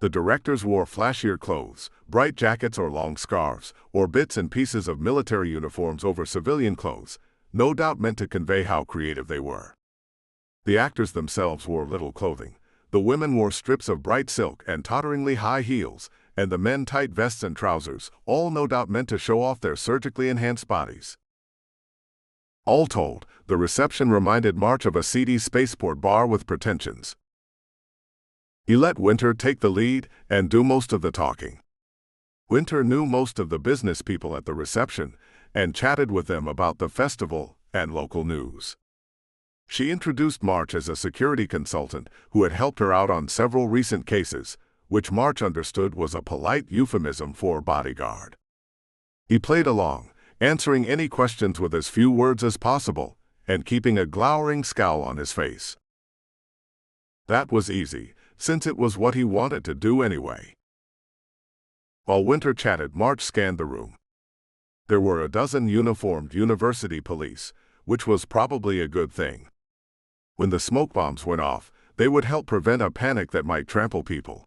The directors wore flashier clothes, bright jackets or long scarves, or bits and pieces of military uniforms over civilian clothes, no doubt meant to convey how creative they were. The actors themselves wore little clothing. The women wore strips of bright silk and totteringly high heels, and the men tight vests and trousers, all no doubt meant to show off their surgically enhanced bodies. All told, the reception reminded March of a seedy spaceport bar with pretensions. He let Winter take the lead and do most of the talking. Winter knew most of the business people at the reception and chatted with them about the festival and local news. She introduced March as a security consultant who had helped her out on several recent cases, which March understood was a polite euphemism for bodyguard. He played along, answering any questions with as few words as possible, and keeping a glowering scowl on his face. That was easy, since it was what he wanted to do anyway. While Winter chatted, March scanned the room. There were a dozen uniformed university police, which was probably a good thing. When the smoke bombs went off, they would help prevent a panic that might trample people.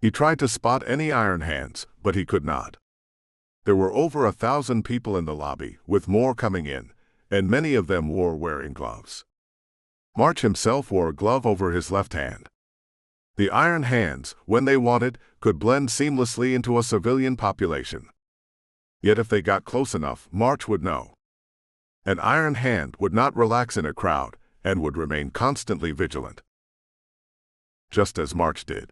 He tried to spot any iron hands, but he could not. There were over 1,000 people in the lobby, with more coming in, and many of them were wearing gloves. March himself wore a glove over his left hand. The iron hands, when they wanted, could blend seamlessly into a civilian population. Yet if they got close enough, March would know. An iron hand would not relax in a crowd, and would remain constantly vigilant. Just as March did.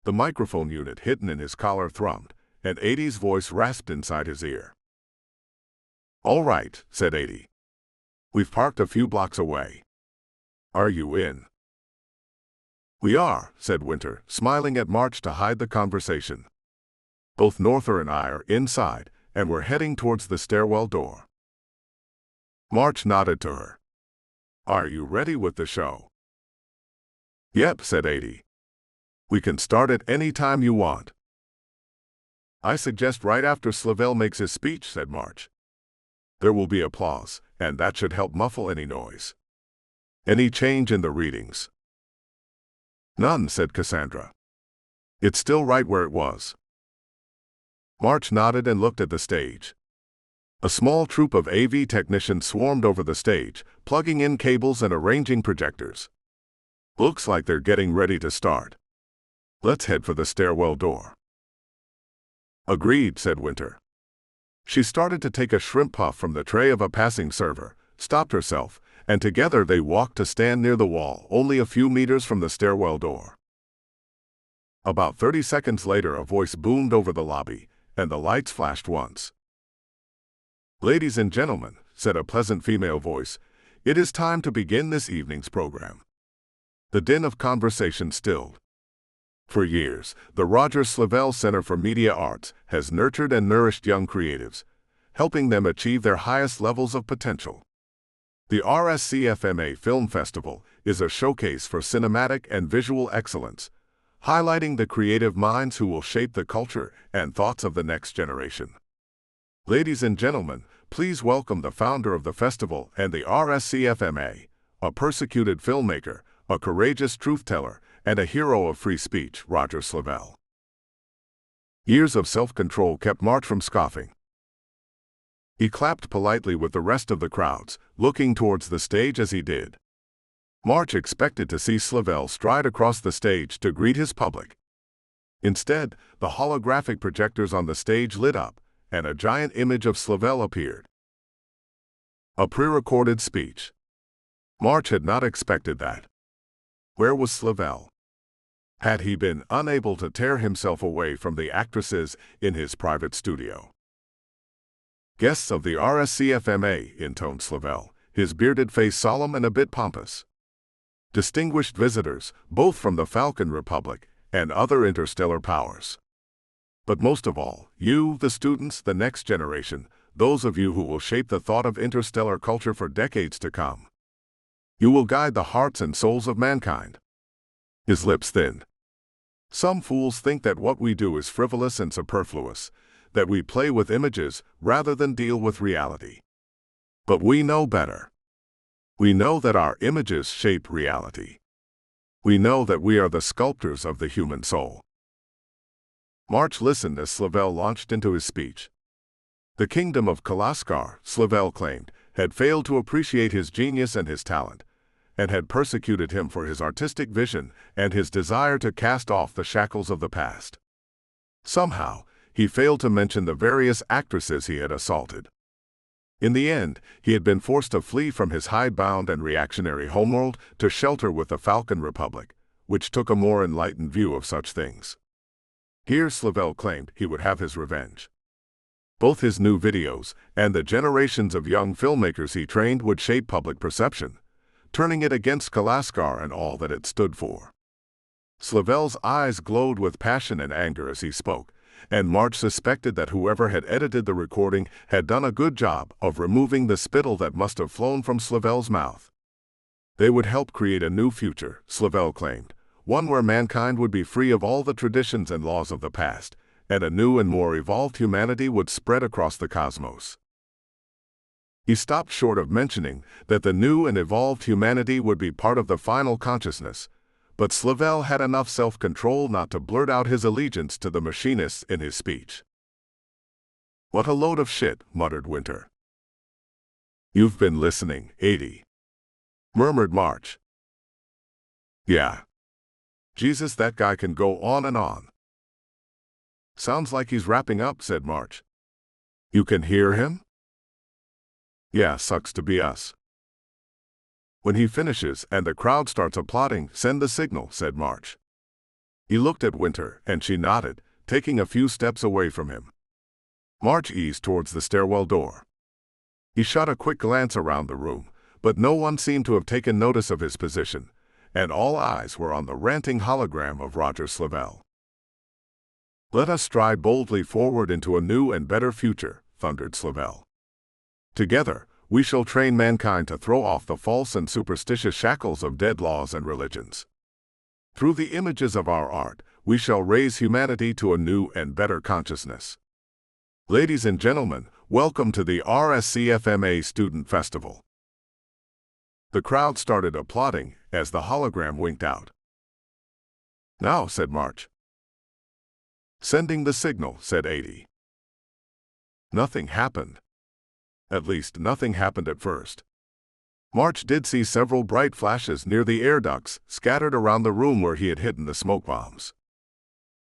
The microphone unit hidden in his collar thrummed, and Adie's voice rasped inside his ear. "All right," said Adie. "We've parked a few blocks away. Are you in?" "We are," said Winter, smiling at March to hide the conversation. "Both Norther and I are inside, and we're heading towards the stairwell door." March nodded to her. "Are you ready with the show?" "Yep," said Adie. "We can start it any time you want." "I suggest right after Slavel makes his speech," said March. "There will be applause, and that should help muffle any noise." "Any change in the readings?" "None," said Cassandra. "It's still right where it was." March nodded and looked at the stage. A small troop of AV technicians swarmed over the stage, plugging in cables and arranging projectors. "Looks like they're getting ready to start. Let's head for the stairwell door." "Agreed," said Winter. She started to take a shrimp puff from the tray of a passing server, stopped herself, and together they walked to stand near the wall, only a few meters from the stairwell door. About 30 seconds later, a voice boomed over the lobby, and the lights flashed once. "Ladies and gentlemen," said a pleasant female voice, "it is time to begin this evening's program." The din of conversation stilled. For years, the Roger Slavel Center for Media Arts has nurtured and nourished young creatives, helping them achieve their highest levels of potential. The RSCFMA Film Festival is a showcase for cinematic and visual excellence, highlighting the creative minds who will shape the culture and thoughts of the next generation. Ladies and gentlemen, please welcome the founder of the festival and the RSCFMA, a persecuted filmmaker, a courageous truth-teller, and a hero of free speech, Roger Slavel. Years of self-control kept March from scoffing. He clapped politely with the rest of the crowds, looking towards the stage as he did. March expected to see Slavel stride across the stage to greet his public. Instead, the holographic projectors on the stage lit up, and a giant image of Slavel appeared. A pre-recorded speech. March had not expected that. Where was Slavel? Had he been unable to tear himself away from the actresses in his private studio? Guests of the RSCFMA, intoned Slavel, his bearded face solemn and a bit pompous. Distinguished visitors, both from the Falcon Republic and other interstellar powers. But most of all, you, the students, the next generation, those of you who will shape the thought of interstellar culture for decades to come. You will guide the hearts and souls of mankind. His lips thinned. Some fools think that what we do is frivolous and superfluous, that we play with images rather than deal with reality. But we know better. We know that our images shape reality. We know that we are the sculptors of the human soul. March listened as Slavel launched into his speech. The kingdom of Kalaskar, Slavel claimed, had failed to appreciate his genius and his talent, and had persecuted him for his artistic vision and his desire to cast off the shackles of the past. Somehow, he failed to mention the various actresses he had assaulted. In the end, he had been forced to flee from his hidebound and reactionary homeworld to shelter with the Falcon Republic, which took a more enlightened view of such things. Here Slavel claimed he would have his revenge. Both his new videos and the generations of young filmmakers he trained would shape public perception, turning it against Kalaskar and all that it stood for. Slavel's eyes glowed with passion and anger as he spoke, and March suspected that whoever had edited the recording had done a good job of removing the spittle that must have flown from Slavel's mouth. They would help create a new future, Slavel claimed, one where mankind would be free of all the traditions and laws of the past, and a new and more evolved humanity would spread across the cosmos. He stopped short of mentioning that the new and evolved humanity would be part of the final consciousness, but Slavel had enough self-control not to blurt out his allegiance to the machinists in his speech. "What a load of shit," muttered Winter. "You've been listening, 80," murmured March. "Yeah. Jesus, that guy can go on and on." "Sounds like he's wrapping up," said March. "You can hear him?" "Yeah, sucks to be us." "When he finishes and the crowd starts applauding, send the signal," said March. He looked at Winter, and she nodded, taking a few steps away from him. March eased towards the stairwell door. He shot a quick glance around the room, but no one seemed to have taken notice of his position, and all eyes were on the ranting hologram of Roger Slavel. "Let us stride boldly forward into a new and better future," thundered Slavel. "Together, we shall train mankind to throw off the false and superstitious shackles of dead laws and religions. Through the images of our art, we shall raise humanity to a new and better consciousness. Ladies and gentlemen, welcome to the RSCFMA Student Festival." The crowd started applauding as the hologram winked out. "Now," said March. "Sending the signal," said 80. Nothing happened. At least, nothing happened at first. March did see several bright flashes near the air ducts scattered around the room where he had hidden the smoke bombs.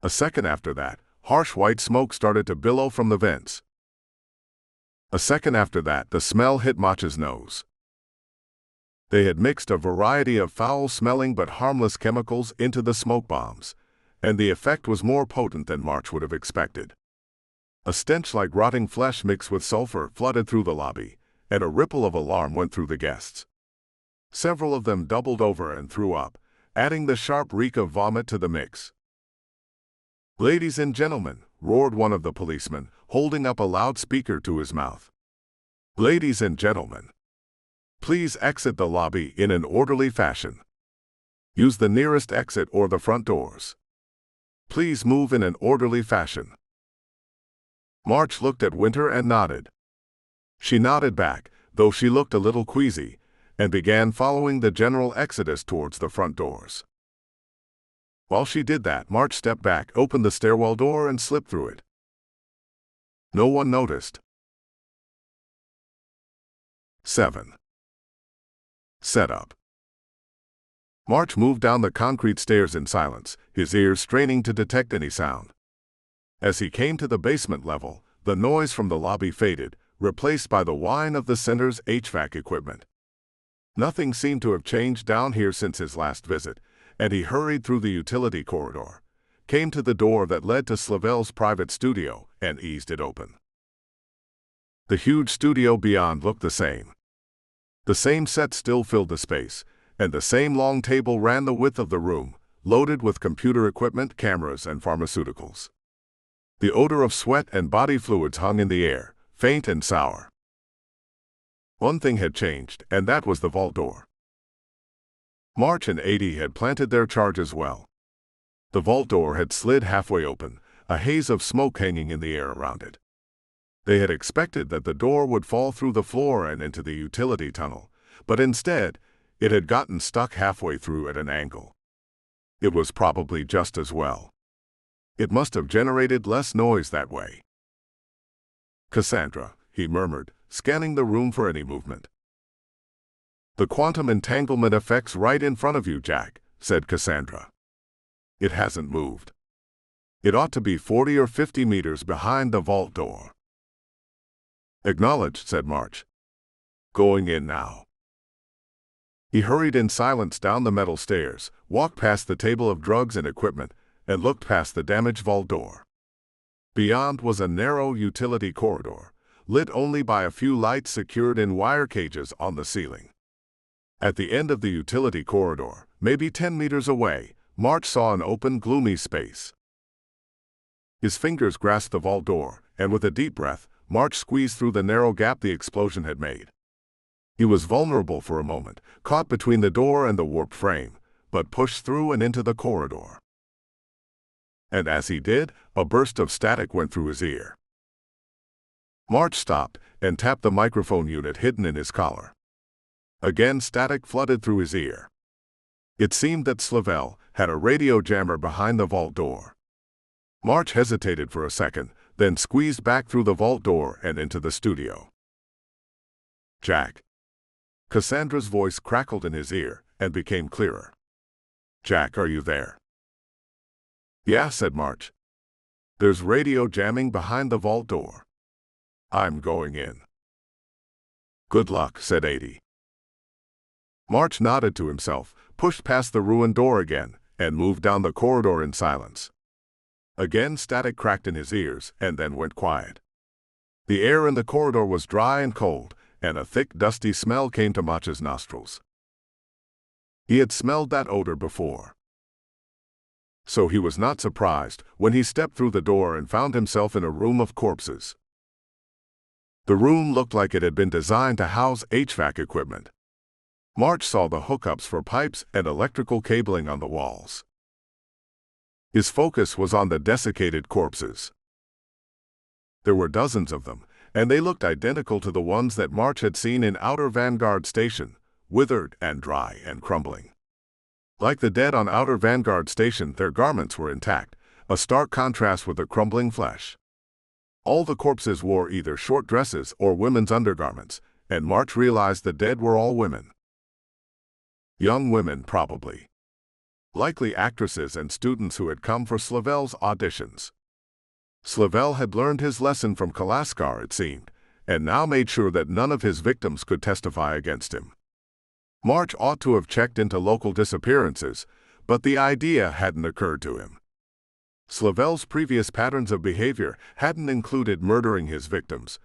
A second after that, harsh white smoke started to billow from the vents. A second after that, the smell hit March's nose. They had mixed a variety of foul-smelling but harmless chemicals into the smoke bombs, and the effect was more potent than March would have expected. A stench like rotting flesh mixed with sulfur flooded through the lobby, and a ripple of alarm went through the guests. Several of them doubled over and threw up, adding the sharp reek of vomit to the mix. "Ladies and gentlemen," roared one of the policemen, holding up a loudspeaker to his mouth. "Ladies and gentlemen, please exit the lobby in an orderly fashion. Use the nearest exit or the front doors. Please move in an orderly fashion." March looked at Winter and nodded. She nodded back, though she looked a little queasy, and began following the general exodus towards the front doors. While she did that, March stepped back, opened the stairwell door, and slipped through it. No one noticed. 7. Setup. March moved down the concrete stairs in silence, his ears straining to detect any sound. As he came to the basement level, the noise from the lobby faded, replaced by the whine of the center's HVAC equipment. Nothing seemed to have changed down here since his last visit, and he hurried through the utility corridor, came to the door that led to Slavel's private studio, and eased it open. The huge studio beyond looked the same. The same set still filled the space, and the same long table ran the width of the room, loaded with computer equipment, cameras, and pharmaceuticals. The odor of sweat and body fluids hung in the air, faint and sour. One thing had changed, and that was the vault door. March and 80 had planted their charges well. The vault door had slid halfway open, a haze of smoke hanging in the air around it. They had expected that the door would fall through the floor and into the utility tunnel, but instead, it had gotten stuck halfway through at an angle. It was probably just as well. It must have generated less noise that way. "Cassandra," he murmured, scanning the room for any movement. "The quantum entanglement effect's right in front of you, Jack," said Cassandra. "It hasn't moved. It ought to be 40 or 50 meters behind the vault door." "Acknowledged," said March. "Going in now." He hurried in silence down the metal stairs, walked past the table of drugs and equipment, and looked past the damaged vault door. Beyond was a narrow utility corridor, lit only by a few lights secured in wire cages on the ceiling. At the end of the utility corridor, maybe 10 meters away, March saw an open, gloomy space. His fingers grasped the vault door, and with a deep breath, March squeezed through the narrow gap the explosion had made. He was vulnerable for a moment, caught between the door and the warped frame, but pushed through and into the corridor. And as he did, a burst of static went through his ear. March stopped and tapped the microphone unit hidden in his collar. Again, static flooded through his ear. It seemed that Slavel had a radio jammer behind the vault door. March hesitated for a second, then squeezed back through the vault door and into the studio. "Jack." Cassandra's voice crackled in his ear and became clearer. "Jack, are you there?" "Yeah," said March. "There's radio jamming behind the vault door. I'm going in." "Good luck," said 80. March nodded to himself, pushed past the ruined door again, and moved down the corridor in silence. Again static cracked in his ears and then went quiet. The air in the corridor was dry and cold, and a thick, dusty smell came to March's nostrils. He had smelled that odor before. So he was not surprised when he stepped through the door and found himself in a room of corpses. The room looked like it had been designed to house HVAC equipment. March saw the hookups for pipes and electrical cabling on the walls. His focus was on the desiccated corpses. There were dozens of them, and they looked identical to the ones that March had seen in Outer Vanguard Station, withered and dry and crumbling. Like the dead on Outer Vanguard Station, their garments were intact, a stark contrast with the crumbling flesh. All the corpses wore either short dresses or women's undergarments, and March realized the dead were all women. Young women, probably. Likely actresses and students who had come for Slavel's auditions. Slavel had learned his lesson from Kalaskar, it seemed, and now made sure that none of his victims could testify against him. March ought to have checked into local disappearances, but the idea hadn't occurred to him. Slavel's previous patterns of behavior hadn't included murdering his victims,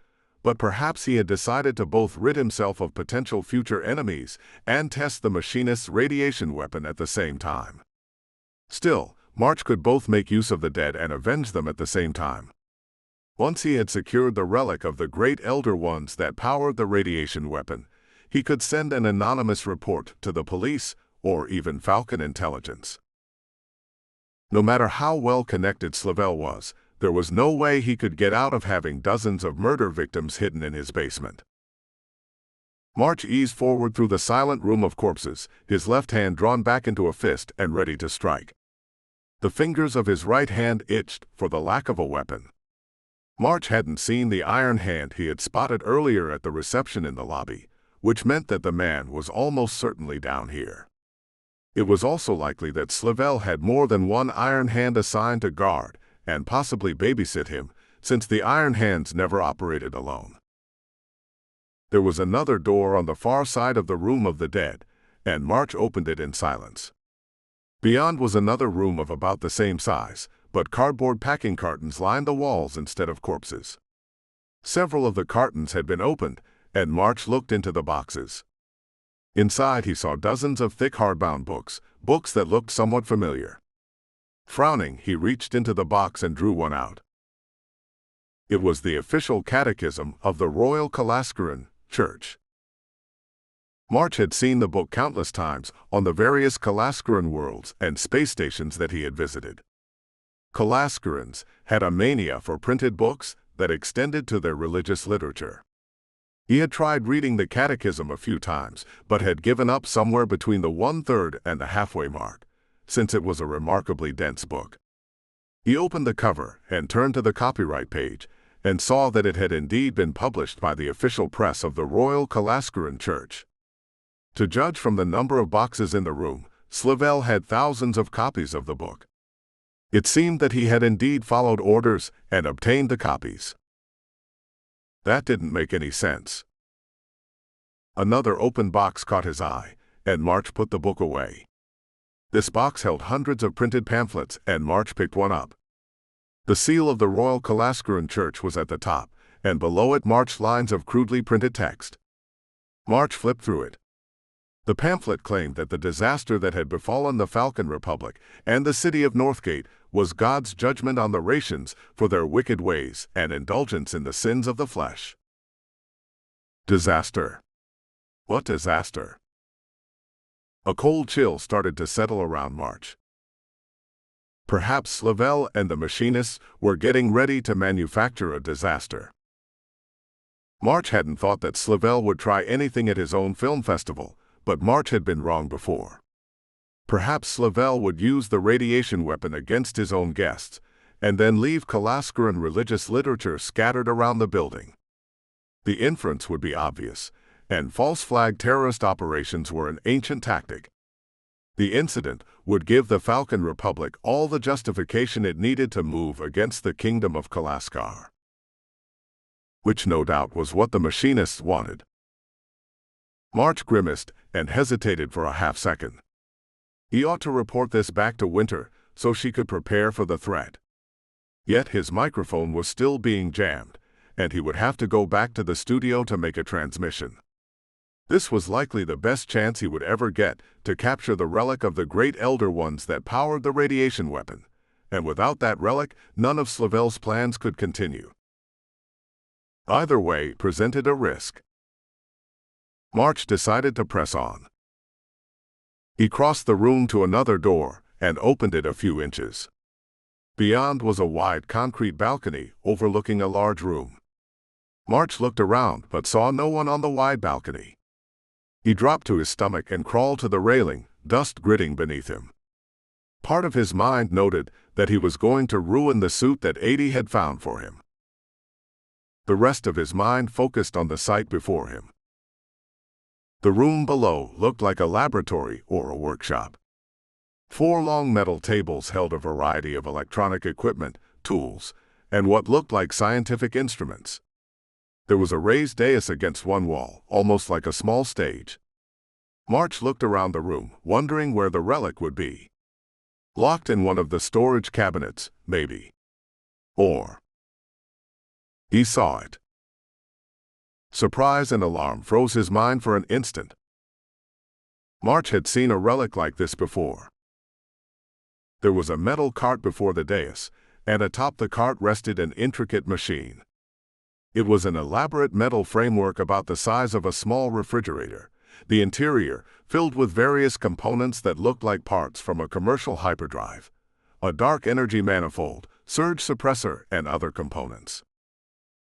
but perhaps he had decided to both rid himself of potential future enemies and test the machinist's radiation weapon at the same time. Still, March could both make use of the dead and avenge them at the same time. Once he had secured the relic of the great Elder Ones that powered the radiation weapon, he could send an anonymous report to the police or even Falcon Intelligence. No matter how well connected Slavel was, there was no way he could get out of having dozens of murder victims hidden in his basement. March eased forward through the silent room of corpses, his left hand drawn back into a fist and ready to strike. The fingers of his right hand itched for the lack of a weapon. March hadn't seen the iron hand he had spotted earlier at the reception in the lobby, which meant that the man was almost certainly down here. It was also likely that Slavel had more than one iron hand assigned to guard and possibly babysit him, since the iron hands never operated alone. There was another door on the far side of the room of the dead, and March opened it in silence. Beyond was another room of about the same size, but cardboard packing cartons lined the walls instead of corpses. Several of the cartons had been opened, and March looked into the boxes. Inside he saw dozens of thick hardbound books, books that looked somewhat familiar. Frowning, he reached into the box and drew one out. It was the official catechism of the Royal Calaskaran Church. March had seen the book countless times on the various Calaskaran worlds and space stations that he had visited. Calaskarans had a mania for printed books that extended to their religious literature. He had tried reading the catechism a few times, but had given up somewhere between the 1/3 and the halfway mark, since it was a remarkably dense book. He opened the cover and turned to the copyright page, and saw that it had indeed been published by the official press of the Royal Calaskaran Church. To judge from the number of boxes in the room, Slivell had thousands of copies of the book. It seemed that he had indeed followed orders and obtained the copies. That didn't make any sense. Another open box caught his eye, and March put the book away. This box held hundreds of printed pamphlets, and March picked one up. The seal of the Royal Calaskaran Church was at the top, and below it marched lines of crudely printed text. March flipped through it. The pamphlet claimed that the disaster that had befallen the Falcon Republic and the city of Northgate was God's judgment on the Rations for their wicked ways and indulgence in the sins of the flesh. Disaster. What disaster? A cold chill started to settle around March. Perhaps Slivell and the machinists were getting ready to manufacture a disaster. March hadn't thought that Slivell would try anything at his own film festival, but March had been wrong before. Perhaps Slivell would use the radiation weapon against his own guests, and then leave Calaskaran religious literature scattered around the building. The inference would be obvious, and false flag terrorist operations were an ancient tactic. The incident would give the Falcon Republic all the justification it needed to move against the Kingdom of Kalaskar. Which no doubt was what the machinists wanted. March grimaced and hesitated for a half-second. He ought to report this back to Winter so she could prepare for the threat. Yet his microphone was still being jammed, and he would have to go back to the studio to make a transmission. This was likely the best chance he would ever get to capture the relic of the great Elder Ones that powered the radiation weapon, and without that relic, none of Slivell's plans could continue. Either way presented a risk. March decided to press on. He crossed the room to another door and opened it a few inches. Beyond was a wide concrete balcony overlooking a large room. March looked around but saw no one on the wide balcony. He dropped to his stomach and crawled to the railing, dust gritting beneath him. Part of his mind noted that he was going to ruin the suit that Adie had found for him. The rest of his mind focused on the sight before him. The room below looked like a laboratory or a workshop. 4 long metal tables held a variety of electronic equipment, tools, and what looked like scientific instruments. There was a raised dais against one wall, almost like a small stage. March looked around the room, wondering where the relic would be. Locked in one of the storage cabinets, maybe. Or he saw it. Surprise and alarm froze his mind for an instant. March had seen a relic like this before. There was a metal cart before the dais, and atop the cart rested an intricate machine. It was an elaborate metal framework about the size of a small refrigerator, the interior filled with various components that looked like parts from a commercial hyperdrive, a dark energy manifold, surge suppressor, and other components.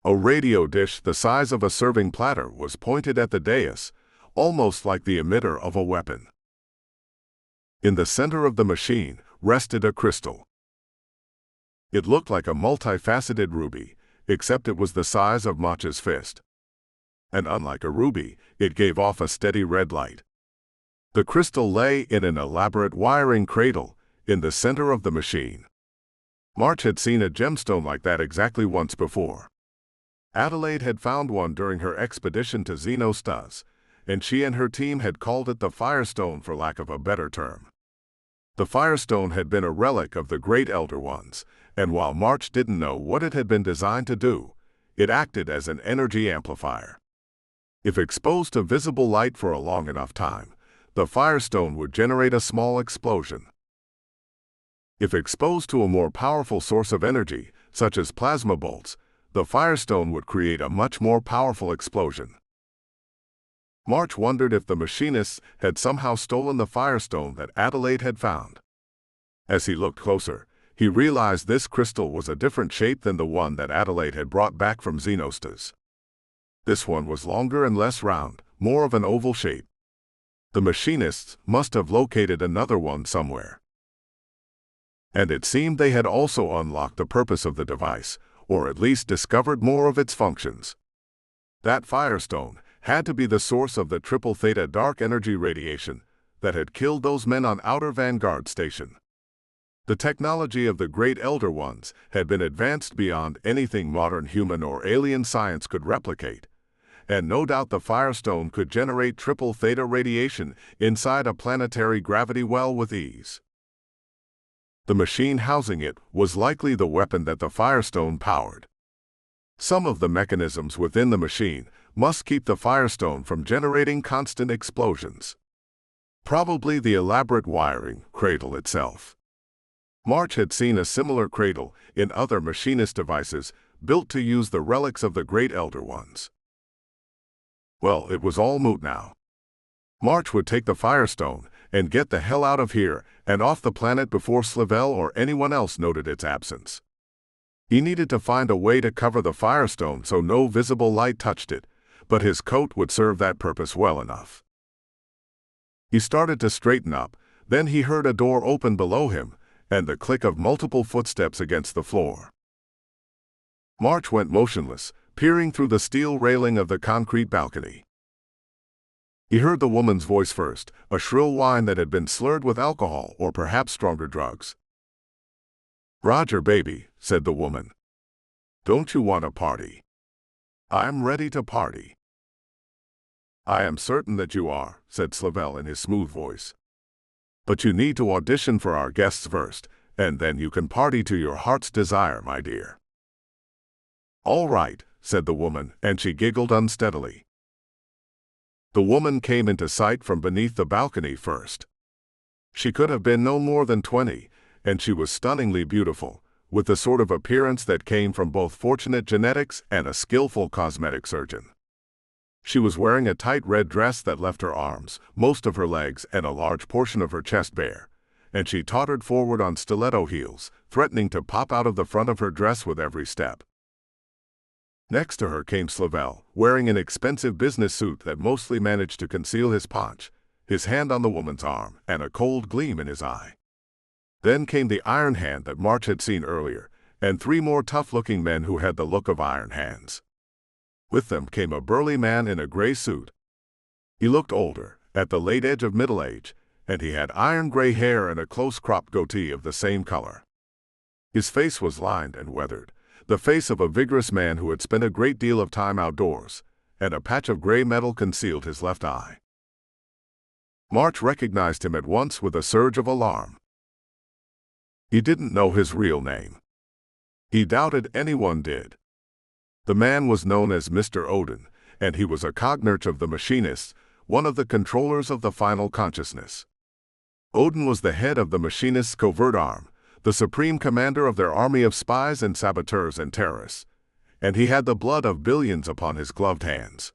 A radio dish the size of a serving platter was pointed at the dais, almost like the emitter of a weapon. In the center of the machine rested a crystal. It looked like a multifaceted ruby, except it was the size of March's fist. And unlike a ruby, it gave off a steady red light. The crystal lay in an elaborate wiring cradle in the center of the machine. March had seen a gemstone like that exactly once before. Adelaide had found one during her expedition to Xenostas, and she and her team had called it the Firestone for lack of a better term. The Firestone had been a relic of the Great Elder Ones, and while March didn't know what it had been designed to do, it acted as an energy amplifier. If exposed to visible light for a long enough time, the Firestone would generate a small explosion. If exposed to a more powerful source of energy, such as plasma bolts, the Firestone would create a much more powerful explosion. March wondered if the machinists had somehow stolen the Firestone that Adelaide had found. As he looked closer, he realized this crystal was a different shape than the one that Adelaide had brought back from Xenostas. This one was longer and less round, more of an oval shape. The machinists must have located another one somewhere. And it seemed they had also unlocked the purpose of the device, or at least discovered more of its functions. That Firestone had to be the source of the triple theta dark energy radiation that had killed those men on Outer Vanguard Station. The technology of the Great Elder Ones had been advanced beyond anything modern human or alien science could replicate, and no doubt the Firestone could generate triple theta radiation inside a planetary gravity well with ease. The machine housing it was likely the weapon that the Firestone powered. Some of the mechanisms within the machine must keep the Firestone from generating constant explosions. Probably the elaborate wiring cradle itself. March had seen a similar cradle in other machinist devices built to use the relics of the Great Elder Ones. Well, it was all moot now. March would take the Firestone and get the hell out of here and off the planet before Slavel or anyone else noted its absence. He needed to find a way to cover the Firestone so no visible light touched it, but his coat would serve that purpose well enough. He started to straighten up, then he heard a door open below him and the click of multiple footsteps against the floor. March went motionless, peering through the steel railing of the concrete balcony. He heard the woman's voice first, a shrill whine that had been slurred with alcohol or perhaps stronger drugs. "Roger, baby," said the woman. "Don't you want a party?" "I'm ready to party." "I am certain that you are," said Slavel in his smooth voice. "But you need to audition for our guests first, and then you can party to your heart's desire, my dear." "All right," said the woman, and she giggled unsteadily. The woman came into sight from beneath the balcony first. She could have been no more than 20, and she was stunningly beautiful, with the sort of appearance that came from both fortunate genetics and a skillful cosmetic surgeon. She was wearing a tight red dress that left her arms, most of her legs, and a large portion of her chest bare, and she tottered forward on stiletto heels, threatening to pop out of the front of her dress with every step. Next to her came Slavel, wearing an expensive business suit that mostly managed to conceal his paunch, his hand on the woman's arm, and a cold gleam in his eye. Then came the Iron Hand that March had seen earlier, and 3 more tough-looking men who had the look of iron hands. With them came a burly man in a gray suit. He looked older, at the late edge of middle age, and he had iron-gray hair and a close-cropped goatee of the same color. His face was lined and weathered, the face of a vigorous man who had spent a great deal of time outdoors, and a patch of gray metal concealed his left eye. March recognized him at once with a surge of alarm. He didn't know his real name. He doubted anyone did. The man was known as Mr. Odin, and he was a cognate of the machinists, one of the controllers of the final consciousness. Odin was the head of the machinists' covert arm, the supreme commander of their army of spies and saboteurs and terrorists, and he had the blood of billions upon his gloved hands.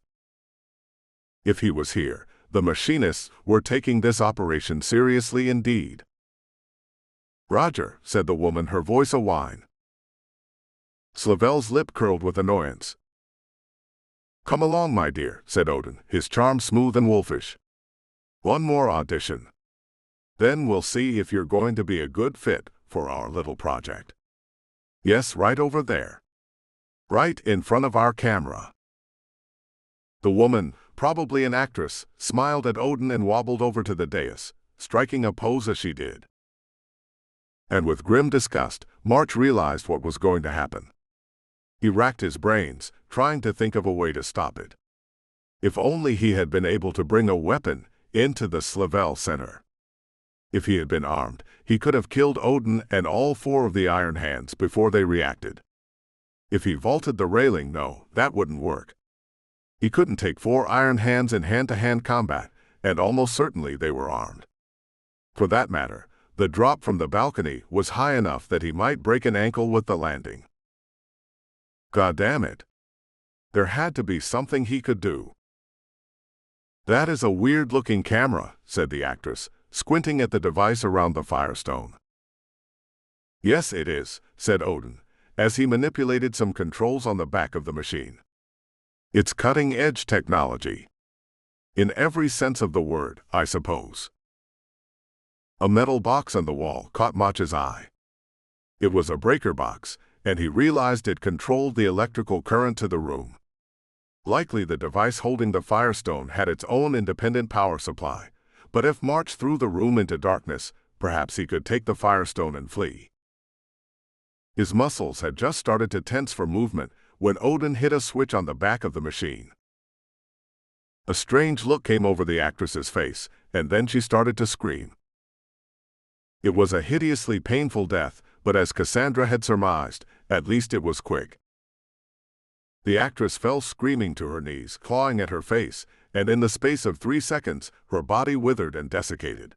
If he was here, the machinists were taking this operation seriously indeed. "Roger," said the woman, her voice a whine. Slavel's lip curled with annoyance. "Come along, my dear," said Odin, his charm smooth and wolfish. "One more audition. Then we'll see if you're going to be a good fit for our little project. Yes, right over there. Right in front of our camera." The woman, probably an actress, smiled at Odin and wobbled over to the dais, striking a pose as she did. And with grim disgust, March realized what was going to happen. He racked his brains, trying to think of a way to stop it. If only he had been able to bring a weapon into the Slavel Center. If he had been armed, he could have killed Odin and all 4 of the Iron Hands before they reacted. If he vaulted the railing, no, that wouldn't work. He couldn't take 4 Iron Hands in hand-to-hand combat, and almost certainly they were armed. For that matter, the drop from the balcony was high enough that he might break an ankle with the landing. God damn it. There had to be something he could do. "That is a weird-looking camera," said the actress, squinting at the device around the Firestone. "Yes, it is," said Odin, as he manipulated some controls on the back of the machine. "It's cutting-edge technology. In every sense of the word, I suppose." A metal box on the wall caught Mach's eye. It was a breaker box, and he realized it controlled the electrical current to the room. Likely the device holding the Firestone had its own independent power supply, but if March threw the room into darkness, perhaps he could take the Firestone and flee. His muscles had just started to tense for movement when Odin hit a switch on the back of the machine. A strange look came over the actress's face, and then she started to scream. It was a hideously painful death, but as Cassandra had surmised, at least it was quick. The actress fell screaming to her knees, clawing at her face, and in the space of 3 seconds, her body withered and desiccated.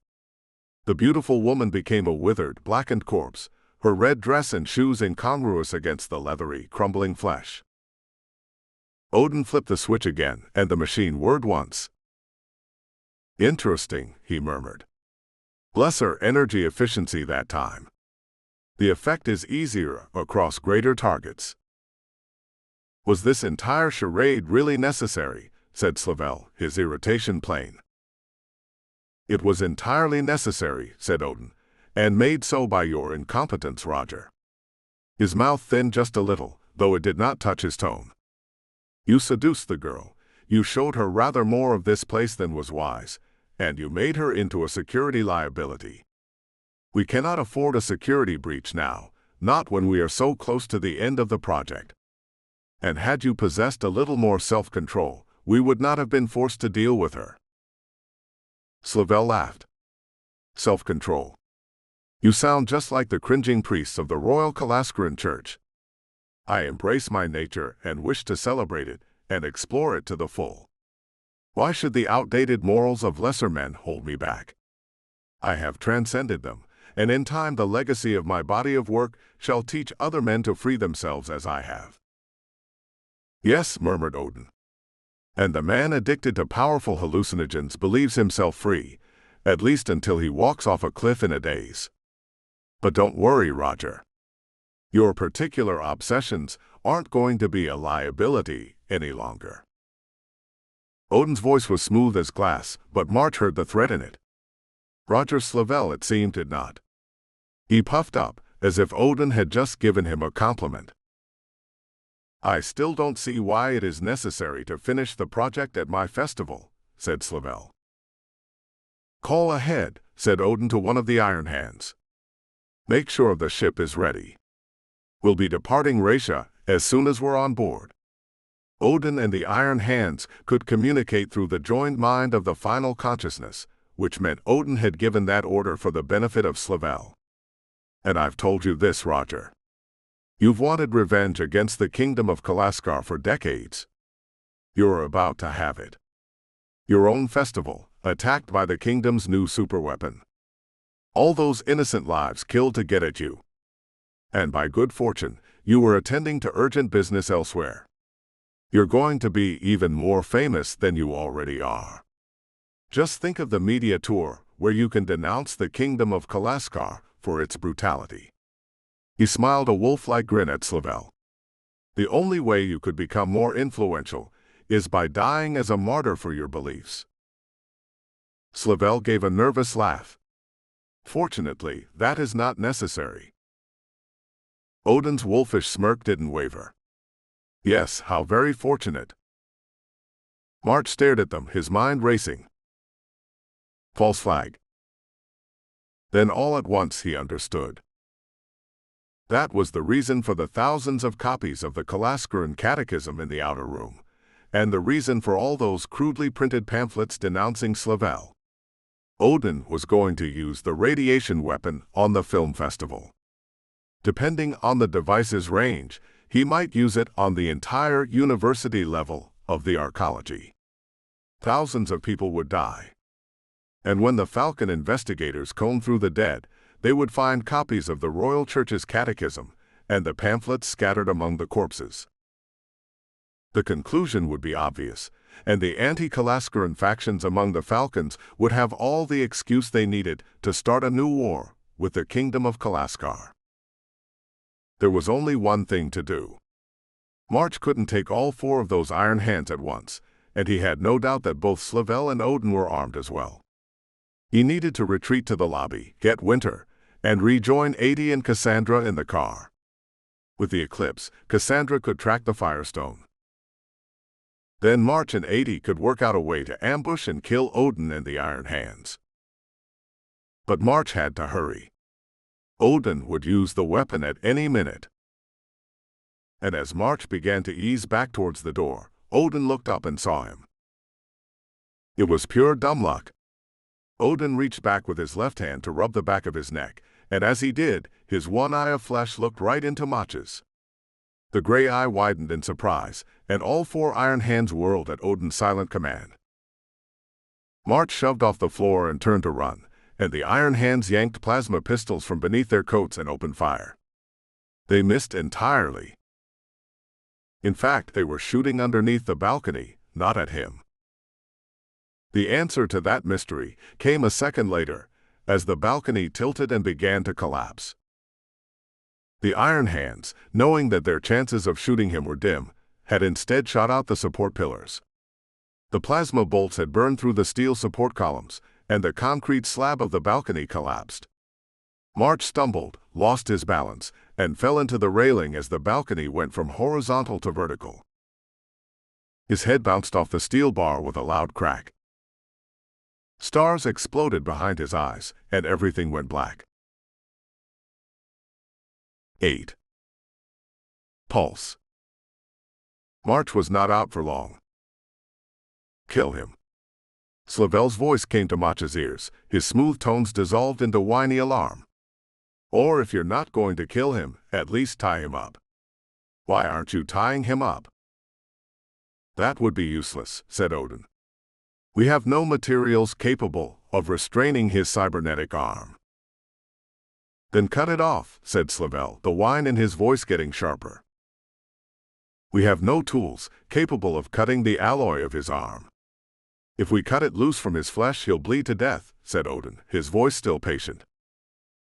The beautiful woman became a withered, blackened corpse, her red dress and shoes incongruous against the leathery, crumbling flesh. Odin flipped the switch again, and the machine whirred once. "Interesting," he murmured. "Lesser energy efficiency that time. The effect is easier across greater targets." "Was this entire charade really necessary?" said Slavel, his irritation plain. "It was entirely necessary," said Odin, "and made so by your incompetence, Roger." His mouth thinned just a little, though it did not touch his tone. "You seduced the girl, you showed her rather more of this place than was wise, and you made her into a security liability. We cannot afford a security breach now, not when we are so close to the end of the project. And had you possessed a little more self-control, we would not have been forced to deal with her." Slavel laughed. "Self-control. You sound just like the cringing priests of the Royal Kalaskaran Church. I embrace my nature and wish to celebrate it and explore it to the full. Why should the outdated morals of lesser men hold me back? I have transcended them, and in time the legacy of my body of work shall teach other men to free themselves as I have." "Yes," murmured Odin. "And the man addicted to powerful hallucinogens believes himself free, at least until he walks off a cliff in a daze. But don't worry, Roger. Your particular obsessions aren't going to be a liability any longer." Odin's voice was smooth as glass, but March heard the threat in it. Roger Slavel, it seemed, did not. He puffed up, as if Odin had just given him a compliment. "I still don't see why it is necessary to finish the project at my festival," said Slavel. "Call ahead," said Odin to one of the Iron Hands. "Make sure the ship is ready. We'll be departing Raisha as soon as we're on board." Odin and the Iron Hands could communicate through the joined mind of the final consciousness, which meant Odin had given that order for the benefit of Slavel. "And I've told you this, Roger. You've wanted revenge against the kingdom of Kalaskar for decades. You're about to have it. Your own festival, attacked by the kingdom's new superweapon. All those innocent lives killed to get at you. And by good fortune, you were attending to urgent business elsewhere. You're going to be even more famous than you already are. Just think of the media tour where you can denounce the kingdom of Kalaskar for its brutality." He smiled a wolf-like grin at Slavel. "The only way you could become more influential is by dying as a martyr for your beliefs." Slavel gave a nervous laugh. "Fortunately, that is not necessary." Odin's wolfish smirk didn't waver. "Yes, how very fortunate." March stared at them, his mind racing. False flag. Then all at once he understood. That was the reason for the thousands of copies of the Calaskaran Catechism in the outer room, and the reason for all those crudely printed pamphlets denouncing Slavel. Odin was going to use the radiation weapon on the film festival. Depending on the device's range, he might use it on the entire university level of the arcology. Thousands of people would die. And when the Falcon investigators combed through the dead, they would find copies of the Royal Church's catechism and the pamphlets scattered among the corpses. The conclusion would be obvious, and the anti-Calaskaran factions among the Falcons would have all the excuse they needed to start a new war with the Kingdom of Kalaskar. There was only one thing to do. March couldn't take all 4 of those iron hands at once, and he had no doubt that both Slavel and Odin were armed as well. He needed to retreat to the lobby, get Winter, and rejoin Adi and Cassandra in the car. With the eclipse, Cassandra could track the Firestone. Then March and Adi could work out a way to ambush and kill Odin and the Iron Hands. But March had to hurry. Odin would use the weapon at any minute. And as March began to ease back towards the door, Odin looked up and saw him. It was pure dumb luck. Odin reached back with his left hand to rub the back of his neck, and as he did, his one eye of flesh looked right into March's. The gray eye widened in surprise, and all 4 iron hands whirled at Odin's silent command. March shoved off the floor and turned to run, and the iron hands yanked plasma pistols from beneath their coats and opened fire. They missed entirely. In fact, they were shooting underneath the balcony, not at him. The answer to that mystery came a second later, as the balcony tilted and began to collapse. The Iron Hands, knowing that their chances of shooting him were dim, had instead shot out the support pillars. The plasma bolts had burned through the steel support columns, and the concrete slab of the balcony collapsed. March stumbled, lost his balance, and fell into the railing as the balcony went from horizontal to vertical. His head bounced off the steel bar with a loud crack. Stars exploded behind his eyes, and everything went black. 8. Pulse. March was not out for long. Kill him. Slavel's voice came to March's ears, his smooth tones dissolved into whiny alarm. Or if you're not going to kill him, at least tie him up. Why aren't you tying him up? That would be useless, said Odin. We have no materials capable of restraining his cybernetic arm. Then cut it off, said Slavel, the whine in his voice getting sharper. We have no tools capable of cutting the alloy of his arm. If we cut it loose from his flesh, he'll bleed to death, said Odin, his voice still patient.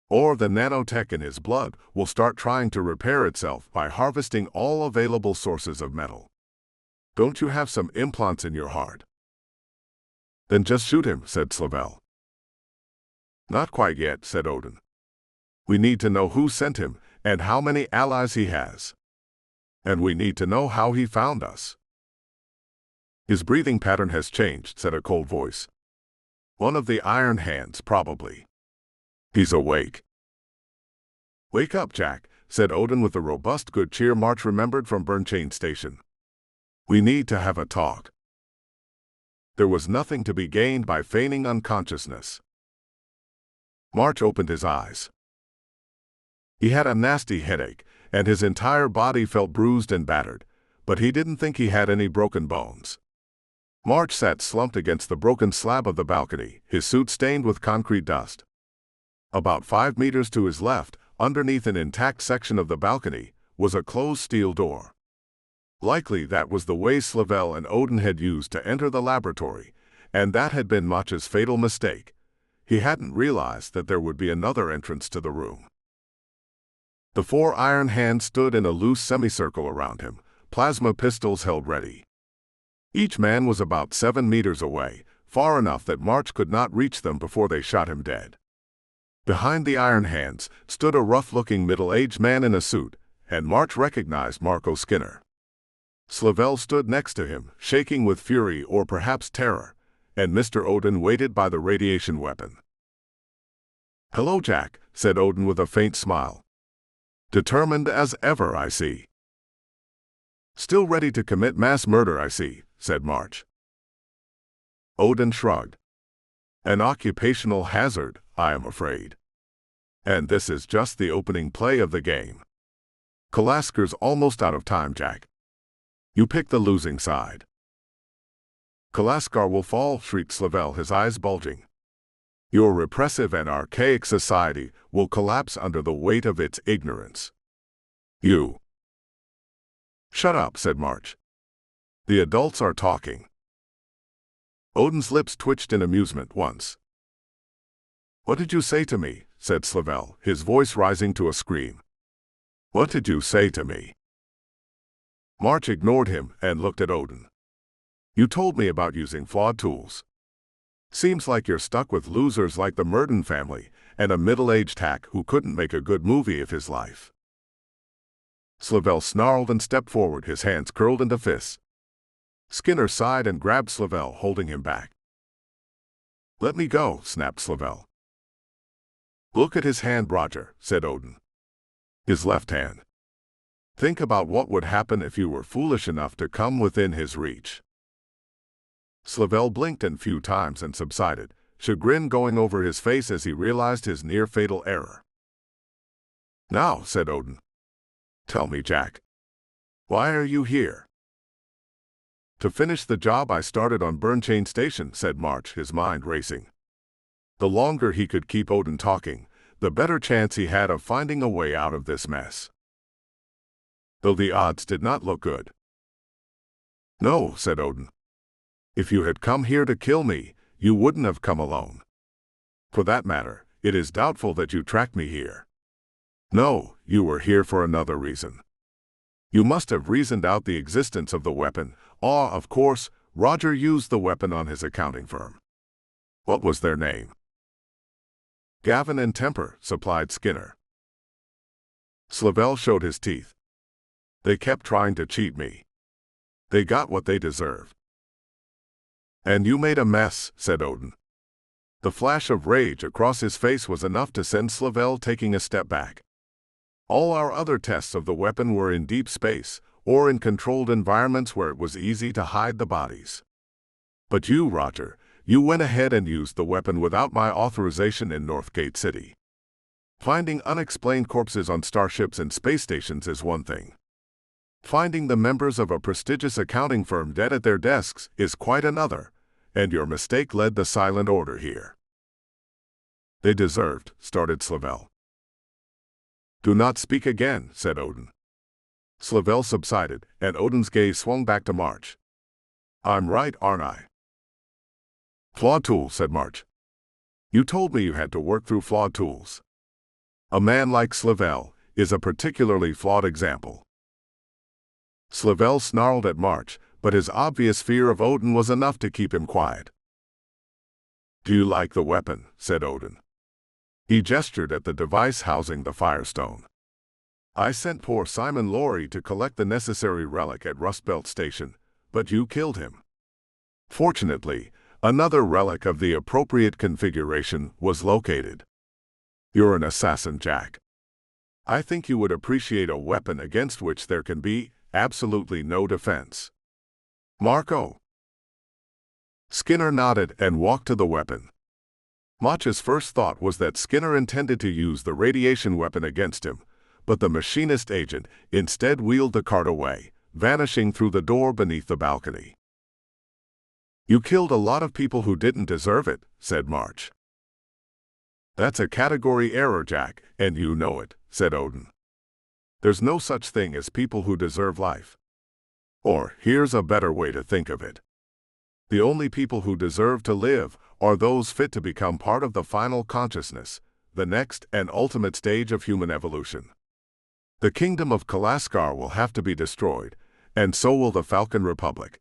Or the nanotech in his blood will start trying to repair itself by harvesting all available sources of metal. Don't you have some implants in your heart? Then just shoot him, said Slavel. Not quite yet, said Odin. We need to know who sent him and how many allies he has. And we need to know how he found us. His breathing pattern has changed, said a cold voice. One of the Iron Hands, probably. He's awake. Wake up, Jack, said Odin with the robust good cheer March remembered from Burnchain Station. We need to have a talk. There was nothing to be gained by feigning unconsciousness. March opened his eyes. He had a nasty headache, and his entire body felt bruised and battered, but he didn't think he had any broken bones. March sat slumped against the broken slab of the balcony, his suit stained with concrete dust. About 5 meters to his left, underneath an intact section of the balcony, was a closed steel door. Likely that was the way Slavel and Odin had used to enter the laboratory, and that had been March's fatal mistake. He hadn't realized that there would be another entrance to the room. The 4 iron hands stood in a loose semicircle around him, plasma pistols held ready. Each man was about 7 meters away, far enough that March could not reach them before they shot him dead. Behind the iron hands stood a rough-looking middle-aged man in a suit, and March recognized Marco Skinner. Slavel stood next to him, shaking with fury or perhaps terror, and Mr. Odin waited by the radiation weapon. "Hello, Jack," said Odin with a faint smile. Determined as ever, I see. Still ready to commit mass murder, I see, said March. Odin shrugged. An occupational hazard, I am afraid. And this is just the opening play of the game. Kalaskar's almost out of time, Jack. You pick the losing side. Kalaskar will fall, shrieked Slavel, his eyes bulging. Your repressive and archaic society will collapse under the weight of its ignorance. You. Shut up, said March. The adults are talking. Odin's lips twitched in amusement once. What did you say to me? Said Slavel, his voice rising to a scream. What did you say to me? March ignored him and looked at Odin. You told me about using flawed tools. Seems like you're stuck with losers like the Murden family and a middle-aged hack who couldn't make a good movie of his life. Slavel snarled and stepped forward, his hands curled into fists. Skinner sighed and grabbed Slavel, holding him back. Let me go, snapped Slavel. Look at his hand, Roger, said Odin. His left hand. Think about what would happen if you were foolish enough to come within his reach. Slavel blinked a few times and subsided, chagrin going over his face as he realized his near-fatal error. Now, said Odin. Tell me, Jack. Why are you here? To finish the job I started on Burnchain Station, said March, his mind racing. The longer he could keep Odin talking, the better chance he had of finding a way out of this mess. Though the odds did not look good. No, said Odin. If you had come here to kill me, you wouldn't have come alone. For that matter, it is doubtful that you tracked me here. No, you were here for another reason. You must have reasoned out the existence of the weapon. Of course, Roger used the weapon on his accounting firm. What was their name? Gavin and Temper, supplied Skinner. Slavel showed his teeth. They kept trying to cheat me. They got what they deserved. And you made a mess, said Odin. The flash of rage across his face was enough to send Slavel taking a step back. All our other tests of the weapon were in deep space, or in controlled environments where it was easy to hide the bodies. But you, Roger, you went ahead and used the weapon without my authorization in Northgate City. Finding unexplained corpses on starships and space stations is one thing. Finding the members of a prestigious accounting firm dead at their desks is quite another, and your mistake led the silent order here. They deserved, started Slavel. Do not speak again, said Odin. Slavel subsided, and Odin's gaze swung back to March. I'm right, aren't I? Flawed tools, said March. You told me you had to work through flawed tools. A man like Slavel is a particularly flawed example. Slavel snarled at March, but his obvious fear of Odin was enough to keep him quiet. Do you like the weapon? Said Odin. He gestured at the device housing the Firestone. I sent poor Simon Laurie to collect the necessary relic at Rustbelt Station, but you killed him. Fortunately, another relic of the appropriate configuration was located. You're an assassin, Jack. I think you would appreciate a weapon against which there can be absolutely no defense. Marco. Skinner nodded and walked to the weapon. March's first thought was that Skinner intended to use the radiation weapon against him, but the machinist agent instead wheeled the cart away, vanishing through the door beneath the balcony. You killed a lot of people who didn't deserve it, said March. That's a category error, Jack, and you know it, said Odin. There's no such thing as people who deserve life. Or, here's a better way to think of it. The only people who deserve to live are those fit to become part of the final consciousness, the next and ultimate stage of human evolution. The kingdom of Kalaskar will have to be destroyed, and so will the Falcon Republic.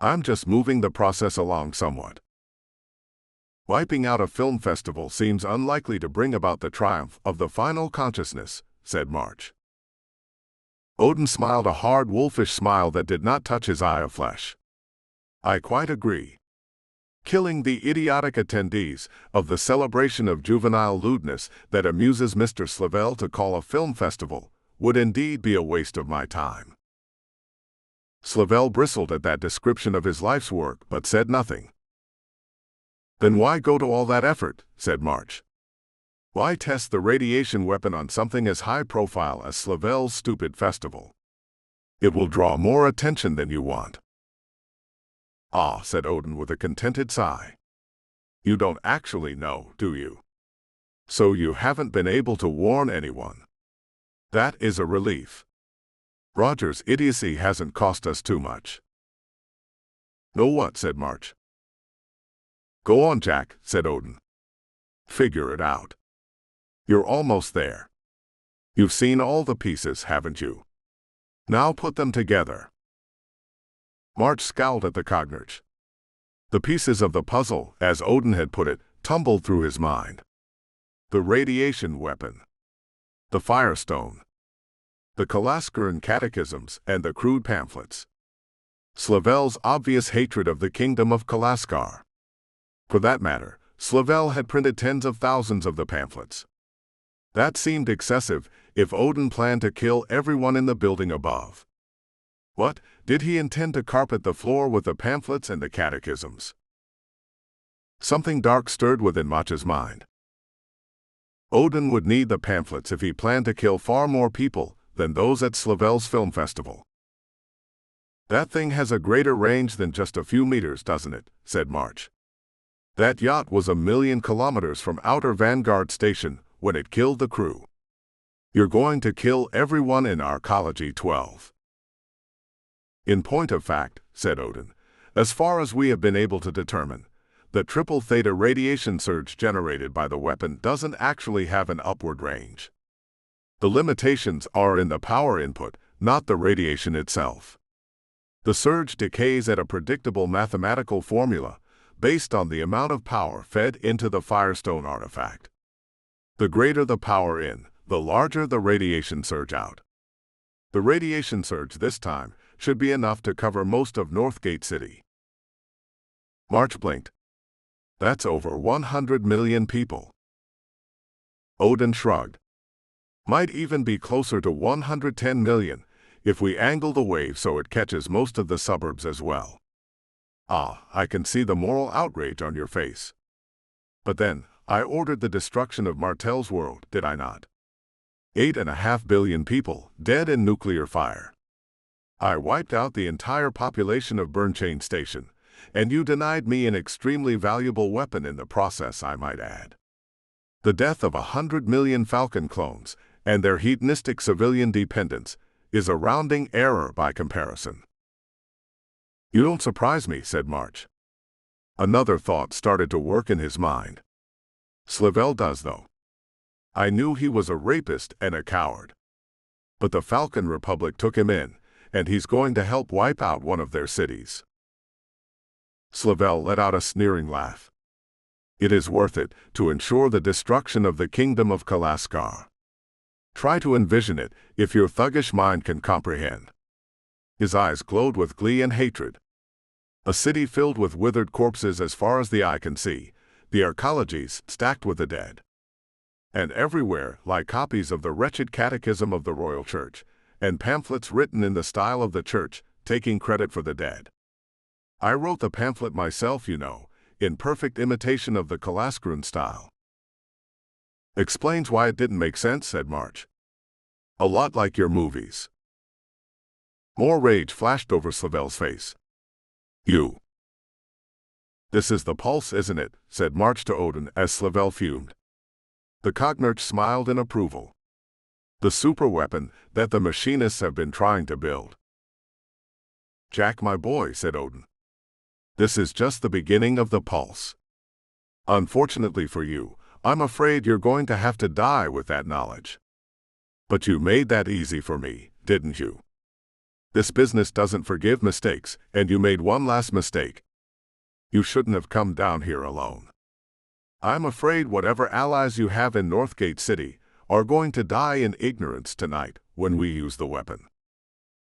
I'm just moving the process along somewhat. Wiping out a film festival seems unlikely to bring about the triumph of the final consciousness, said March. Odin smiled a hard wolfish smile that did not touch his eye of flesh. I quite agree. killing the idiotic attendees of the celebration of juvenile lewdness that amuses Mr. Slavel to call a film festival would indeed be a waste of my time. Slavel bristled at that description of his life's work, but said nothing. Then why go to all that effort, said March. Why test the radiation weapon on something as high profile as Slavel's stupid festival? It will draw more attention than you want. Ah, said Odin with a contented sigh. You don't actually know, do you? So you haven't been able to warn anyone. That is a relief. Roger's idiocy hasn't cost us too much. No what, said March. Go on, Jack, said Odin. Figure it out. You're almost there. You've seen all the pieces, haven't you? Now put them together. March scowled at the Cognarch. The pieces of the puzzle, as Odin had put it, tumbled through his mind. The radiation weapon. The firestone. The Kalaskaran catechisms and the crude pamphlets. Slavel's obvious hatred of the kingdom of Kalaskar. For that matter, Slavel had printed tens of thousands of the pamphlets. That seemed excessive if Odin planned to kill everyone in the building above. What, did he intend to carpet the floor with the pamphlets and the catechisms? Something dark stirred within March's mind. Odin would need the pamphlets if he planned to kill far more people than those at Slavel's film festival. That thing has a greater range than just a few meters, doesn't it, said March. That yacht was 1,000,000 kilometers from Outer Vanguard Station when it killed the crew. You're going to kill everyone in Arcology 12. In point of fact, said Odin, as far as we have been able to determine, the triple theta radiation surge generated by the weapon doesn't actually have an upward range. The limitations are in the power input, not the radiation itself. The surge decays at a predictable mathematical formula based on the amount of power fed into the Firestone artifact. The greater the power in, the larger the radiation surge out. The radiation surge this time should be enough to cover most of Northgate City. March blinked. That's over 100 million people. Odin shrugged. Might even be closer to 110 million if we angle the wave so it catches most of the suburbs as well. Ah, I can see the moral outrage on your face. But then, I ordered the destruction of Martel's world, did I not? 8.5 billion people dead in nuclear fire. I wiped out the entire population of Burnchain Station, and you denied me an extremely valuable weapon in the process, I might add. The death of 100 million Falcon clones and their hedonistic civilian dependents is a rounding error by comparison. You don't surprise me, said March. Another thought started to work in his mind. Slavel does, though. I knew he was a rapist and a coward. But the Falcon Republic took him in, and he's going to help wipe out one of their cities. Slavel let out a sneering laugh. It is worth it to ensure the destruction of the kingdom of Kalaskar. Try to envision it if your thuggish mind can comprehend. His eyes glowed with glee and hatred. A city filled with withered corpses as far as the eye can see, the arcologies stacked with the dead. And everywhere lie copies of the wretched Catechism of the Royal Church, and pamphlets written in the style of the Church, taking credit for the dead. I wrote the pamphlet myself, you know, in perfect imitation of the Kalaskaran style. Explains why it didn't make sense, said March. A lot like your movies. More rage flashed over Slavel's face. You. This is the pulse, isn't it? Said March to Odin as Slavel fumed. The Cognarch smiled in approval. The superweapon that the machinists have been trying to build. Jack, my boy, said Odin. This is just the beginning of the pulse. Unfortunately for you, I'm afraid you're going to have to die with that knowledge. But you made that easy for me, didn't you? This business doesn't forgive mistakes, and you made one last mistake. You shouldn't have come down here alone. I'm afraid whatever allies you have in Northgate City are going to die in ignorance tonight when we use the weapon.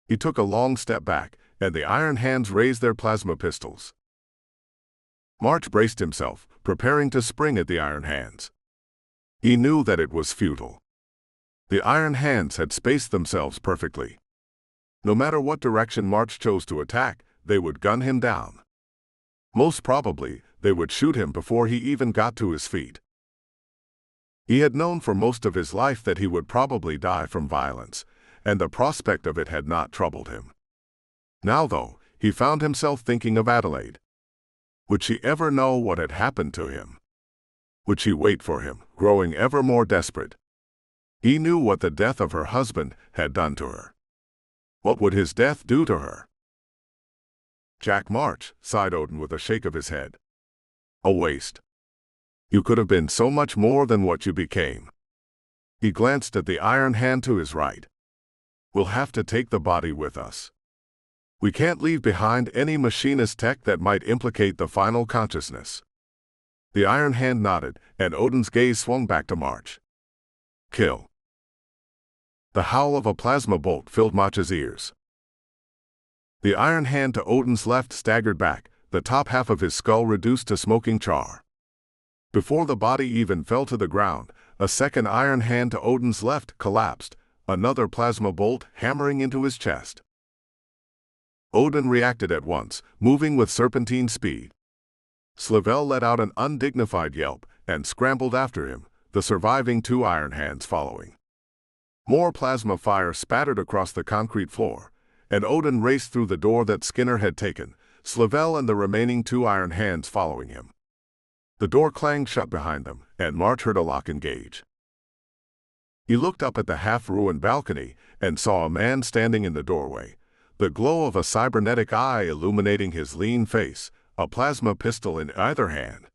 He took a long step back, and the Iron Hands raised their plasma pistols. March braced himself, preparing to spring at the Iron Hands. He knew that it was futile. The Iron Hands had spaced themselves perfectly. No matter what direction March chose to attack, they would gun him down. Most probably, they would shoot him before he even got to his feet. He had known for most of his life that he would probably die from violence, and the prospect of it had not troubled him. Now, though, he found himself thinking of Adelaide. Would she ever know what had happened to him? Would she wait for him, growing ever more desperate? He knew what the death of her husband had done to her. What would his death do to her? Jack March, sighed Odin with a shake of his head. A waste. You could have been so much more than what you became. He glanced at the Iron Hand to his right. We'll have to take the body with us. We can't leave behind any machinist tech that might implicate the final consciousness. The Iron Hand nodded, and Odin's gaze swung back to March. Kill. The howl of a plasma bolt filled March's ears. The Iron Hand to Odin's left staggered back, the top half of his skull reduced to smoking char. Before the body even fell to the ground, a second Iron Hand to Odin's left collapsed, another plasma bolt hammering into his chest. Odin reacted at once, moving with serpentine speed. Slavel let out an undignified yelp and scrambled after him, the surviving two Iron Hands following. More plasma fire spattered across the concrete floor, and Odin raced through the door that Skinner had taken, Slavel and the remaining two Iron Hands following him. The door clanged shut behind them, and March heard a lock engage. He looked up at the half-ruined balcony and saw a man standing in the doorway, the glow of a cybernetic eye illuminating his lean face, a plasma pistol in either hand.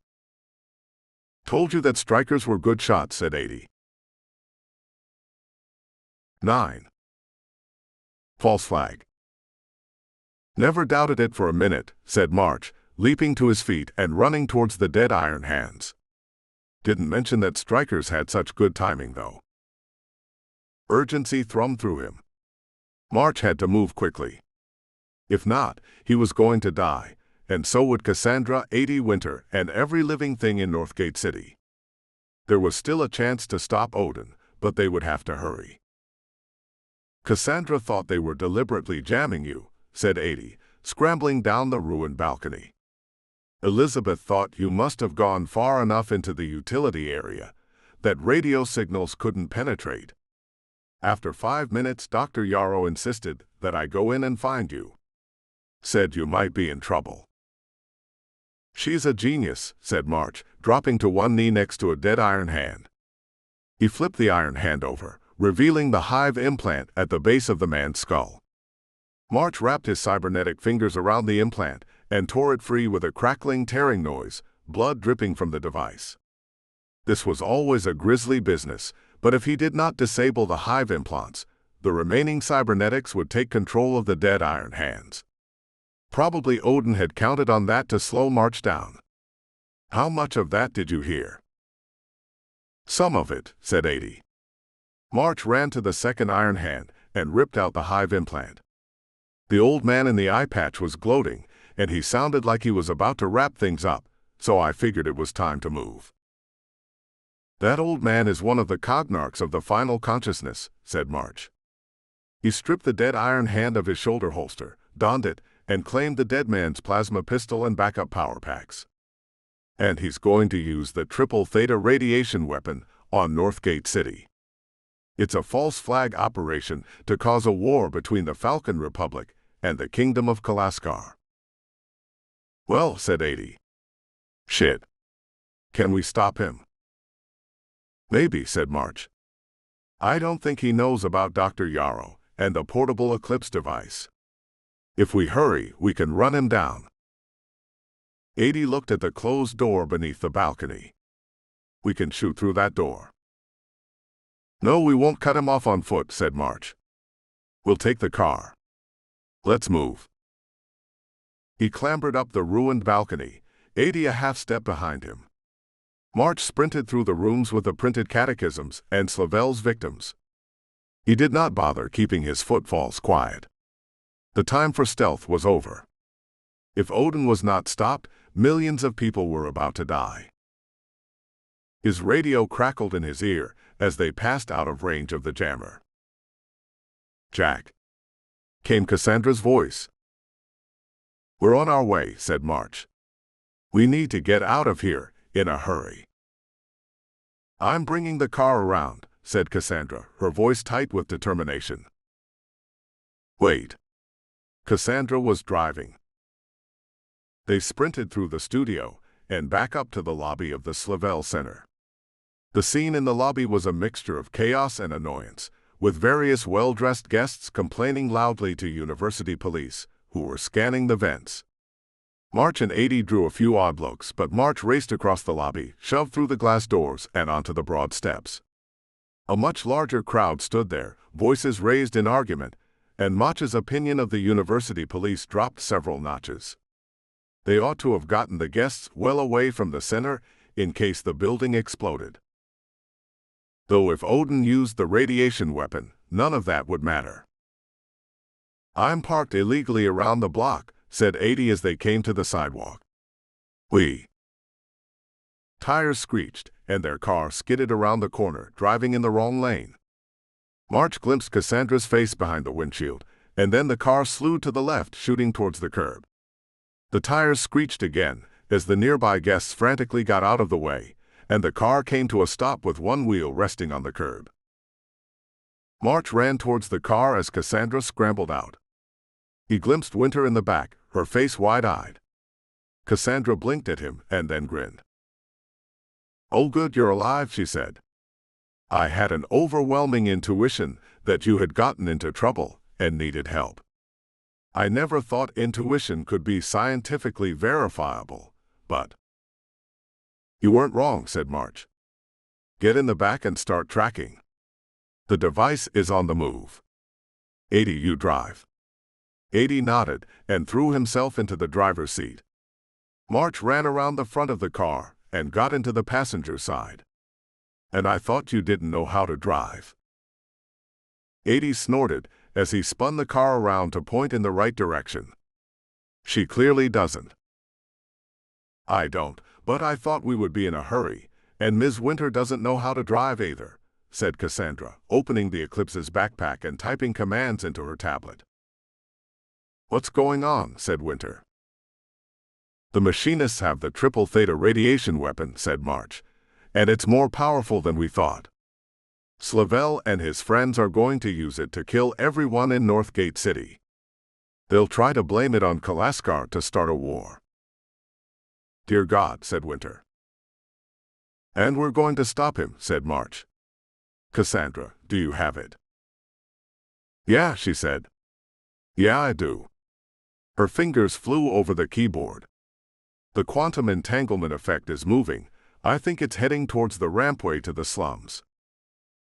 Told you that strikers were good shots, said 80. 9. False flag. Never doubted it for a minute, said March, leaping to his feet and running towards the dead Iron Hands. Didn't mention that strikers had such good timing, though. Urgency thrummed through him. March had to move quickly. If not, he was going to die, and so would Cassandra, 80 Winter, and every living thing in Northgate City. There was still a chance to stop Odin, but they would have to hurry. Cassandra thought they were deliberately jamming you, said 80, scrambling down the ruined balcony. Elizabeth thought you must have gone far enough into the utility area that radio signals couldn't penetrate. After 5 minutes, Dr. Yarrow insisted that I go in and find you. Said you might be in trouble. She's a genius, said March, dropping to one knee next to a dead Iron Hand. He flipped the Iron Hand over, revealing the hive implant at the base of the man's skull. March wrapped his cybernetic fingers around the implant and tore it free with a crackling, tearing noise, blood dripping from the device. This was always a grisly business, but if he did not disable the hive implants, the remaining cybernetics would take control of the dead Iron Hands. Probably Odin had counted on that to slow March down. How much of that did you hear? Some of it, said 80. March ran to the second Iron Hand and ripped out the hive implant. The old man in the eye patch was gloating, and he sounded like he was about to wrap things up, so I figured it was time to move. That old man is one of the cognarchs of the final consciousness, said March. He stripped the dead Iron Hand of his shoulder holster, donned it, and claimed the dead man's plasma pistol and backup power packs. And he's going to use the triple theta radiation weapon on Northgate City. It's a false flag operation to cause a war between the Falcon Republic and the Kingdom of Kalaskar. Well, said 80. Shit. Can we stop him? Maybe, said March. I don't think he knows about Dr. Yarrow and the portable eclipse device. If we hurry, we can run him down. 80 looked at the closed door beneath the balcony. We can shoot through that door. No, we won't cut him off on foot, said March. We'll take the car. Let's move. He clambered up the ruined balcony, 80 a half step behind him. March sprinted through the rooms with the printed catechisms and Slavel's victims. He did not bother keeping his footfalls quiet. The time for stealth was over. If Odin was not stopped, millions of people were about to die. His radio crackled in his ear as they passed out of range of the jammer. "Jack," came Cassandra's voice. "We're on our way," said March. "We need to get out of here in a hurry." "I'm bringing the car around," said Cassandra, her voice tight with determination. "Wait." Cassandra was driving. They sprinted through the studio and back up to the lobby of the Slavel Center. The scene in the lobby was a mixture of chaos and annoyance, with various well-dressed guests complaining loudly to university police, who were scanning the vents. March and 80 drew a few odd looks, but March raced across the lobby, shoved through the glass doors, and onto the broad steps. A much larger crowd stood there, voices raised in argument, and March's opinion of the university police dropped several notches. They ought to have gotten the guests well away from the center in case the building exploded. Though if Odin used the radiation weapon, none of that would matter. "I'm parked illegally around the block," said 80 as they came to the sidewalk. Tires screeched, and their car skidded around the corner, driving in the wrong lane. March glimpsed Cassandra's face behind the windshield, and then the car slewed to the left, shooting towards the curb. The tires screeched again as the nearby guests frantically got out of the way, and the car came to a stop with one wheel resting on the curb. March ran towards the car as Cassandra scrambled out. He glimpsed Winter in the back, her face wide-eyed. Cassandra blinked at him and then grinned. "Oh good, you're alive," she said. "I had an overwhelming intuition that you had gotten into trouble and needed help. I never thought intuition could be scientifically verifiable, but—" "You weren't wrong," said March. "Get in the back and start tracking. The device is on the move. 80, you drive." 80 nodded and threw himself into the driver's seat. March ran around the front of the car and got into the passenger side. "And I thought you didn't know how to drive." 80 snorted as he spun the car around to point in the right direction. "She clearly doesn't." "I don't, but I thought we would be in a hurry, and Ms. Winter doesn't know how to drive either," said Cassandra, opening the Eclipse's backpack and typing commands into her tablet. "What's going on?" said Winter. "The machinists have the triple theta radiation weapon," said March, "and it's more powerful than we thought. Slavel and his friends are going to use it to kill everyone in Northgate City. They'll try to blame it on Kalaskar to start a war." "Dear God," said Winter. "And we're going to stop him," said March. "Cassandra, do you have it?" "Yeah," she said. "Yeah, I do." Her fingers flew over the keyboard. "The quantum entanglement effect is moving. I think it's heading towards the rampway to the slums.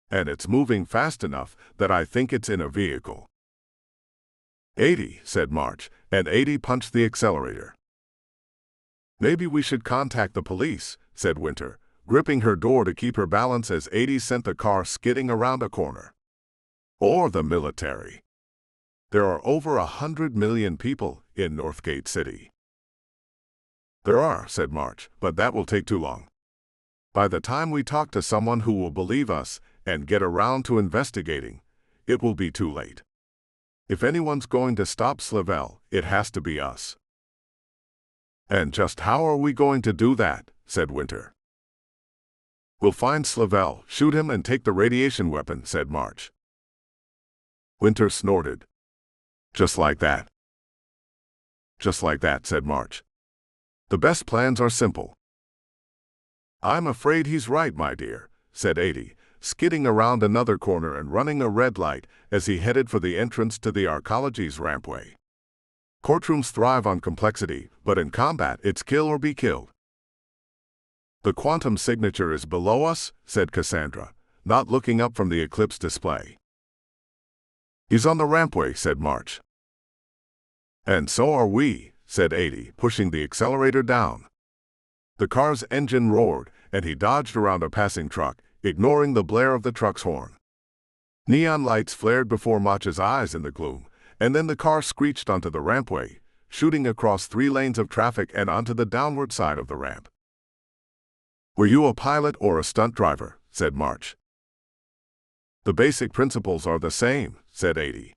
And it's moving fast enough that I think it's in a vehicle." 80, said March, and 80 punched the accelerator. "Maybe we should contact the police," said Winter, gripping her door to keep her balance as 80 sent the car skidding around a corner. "Or the military. There are over 100 million people in Northgate City." "There are," said March, "but that will take too long. By the time we talk to someone who will believe us and get around to investigating, it will be too late. If anyone's going to stop Slavel, it has to be us." "And just how are we going to do that?" said Winter. "We'll find Slavel, shoot him, and take the radiation weapon," said March. Winter snorted. "Just like that." "Just like that," said March. "The best plans are simple." "I'm afraid he's right, my dear," said 80, skidding around another corner and running a red light as he headed for the entrance to the Arcology's rampway. "Courtrooms thrive on complexity, but in combat it's kill or be killed." "The quantum signature is below us," said Cassandra, not looking up from the Eclipse display. "He's on the rampway," said March. "And so are we," said 80, pushing the accelerator down. The car's engine roared, and he dodged around a passing truck, ignoring the blare of the truck's horn. Neon lights flared before March's eyes in the gloom, and then the car screeched onto the rampway, shooting across 3 lanes of traffic and onto the downward side of the ramp. "Were you a pilot or a stunt driver?" said March. "The basic principles are the same," said 80.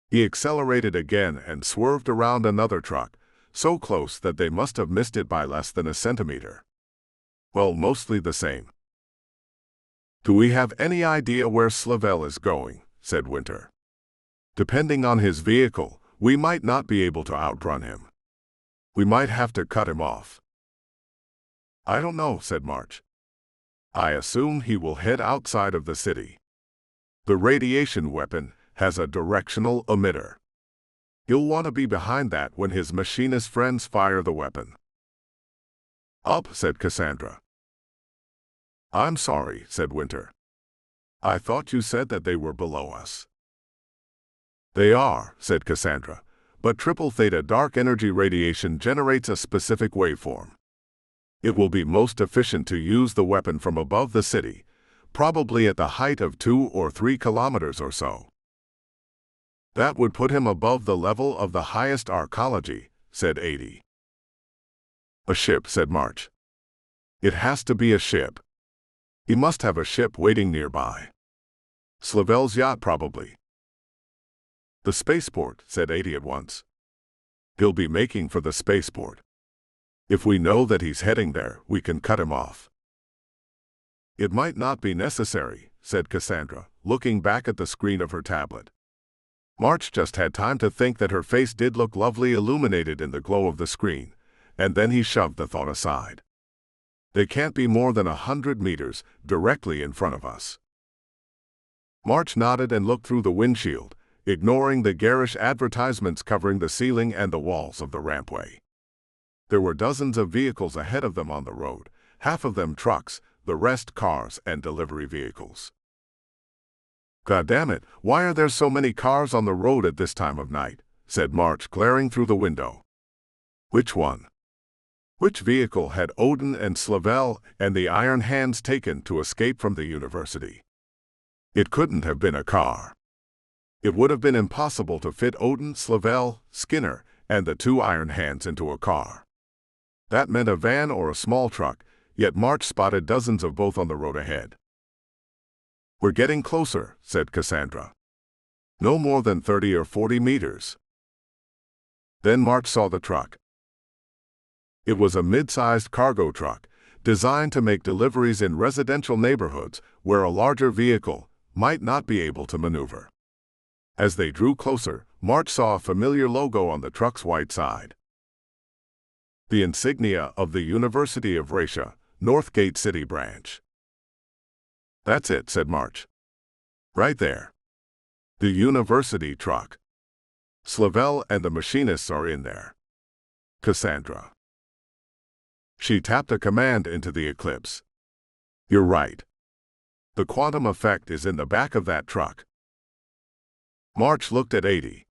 He accelerated again and swerved around another truck, so close that they must have missed it by less than a centimeter. "Well, mostly the same." "Do we have any idea where Slavel is going?" said Winter. "Depending on his vehicle, we might not be able to outrun him. We might have to cut him off." "I don't know," said March. "I assume he will head outside of the city. The radiation weapon has a directional emitter. He'll want to be behind that when his machinist friends fire the weapon." "Up," said Cassandra. "I'm sorry," said Winter. "I thought you said that they were below us." "They are," said Cassandra, "but triple theta dark energy radiation generates a specific waveform. It will be most efficient to use the weapon from above the city, probably at the height of 2 or 3 kilometers or so." "That would put him above the level of the highest arcology," said 80. "A ship," said March. "It has to be a ship. He must have a ship waiting nearby. Slavel's yacht, probably." "The spaceport," said 80 at once. "He'll be making for the spaceport. If we know that he's heading there, we can cut him off." "It might not be necessary," said Cassandra, looking back at the screen of her tablet. March just had time to think that her face did look lovely illuminated in the glow of the screen, and then he shoved the thought aside. "They can't be more than 100 meters directly in front of us." March nodded and looked through the windshield, ignoring the garish advertisements covering the ceiling and the walls of the rampway. There were dozens of vehicles ahead of them on the road, half of them trucks, the rest cars and delivery vehicles. "God damn it, why are there so many cars on the road at this time of night?" said March, glaring through the window. "Which one? Which vehicle had Odin and Slavel and the Iron Hands taken to escape from the university? It couldn't have been a car. It would have been impossible to fit Odin, Slavel, Skinner, and the 2 Iron Hands into a car. That meant a van or a small truck, yet March spotted dozens of both on the road ahead. "We're getting closer," said Cassandra. "No more than 30 or 40 meters." Then March saw the truck. It was a mid-sized cargo truck, designed to make deliveries in residential neighborhoods where a larger vehicle might not be able to maneuver. As they drew closer, March saw a familiar logo on the truck's white side. The insignia of the University of Russia, Northgate City branch. "That's it," said March. "Right there. The university truck. Slavel and the machinists are in there." Cassandra. She tapped a command into the eclipse. "You're right. The quantum effect is in the back of that truck." March looked at 80.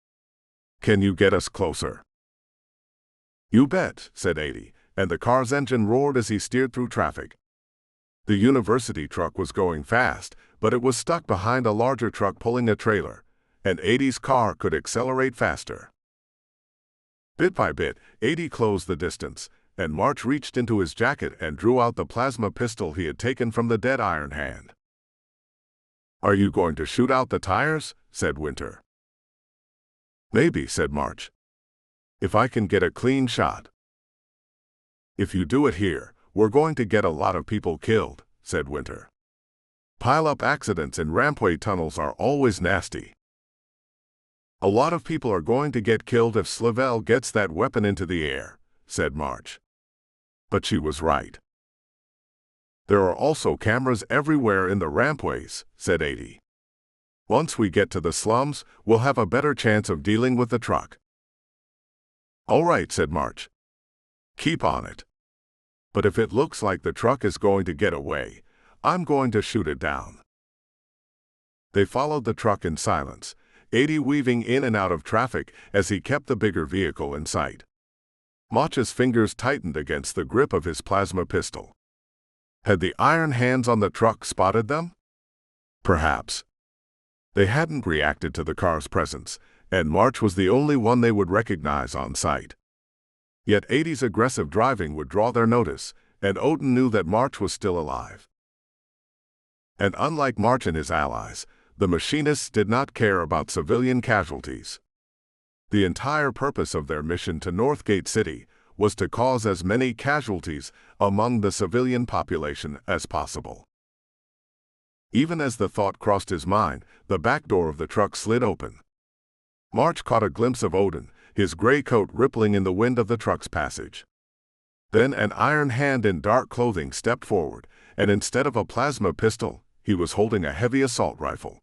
"Can you get us closer?" "You bet," said 80, and the car's engine roared as he steered through traffic. The university truck was going fast, but it was stuck behind a larger truck pulling a trailer, and 80's car could accelerate faster. Bit by bit, 80 closed the distance, and March reached into his jacket and drew out the plasma pistol he had taken from the dead Iron Hand. "Are you going to shoot out the tires?" said Winter. "Maybe," said March. "If I can get a clean shot." "If you do it here, we're going to get a lot of people killed," said Winter. "Pile-up accidents in rampway tunnels are always nasty." "A lot of people are going to get killed if Slavel gets that weapon into the air," said March. But she was right. "There are also cameras everywhere in the rampways," said 80. "Once we get to the slums, we'll have a better chance of dealing with the truck." "All right," said March. "Keep on it. But if it looks like the truck is going to get away, I'm going to shoot it down." They followed the truck in silence, 80 weaving in and out of traffic as he kept the bigger vehicle in sight. March's fingers tightened against the grip of his plasma pistol. Had the Iron Hands on the truck spotted them? Perhaps. They hadn't reacted to the car's presence, and March was the only one they would recognize on sight. Yet 80's aggressive driving would draw their notice, and Odin knew that March was still alive. And unlike March and his allies, the machinists did not care about civilian casualties. The entire purpose of their mission to Northgate City was to cause as many casualties among the civilian population as possible. Even as the thought crossed his mind, the back door of the truck slid open. March caught a glimpse of Odin, his gray coat rippling in the wind of the truck's passage. Then an iron hand in dark clothing stepped forward, and instead of a plasma pistol, he was holding a heavy assault rifle.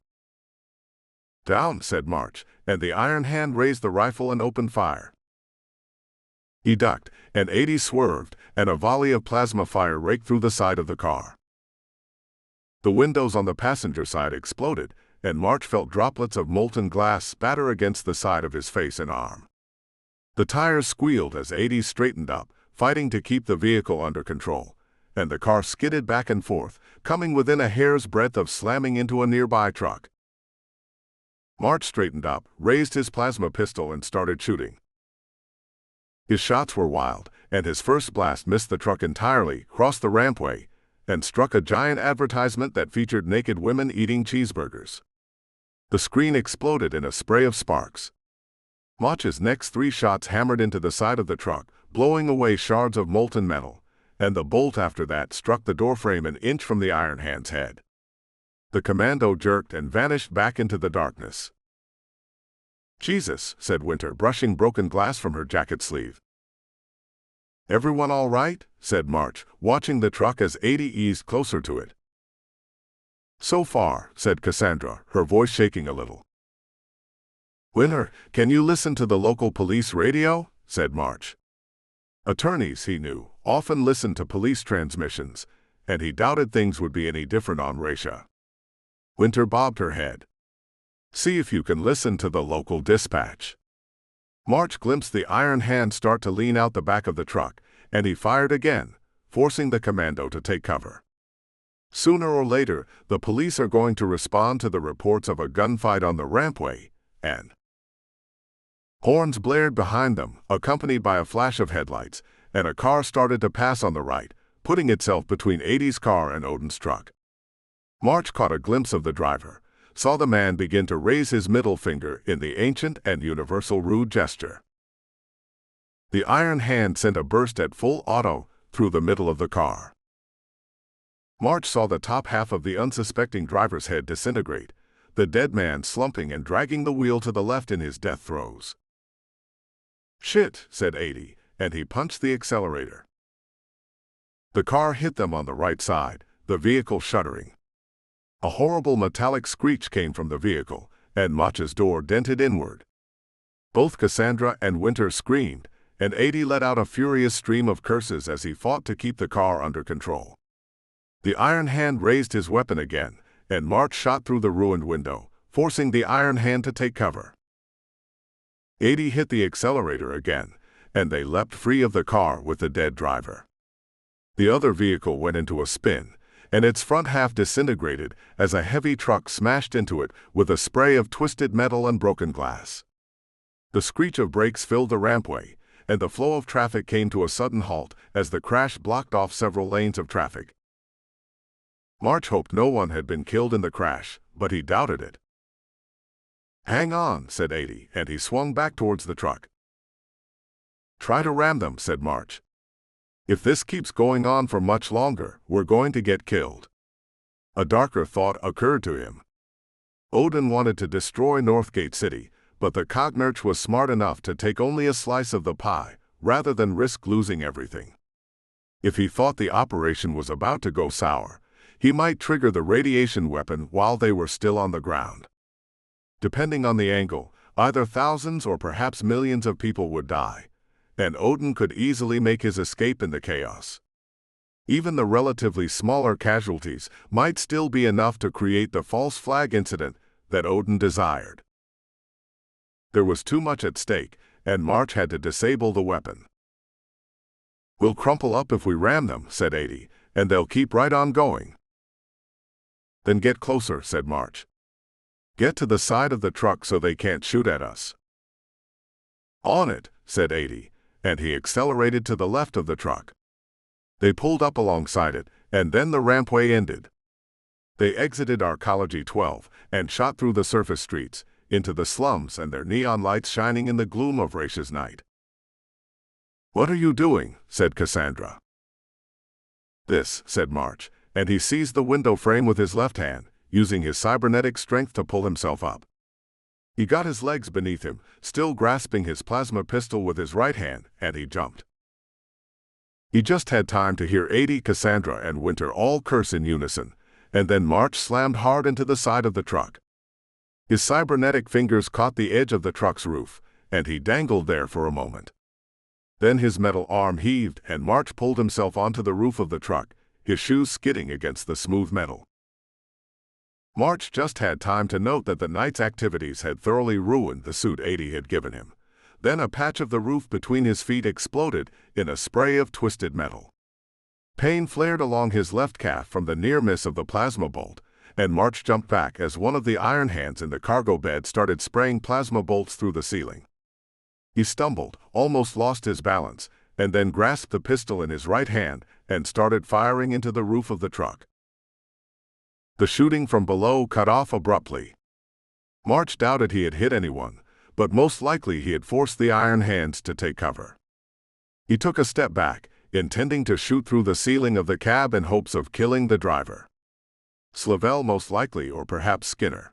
"Down," said March, and the iron hand raised the rifle and opened fire. He ducked, and 80 swerved, and a volley of plasma fire raked through the side of the car. The windows on the passenger side exploded, and March felt droplets of molten glass spatter against the side of his face and arm. The tires squealed as 80 straightened up, fighting to keep the vehicle under control, and the car skidded back and forth, coming within a hair's breadth of slamming into a nearby truck. March straightened up, raised his plasma pistol and started shooting. His shots were wild, and his first blast missed the truck entirely, crossed the rampway, and struck a giant advertisement that featured naked women eating cheeseburgers. The screen exploded in a spray of sparks. March's next 3 shots hammered into the side of the truck, blowing away shards of molten metal, and the bolt after that struck the doorframe an inch from the iron hand's head. The commando jerked and vanished back into the darkness. "Jesus," said Winter, brushing broken glass from her jacket sleeve. "Everyone all right?" said March, watching the truck as 80 eased closer to it. "So far," said Cassandra, her voice shaking a little. "Winter, can you listen to the local police radio?" said March. Attorneys, he knew, often listened to police transmissions, and he doubted things would be any different on Raisha. Winter bobbed her head. "See if you can listen to the local dispatch." March glimpsed the iron hand start to lean out the back of the truck, and he fired again, forcing the commando to take cover. Sooner or later, the police are going to respond to the reports of a gunfight on the rampway, and horns blared behind them, accompanied by a flash of headlights, and a car started to pass on the right, putting itself between 80's car and Odin's truck. March caught a glimpse of the driver, saw the man begin to raise his middle finger in the ancient and universal rude gesture. The iron hand sent a burst at full auto through the middle of the car. March saw the top half of the unsuspecting driver's head disintegrate, the dead man slumping and dragging the wheel to the left in his death throes. "Shit," said 80, and he punched the accelerator. The car hit them on the right side, the vehicle shuddering. A horrible metallic screech came from the vehicle, and March's door dented inward. Both Cassandra and Winter screamed, and 80 let out a furious stream of curses as he fought to keep the car under control. The iron hand raised his weapon again, and March shot through the ruined window, forcing the iron hand to take cover. 80 hit the accelerator again, and they leapt free of the car with the dead driver. The other vehicle went into a spin, and its front half disintegrated as a heavy truck smashed into it with a spray of twisted metal and broken glass. The screech of brakes filled the rampway, and the flow of traffic came to a sudden halt as the crash blocked off several lanes of traffic. March hoped no one had been killed in the crash, but he doubted it. "Hang on," said 80, and he swung back towards the truck. "Try to ram them," said March. "If this keeps going on for much longer, we're going to get killed." A darker thought occurred to him. Odin wanted to destroy Northgate City, but the Cognurch was smart enough to take only a slice of the pie, rather than risk losing everything. If he thought the operation was about to go sour, he might trigger the radiation weapon while they were still on the ground. Depending on the angle, either thousands or perhaps millions of people would die, and Odin could easily make his escape in the chaos. Even the relatively smaller casualties might still be enough to create the false flag incident that Odin desired. There was too much at stake, and March had to disable the weapon. "We'll crumple up if we ram them," said 80, "and they'll keep right on going." "Then get closer," said March. "Get to the side of the truck so they can't shoot at us." "On it," said 80, and he accelerated to the left of the truck. They pulled up alongside it, and then the rampway ended. They exited Arcology 12 and shot through the surface streets, into the slums and their neon lights shining in the gloom of Racia's night. "What are you doing?" said Cassandra. "This," said March, and he seized the window frame with his left hand, using his cybernetic strength to pull himself up. He got his legs beneath him, still grasping his plasma pistol with his right hand, and he jumped. He just had time to hear 80, Cassandra, and Winter all curse in unison, and then March slammed hard into the side of the truck. His cybernetic fingers caught the edge of the truck's roof, and he dangled there for a moment. Then his metal arm heaved, and March pulled himself onto the roof of the truck, his shoes skidding against the smooth metal. March just had time to note that the night's activities had thoroughly ruined the suit 80 had given him. Then a patch of the roof between his feet exploded in a spray of twisted metal. Pain flared along his left calf from the near miss of the plasma bolt, and March jumped back as one of the iron hands in the cargo bed started spraying plasma bolts through the ceiling. He stumbled, almost lost his balance, and then grasped the pistol in his right hand and started firing into the roof of the truck. The shooting from below cut off abruptly. March doubted he had hit anyone, but most likely he had forced the iron hands to take cover. He took a step back, intending to shoot through the ceiling of the cab in hopes of killing the driver. Slavel most likely, or perhaps Skinner.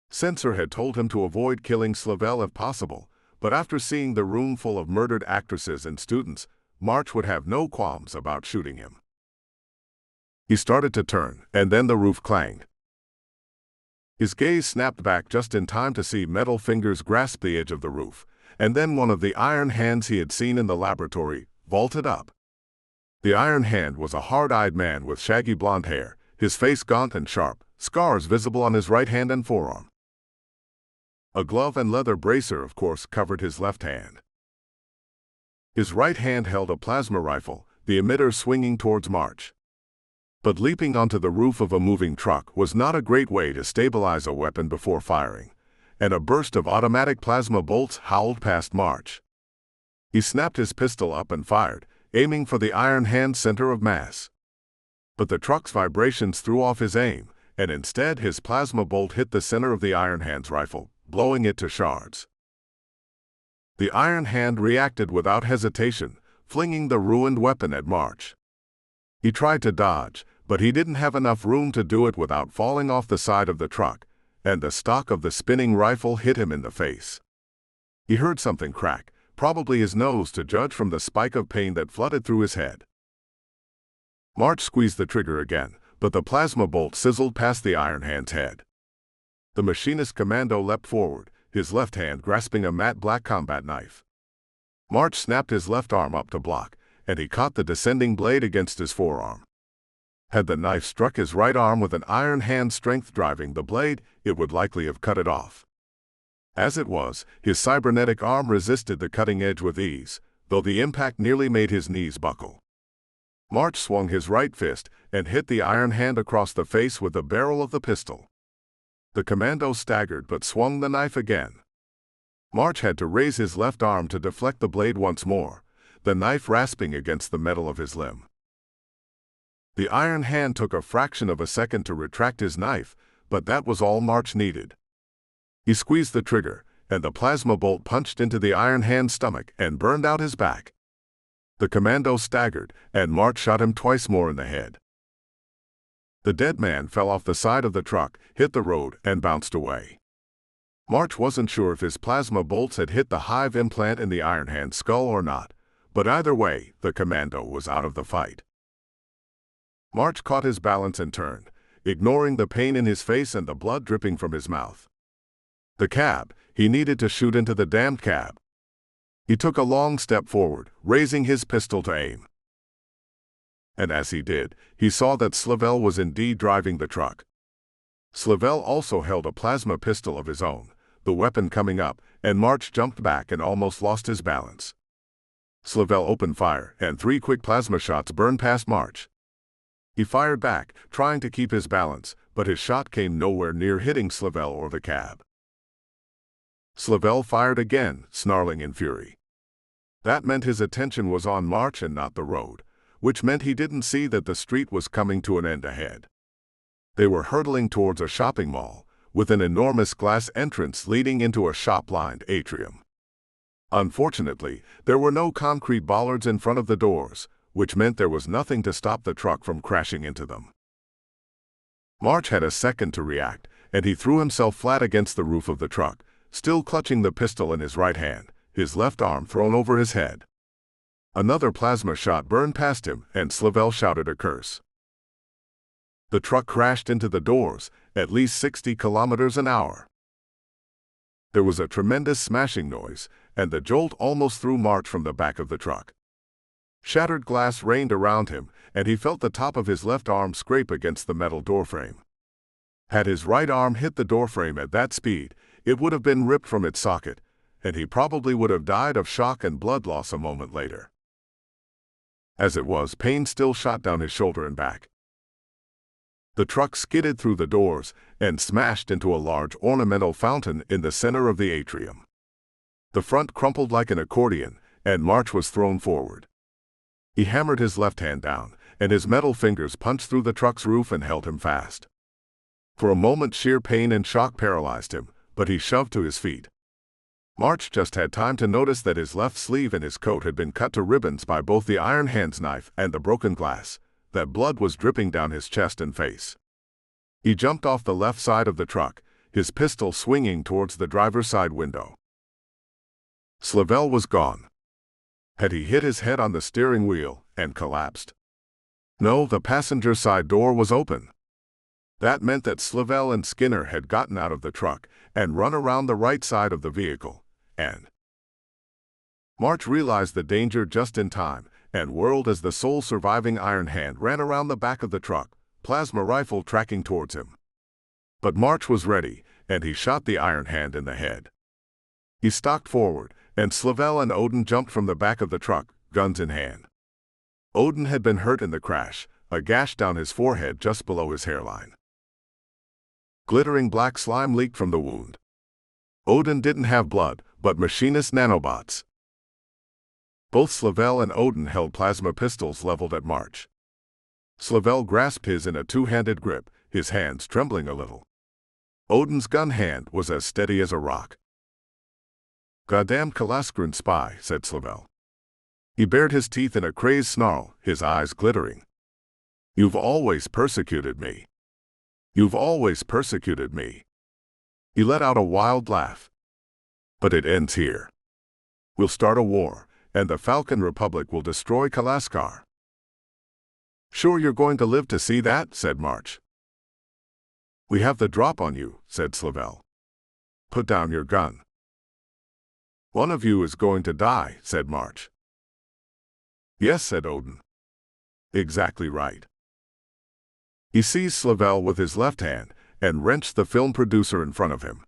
Sensor had told him to avoid killing Slavel if possible, but after seeing the room full of murdered actresses and students, March would have no qualms about shooting him. He started to turn, and then the roof clanged. His gaze snapped back just in time to see metal fingers grasp the edge of the roof, and then one of the iron hands he had seen in the laboratory vaulted up. The iron hand was a hard-eyed man with shaggy blonde hair, his face gaunt and sharp, scars visible on his right hand and forearm. A glove and leather bracer, of course, covered his left hand. His right hand held a plasma rifle, the emitter swinging towards March. But leaping onto the roof of a moving truck was not a great way to stabilize a weapon before firing, and a burst of automatic plasma bolts howled past March. He snapped his pistol up and fired, aiming for the iron hand's center of mass. But the truck's vibrations threw off his aim, and instead his plasma bolt hit the center of the iron hand's rifle, blowing it to shards. The iron hand reacted without hesitation, flinging the ruined weapon at March. He tried to dodge, but he didn't have enough room to do it without falling off the side of the truck, and the stock of the spinning rifle hit him in the face. He heard something crack, probably his nose to judge from the spike of pain that flooded through his head. March squeezed the trigger again, but the plasma bolt sizzled past the iron hand's head. The machinist commando leapt forward, his left hand grasping a matte black combat knife. March snapped his left arm up to block, and he caught the descending blade against his forearm. Had the knife struck his right arm with an iron hand strength driving the blade, it would likely have cut it off. As it was, his cybernetic arm resisted the cutting edge with ease, though the impact nearly made his knees buckle. March swung his right fist and hit the iron hand across the face with the barrel of the pistol. The commando staggered but swung the knife again. March had to raise his left arm to deflect the blade once more, the knife rasping against the metal of his limb. The iron hand took a fraction of a second to retract his knife, but that was all March needed. He squeezed the trigger, and the plasma bolt punched into the iron hand's stomach and burned out his back. The commando staggered, and March shot him twice more in the head. The dead man fell off the side of the truck, hit the road, and bounced away. March wasn't sure if his plasma bolts had hit the hive implant in the iron hand's skull or not, but either way, the commando was out of the fight. March caught his balance and turned, ignoring the pain in his face and the blood dripping from his mouth. The cab, he needed to shoot into the damned cab. He took a long step forward, raising his pistol to aim. And as he did, he saw that Slavel was indeed driving the truck. Slavel also held a plasma pistol of his own, the weapon coming up, and March jumped back and almost lost his balance. Slavel opened fire, and 3 quick plasma shots burned past March. He fired back, trying to keep his balance, but his shot came nowhere near hitting Slavel or the cab. Slavell fired again, snarling in fury. That meant his attention was on March and not the road, which meant he didn't see that the street was coming to an end ahead. They were hurtling towards a shopping mall, with an enormous glass entrance leading into a shop-lined atrium. Unfortunately, there were no concrete bollards in front of the doors, which meant there was nothing to stop the truck from crashing into them. March had a second to react, and he threw himself flat against the roof of the truck, still clutching the pistol in his right hand, his left arm thrown over his head. Another plasma shot burned past him, and Slavell shouted a curse. The truck crashed into the doors, at least 60 kilometers an hour. There was a tremendous smashing noise, and the jolt almost threw March from the back of the truck. Shattered glass rained around him, and he felt the top of his left arm scrape against the metal doorframe. Had his right arm hit the doorframe at that speed, it would have been ripped from its socket, and he probably would have died of shock and blood loss a moment later. As it was, pain still shot down his shoulder and back. The truck skidded through the doors and smashed into a large ornamental fountain in the center of the atrium. The front crumpled like an accordion, and March was thrown forward. He hammered his left hand down, and his metal fingers punched through the truck's roof and held him fast. For a moment, sheer pain and shock paralyzed him, but he shoved to his feet. March just had time to notice that his left sleeve and his coat had been cut to ribbons by both the Iron Hand's knife and the broken glass, that blood was dripping down his chest and face. He jumped off the left side of the truck, his pistol swinging towards the driver's side window. Slavell was gone. Had he hit his head on the steering wheel and collapsed? No, the passenger side door was open. That meant that Slavell and Skinner had gotten out of the truck and run around the right side of the vehicle, and March realized the danger just in time and whirled as the sole surviving Iron Hand ran around the back of the truck, plasma rifle tracking towards him. But March was ready, and he shot the Iron Hand in the head. He stalked forward, and Slavell and Odin jumped from the back of the truck, guns in hand. Odin had been hurt in the crash, a gash down his forehead just below his hairline. Glittering black slime leaked from the wound. Odin didn't have blood, but machinist nanobots. Both Slavell and Odin held plasma pistols leveled at March. Slavell grasped his in a two-handed grip, his hands trembling a little. Odin's gun hand was as steady as a rock. "Goddamn Kalaskrin spy," said Slavell. He bared his teeth in a crazed snarl, his eyes glittering. "You've always persecuted me. You've always persecuted me." He let out a wild laugh. "But it ends here. We'll start a war, and the Falcon Republic will destroy Kalaskar." "Sure you're going to live to see that?" said March. "We have the drop on you," said Slavell. "Put down your gun." "One of you is going to die," said March. "Yes," said Odin. "Exactly right." He seized Slavell with his left hand and wrenched the film producer in front of him.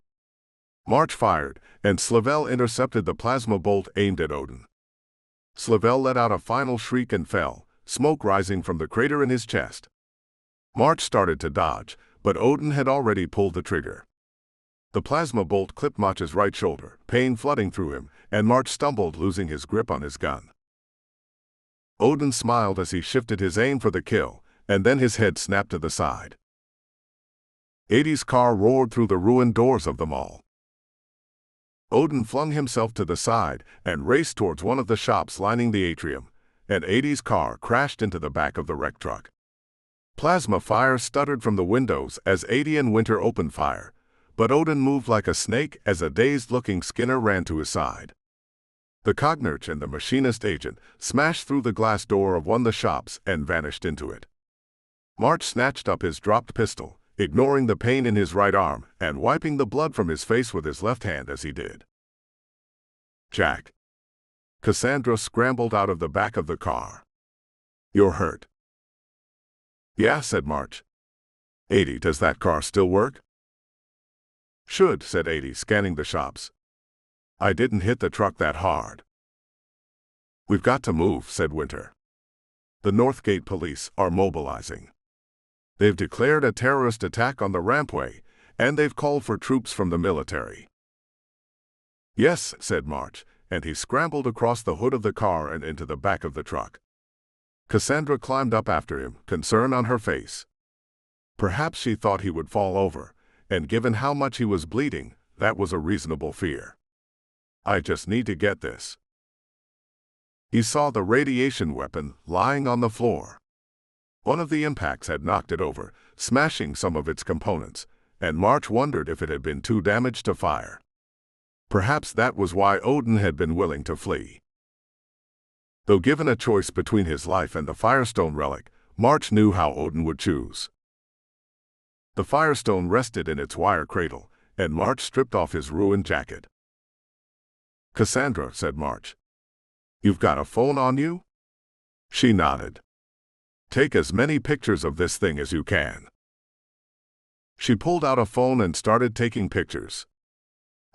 March fired, and Slavell intercepted the plasma bolt aimed at Odin. Slavell let out a final shriek and fell, smoke rising from the crater in his chest. March started to dodge, but Odin had already pulled the trigger. The plasma bolt clipped March's right shoulder, pain flooding through him, and March stumbled, losing his grip on his gun. Odin smiled as he shifted his aim for the kill, and then his head snapped to the side. 80's car roared through the ruined doors of the mall. Odin flung himself to the side and raced towards one of the shops lining the atrium, and 80's car crashed into the back of the wrecked truck. Plasma fire stuttered from the windows as 80 and Winter opened fire, but Odin moved like a snake as a dazed-looking Skinner ran to his side. The cognurch and the machinist agent smashed through the glass door of one of the shops and vanished into it. March snatched up his dropped pistol, ignoring the pain in his right arm and wiping the blood from his face with his left hand as he did. "Jack." Cassandra scrambled out of the back of the car. "You're hurt." "Yeah," said March. 80, does that car still work?" "Should," said 80, scanning the shops. "I didn't hit the truck that hard." "We've got to move," said Winter. "The Northgate police are mobilizing. They've declared a terrorist attack on the rampway, and they've called for troops from the military." Yes, said March, and he scrambled across the hood of the car and into the back of the truck. Cassandra climbed up after him, concern on her face. Perhaps she thought he would fall over, and given how much he was bleeding, that was a reasonable fear. I just need to get this. He saw the radiation weapon lying on the floor. One of the impacts had knocked it over, smashing some of its components, and March wondered if it had been too damaged to fire. Perhaps that was why Odin had been willing to flee. Though given a choice between his life and the Firestone relic, March knew how Odin would choose. The Firestone rested in its wire cradle, and March stripped off his ruined jacket. Cassandra, said March. You've got a phone on you? She nodded. Take as many pictures of this thing as you can. She pulled out a phone and started taking pictures.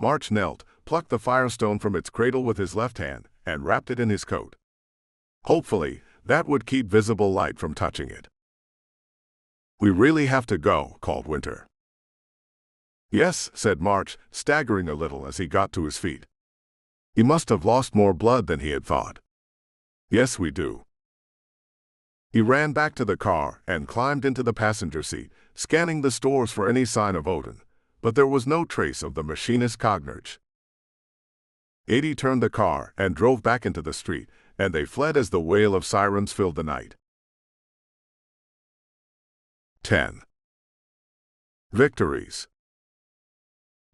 March knelt, plucked the Firestone from its cradle with his left hand, and wrapped it in his coat. Hopefully, that would keep visible light from touching it. We really have to go, called Winter. Yes, said March, staggering a little as he got to his feet. He must have lost more blood than he had thought. Yes, we do. He ran back to the car and climbed into the passenger seat, scanning the stores for any sign of Odin, but there was no trace of the machinist Cognurch. Adie turned the car and drove back into the street, and they fled as the wail of sirens filled the night. 10. Victories.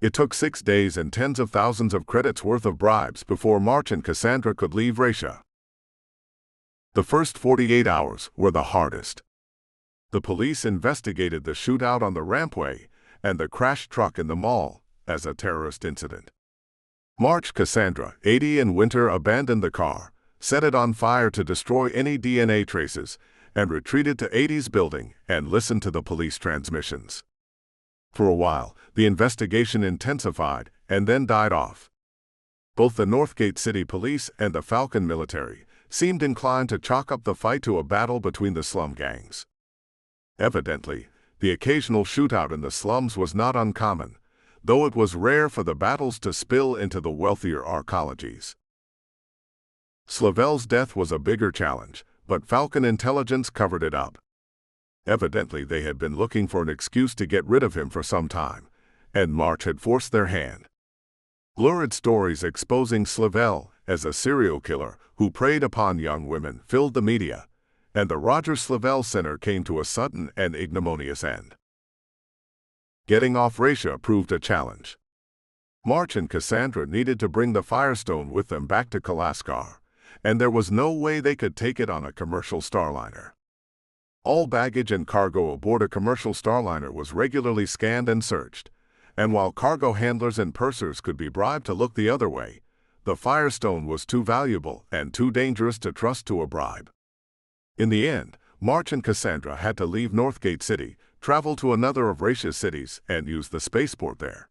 It took 6 days and tens of thousands of credits worth of bribes before March and Cassandra could leave Raisha. The first 48 hours were the hardest. The police investigated the shootout on the rampway and the crashed truck in the mall as a terrorist incident. March, Cassandra, Adie, and Winter abandoned the car, set it on fire to destroy any DNA traces, and retreated to Adie's building and listened to the police transmissions. For a while, the investigation intensified and then died off. Both the Northgate City Police and the Falcon military seemed inclined to chalk up the fight to a battle between the slum gangs. Evidently, the occasional shootout in the slums was not uncommon, though it was rare for the battles to spill into the wealthier arcologies. Slavel's death was a bigger challenge, but Falcon intelligence covered it up. Evidently, they had been looking for an excuse to get rid of him for some time, and March had forced their hand. Lurid stories exposing Slavel as a serial killer who preyed upon young women filled the media, and the Roger Slavel Center came to a sudden and ignominious end. Getting off Raisha proved a challenge. March and Cassandra needed to bring the Firestone with them back to Kalaskar, and there was no way they could take it on a commercial starliner. All baggage and cargo aboard a commercial starliner was regularly scanned and searched, and while cargo handlers and pursers could be bribed to look the other way, the Firestone was too valuable and too dangerous to trust to a bribe. In the end, March and Cassandra had to leave Northgate City, travel to another of Raisha's cities, and use the spaceport there.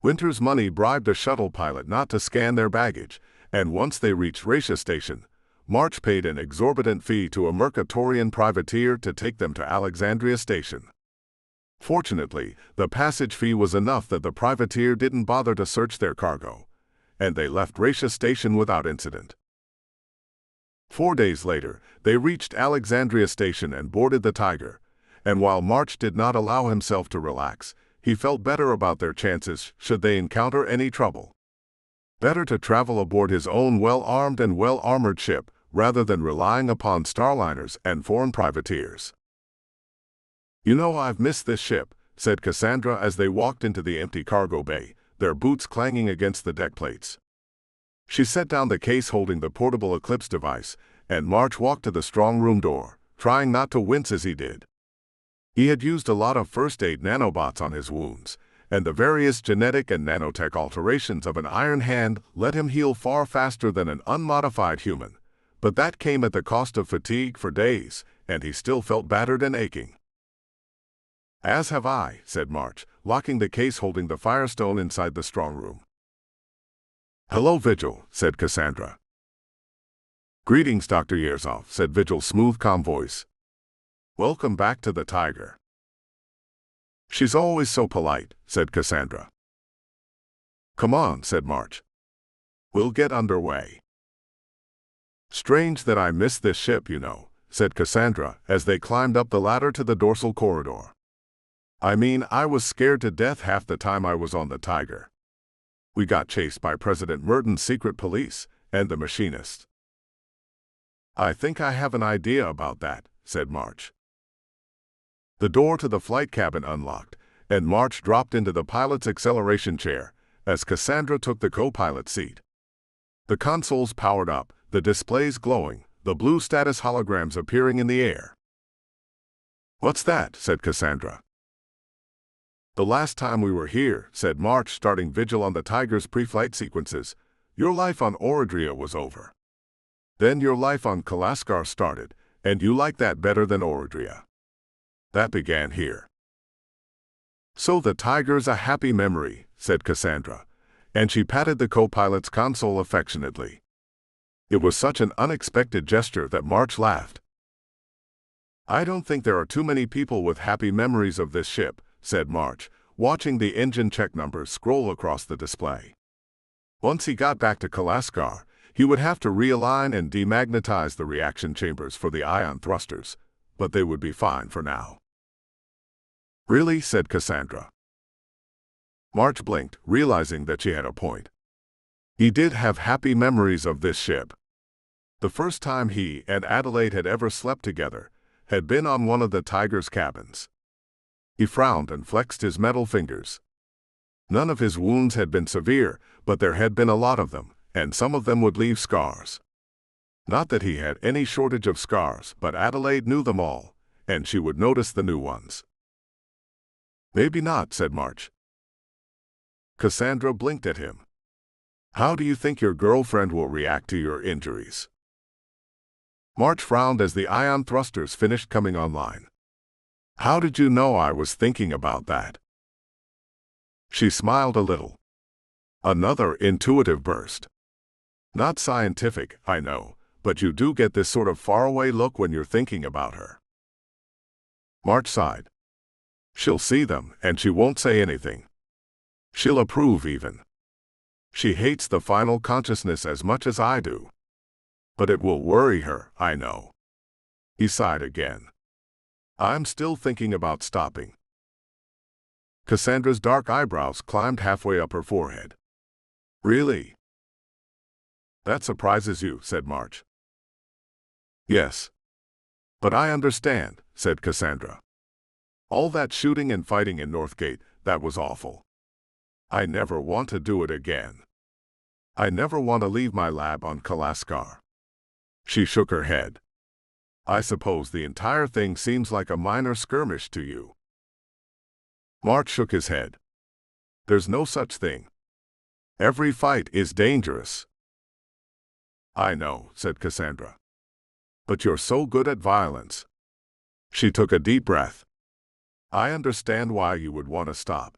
Winter's money bribed a shuttle pilot not to scan their baggage, and once they reached Raisha Station, March paid an exorbitant fee to a Mercatorian privateer to take them to Alexandria Station. Fortunately, the passage fee was enough that the privateer didn't bother to search their cargo, and they left Raisha Station without incident. 4 days later, they reached Alexandria Station and boarded the Tiger, and while March did not allow himself to relax, he felt better about their chances should they encounter any trouble. Better to travel aboard his own well-armed and well-armored ship rather than relying upon starliners and foreign privateers. You know, I've missed this ship, said Cassandra as they walked into the empty cargo bay, their boots clanging against the deck plates. She set down the case holding the portable Eclipse device, and March walked to the strong room door, trying not to wince as he did. He had used a lot of first-aid nanobots on his wounds, and the various genetic and nanotech alterations of an iron hand let him heal far faster than an unmodified human, but that came at the cost of fatigue for days, and he still felt battered and aching. As have I, said March, locking the case holding the Firestone inside the strong room. Hello, Vigil, said Cassandra. Greetings, Dr. Yerzov, said Vigil's smooth, calm voice. Welcome back to the Tiger. She's always so polite, said Cassandra. Come on, said March. We'll get underway. Strange that I missed this ship, you know, said Cassandra as they climbed up the ladder to the dorsal corridor. I mean, I was scared to death half the time I was on the Tiger. We got chased by President Merton's secret police and the machinist. I think I have an idea about that, said March. The door to the flight cabin unlocked, and March dropped into the pilot's acceleration chair as Cassandra took the co-pilot seat. The consoles powered up, the displays glowing, the blue status holograms appearing in the air. What's that? Said Cassandra. The last time we were here, said March, starting vigil on the Tiger's pre-flight sequences, your life on Orodria was over. Then your life on Kalaskar started, and you liked that better than Orodria. That began here. So the Tiger's a happy memory, said Cassandra, and she patted the co-pilot's console affectionately. It was such an unexpected gesture that March laughed. I don't think there are too many people with happy memories of this ship, said March, watching the engine check numbers scroll across the display. Once he got back to Kalaskar, he would have to realign and demagnetize the reaction chambers for the ion thrusters, but they would be fine for now. Really? Said Cassandra. March blinked, realizing that she had a point. He did have happy memories of this ship. The first time he and Adelaide had ever slept together had been on one of the Tiger's cabins. He frowned and flexed his metal fingers. None of his wounds had been severe, but there had been a lot of them, and some of them would leave scars. Not that he had any shortage of scars, but Adelaide knew them all, and she would notice the new ones. Maybe not, said March. Cassandra blinked at him. How do you think your girlfriend will react to your injuries? March frowned as the ion thrusters finished coming online. How did you know I was thinking about that? She smiled a little. Another intuitive burst. Not scientific, I know, but you do get this sort of faraway look when you're thinking about her. March sighed. She'll see them, and she won't say anything. She'll approve even. She hates the final consciousness as much as I do. But it will worry her, I know. He sighed again. I'm still thinking about stopping. Cassandra's dark eyebrows climbed halfway up her forehead. Really? That surprises you, said March. Yes. But I understand, said Cassandra. All that shooting and fighting in Northgate, that was awful. I never want to do it again. I never want to leave my lab on Kalaskar. She shook her head. I suppose the entire thing seems like a minor skirmish to you. March shook his head. There's no such thing. Every fight is dangerous. I know, said Cassandra. But you're so good at violence. She took a deep breath. I understand why you would want to stop.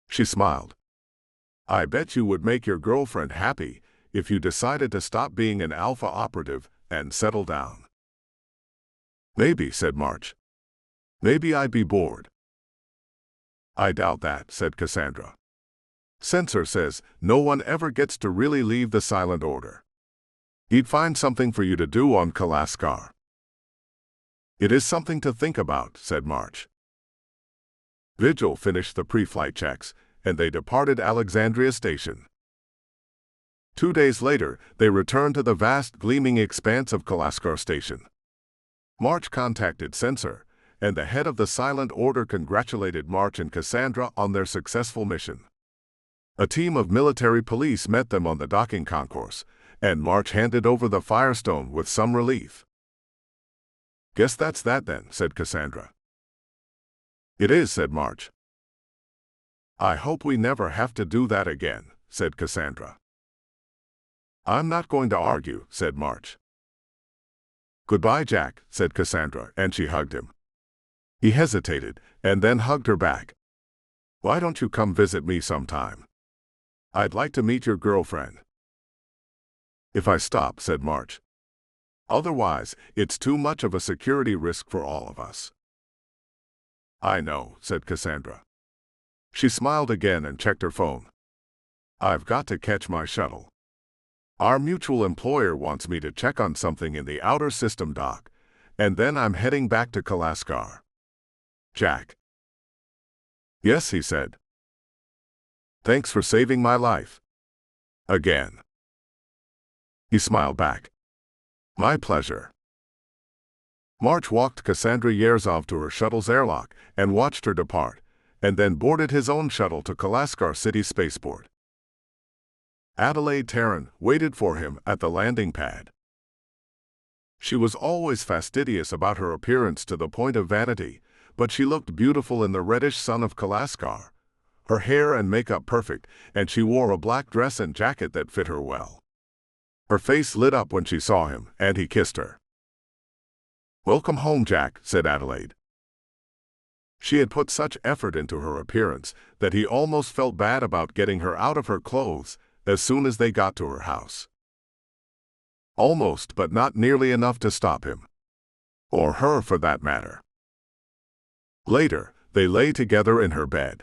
She smiled. I bet you would make your girlfriend happy if you decided to stop being an alpha operative and settle down. Maybe, said March. Maybe I'd be bored. I doubt that, said Cassandra. Censor says no one ever gets to really leave the Silent Order. He'd find something for you to do on Kalaskar. It is something to think about, said March. Vigil finished the pre-flight checks, and they departed Alexandria Station. 2 days later, they returned to the vast gleaming expanse of Kalaskar Station. March contacted Censor, and the head of the Silent Order congratulated March and Cassandra on their successful mission. A team of military police met them on the docking concourse, and March handed over the Firestone with some relief. Guess that's that then, said Cassandra. It is, said March. I hope we never have to do that again, said Cassandra. I'm not going to argue, said March. Goodbye, Jack, said Cassandra, and she hugged him. He hesitated, and then hugged her back. Why don't you come visit me sometime? I'd like to meet your girlfriend. If I stop, said March. Otherwise, it's too much of a security risk for all of us. I know, said Cassandra. She smiled again and checked her phone. I've got to catch my shuttle. Our mutual employer wants me to check on something in the outer system, Doc, and then I'm heading back to Kalaskar. Jack. Yes, he said. Thanks for saving my life. Again. He smiled back. My pleasure. March walked Cassandra Yerzov to her shuttle's airlock and watched her depart, and then boarded his own shuttle to Kalaskar City Spaceport. Adelaide Tarrant waited for him at the landing pad. She was always fastidious about her appearance to the point of vanity, but she looked beautiful in the reddish sun of Kalaskar, her hair and makeup perfect, and she wore a black dress and jacket that fit her well. Her face lit up when she saw him, and he kissed her. Welcome home, Jack, said Adelaide. She had put such effort into her appearance that he almost felt bad about getting her out of her clothes as soon as they got to her house. Almost, but not nearly enough to stop him. Or her, for that matter. Later, they lay together in her bed.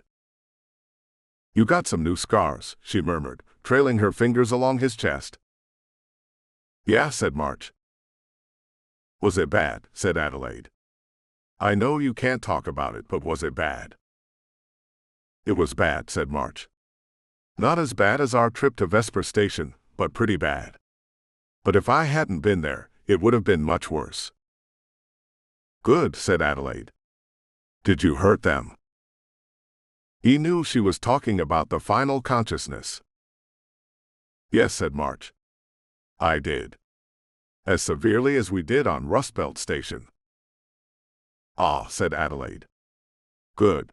You got some new scars, she murmured, trailing her fingers along his chest. Yeah, said March. Was it bad, said Adelaide. I know you can't talk about it, but was it bad? It was bad, said March. Not as bad as our trip to Vesper Station, but pretty bad. But if I hadn't been there, it would have been much worse. Good, said Adelaide. Did you hurt them? He knew she was talking about the final consciousness. Yes, said March. I did. As severely as we did on Rust Belt Station. Ah, said Adelaide. Good.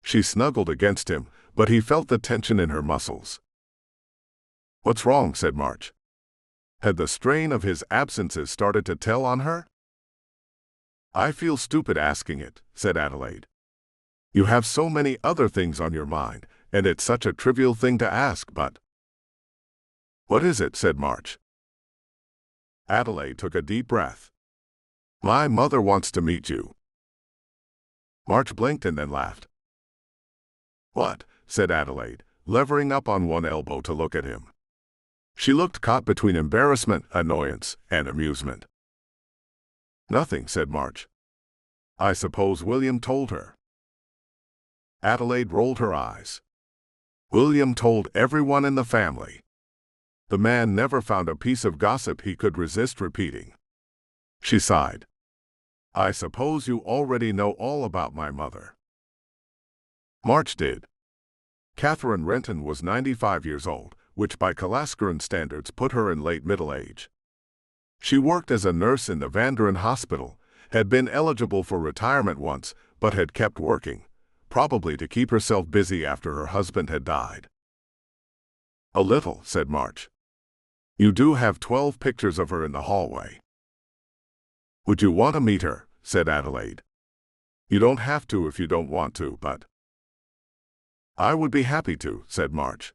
She snuggled against him, but he felt the tension in her muscles. What's wrong, said March. Had the strain of his absences started to tell on her? I feel stupid asking it, said Adelaide. You have so many other things on your mind, and it's such a trivial thing to ask, but... What is it, said March. Adelaide took a deep breath. My mother wants to meet you. March blinked and then laughed. What? Said Adelaide, levering up on one elbow to look at him. She looked caught between embarrassment, annoyance, and amusement. Nothing, said March. I suppose William told her. Adelaide rolled her eyes. William told everyone in the family. The man never found a piece of gossip he could resist repeating. She sighed. I suppose you already know all about my mother. March did. Catherine Renton was 95 years old, which by Kalaskaran standards put her in late middle age. She worked as a nurse in the Vanderen Hospital, had been eligible for retirement once, but had kept working, probably to keep herself busy after her husband had died. A little, said March. You do have 12 pictures of her in the hallway. Would you want to meet her? Said Adelaide. You don't have to if you don't want to, but... I would be happy to, said March.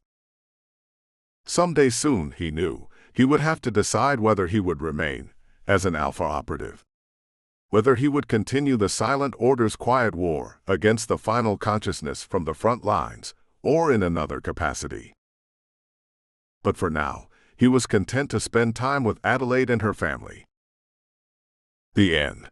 Someday soon, he knew, he would have to decide whether he would remain as an Alpha operative. Whether he would continue the Silent Order's quiet war against the final consciousness from the front lines, or in another capacity. But for now, he was content to spend time with Adelaide and her family. The end.